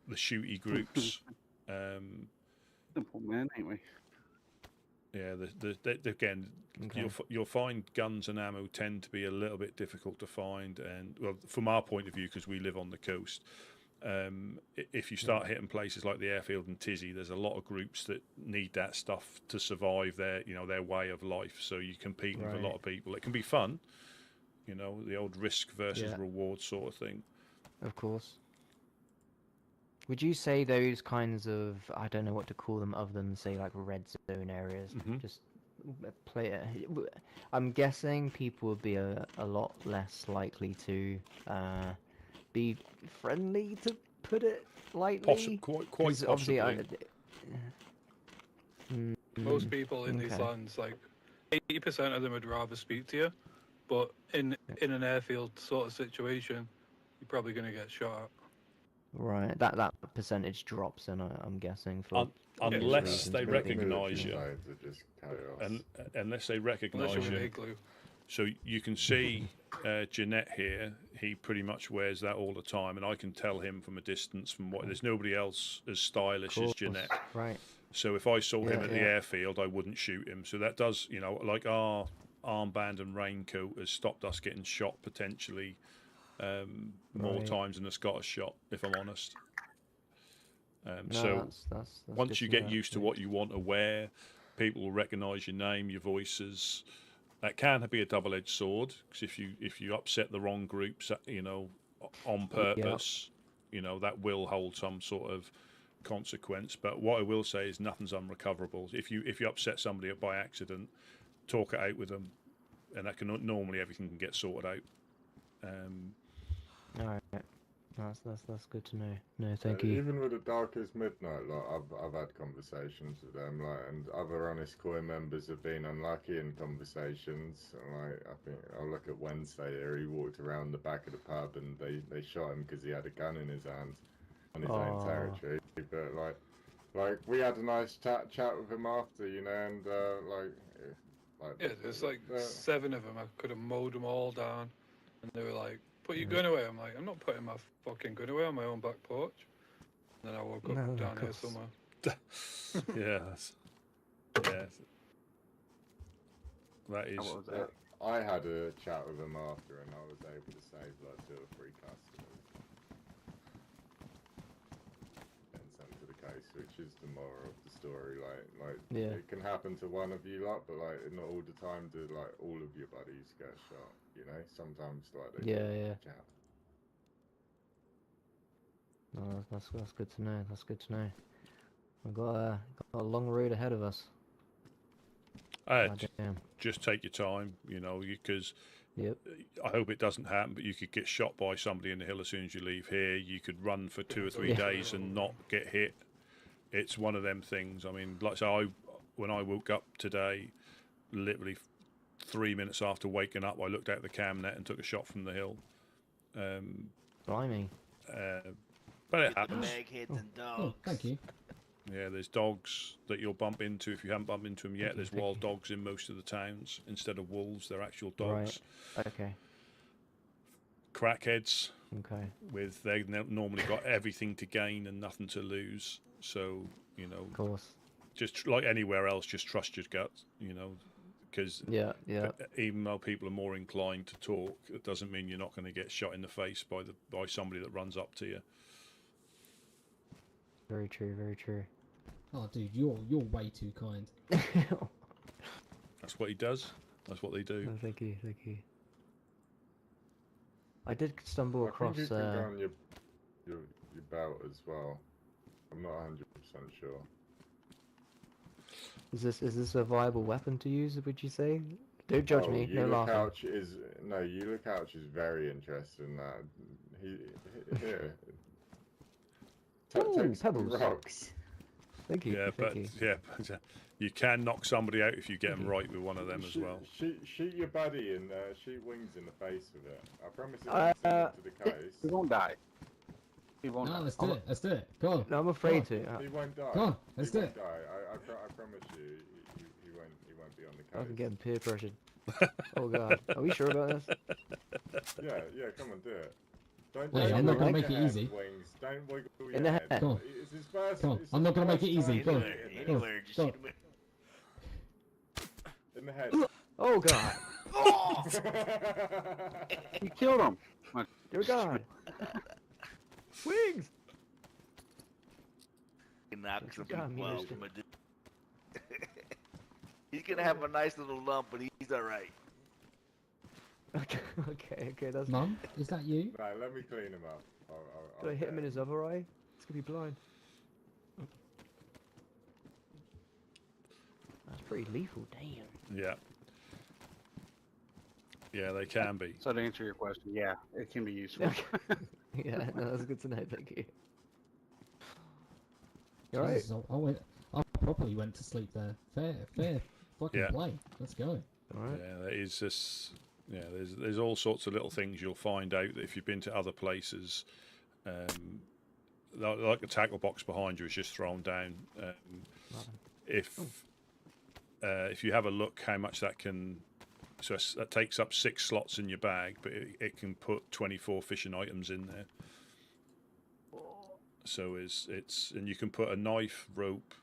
the shooty groups, Simple man, ain't we? yeah, again, you'll find guns and ammo tend to be a little bit difficult to find, and well, from our point of view, because we live on the coast, If you start hitting places like the airfield and Tizzy, there's a lot of groups that need that stuff to survive their way of life. So you compete with a lot of people. It can be fun, the old risk versus reward sort of thing. Of course. Would you say those kinds of, I don't know what to call them other than say like red zone areas, just play I'm guessing people would be a lot less likely to be friendly, to put it lightly? Quite possibly. Most people in these lands, like 80% of them would rather speak to you, but in an airfield sort of situation, you're probably going to get shot at. Right, that percentage drops, and I'm guessing for unless they recognise you, and unless they recognise you. So you can see Jeanette here. He pretty much wears that all the time, and I can tell him from a distance. There's nobody else as stylish as Jeanette. Right. So if I saw him at the airfield, I wouldn't shoot him. So that does, like our armband and raincoat has stopped us getting shot potentially more times than a Scottish shot, if I'm honest. That's once you get used to what you want to wear, people will recognise your name, your voices. That can be a double-edged sword, because if you upset the wrong groups, on purpose, that will hold some sort of consequence. But what I will say is nothing's unrecoverable. If you upset somebody by accident, talk it out with them, and that can normally everything can get sorted out. All right, that's good to know. No, thank you. Even with the Darkest Midnight, I've had conversations with them, and other Honest Coin members have been unlucky in conversations. I think I'll look at Wednesday here. He walked around the back of the pub and they shot him because he had a gun in his hand on his own territory. But like we had a nice chat with him after, and there's like 7 of them. I could have mowed them all down, and they were like, "Put your gun away." I'm like, "I'm not putting my fucking gun away on my own back porch." And then I woke up down here somewhere. That is. I had a chat with him after, and I was able to save like 2 or 3 customers. And sent to the case, which is the moral of the story. It can happen to one of you lot, but not all the time do all of your buddies get shot. Sometimes they chat. No, that's good to know. That's good to know. We've got a long road ahead of us. Just take your time, because I hope it doesn't happen, but you could get shot by somebody in the hill as soon as you leave here. You could run for 2 or 3 days and not get hit. It's one of them things. I mean, when I woke up today, literally 3 minutes after waking up, I looked out the cam net and took a shot from the hill. Blimey. But it happens. Thank you. Yeah, there's dogs that you'll bump into if you haven't bumped into them yet. There's wild dogs in most of the towns instead of wolves. They're actual dogs. Right. Okay. Crackheads. Okay. They've normally got everything to gain and nothing to lose. So Of course. Just like anywhere else, just trust your gut. Because even though people are more inclined to talk, it doesn't mean you're not going to get shot in the face by somebody that runs up to you. Very true. Very true. Oh, dude, you're way too kind. That's what he does. That's what they do. Oh, thank you. I did stumble across. I think you can go on your belt as well. I'm not 100% sure. Is this a viable weapon to use? Would you say? Don't judge me. No laughing. Yula Couch is very interested in that. Here. Take pebbles. Rocks. Thank you. Yeah, but you can knock somebody out if you get them right with one of them as well. Shoot your buddy and shoot wings in the face with it. I promise it won't send it to the case. He won't die. He won't die. Let's do it. Go on. No, I'm afraid to. He won't die. Go on, let's do it. Die. I promise you, he won't be on the case. I can get peer pressured. Oh god. Are we sure about this? Yeah, come on, do it. I'm not gonna make it easy. Wings. Don't wiggle your In the head. head. Come on. It's his first, Come on. I'm not gonna make it easy. Go on. In the head. Oh god. You killed him. Dear god. Wings! Knock Don't some you got me, people out mister. from a He's gonna have a nice little lump, but he's alright. Okay, that's... Mum, is that you? Right, let me clean him up. Did I hit him in get his other eye? It's gonna be blind. That's pretty lethal, damn. Yeah. Yeah, they can be. So to answer your question, yeah, it can be useful. Yeah, no, that's good to know, thank you. You alright? Jesus, I probably went to sleep there. Fair fucking Yeah. play. Let's go. Alright. Yeah, there is this. Yeah, there's all sorts of little things you'll find out that if you've been to other places, like the tackle box behind you is just thrown down. If you have a look, how much that can. So that takes up 6 slots in your bag, but it can put 24 fishing items in there. So it's and you can put a knife, rope,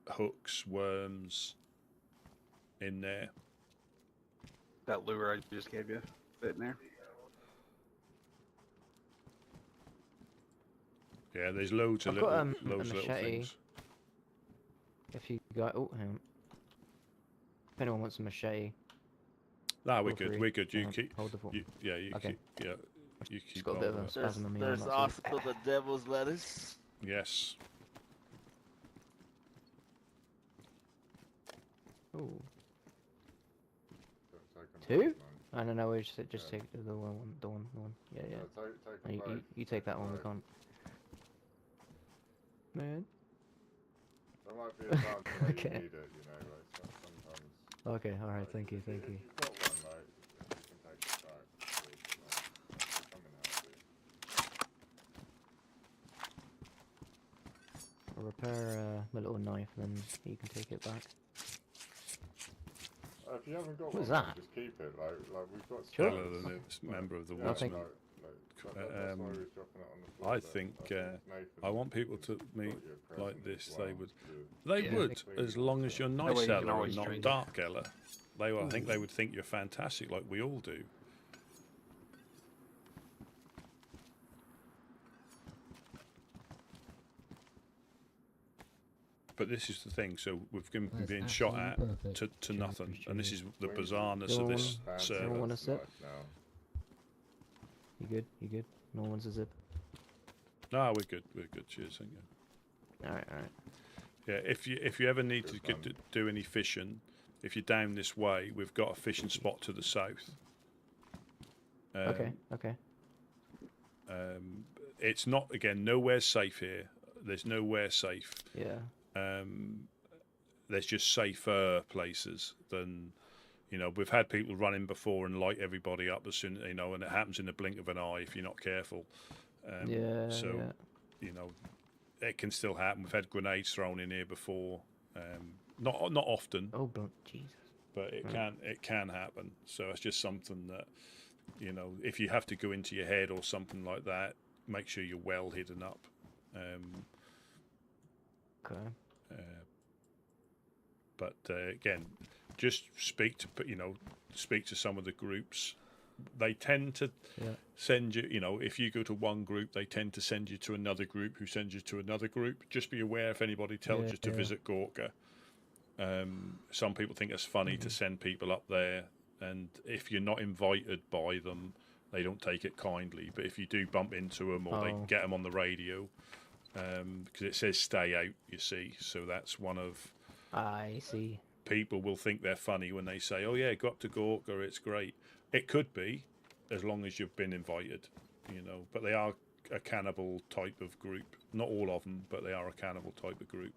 hooks, worms in there. That lure I just gave you, fit in there. Yeah, there's loads of I've got, little a little machete. things. If you got... Oh, hang on. If anyone wants a machete, Nah, we're feel good. free. We're good. You Um, keep. hold the fort. You, yeah, you Okay. keep. Yeah, you Just keep. got a bit of hold a of it. There's, spasm in me. there's that's all. also the devil's lettuce. Yes. Ooh. take 'em Two? both, man. I don't know, we just Yeah. take the one. Yeah, yeah. Take No, 'em both. you take that one, we Both. can't. Man. There might be a time where Okay. you need it, you know, like sometimes. Okay, alright, like, thank you, if thank you. If you've got one, like, you can take it back. Like, come in handy. I'll repair my little knife, then you can take it back. If you haven't got What is one, that? just keep it. Like we've got. Sure. Hello, the newest member of the Yeah, Nothing. Woodsmen. that's why we was dropping it on the floor. I but think, Nathan I want people to got meet you a present like this. as They well would. to- They Yeah. would, as long as you're way nice, you can Ella, always and not trade. dark, Ella. I think they would think you're fantastic, like we all do. But this is the thing. So we've been That's being shot at absolutely perfect. to nothing, and this is the Wings bizarreness You of want this Fancy, You server. don't want a that's sip? nice now. You good? You good? No one's a zip. No, we're good. We're good. Cheers. Thank you. Alright. Yeah, if you ever need to Good get man. to do any fishing, if you're down this way, we've got a fishing spot to the south. Okay. It's not, again, nowhere safe here. There's nowhere safe. Yeah. There's just safer places than, we've had people run in before and light everybody up as soon, and it happens in the blink of an eye if you're not careful. Yeah. So, it can still happen. We've had grenades thrown in here before. Not often, Oh, but Jesus. but it Right. can happen. So it's just something that, if you have to go into your head or something like that, make sure you're well hidden up. Okay. But again, just speak to some of the groups. They tend to Yeah. send you, if you go to one group, they tend to send you to another group who sends you to another group. Just be aware if anybody tells you to Yeah. visit Gorka. Some people think it's funny to send people up there, and if you're not invited by them, they don't take it kindly. But if you do bump into them or they Oh. get them on the radio, because it says stay out, you see, so that's one of I see. people will think they're funny when they say, "Oh yeah, go up to Gorka, it's great." It could be, as long as you've been invited, But they are a cannibal type of group. Not all of them, but they are a cannibal type of group.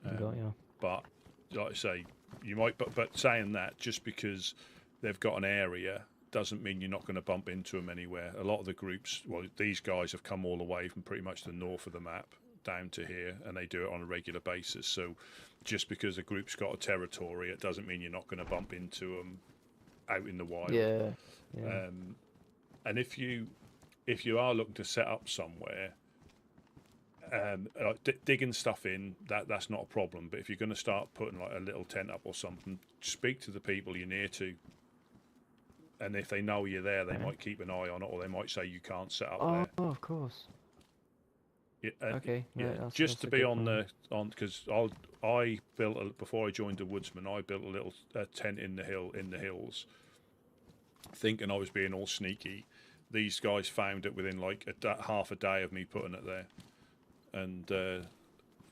Got you. But like I say, you might. But saying that, just because they've got an area doesn't mean you're not going to bump into them anywhere. A lot of the groups, well, these guys have come all the way from pretty much the north of the map down to here, and they do it on a regular basis. So just because a group's got a territory, it doesn't mean you're not going to bump into them out in the wild. Yeah. And if you are looking to set up somewhere, like digging stuff in, that's not a problem. But if you're going to start putting like a little tent up or something, speak to the people you're near to. and if they know you're there, they Okay. might keep an eye on it, or they might say you can't set up Oh, there. of course. Yeah, Okay, no, yeah. that's- Just that's to a be good on point. because I built before I joined the Woodsmen, I built a little tent in the hills, thinking I was being all sneaky. These guys found it within like half a day of me putting it there, and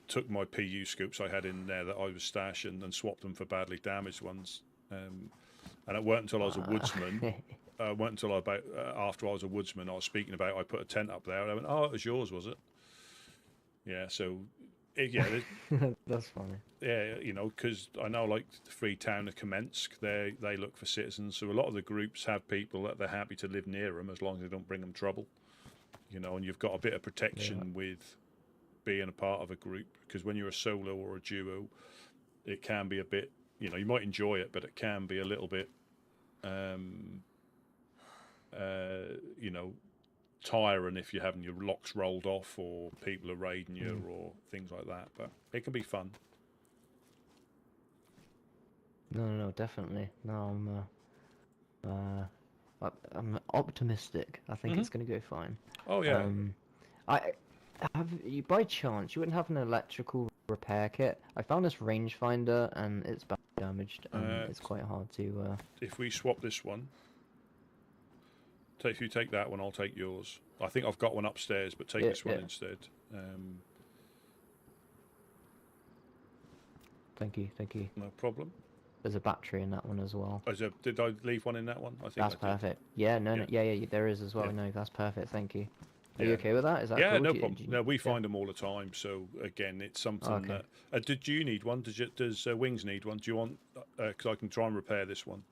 took my PU scoops I had in there that I was stashing and swapped them for badly damaged ones. And it weren't until I was a woodsman. Weren't until after I was a woodsman, I was speaking about I put a tent up there, and I went, "Oh, it was yours, was it?" Yeah. So, yeah, That's funny. yeah, you know, because I know like the Freetown of Kamensk, they look for citizens. So a lot of the groups have people that they're happy to live near them as long as they don't bring them trouble. You know, and you've got a bit of protection with being a part of a group, because when you're a solo or a duo, it can be a bit, you know, you might enjoy it, but it can be a little bit, you know, tiring if you're having your locks rolled off or people are raiding you or things like that. But it can be fun. No, definitely. No, I'm optimistic. I think it's going to go fine. Oh yeah. I have you by chance you wouldn't have an electrical repair kit? I found this rangefinder and it's badly damaged and it's quite hard to. If we swap this one, if you take that one, I'll take yours. I think I've got one upstairs, but take this one instead. Thank you. No problem. There's a battery in that one as well. Did I leave one in that one? I think That's I did. perfect. Yeah, no, there is as well. Yeah. No, that's perfect. Thank you. Are Yeah. you okay with that? Is that Yeah, cool? no problem. No, we find them all the time. So again, it's something that. Do you need one? Does Wings need one? Do you want? Because I can try and repair this one,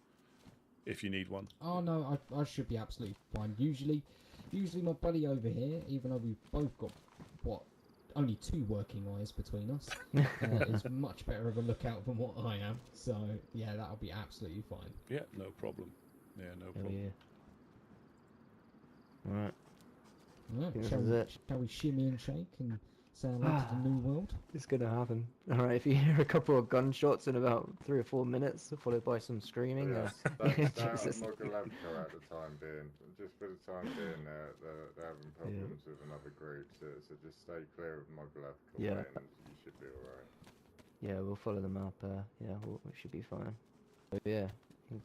if you need one. Oh no, I should be absolutely fine. Usually my buddy over here, even though we've both got only 2 working eyes between us, is much better of a lookout than what I am. So yeah, that'll be absolutely fine. Yeah, no problem. Yeah, no problem. Yeah. All right. Right, shall we shimmy and shake and say hello to the new world? It's gonna happen. All right. If you hear a couple of gunshots in about 3 or 4 minutes, followed by some screaming, Don't start on Mogulavka at the time being. Just for the time being, they're having problems with another group, so just stay clear of Mogulavka and you should be alright. Yeah, we'll follow them up. Yeah, we should be fine. But yeah,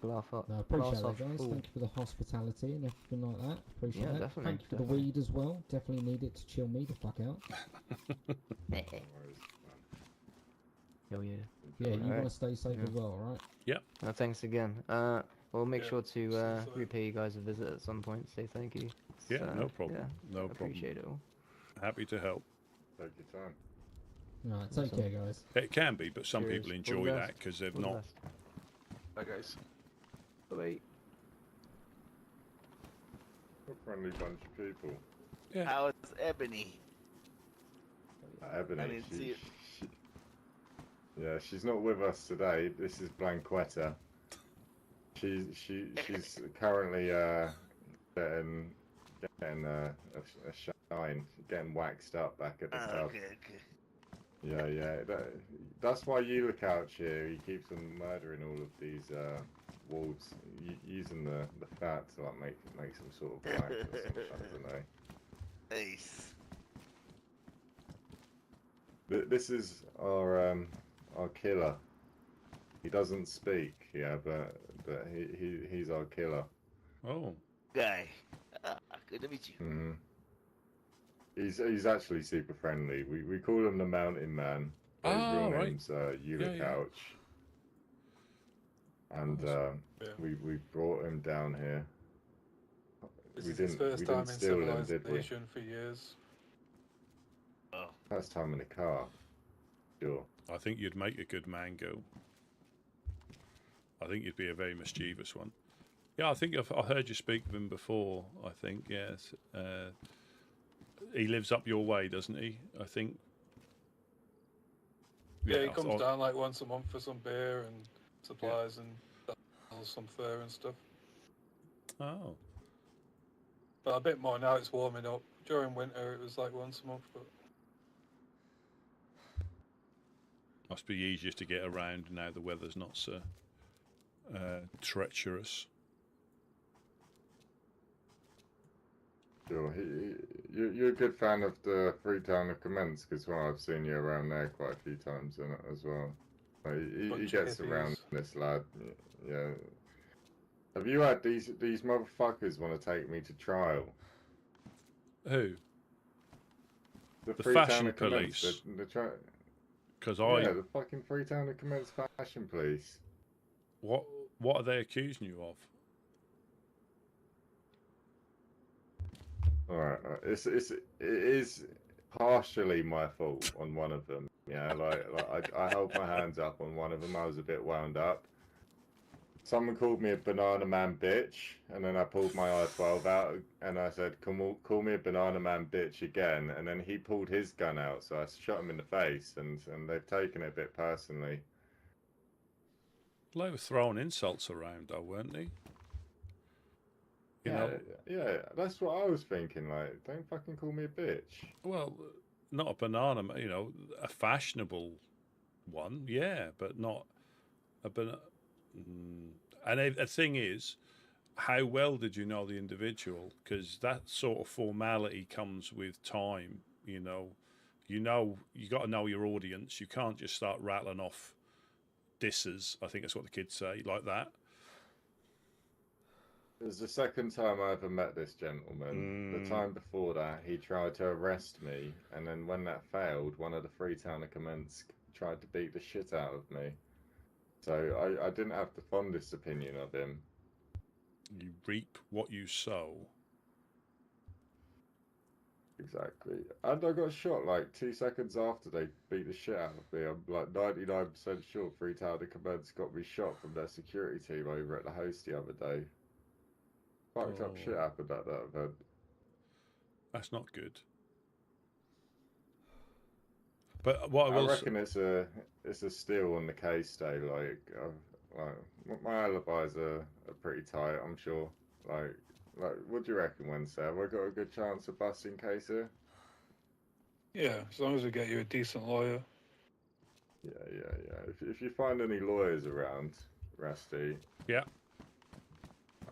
glass up. No, appreciate that, guys. Thank you for the hospitality and everything like that. Appreciate that. Definitely. Thank you for the weed as well. Definitely need it to chill me the fuck out. Oh yeah. Yeah, you want to stay safe as well, alright? Yeah. Thanks again. We'll make sure to repay you guys a visit at some point. Say thank you. Yeah, no problem. Yeah, no problem. Appreciate it all. Happy to help. Take your time. Alright, take care, guys. It can be, but some Cheers. people All enjoy the that best. because they've All the not. best. Bye, guys. Bye. A friendly bunch of people. Yeah. How is Ebony? Ebony. I didn't see it. Yeah, she's not with us today. This is Blanquetta. She's currently getting a shine, getting waxed up back at the club. Okay. Yeah. That's why you look out here. He keeps on murdering all of these wolves, using the fat to like make some sort of wax or something. I don't know. Nice. This is our killer. He doesn't speak, but he's our killer. Oh. Guy. Good to meet you. Mm-hmm. He's actually super friendly. We call him the Mountain Man. His real name's Eula Couch. And we brought him down here. This is his first time in civilization for years. Oh. First time in a car. Sure. I think you'd make a good mango. I think you'd be a very mischievous one. Yeah, I think I heard you speak of him before. I think yes. He lives up your way, doesn't he? I think. Yeah, he comes down like once a month for some beer and supplies and sells some fur and stuff. Oh. But a bit more now. It's warming up. During winter, it was like once a month. But Must be easier to get around now the weather's not so treacherous. Sure. You're a good fan of the Freetown of Commence, because well, I've seen you around there quite a few times in it as well. Like, he Bunch of gets around hippies. this lad. Yeah. Have you had these motherfuckers want to take me to trial? Who? The The Freetown fashion of Commence. police. Because Yeah, the fucking Freetown of Commence fashion police. What are they accusing you of? Alright, it is partially my fault on one of them. Yeah, like I held my hands up on one of them. I was a bit wound up. Someone called me a banana man bitch, and then I pulled my R12 out and I said, call me a banana man bitch again. And then he pulled his gun out, so I shot him in the face, and they've taken it a bit personally. They were throwing insults around, though, weren't they? You know, yeah, that's what I was thinking. Like, don't fucking call me a bitch. well, not a banana, you know, a fashionable one, yeah, but not a banana. And the thing is, how well did you know the individual? Because that sort of formality comes with time. You got to know your audience. You can't just start rattling off disses. I think that's what the kids say, like that. It was the second time I ever met this gentleman. The time before that, he tried to arrest me, and then when that failed, one of the Freetown of Commence tried to beat the shit out of me. So I didn't have the fondest opinion of him. You reap what you sow. Exactly. And I got shot like 2 seconds after they beat the shit out of me. I'm like 99% sure Freetown of Commence got me shot from their security team over at the host the other day. Fucked up shit happened at that event. That's not good. But what I reckon it's a steal on the case day. Like my alibis are pretty tight. I'm sure. Like what do you reckon, Wednesday? Have I got a good chance of busting case here? Yeah, as long as we get you a decent lawyer. Yeah. If you find any lawyers around, Rusty. Yeah.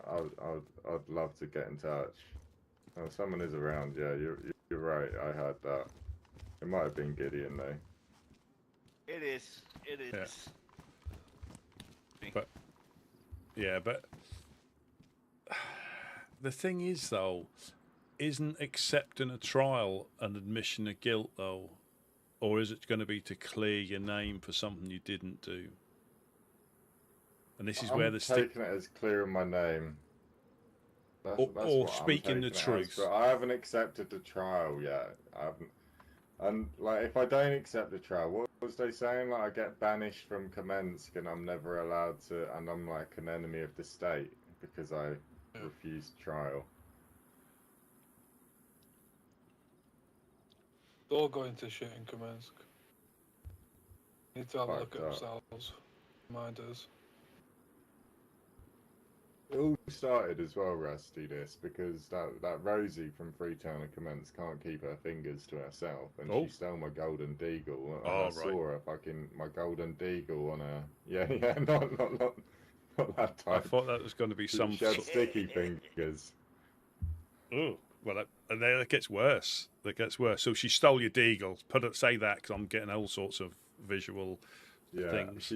I'd love to get in touch. Oh, someone is around. Yeah, you're right. I heard that. It might have been Gideon though. It is. Yeah. But the thing is, though, isn't accepting a trial an admission of guilt, though? Or is it going to be to clear your name for something you didn't do? And this is where the taking it as clearing my name. That's or speaking the truth. But I haven't accepted the trial yet. I haven't. And like, if I don't accept the trial, what was they saying? Like, I get banished from Kamensk, and I'm never allowed to, and I'm like an enemy of the state because I refused trial. They're all going to shit in Kamensk. Need to have a look at themselves. Reminders. It all started as well, Rusty, this, because that Rosie from Freetown and Commence can't keep her fingers to herself, and she stole my golden deagle. And I saw her fucking my golden deagle on her. Yeah, not that type. I thought that was going to be some. She had sticky fingers. Oh, well, and then it gets worse. It gets worse. So she stole your deagle. Say that, because I'm getting all sorts of visual things.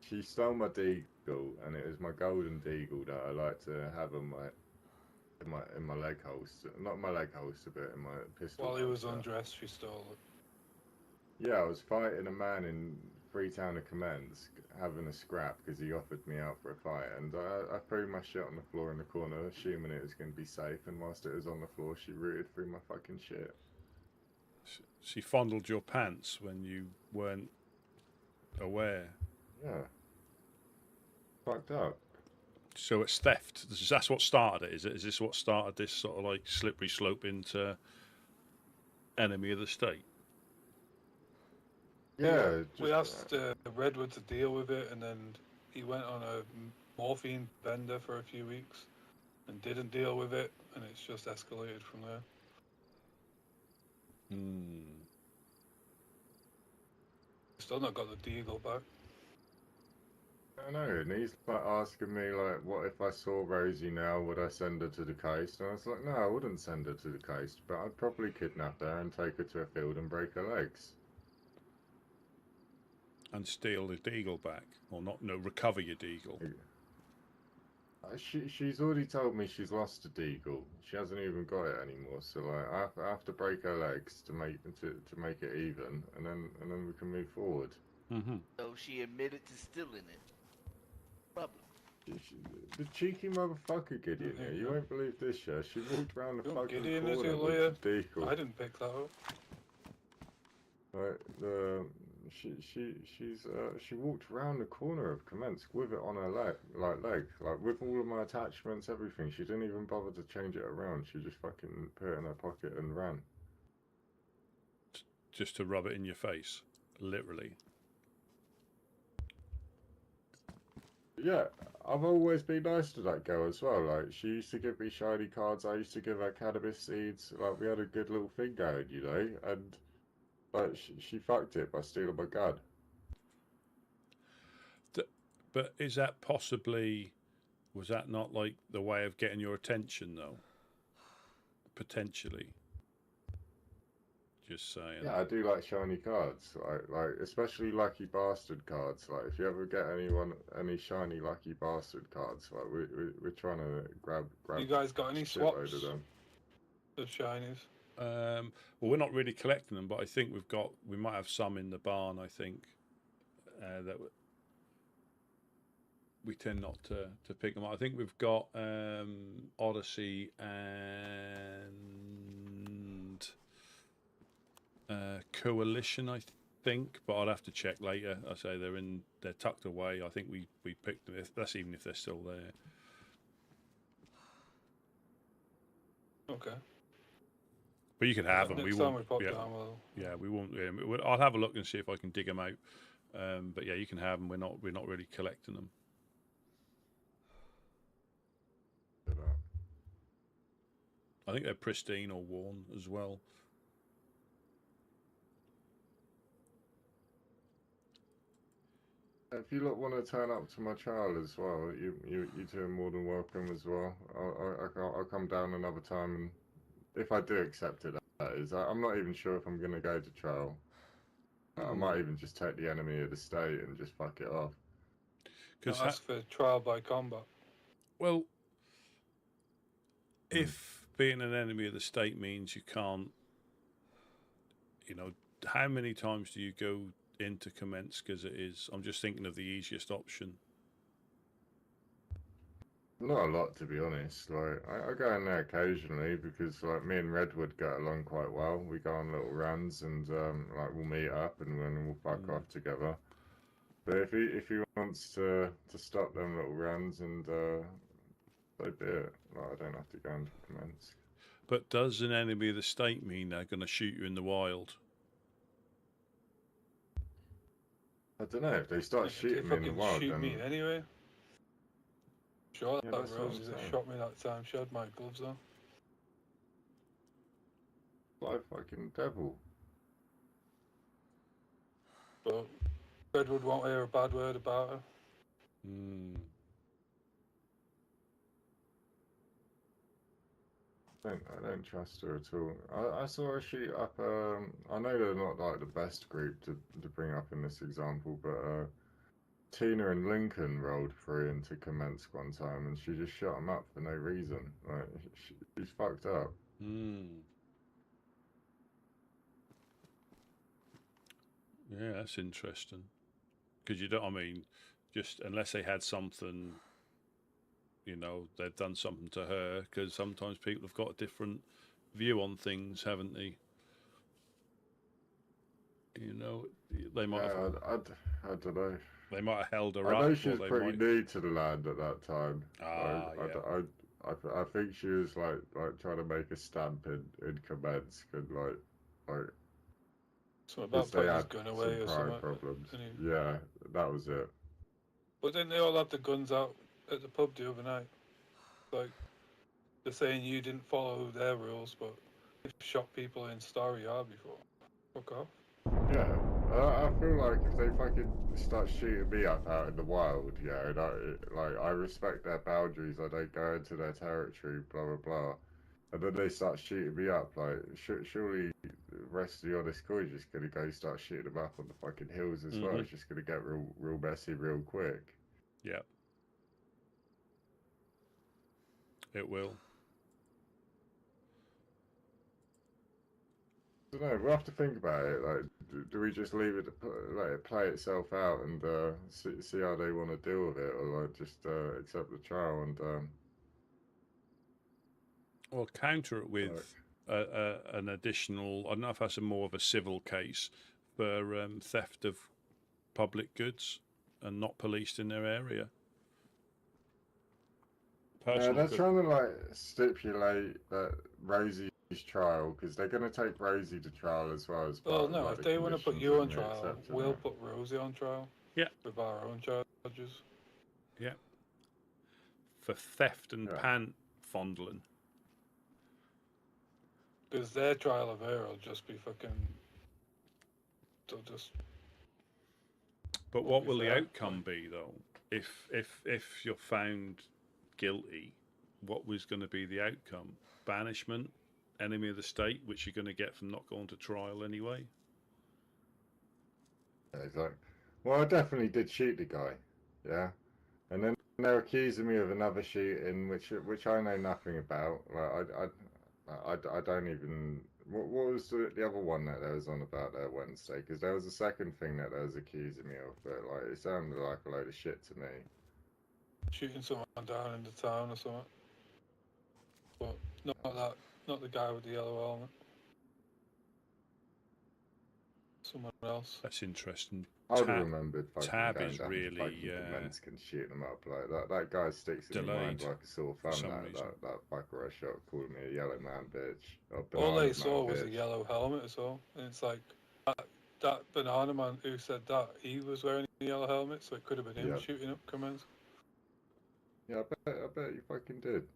She stole my deagle, and it was my golden deagle that I like to have in my leg holster. Not my leg holster, but in my pistol. While he was undressed, she stole it. Yeah, I was fighting a man in Freetown of Commence, having a scrap because he offered me out for a fight, and I threw my shit on the floor in the corner, assuming it was going to be safe. And whilst it was on the floor, she rooted through my fucking shit. She fondled your pants when you weren't aware. Yeah. Fucked up. So it's theft. That's what started it, is it? Is this what started this sort of like slippery slope into enemy of the state? Yeah. We asked Redwood to deal with it, and then he went on a morphine bender for a few weeks and didn't deal with it, and it's just escalated from there. Hmm. Still not got the deagle back. I know, and he's like asking me like, what if I saw Rosie now? Would I send her to the coast? And I was like, no, I wouldn't send her to the coast, but I'd probably kidnap her and take her to a field and break her legs. And steal the deagle back, or not? No, recover your deagle. She's already told me she's lost a deagle. She hasn't even got it anymore. So like, I have to break her legs to make it even, and then we can move forward. Mm-hmm. So she admitted to stealing it. Problem. The cheeky motherfucker Gideon here. You won't believe this, yeah? She walked around the fucking Gideon is corner your with lawyer. the deagle. I didn't pick that up. Like she walked around the corner of Commensk with it on her leg, like with all of my attachments, everything. She didn't even bother to change it around. She just fucking put it in her pocket and ran. Just to rub it in your face, literally. Yeah, I've always been nice to that girl as well. Like, she used to give me shiny cards. I used to give her cannabis seeds. Like, we had a good little thing going, you know. And like, she fucked it by stealing my gun. But is that possibly? Was that not like the way of getting your attention, though? Potentially. Just saying. Yeah, I do like shiny cards, like especially lucky bastard cards. Like, if you ever get any shiny lucky bastard cards, like we're trying to grab. You guys got any shitload swaps of them. of shinies? Well, we're not really collecting them, but I think we might have some in the barn. I think that we tend not to pick them up. I think we've got Odyssey and Coalition, I think, but I'll have to check later. I say they're tucked away. I think we picked them. That's even if they're still there. Okay. But you can have them. Next We time won't. we pop Yeah, down, we'll... yeah, we won't. Yeah, I'll have a look and see if I can dig them out. But yeah, you can have them. We're not really collecting them. I think they're pristine or worn as well. If you lot want to turn up to my trial as well, you two are more than welcome as well. I'll come down another time, and if I do accept it, that is. I'm not even sure if I'm going to go to trial. I might even just take the enemy of the state and just fuck it off. Because ask for trial by combat. Well, if being an enemy of the state means you can't, how many times do you go into Commensk as it is? I'm just thinking of the easiest option. Not a lot, to be honest. Like, I go in there occasionally because, like, me and Redwood get along quite well. We go on little runs and, like, we'll meet up and then we'll fuck off together. But if he wants to stop them little runs and so be it. Like, I don't have to go into Commensk. But does an enemy of the state mean they're going to shoot you in the wild? I don't know. If they start shooting me in the wild, shoot then... me anyway. Sure, Yeah, that that's what I'm Rosie that saying. shot me that time, she had my gloves on. Like fucking devil. But Redwood won't hear a bad word about her. I don't trust her at all. I saw her shoot up. I know they're not like the best group to bring up in this example, but Tina and Lincoln rolled through into Commensk one time, and she just shot them up for no reason. Like, she's fucked up. Yeah, that's interesting. Because you don't. I mean, just unless they had something. They've done something to her, because sometimes people have got a different view on things, haven't they? They might have... I don't know. They might have held her up. I know she was pretty new to the land at that time. Yeah. I think she was like trying to make a stamp in Commensk and like. Something about putting his gun away or something. Problems. Yeah, that was it. But didn't they all have the guns out at the pub the other night? Like, they're saying you didn't follow their rules, but you've shot people in Starry Yard before. Fuck off. Yeah, I feel like if they fucking start shooting me up out in the wild, yeah, and I respect their boundaries, I don't go into their territory, blah blah blah, and then they start shooting me up, like surely the rest of the honest crew is just gonna go start shooting them up on the fucking hills as well. It's just gonna get real messy real quick. Yeah. It will. I don't know. We'll have to think about it. Like, do we just leave it, let it play itself out, and see how they want to deal with it, or like just accept the trial and Or counter it with an additional, I don't know if that's more of a civil case for theft of public goods and not policed in their area. yeah, they're trying to like stipulate that Rosie's trial, because they're going to take Rosie to trial as well as part Well, of, no, like, if the they want to put conditions you of on me trial, accepting we'll it. put Rosie on trial. Yeah. With our own charges. Yeah. For theft and Yeah. pant fondling. Because their trial of her will just be fucking. They'll just. But Won't what be will the fair, outcome be, though? If you're found guilty, what was going to be the outcome? Banishment, enemy of the state, which you're going to get from not going to trial anyway. Yeah, exactly. Well, I definitely did shoot the guy. Yeah. And then they're accusing me of another shooting, which I know nothing about. Like I don't even. What was the other one that there was on about there Wednesday? Because there was a second thing that they was accusing me of, but like it sounded like a load of shit to me. Shooting someone down in the town or something. But not the guy with the yellow helmet. Someone else. That's interesting. I would have remembered fucking Tab going is down really to fucking Kamensk and shooting them up like that. That guy sticks in my mind delayed like a sore for thumb. some That reason. that fucker I shot calling me a yellow man bitch. Or All banana they man saw was a bitch. yellow helmet as well. And it's like that banana man who said that, he was wearing a yellow helmet, so it could have been him Yep. shooting up Kamensk. Yeah, I bet you fucking did.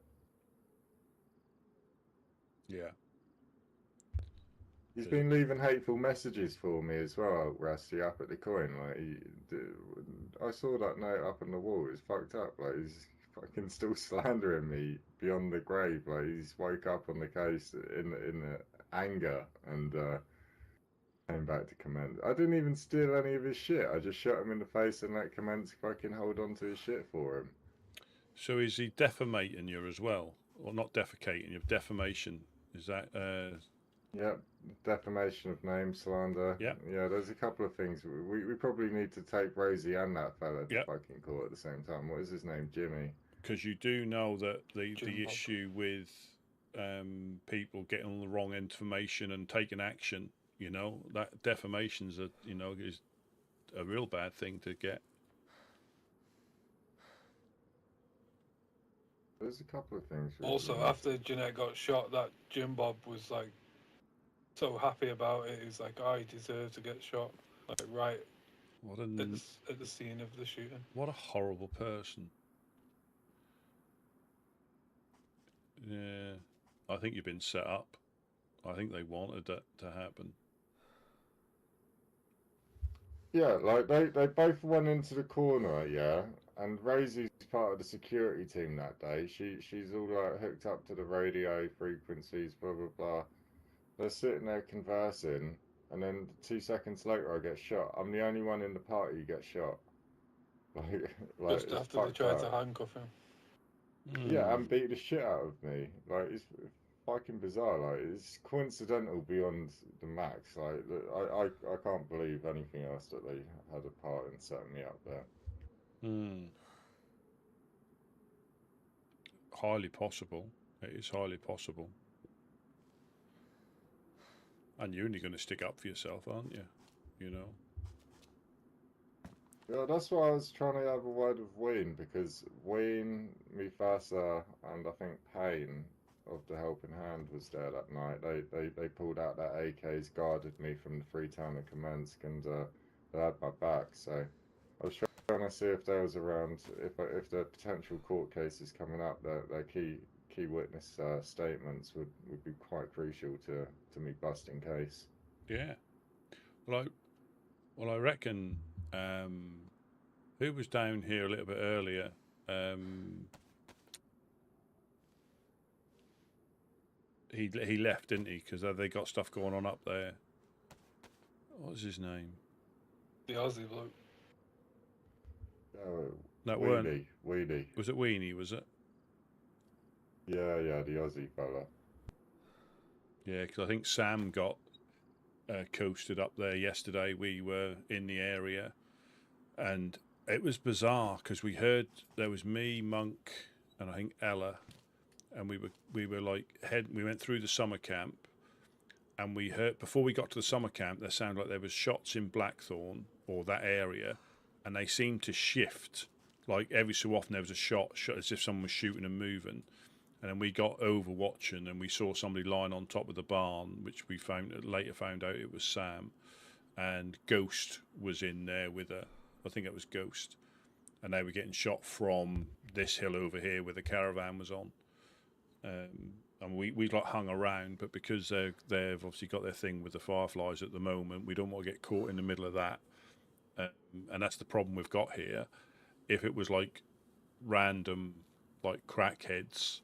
Yeah. He's been leaving hateful messages for me as well, Rusty, up at the coin. Like, I saw that note up on the wall. It's fucked up. Like, he's fucking still slandering me beyond the grave. Like, he's woke up on the case in anger and came back to commence. I didn't even steal any of his shit. I just shot him in the face and let commence fucking hold on to his shit for him. So is he defamating you as well, or not defecating you? Defamation, is that? Yep, defamation of name, slander. Yeah. Yeah, there's a couple of things. We probably need to take Rosie and that fella to fucking court at the same time. What is his name? Jimmy. Because you do know that the Jim Bob. issue with people getting the wrong information and taking action, you know, that defamation's is a real bad thing to get. There's a couple of things. Also, after Jeanette got shot, that Jim Bob was like so happy about it. He's like, "I deserve to get shot." Like right at the scene of the shooting. What a horrible person. Yeah, I think you've been set up. I think they wanted that to happen. Yeah, like they both went into the corner, yeah. And Rosie's part of the security team that day. She's all like hooked up to the radio frequencies, blah blah blah. They're sitting there conversing, and then 2 seconds later I get shot. I'm the only one in the party who gets shot. Like Just it's after they tried to handcuff him. Yeah, and beat the shit out of me. Like it's fucking bizarre. Like it's coincidental beyond the max. Like I can't believe anything else that they had a part in setting me up there. Highly possible. It is highly possible. And you're only going to stick up for yourself, aren't you? You know. Yeah, that's why I was trying to have a word with Wayne, because Wayne, Mufasa, and I think Payne of the Helping Hand was there that night. They pulled out their AKs, guarded me from the Freetown and Kamensk, and they had my back. So I was trying to see if there was around, if the potential court cases coming up, their key witness statements would be quite crucial to me busting case. Yeah. Well, Well, I reckon who was down here a little bit earlier? He left, didn't he? Because they got stuff going on up there. What was his name? The Aussie bloke. No, Weedy. Was it Weenie? Was it? Yeah, the Aussie fella. Yeah, because I think Sam got coasted up there yesterday. We were in the area, and it was bizarre because we heard there was me, Monk, and I think Ella, and we were like we went through the summer camp, and we heard before we got to the summer camp there sounded like there was shots in Blackthorn or that area, and they seemed to shift. Like every so often there was a shot as if someone was shooting and moving. And then we got over watching, and we saw somebody lying on top of the barn, which we later found out it was Sam, and Ghost was in there with her. I think it was Ghost, and they were getting shot from this hill over here where the caravan was on. And we like hung around, but because they've obviously got their thing with the fireflies at the moment, we don't want to get caught in the middle of that. And that's the problem we've got here. If it was like random, like crackheads,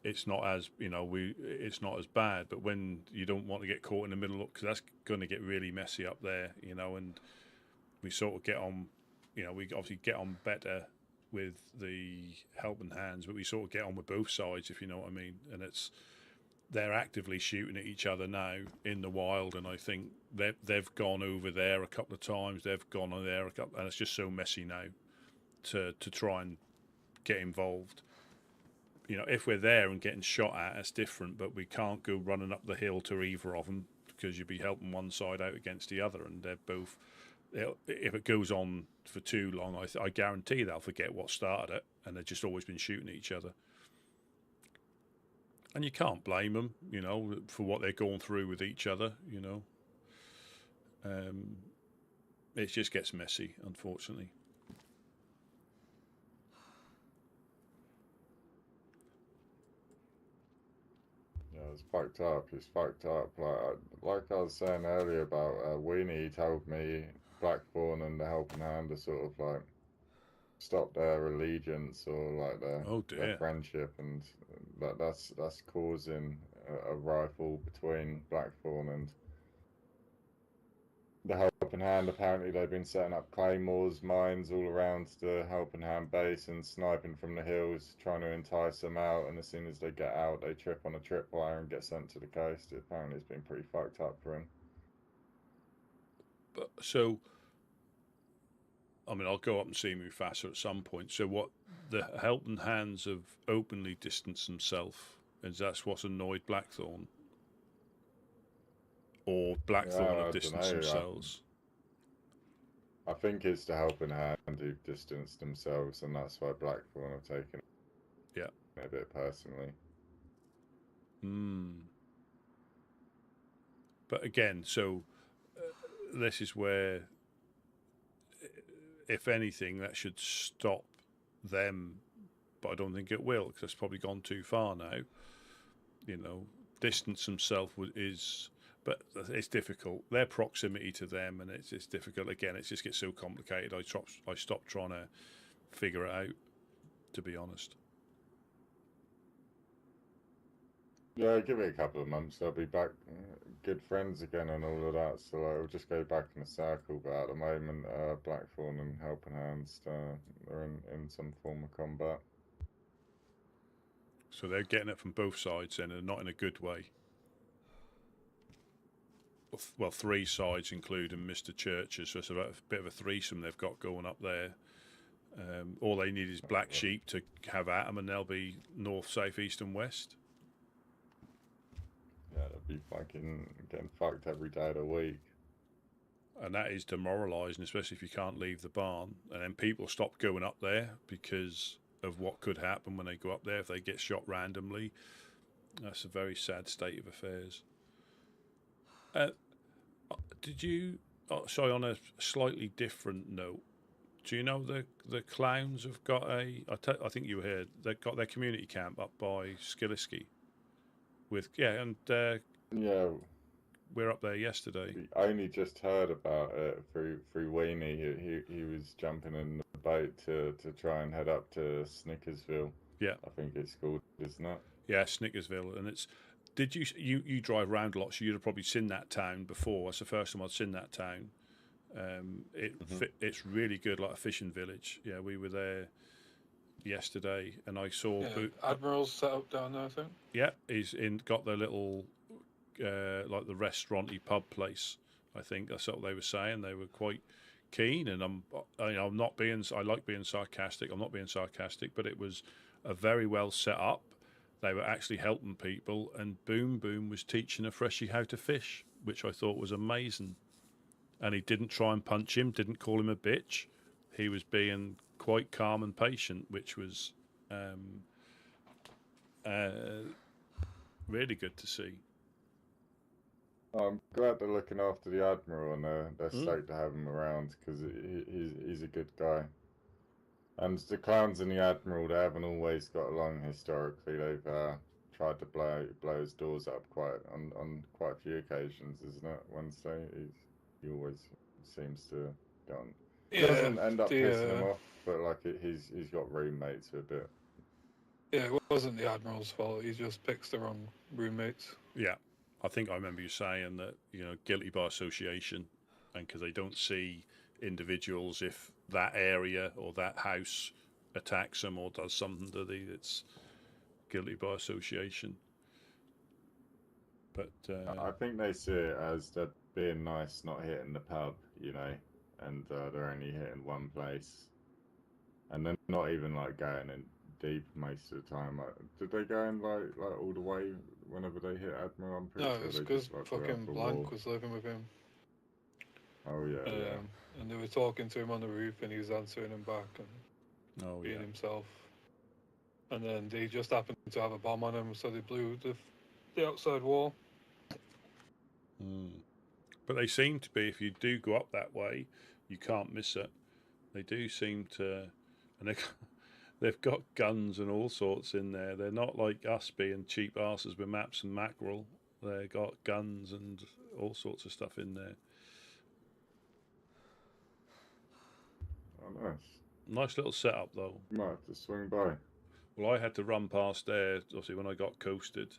it's not as it's not as bad. But when you don't want to get caught in the middle, because that's going to get really messy up there, and we sort of get on, we obviously get on better with the helping hands, but we sort of get on with both sides, if you know what I mean. And they're actively shooting at each other now in the wild, and I think they've gone over there a couple of times. They've gone on there a couple, and it's just so messy now to try and get involved. If we're there and getting shot at, it's different, but we can't go running up the hill to either of them because you'd be helping one side out against the other, and they're both. If it goes on for too long, I guarantee they'll forget what started it, and they've just always been shooting at each other. And you can't blame them, for what they're going through with each other, It just gets messy, unfortunately. Yeah, it's fucked up. It's fucked up. Like I was saying earlier about Weenie, he told me Blackthorn and the Helping Hand are sort of like stop their allegiance or like their friendship, and that's causing a rival between Blackthorn and the Helping Hand. Apparently they've been setting up claymores, mines all around the Helping Hand base and sniping from the hills, trying to entice them out, and as soon as they get out they trip on a tripwire and get sent to the coast. Apparently it's been pretty fucked up for him. But so I'll go up and see Mufasa at some point. So what the Helping Hands have openly distanced themselves, and that's what's annoyed Blackthorn? Or Blackthorn have distanced themselves? I think it's the Helping Hand who've distanced themselves, and that's why Blackthorn have taken it a bit personally. But again, so this is where, if anything, that should stop them, but I don't think it will, because it's probably gone too far now. Distance themselves is... But it's difficult. Their proximity to them, and it's difficult. Again, it just gets so complicated. I stopped trying to figure it out, to be honest. Yeah, give it a couple of months. They'll be back good friends again and all of that. So it'll just go back in a circle. But at the moment, Blackthorn and Helping Hands are in some form of combat. So they're getting it from both sides, and not in a good way. Well, three sides, including Mr. Churches, so it's a bit of a threesome they've got going up there. All they need is Black Sheep to have at them, and they'll be north, south, east, and west. Yeah, they'll be fucking getting fucked every day of the week. And that is demoralising, especially if you can't leave the barn. And then people stop going up there because of what could happen when they go up there if they get shot randomly. That's a very sad state of affairs. Did you... sorry, on a slightly different note, do you know the clowns have got I think you heard, they've got their community camp up by Skiliski? we're up there yesterday. I only just heard about it through Weenie. He was jumping in the boat to try and head up to Snickersville. Yeah, I think it's called, isn't it? yeah, Snickersville, and it's. Did you drive around a lot? So you'd have probably seen that town before. It's the first time I'd seen that town. It's really good, like a fishing village. Yeah, we were there yesterday, and I saw Admiral's set up down there, I think. Yeah, he's got the little like the restaurant-y pub place. I think that's what they were saying. They were quite keen, and I'm not being. I like being sarcastic. I'm not being sarcastic, but it was a very well set up. They were actually helping people, and Boom Boom was teaching a freshie how to fish, which I thought was amazing. And he didn't try and punch him, didn't call him a bitch. He was being quite calm and patient, which was really good to see. I'm glad they're looking after the Admiral, and they're stoked to have him around, because he's a good guy. And the clowns and the Admiral, they haven't always got along historically. They've tried to blow his doors up on quite a few occasions, isn't it? Wednesday, he always seems to go on. Yeah, Doesn't end up pissing him off, but like he's got roommates a bit. Yeah, it wasn't the Admiral's fault. He just picks the wrong roommates. Yeah, I think I remember you saying that, guilty by association, and because they don't see individuals, if that area or that house attacks them or does something to them, it's guilty by association. But I think they see it as they're being nice, not hitting the pub, and they're only hitting one place, and they're not even like going in deep most of the time. Like, did they go in like all the way whenever they hit Admiral? I'm pretty No, sure it's they because just, like, fucking Blank was living with him. Oh yeah, yeah. And they were talking to him on the roof, and he was answering them back and being himself. And then they just happened to have a bomb on him, so they blew the outside wall. But they seem to be, if you do go up that way, you can't miss it. They do seem to, and they've got guns and all sorts in there. They're not like us being cheap asses with maps and mackerel. They've got guns and all sorts of stuff in there. Oh, nice. Nice little setup, though. You might have to swing by. Well, I had to run past there. Obviously, when I got coasted,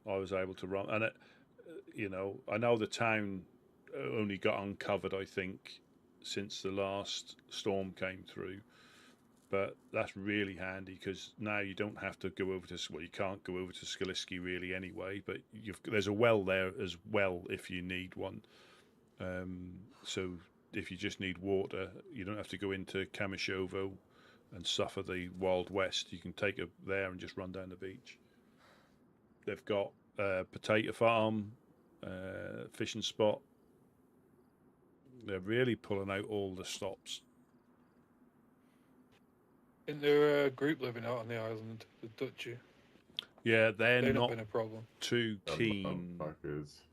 I was able to run. And, I know the town only got uncovered, I think, since the last storm came through. But that's really handy, because now you don't have to go over to... Well, you can't go over to Skaliski really anyway, but there's a well there as well if you need one. So if you just need water, you don't have to go into Kamishovo and suffer the Wild West. You can take it there and just run down the beach. They've got a potato farm, fishing spot. They're really pulling out all the stops. Isn't there a group living out on the island, the Duchy? Yeah, they're not been a problem. too keen.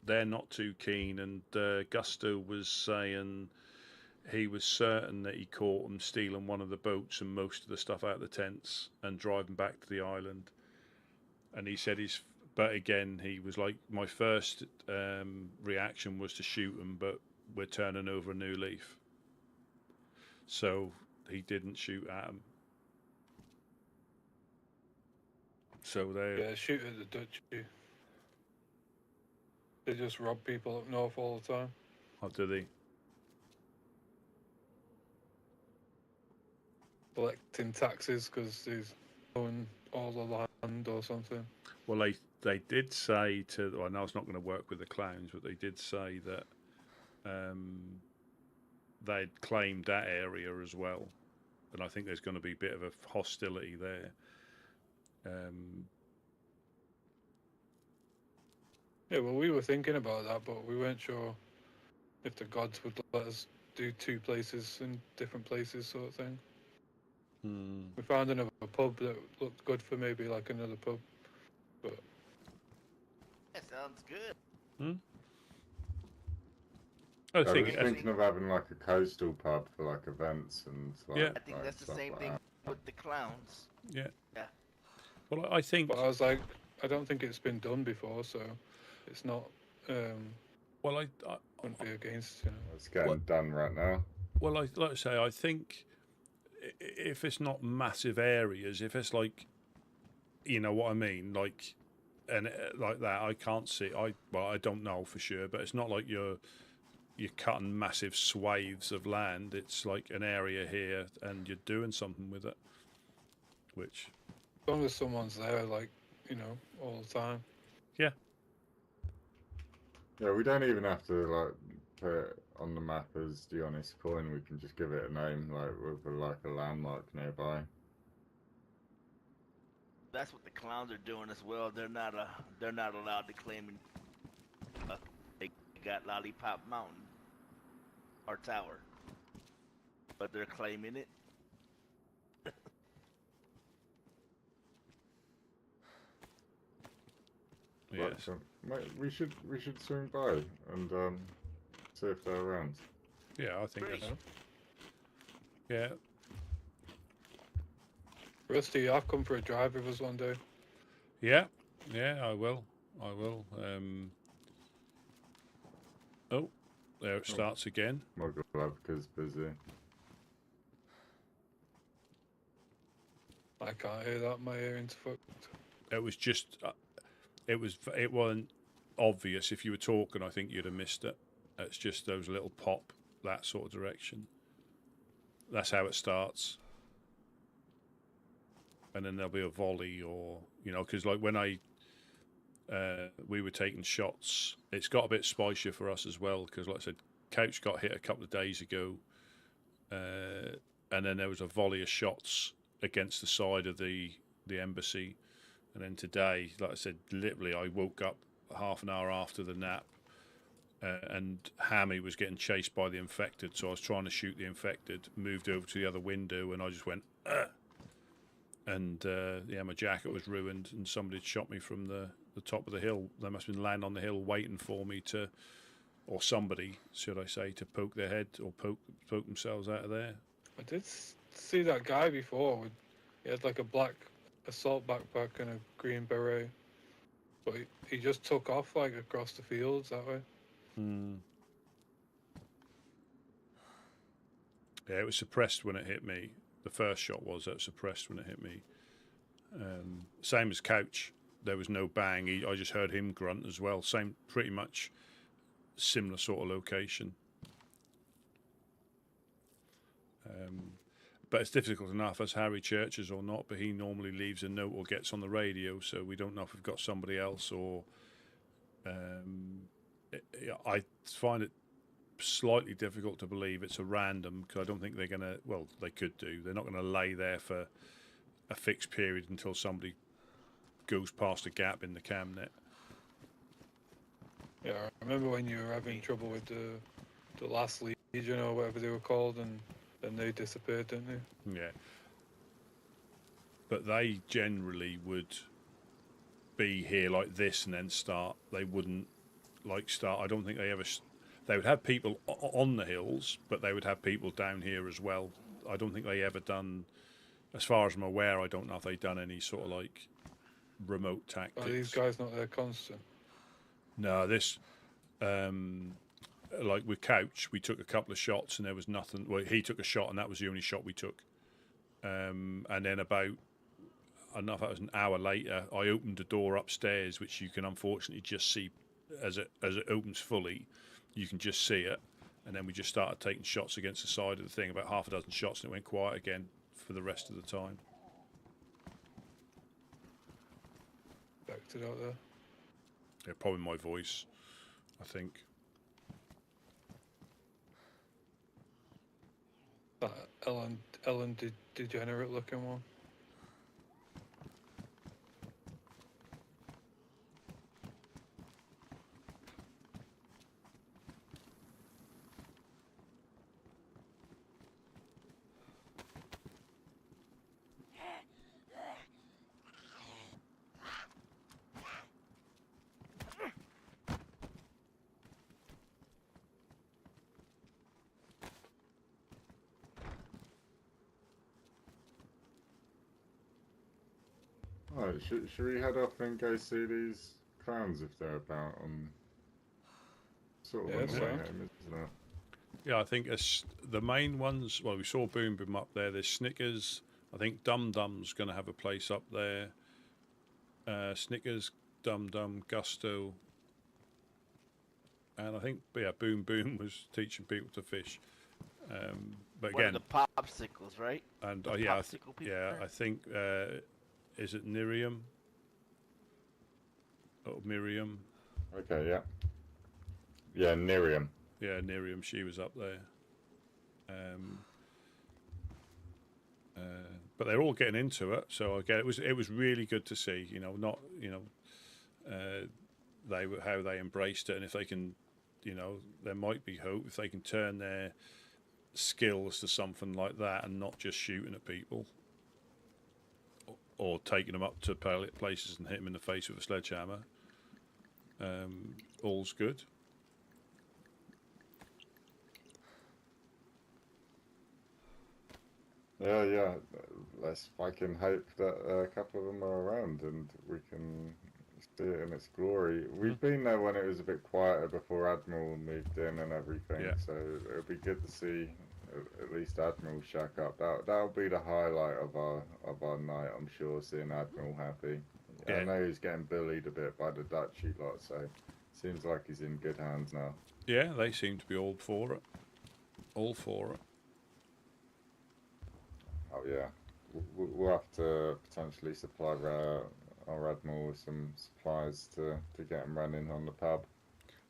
They're not too keen, and Gusto was saying he was certain that he caught them stealing one of the boats and most of the stuff out of the tents and driving back to the island. And he said but again, he was like, my first reaction was to shoot him, but we're turning over a new leaf. So he didn't shoot at him. So they shoot at the Duchy. They just rob people up north all the time. How do they? Collecting taxes because he's own all the land or something. Well, they did say I know it's not going to work with the clowns, but they did say that they'd claimed that area as well, and I think there's going to be a bit of a hostility there. Yeah, well, we were thinking about that, but we weren't sure if the gods would let us do two places in different places, sort of thing. We found another pub that looked good for maybe like another pub, but that sounds good. I was thinking of having like a coastal pub for like events and like. Yeah, I think that's the same thing with the clowns. Yeah. Yeah. Well, I think. But I was like, I don't think it's been done before, so it's not Well, wouldn't be against, you know. It's getting done right now. well, like I say, I think if it's not massive areas, if it's like, you know what I mean, like, and like that, I can't see. I don't know for sure, but it's not like you're cutting massive swathes of land. It's like an area here, and you're doing something with it. Which, As long as someone's there, like, you know, all the time. yeah, Yeah, we don't even have to like put it on the map as the honest coin. We can just give it a name, like with like a landmark nearby. That's what the clowns are doing as well. They're not allowed to claim. They got Lollipop Mountain, our tower, but they're claiming it. yes, But, mate, we should swing by and see if they're around. yeah. I think Great. that's yeah. Rusty, I'll come for a drive with us one day. Yeah, I will. Oh, there it starts again. Muggle Labka's busy. I can't hear that. My hearing's fucked. It was just, it wasn't obvious. If you were talking, I think you'd have missed it. It's just those little pop, that sort of direction. That's how it starts. And then there'll be a volley, or, you know, because like when we were taking shots, it's got a bit spicier for us as well, because like I said, Couch got hit a couple of days ago, and then there was a volley of shots against the side of the embassy, and then today, like I said, literally I woke up half an hour after the nap, and Hammy was getting chased by the infected, so I was trying to shoot the infected, moved over to the other window, and I just went, ugh! And yeah, my jacket was ruined, and somebody had shot me from the top of the hill. They must have been laying on the hill waiting for me to, or somebody, should I say, to poke their head or poke themselves out of there. I did see that guy before. He had like a black assault backpack and a green beret, but he just took off like across the fields that way. Yeah, it was suppressed when it hit me. The first shot was suppressed when it hit me. Same as Couch. There was no bang. I just heard him grunt as well. Same, pretty much similar sort of location. But it's difficult enough as Harry Churches or not, but he normally leaves a note or gets on the radio, so we don't know if we've got somebody else or... I find it slightly difficult to believe it's a random, because I don't think they're going to... Well, they could do. They're not going to lay there for a fixed period until somebody goes past a gap in the cam net. Yeah, I remember when you were having trouble with the last Legion or whatever they were called, and then they disappeared, didn't they? Yeah. But they generally would be here like this and then start. They wouldn't like start. I don't think they ever... They would have people on the hills, but they would have people down here as well. I don't think they ever done... As far as I'm aware, I don't know if they've done any sort of like remote tactics. Are these guys not there constant? No, this, like with Couch, we took a couple of shots and there was nothing. Well, he took a shot and that was the only shot we took. And then about, I don't know if that was an hour later, I opened the door upstairs, which you can unfortunately just see as it opens fully. You can just see it. And then we just started taking shots against the side of the thing, about half a dozen shots, and it went quiet again for the rest of the time. Backed it out there. Yeah, probably my voice, I think. That Ellen degenerate looking one. Alright, should we head off and go see these clowns if they're about on sort of Yeah, on the so- way home, isn't it? Yeah, I think the main ones. Well, we saw Boom Boom up there. There's Snickers. I think Dum Dum's going to have a place up there. Snickers, Dum Dum, Gusto, and I think Boom Boom was teaching people to fish. But One again, of the popsicles, right? and the yeah, popsicle people yeah, there? I think is it Miriam? Oh, Miriam. Okay, yeah. Yeah, Nirium. Yeah, Miriam. She was up there. But they're all getting into it, so again, it was really good to see. They were how they embraced it, and if they can, there might be hope if they can turn their skills to something like that and not just shooting at people or taking them up to places and hit them in the face with a sledgehammer. All's good. Yeah. Let's fucking hope that a couple of them are around and we can see it in its glory. We've been there when it was a bit quieter before Admiral moved in and everything, Yeah. so it'll be good to see at least Admiral shack up. That'll be the highlight of our night, I'm sure, seeing Admiral happy. Yeah. I know he's getting bullied a bit by the Dutchy lot, so seems like he's in good hands now. Yeah, they seem to be all for it. All for it. Oh yeah, we'll have to potentially supply our Admiral with some supplies to get him running on the pub.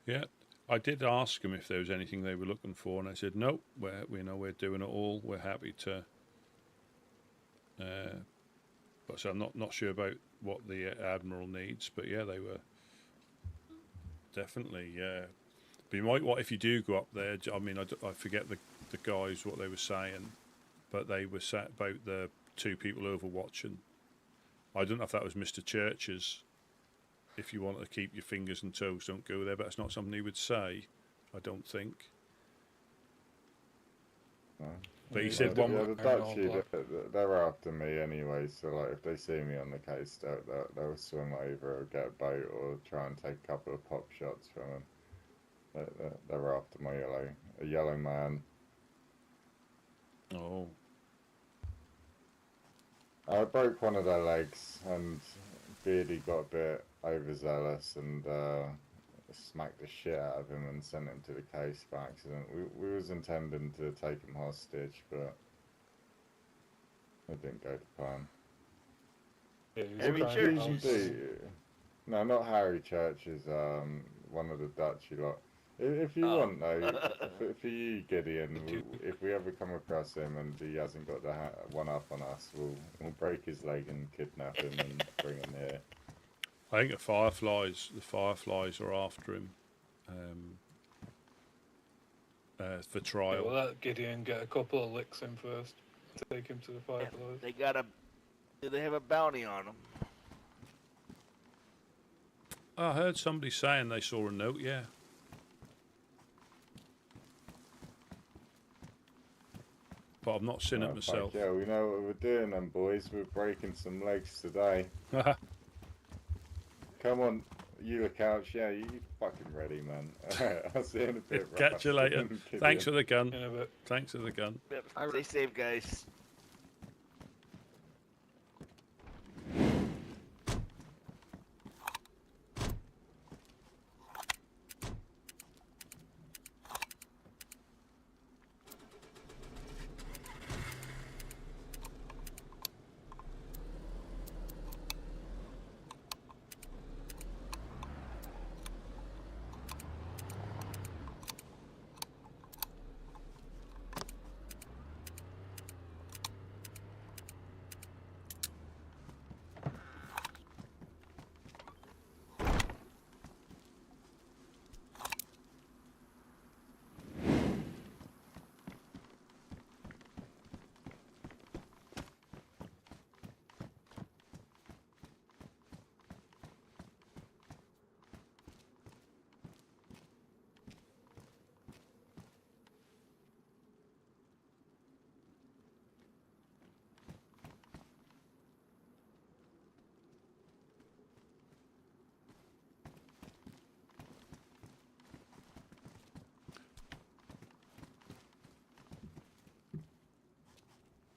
Yeah, I did ask them if there was anything they were looking for, and I said no. We're doing it all. We're happy to. But so I'm not sure about what the Admiral needs, but yeah, they were definitely. But you might, what if you do go up there? I mean, I forget the guys what they were saying, but they were saying about the two people overwatching. I don't know if that was Mr. Church's. If you want to keep your fingers and toes, don't go there. But it's not something he would say. I don't think. No. But he Yeah, said Yeah, one. the Dutchy, they're after me anyway, so like if they see me on the case, they'll swim over or get a boat or try and take a couple of pop shots from them. They're after my yellow man. Oh, I broke one of their legs, and Beardy got a bit overzealous and smacked the shit out of him and sent him to the case by accident. We was intending to take him hostage, but it didn't go to plan. Yeah, he's Harry trying Church to is- help. No, not Harry Church, is one of the Dutchy lot. If you Oh. want though, for you, Gideon, if we ever come across him and he hasn't got the one up on us, we'll break his leg and kidnap him and bring him here. I think the Fireflies are after him for Yeah, trial. we'll let Gideon get a couple of licks in first. Take him to the Yeah, Fireflies. they got a. Do they have a bounty on them? I heard somebody saying they saw a note. Yeah. But I've not seen it Oh, myself. fuck yeah, we know what we're doing then, boys. We're breaking some legs today. Come on, you look out. Yeah, you fucking ready, man. Alright, I'll see you in a bit. Catch you later. Gideon. Thanks for the gun. In a bit. Thanks for the gun. Yep, stay safe, guys.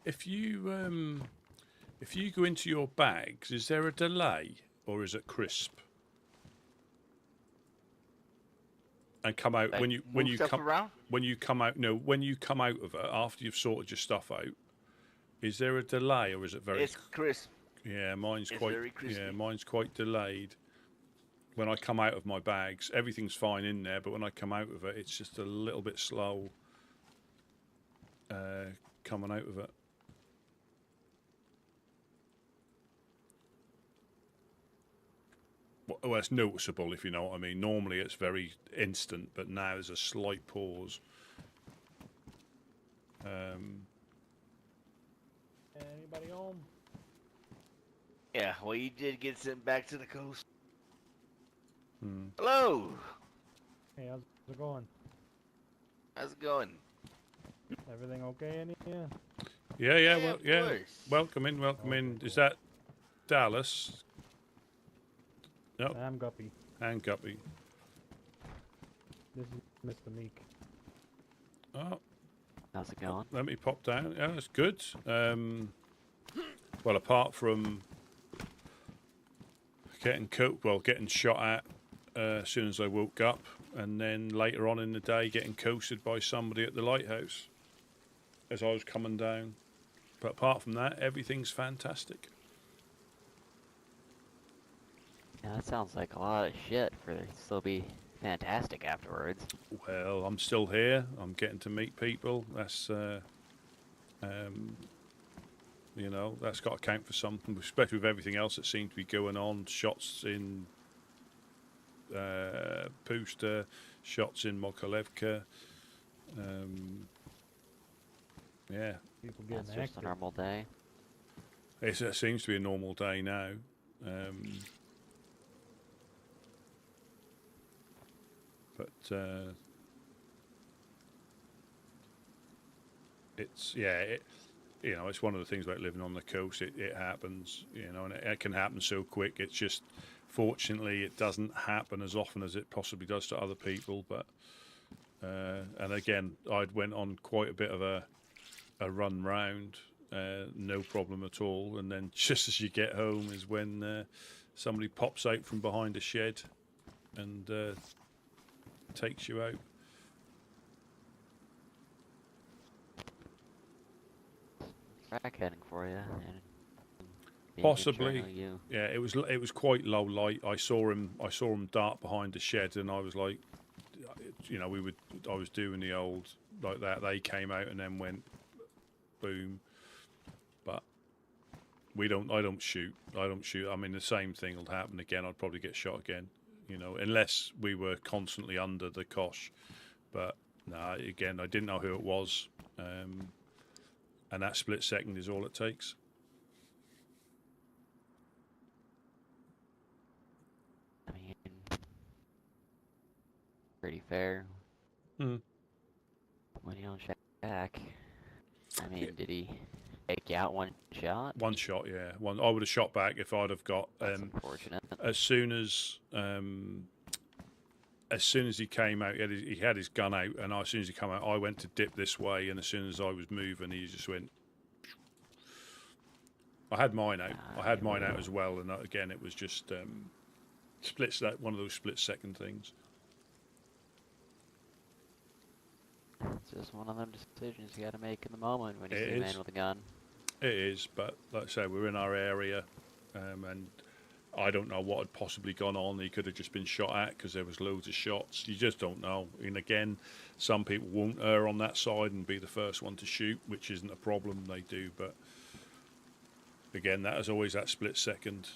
if you go into your bags, is there a delay or is it crisp? And come out Like, when you move stuff around? when you come out. No, when you come out of it after you've sorted your stuff out, is there a delay or is it very? It's crisp. Yeah, mine's It's quite. very crispy. Yeah, mine's quite delayed. When I come out of my bags, everything's fine in there, but when I come out of it, it's just a little bit slow. Coming out of it. Well, it's noticeable, if you know what I mean. Normally it's very instant, but now there's a slight pause. Anybody home? Yeah, well, you did get sent back to the coast. Hmm. Hello! Hey, how's it going? How's it going? Everything okay in here? Yeah, of course. welcome in. Okay, Is that Dallas? No, I'm Guppy. and Guppy. This is Mr. Meek. Oh, How's it going? let me pop down. Yeah, that's good. Well, apart from getting shot at as soon as I woke up, and then later on in the day getting coasted by somebody at the lighthouse as I was coming down. But apart from that, everything's fantastic. Yeah, that sounds like a lot of shit for it to still be fantastic afterwards. Well, I'm still here. I'm getting to meet people. That's, you know, that's got to count for something, especially with everything else that seems to be going on. Shots in Pusta, shots in Mokolevka. Yeah, People That's getting just a active. normal day. it seems to be a normal day now. But it's you know, it's one of the things about living on the coast. It happens, you know, and it can happen so quick. It's just, fortunately, it doesn't happen as often as it possibly does to other people. But and again, I'd went on quite a bit of a run round, no problem at all. And then just as you get home is when somebody pops out from behind a shed and takes you out. Crackheading for you. And being in Possibly. Chernarus, you. Yeah, it was quite low light. I saw him dart behind the shed, and I was like, you know, I was doing the old like that. They came out and then went boom. But I don't shoot. I mean, the same thing will happen again. I'd probably get shot again, you know, unless we were constantly under the cosh. But nah, again, I didn't know who it was, and that split second is all it takes. I mean, pretty fair. Hmm. When you don't check back. I mean, did he take you out one shot? One shot, yeah. One. I would have shot back if I'd have got. That's unfortunate. As soon as he came out, he had his gun out, and as soon as he came out, I went to dip this way, and as soon as I was moving, he just went. I had mine out. I had mine out as well, and again, it was just one of those split second things. It's just one of them decisions you got to make in the moment when you It see a man is. with a gun. It is, but like I say, we're in our area, and I don't know what had possibly gone on. He could have just been shot at because there was loads of shots. You just don't know. And again, some people won't err on that side and be the first one to shoot, which isn't a problem. They do, but again, that is always that split second.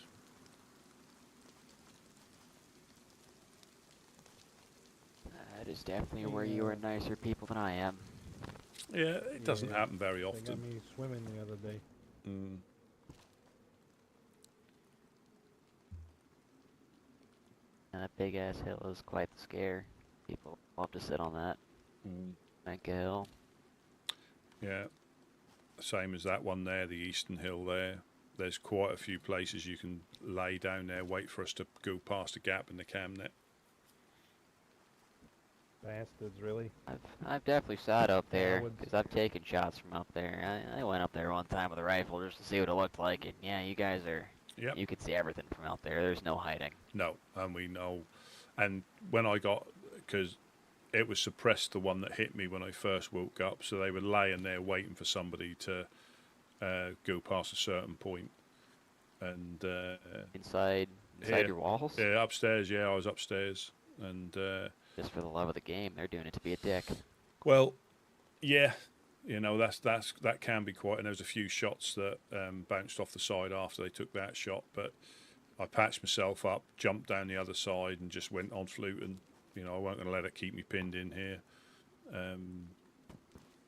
That is definitely where you are nicer people than I am. Yeah, it doesn't Yeah, happen very They got often. me swimming the other day. Mm. And that big ass hill is quite the scare. People love to sit on that. Mm. Mecca Hill. Yeah, same as that one there, the Eastern Hill there. There's quite a few places you can lay down there, wait for us to go past a gap in the cam net. Bastards, really. I've definitely sat up there Cowards. because I've taken shots from up there. I went up there one time with a rifle just to see what it looked like, and yeah, you guys are. Yep. You could see everything from out there. There's no hiding. No, and we know. And when I got, because it was suppressed, the one that hit me when I first woke up, so they were laying there waiting for somebody to go past a certain point. And Inside yeah, your walls? Yeah, upstairs. Yeah, I was upstairs, and Just for the love of the game, they're doing it to be a dick. well, yeah, you know that can be quite. And there was a few shots that bounced off the side after they took that shot, but I patched myself up, jumped down the other side, and just went on fluting. You know, I wasn't going to let it keep me pinned in here,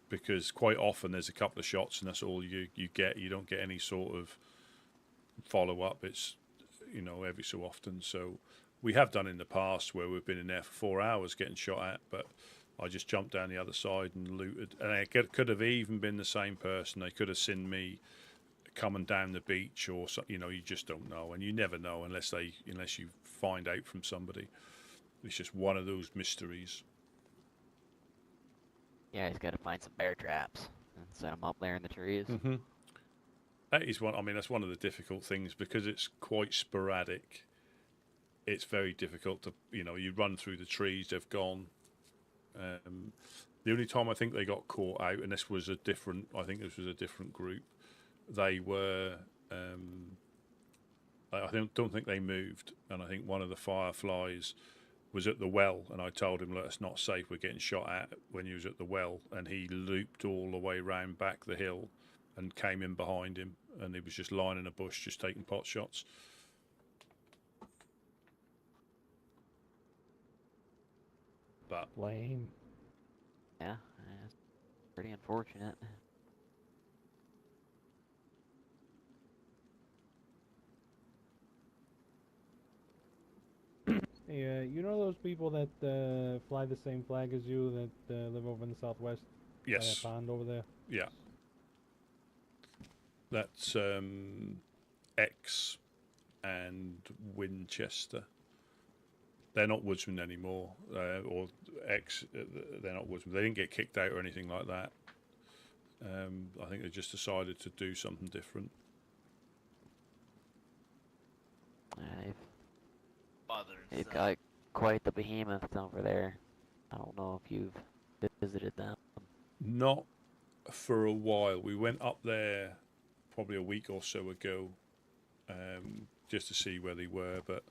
because quite often there's a couple of shots and that's all you get. You don't get any sort of follow up. It's, you know, every so often. So we have done in the past where we've been in there for 4 hours getting shot at, but I just jumped down the other side and looted. And it could have even been the same person. They could have seen me coming down the beach, or so, you know, you just don't know, and you never know unless you find out from somebody. It's just one of those mysteries. Yeah, he's got to find some bear traps and set them up there in the trees. Mm-hmm. That is one. I mean, that's one of the difficult things because it's quite sporadic. It's very difficult to, you know, you run through the trees, they've gone. The only time I think they got caught out, and this was a different group. They were, I don't think they moved, and I think one of the fireflies was at the well, and I told him, look, it's not safe, we're getting shot at when he was at the well, and he looped all the way round back the hill and came in behind him, and he was just lying in a bush just taking pot shots. But Lame. Yeah, it's pretty unfortunate. Hey, you know those people that fly the same flag as you that live over in the southwest? yes, By that pond over there? yeah. That's X and Winchester. They're not Woodsmen anymore, or X. They're not Woodsmen. They didn't get kicked out or anything like that. I think they just decided to do something different. They've got quite the behemoth over there. I don't know if you've visited them. Not for a while. We went up there probably a week or so ago, just to see where they were. But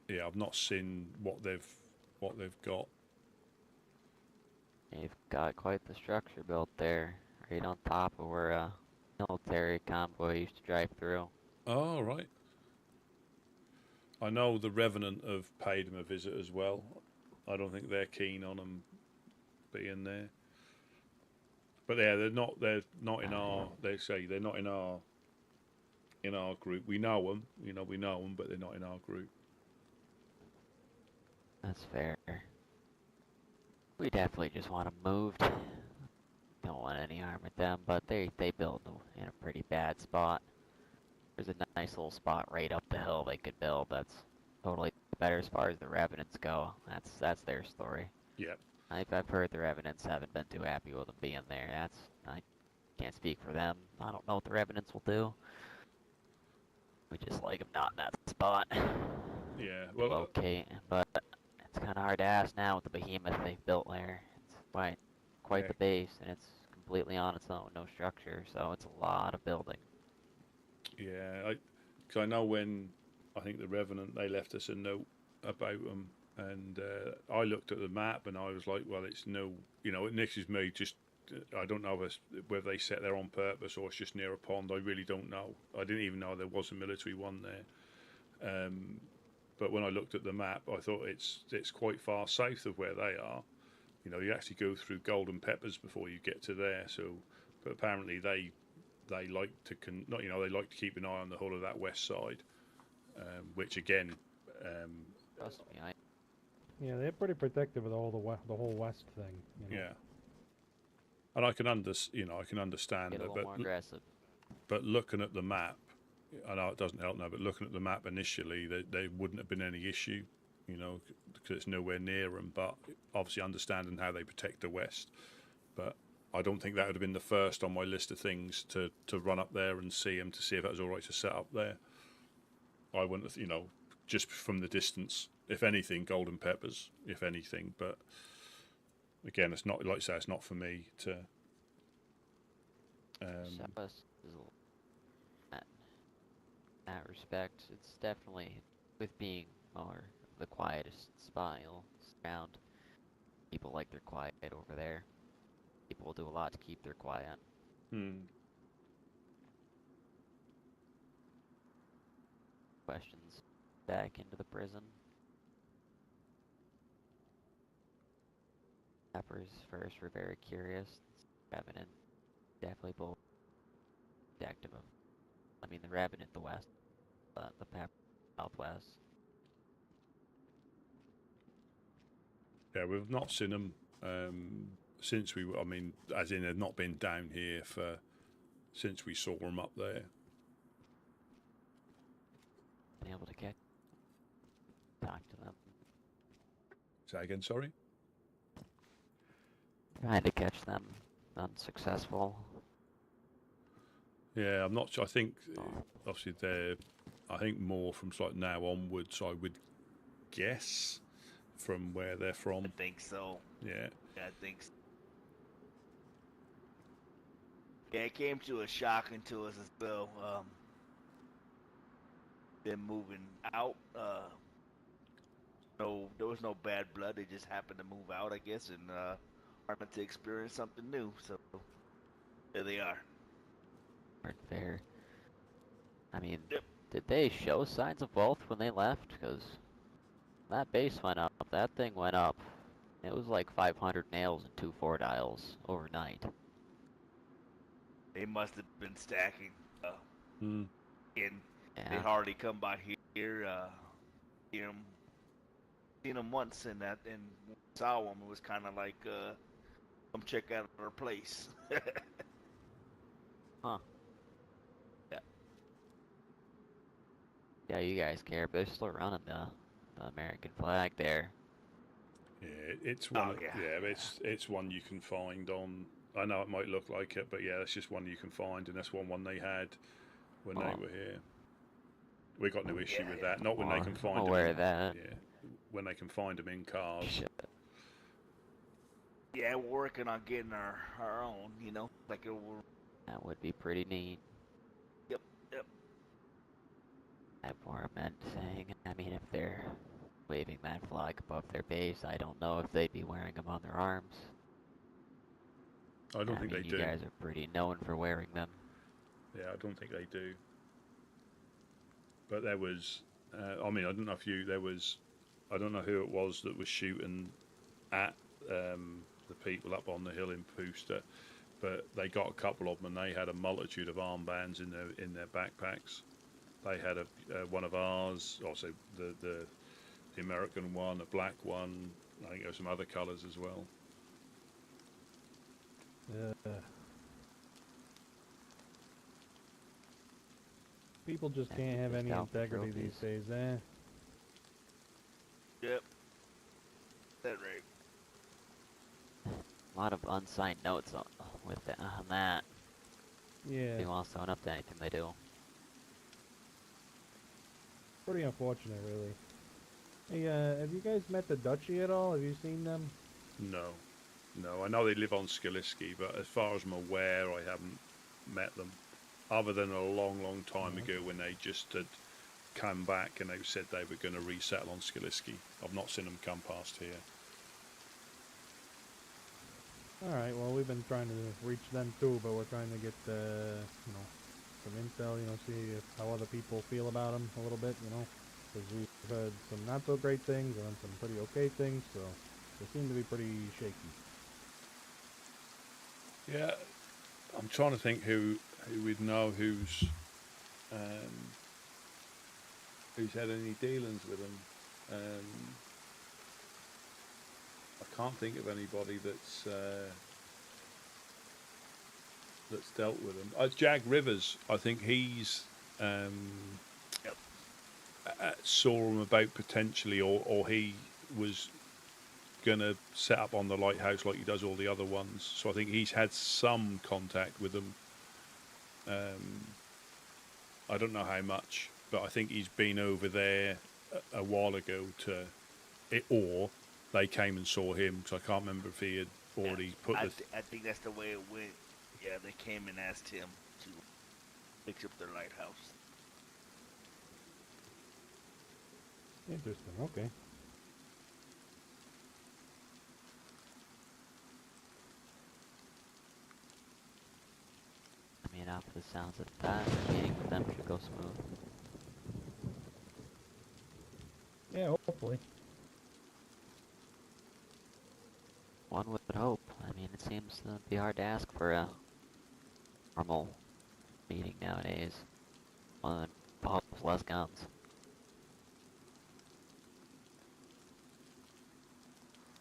yeah, I've not seen what they've got. They've got quite the structure built there, right on top of where a military convoy used to drive through. Oh, right. I know the Revenant have paid him a visit as well. I don't think they're keen on him being there. But yeah, they're not in our. They say they're not in our group. We know them, but they're not in our group. That's fair. We definitely just want them moved. Don't want any harm with them, but they build in a pretty bad spot. There's a nice little spot right up the hill they could build. That's totally better as far as the Revenants go. That's their story. Yeah. I've heard the Revenants haven't been too happy with them being there. I can't speak for them. I don't know what the Revenants will do. We just like them not in that spot. Yeah. Well, okay, but it's kind of hard to ask now with the behemoth they've built there. It's quite the base, and it's completely on its own, no structure. So it's a lot of building. Yeah, because I know when I think the Revenant, they left us a note about them, and I looked at the map and I was like, well, it's no, this is me just, I don't know whether they set there on purpose or it's just near a pond. I really don't know. I didn't even know there was a military one there. But when I looked at the map, I thought it's quite far south of where they are. You actually go through Golden Peppers before you get to there. So, but apparently they like to they like to keep an eye on the whole of that west side, which again, Trust me, Yeah, they're pretty protective of the whole west thing. Yeah, and I can understand get a that, little more aggressive. But looking at the map, I know it doesn't help now, but looking at the map initially, there wouldn't have been any issue. you know, because it's nowhere near them. But obviously understanding how they protect the West. But I don't think that would have been the first on my list of things to run up there and see them, to see if it was all right to set up there. I wouldn't have, you know, just from the distance. If anything, golden peppers, if anything. But again, it's not, like I say, it's not for me to. That respect, it's definitely, with being more the quietest spot you'll surround. People like their quiet over there. People will do a lot to keep their quiet. Questions back into the prison. Peppers first were very curious. Revenant definitely both active. I mean, the Revenant the west, but the Pepper southwest. Yeah, we've not seen them since we. I mean, as in, they've not been down here since we saw them up there. Been able to talk to them. Say again, sorry. Trying to catch them, unsuccessful. Yeah, I'm not sure. I think obviously they're. I think more from like now onwards, I would guess, from where they're from. I think so. Yeah. Yeah, I think so. Yeah, it came to a shocking to us as well. Them moving out. No, there was no bad blood. They just happened to move out, I guess, and wanted to experience something new. So there they are. Weren't fair. I mean, did they show signs of wealth when they left? Because that base went up. That thing went up. It was like 500 nails and 2 4-dials overnight. They must have been stacking. And Yeah. they hardly come by here. Seen them once, and saw them. It was kind of like, come check out our place. Huh. Yeah. Yeah, you guys care, but they're still running the American flag there. Yeah, it's one. Oh, yeah. It's one you can find on. I know it might look like it, but yeah, it's just one you can find, and that's one they had when they were here. We got no issue with that. Not when they can find them. Aware of that. Yeah, when they can find them in cars. Shit. Yeah, we're working on getting our own. You know, like it will. That would be pretty neat. Yep. I more meant saying, I mean, if they're waving that flag above their base, I don't know if they'd be wearing them on their arms. I don't think they do. You guys are pretty known for wearing them. Yeah, I don't think they do. But there was, I mean, I don't know if I don't know who it was that was shooting at the people up on the hill in Pooster, but they got a couple of them, and they had a multitude of armbands in their backpacks. They had one of ours, also the American one, a black one. I think there were some other colours as well. People just can't have any integrity these days, eh? Yep. That right. A lot of unsigned notes on that. Yeah. They won't sign up to anything they do. Pretty unfortunate, really. Hey, have you guys met the Duchy at all? Have you seen them? No. I know they live on Sciliski, but as far as I'm aware, I haven't met them. Other than a long, long time ago when they just had come back and they said they were going to resettle on Sciliski. I've not seen them come past here. Alright, well, we've been trying to reach them too, but we're trying to get, some intel, see how other people feel about them a little bit, because we've heard some not so great things and some pretty okay things, so they seem to be pretty shaky. Yeah, I'm trying to think who we'd know who's had any dealings with them. I can't think of anybody that's dealt with them. Jack Rivers, I think he's Yep. saw him about potentially, or he was going to set up on the lighthouse like he does all the other ones. So I think he's had some contact with them. I don't know how much, but I think he's been over there a while ago or they came and saw him, because I can't remember if he had already put the... I think that's the way it went. Yeah, they came and asked him to fix up their lighthouse. Interesting. Okay. I mean, after the sounds of that, meeting with them should go smooth. Yeah, hopefully. One would hope. I mean, it seems to be hard to ask for a normal meeting nowadays. One that involves less guns.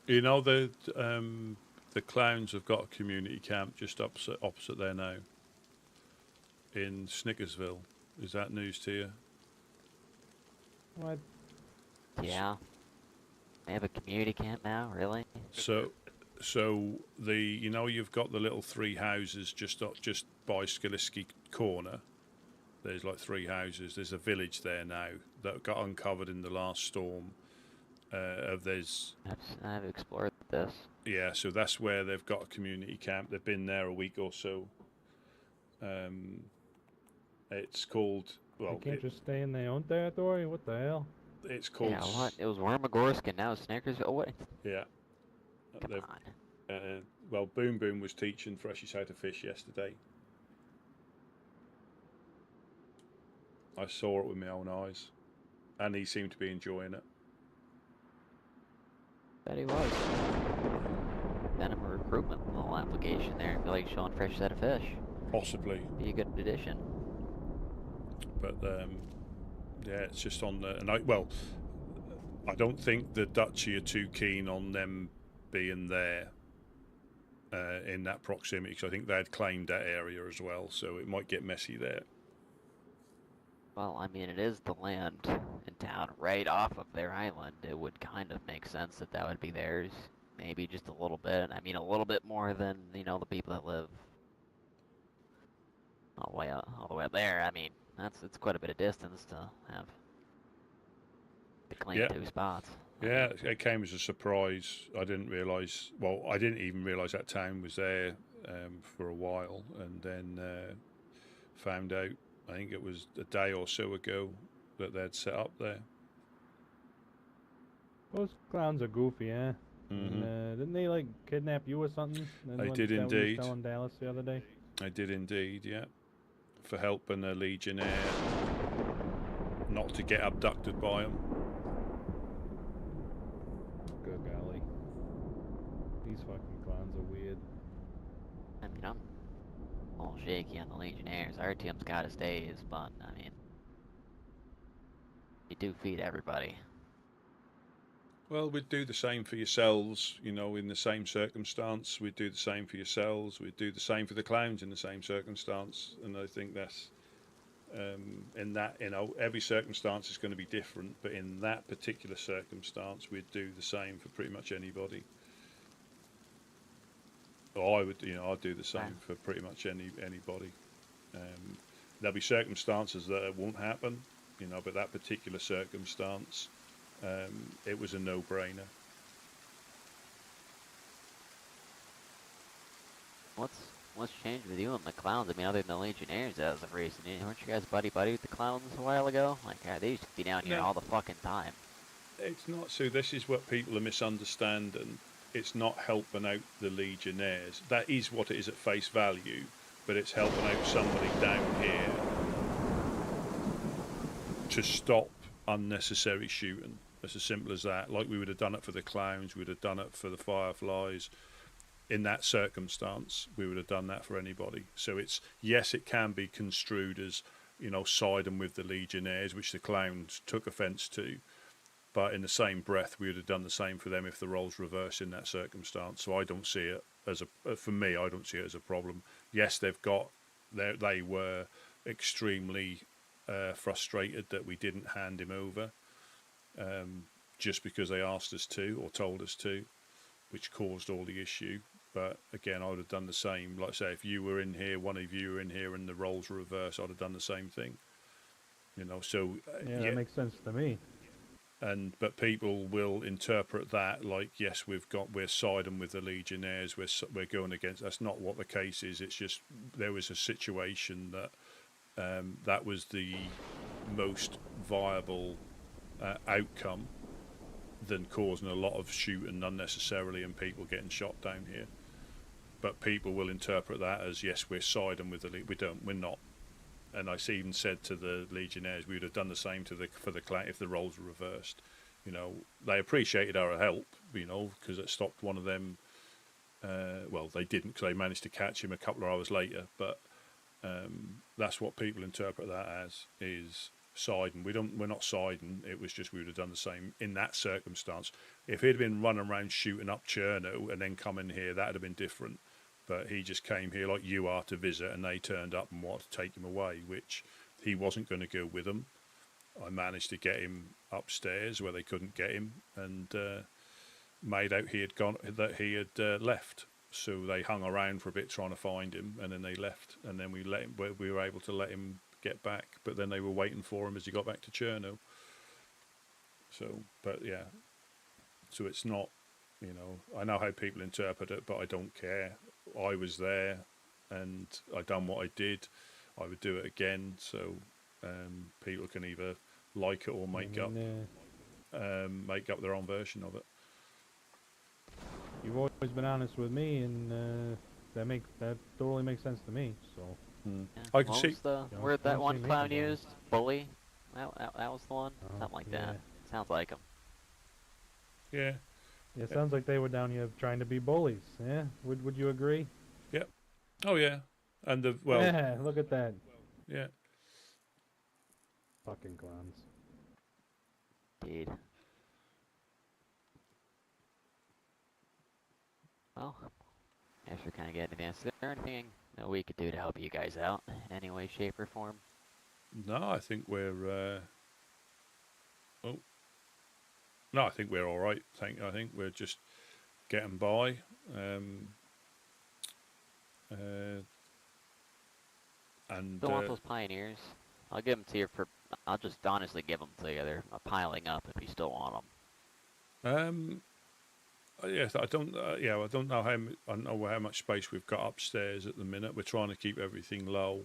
You know, the clowns have got a community camp just opposite there now, in Snickersville. Is that news to you? What? Yeah. They have a community camp now, really? So you've got the little 3 houses just by Skaliski Corner. There's like 3 houses. There's a village there now that got uncovered in the last storm. I've explored this. Yeah, so that's where they've got a community camp. They've been there a week or so. It's called... Well, They can't just stay in their own territory? What the hell? It's called... Yeah, what? It was Wormagorsk and now it's Snickersville? What? Yeah. Come on. Well, Boom Boom was teaching Freshies how to fish yesterday. I saw it with my own eyes. And he seemed to be enjoying it. Bet he was. Then I'm a recruitment little application there. I feel like showing Freshies how to fish. Possibly. Be a good addition. But yeah, it's just on the... And I don't think the Dutchy are too keen on them being there in that proximity, because I think they'd claimed that area as well, so it might get messy there. Well, I mean, it is the land in town right off of their island. It would kind of make sense that that would be theirs. Maybe just a little bit. I mean, a little bit more than, the people that live all the way up there. I mean, it's quite a bit of distance to have to claim 2 spots. Yeah, it came as a surprise. I didn't realise... Well, I didn't even realise that town was there for a while, and then found out, I think it was a day or so ago, that they'd set up there. Those clowns are goofy, eh? Mm-hmm. And, didn't they, like, kidnap you or something? They did that indeed. You was telling Dallas the other day? I did indeed, yeah. For helping a Legionnaire not to get abducted by them. Good golly. These fucking clowns are weird. I mean, I'm all shaky on the Legionnaires. Our team's got its days, but, I mean, you do feed everybody. Well, we'd do the same for yourselves, in the same circumstance. We'd do the same for yourselves. We'd do the same for the clowns in the same circumstance. And I think that's, in that, every circumstance is going to be different, but in that particular circumstance, we'd do the same for pretty much anybody. Or I'd do the same for pretty much anybody. There'll be circumstances that it won't happen, but that particular circumstance, it was a no-brainer. What's changed with you and the clowns? I mean, other than the Legionnaires as of recent, weren't you guys buddy with the clowns a while ago? Like, they used to be down here all the fucking time. It's not. So this is what people are misunderstanding. It's not helping out the Legionnaires. That is what it is at face value, but it's helping out somebody down here to stop unnecessary shooting. It's as simple as that. Like we would have done it for the clowns, we would have done it for the Fireflies. In that circumstance, we would have done that for anybody. So yes, it can be construed as, siding with the Legionnaires, which the clowns took offence to. But in the same breath, we would have done the same for them if the roles reverse in that circumstance. So I don't see it as for me, I don't see it as a problem. Yes, they were extremely frustrated that we didn't hand him over just because they asked us to or told us to, which caused all the issue. But again, I would have done the same. Like I say, if you were in here, one of you were in here, and the roles were reversed, I'd have done the same thing. You know, so Yeah, that makes sense to me. But people will interpret that like, yes, we're siding with the Legionnaires, we're going against. That's not what the case is. It's just there was a situation that that was the most viable outcome than causing a lot of shooting unnecessarily and people getting shot down here. But people will interpret that as, yes, we're siding with the we're not. And I even said to the Legionnaires, we would have done the same for the clan if the roles were reversed. You know, they appreciated our help, you know, because it stopped one of them. Well, they didn't, because they managed to catch him a couple of hours later. But that's what people interpret that as, is siding. We're not siding. It was just we would have done the same in that circumstance. If he'd been running around shooting up Chernarus and then come in here, that would have been different. But he just came here like you are to visit, and they turned up and wanted to take him away, which he wasn't going to go with them. I managed to get him upstairs where they couldn't get him, and made out he had left. So they hung around for a bit trying to find him, and then they left. And then we were able to let him get back. But then they were waiting for him as he got back to Chernarus. So, but yeah, so it's not, you know, I know how people interpret it, but I don't care. I was there, and I done what I did. I would do it again. So people can either like it or make up their own version of it. You've always been honest with me, and that totally makes sense to me. So Yeah. I can What see was the Yeah, word that don't one see me clown anymore. used? Bully? That was the one? Something like yeah. that. Sounds like him. Yeah. Yeah, it sounds like they were down here trying to be bullies. Yeah, would you agree? Oh yeah. And Yeah, look at that. yeah. Fucking clowns. Indeed. Well, as we're kind of getting advanced, is there anything that we could do to help you guys out in any way, shape, or form? No, I think we're. No, I think we're all right. I think we're just getting by. And Still want those pioneers? I'll give them to you for. I'll just honestly give them to you. They're piling up if you still want them. yes, I don't. I don't know I don't know how much space we've got upstairs at the minute. We're trying to keep everything low.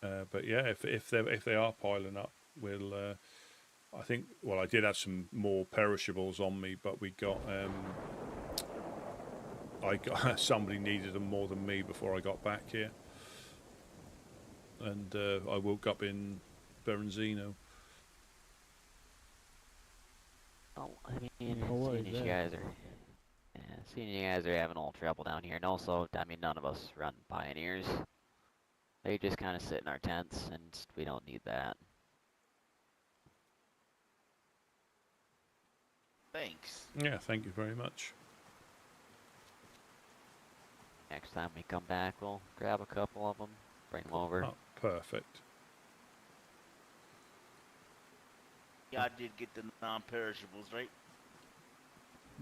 But yeah, if they are piling up, we'll. I think. Well, I did have some more perishables on me, but we got. I got somebody needed them more than me before I got back here, and I woke up in Berenzino. Oh, I mean, what seeing is you that? guys are, seeing you guys are having a little trouble down here, and also, I mean, none of us run pioneers. They just kind of sit in our tents, and we don't need that. Thanks. Yeah, thank you very much. Next time we come back, we'll grab a couple of them, bring them over. Oh, perfect. Yeah, I did get the non-perishables, right?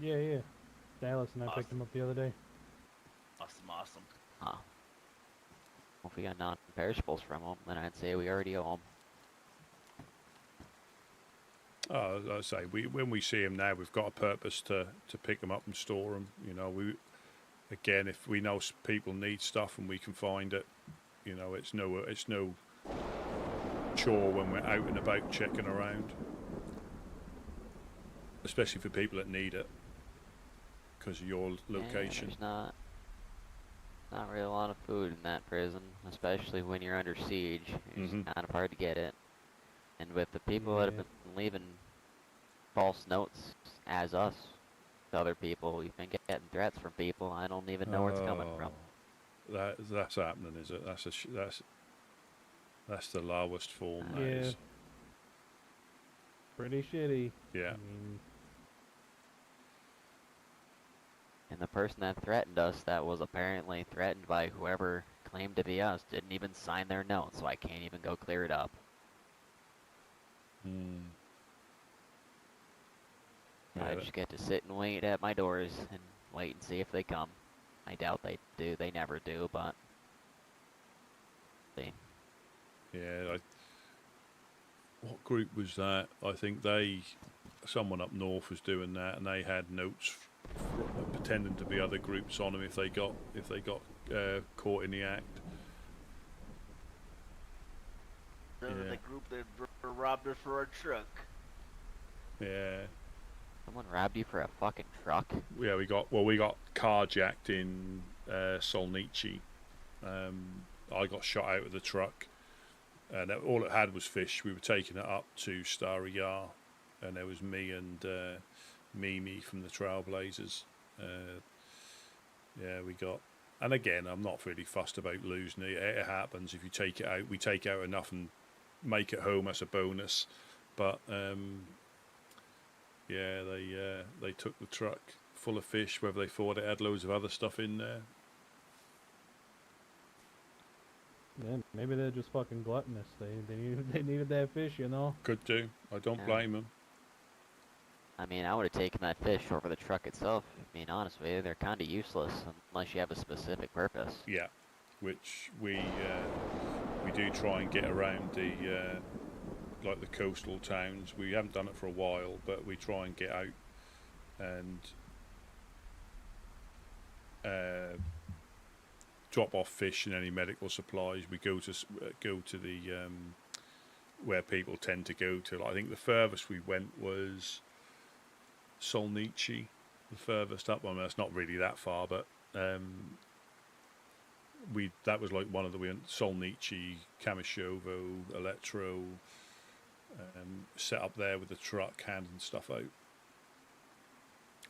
Yeah. Dallas and I picked Awesome. them up the other day. Awesome. Huh. Well, if we got non-perishables from them, then I'd say we already owe them. As I say, when we see them now, we've got a purpose to pick them up and store them. You know, again, if we know people need stuff and we can find it, you know, it's no chore when we're out and about checking around, especially for people that need it because of your location. Yeah, there's not really a lot of food in that prison, especially when you're under siege. It's kind of hard to get it. And with the people that have been leaving false notes as us to other people, we've been getting threats from people. I don't even know where it's coming from. That's happening, is it? That's the lowest form. That Yeah. is. Pretty shitty. Yeah. I mean, And the person that threatened us, that was apparently threatened by whoever claimed to be us didn't even sign their note, so I can't even go clear it up. I just get to sit and wait at my doors and wait and see if they come. I doubt they do. They never do, but... See. Yeah, what group was that? I think someone up north was doing that, and they had notes pretending to be other groups on them if they got caught in the act. The group that robbed her for a truck. Yeah. Someone robbed you for a fucking truck? Yeah, we got carjacked in Solnici. I got shot out of the truck, and all it had was fish. We were taking it up to Starry Yar, and there was me and Mimi from the Trailblazers. Yeah, we got. And again, I'm not really fussed about losing it. It happens. If you take it out, we take out enough and make it home as a bonus. But yeah, they took the truck full of fish, whether they thought it had loads of other stuff in there. Yeah, maybe they're just fucking gluttonous. They needed that fish, you know. Could do. I don't blame them. I mean, I would have taken that fish over the truck itself. Being honest with you, they're kind of useless unless you have a specific purpose. Yeah, which we do try and get around the like the coastal towns. We haven't done it for a while, but we try and get out and drop off fish and any medical supplies. We go to the where people tend to go to. Like, I think the furthest we went was Solnici, the furthest up. I mean, that's not really that far, but that was like one of the Solnici, Camishovo, Electro, set up there with the truck, handing stuff out.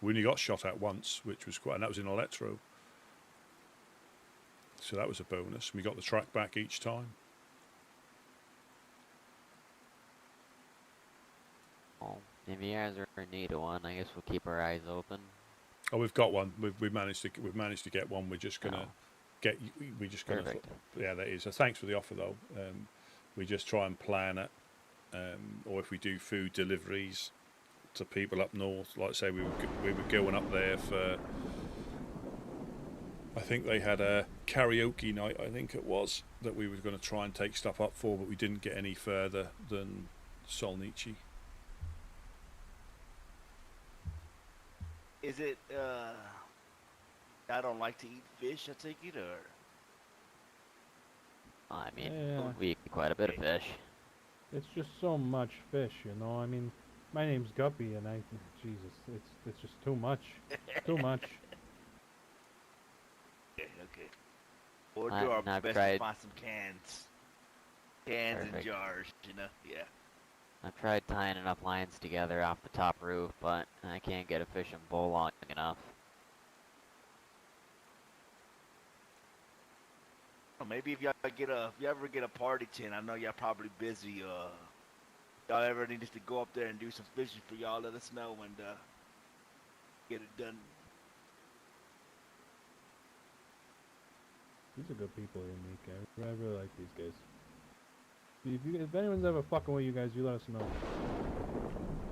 We only got shot at once, which was and that was in Electro. So that was a bonus. We got the truck back each time. Well, if you guys are in need of one, I guess we'll keep our eyes open. Oh, we've got one. We've managed to get one. We're just gonna Perfect. Yeah, that is. So thanks for the offer, though. We just try and plan it, or if we do food deliveries to people up north, like I say, we were going up there for. I think they had a karaoke night, I think it was, that we were going to try and take stuff up for, but we didn't get any further than Solnici. Is it, I don't like to eat fish, I take it, or? I mean, Yeah. we eat quite a bit of fish. It's just so much fish, you know. I mean, my name's Guppy, and Jesus, it's just too much, too much. Okay. We'll do our best to find some cans. Cans and jars, you know? Yeah. I've tried tying enough lines together off the top roof, but I can't get a fishing pole long enough. Well, maybe if you ever get a party tent, I know y'all probably busy. Y'all ever need us to go up there and do some fishing for y'all, let us know and get it done. These are good people here, Mika. I really like these guys. If anyone's ever fucking with you guys, you let us know.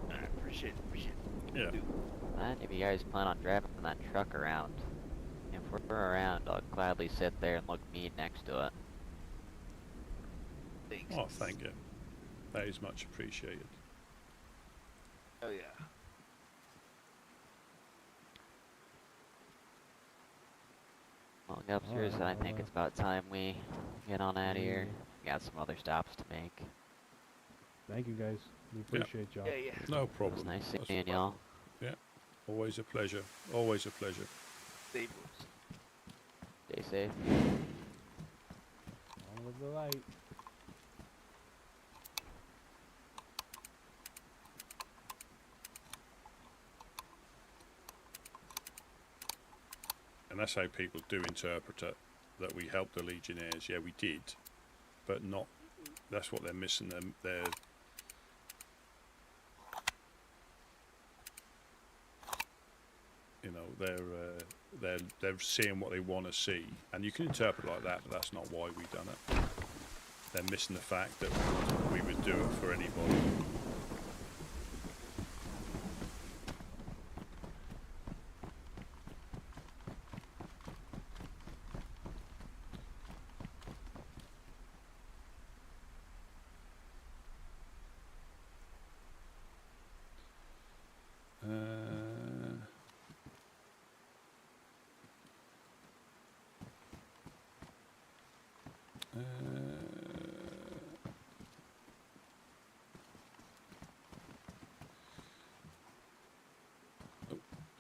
I appreciate it. Yeah. And if you guys plan on driving that truck around, if we're around, I'll gladly sit there and look mean next to it. Thanks. Oh, thank you. That is much appreciated. Oh yeah. Well, upstairs, I think it's about time we get on out of here. Got some other stops to make. Thank you, guys. We appreciate y'all. Yeah. No problem. It's nice seeing y'all. Yeah. Always a pleasure. Always a pleasure. Stay safe. On with the light. And that's how people do interpret it, that we helped the Legionnaires. Yeah, we did, but not. That's what they're missing. They're You know, they're seeing what they want to see, and you can interpret it like that, but that's not why we done it. They're missing the fact that we would do it for anybody.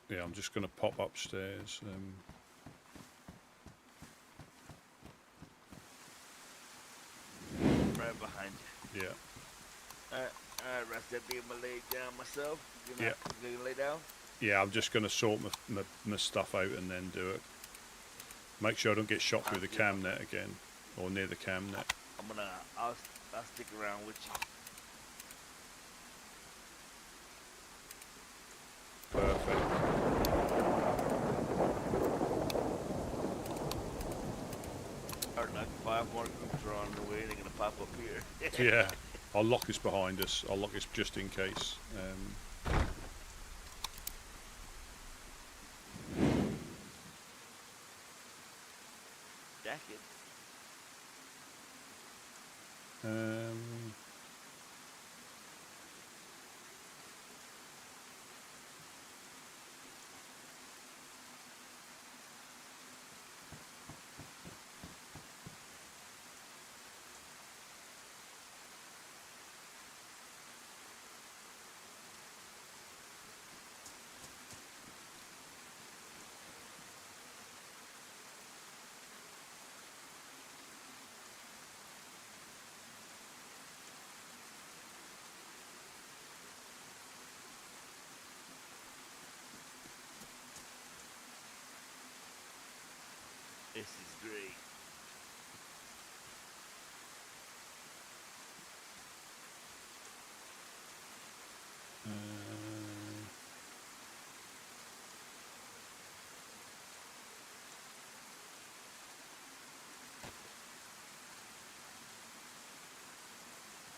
Yeah, I'm just going to pop upstairs. Right behind you. Yeah. Alright, rest that being my lay down myself. Yeah. You gonna lay down? Yeah, I'm just going to sort my stuff out and then do it. Make sure I don't get shot through the cam net again, or near the cam net. I'll stick around with you. Perfect. Alright, like 5 more groups are on the way. They're gonna pop up here. Yeah, I'll lock this behind us. I'll lock this just in case. Jacket. This is great.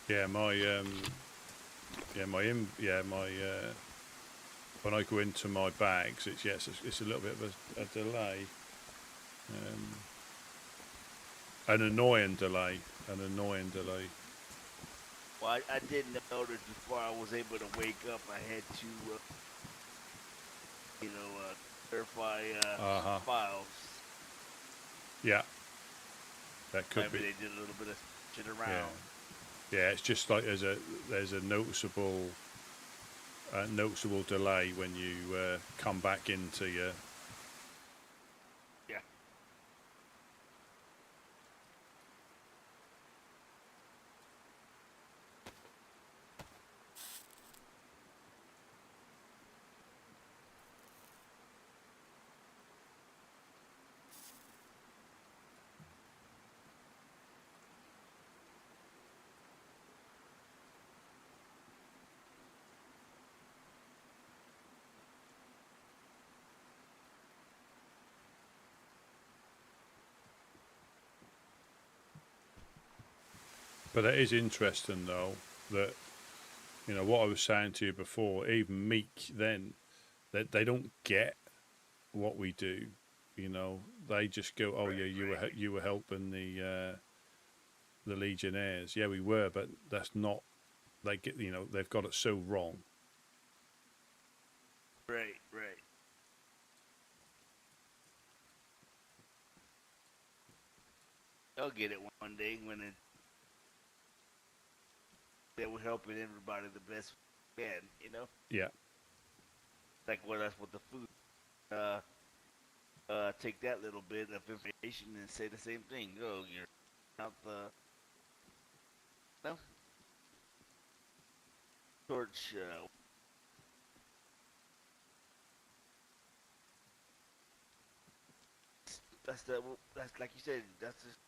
Yeah, when I go into my bags, it's a little bit of a delay, an annoying delay. Well, I did notice before I was able to wake up, I had to, verify files. Yeah, that could Maybe be. they did a little bit of shit around. Yeah. Yeah, it's just like there's a noticeable delay when you come back into your. Yeah. But it is interesting though that what I was saying to you before. Even Meek then, that they don't get what we do. They just go, "Oh yeah, you were helping the Legionnaires." Yeah, we were, but that's not. They get they've got it so wrong. Right. They'll get it one day when they were helping everybody the best we can, Yeah. Like that's what the food. Take that little bit of information and say the same thing. Oh, you're not the torch. That's like you said. That's just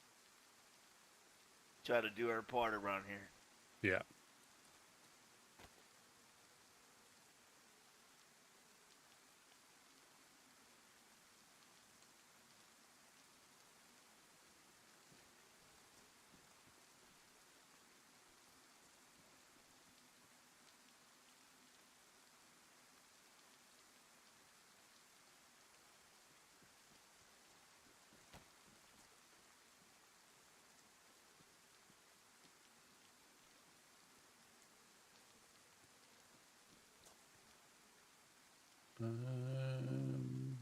try to do our part around here. Yeah. Um,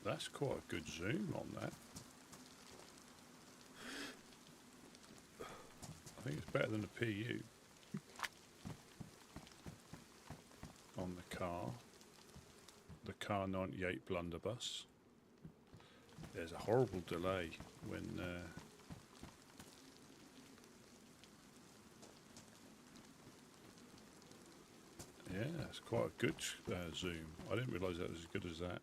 that's quite a good zoom on that. I think it's better than the PU on the car 98 blunderbuss. There's a horrible delay when yeah, it's quite a good zoom. I didn't realise that was as good as that.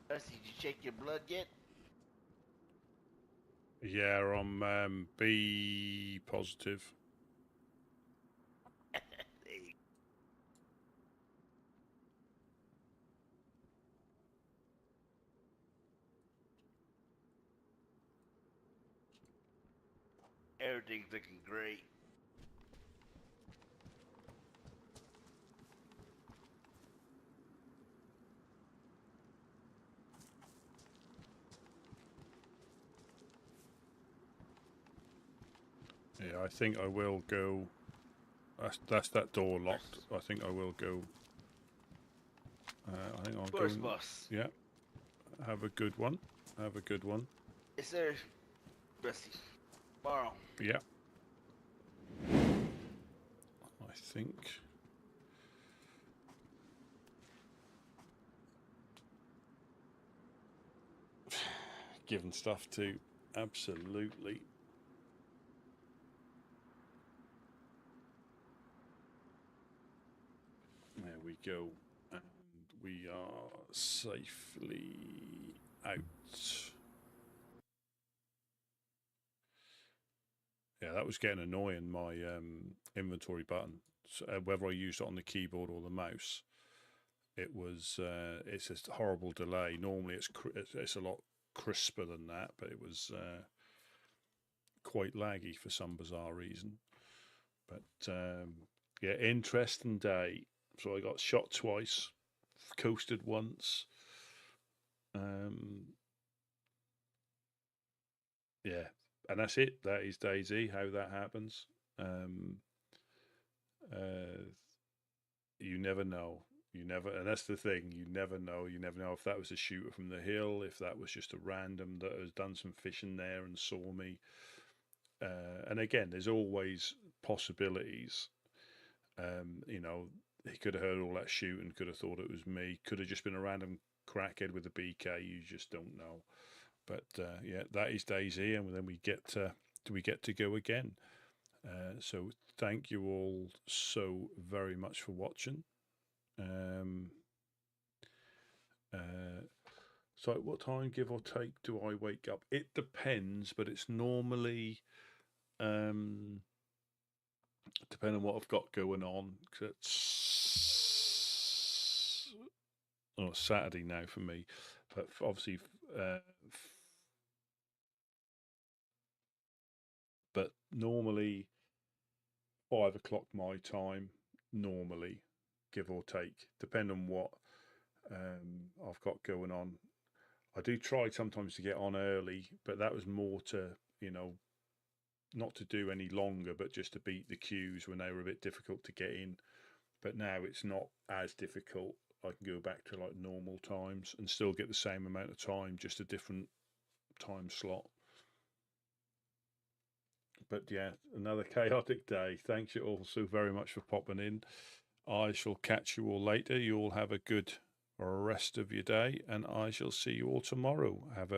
Did you check your blood yet? Yeah, I'm B positive. Everything's looking great. Yeah, I think I will go. That's that door locked. I think I will go. I think I'll go. First boss. Yeah. Have a good one. Have a good one. Yes, sir. Bessie. Tomorrow. Yeah. I think. Given stuff to absolutely. we go. And we are safely out. Yeah, that was getting annoying, my inventory button. So, whether I used it on the keyboard or the mouse, it was, it's a horrible delay. Normally it's a lot crisper than that, but it was quite laggy for some bizarre reason. But yeah, interesting day. So I got shot twice, coasted once. Yeah, and that's it. That is DayZ. How that happens. You never know. You never, and that's the thing. You never know. You never know if that was a shooter from the hill, if that was just a random that has done some fishing there and saw me. And again, there's always possibilities. You know, he could have heard all that shooting, could have thought it was me, could have just been a random crackhead with a BK. You just don't know. But yeah, that is DayZ, and then we get to go again. So thank you all so very much for watching. So what time, give or take, do I wake up? It depends, but it's normally depending on what I've got going on. It's Saturday now for me, but obviously, but normally 5 o'clock my time, normally, give or take, depending on what I've got going on. I do try sometimes to get on early, but that was more to, you know, not to do any longer, but just to beat the queues when they were a bit difficult to get in. But now it's not as difficult. I can go back to like normal times and still get the same amount of time, just a different time slot. But yeah, another chaotic day. Thanks you all so very much for popping in. I shall catch you all later. You all have a good rest of your day, and I shall see you all tomorrow. Have a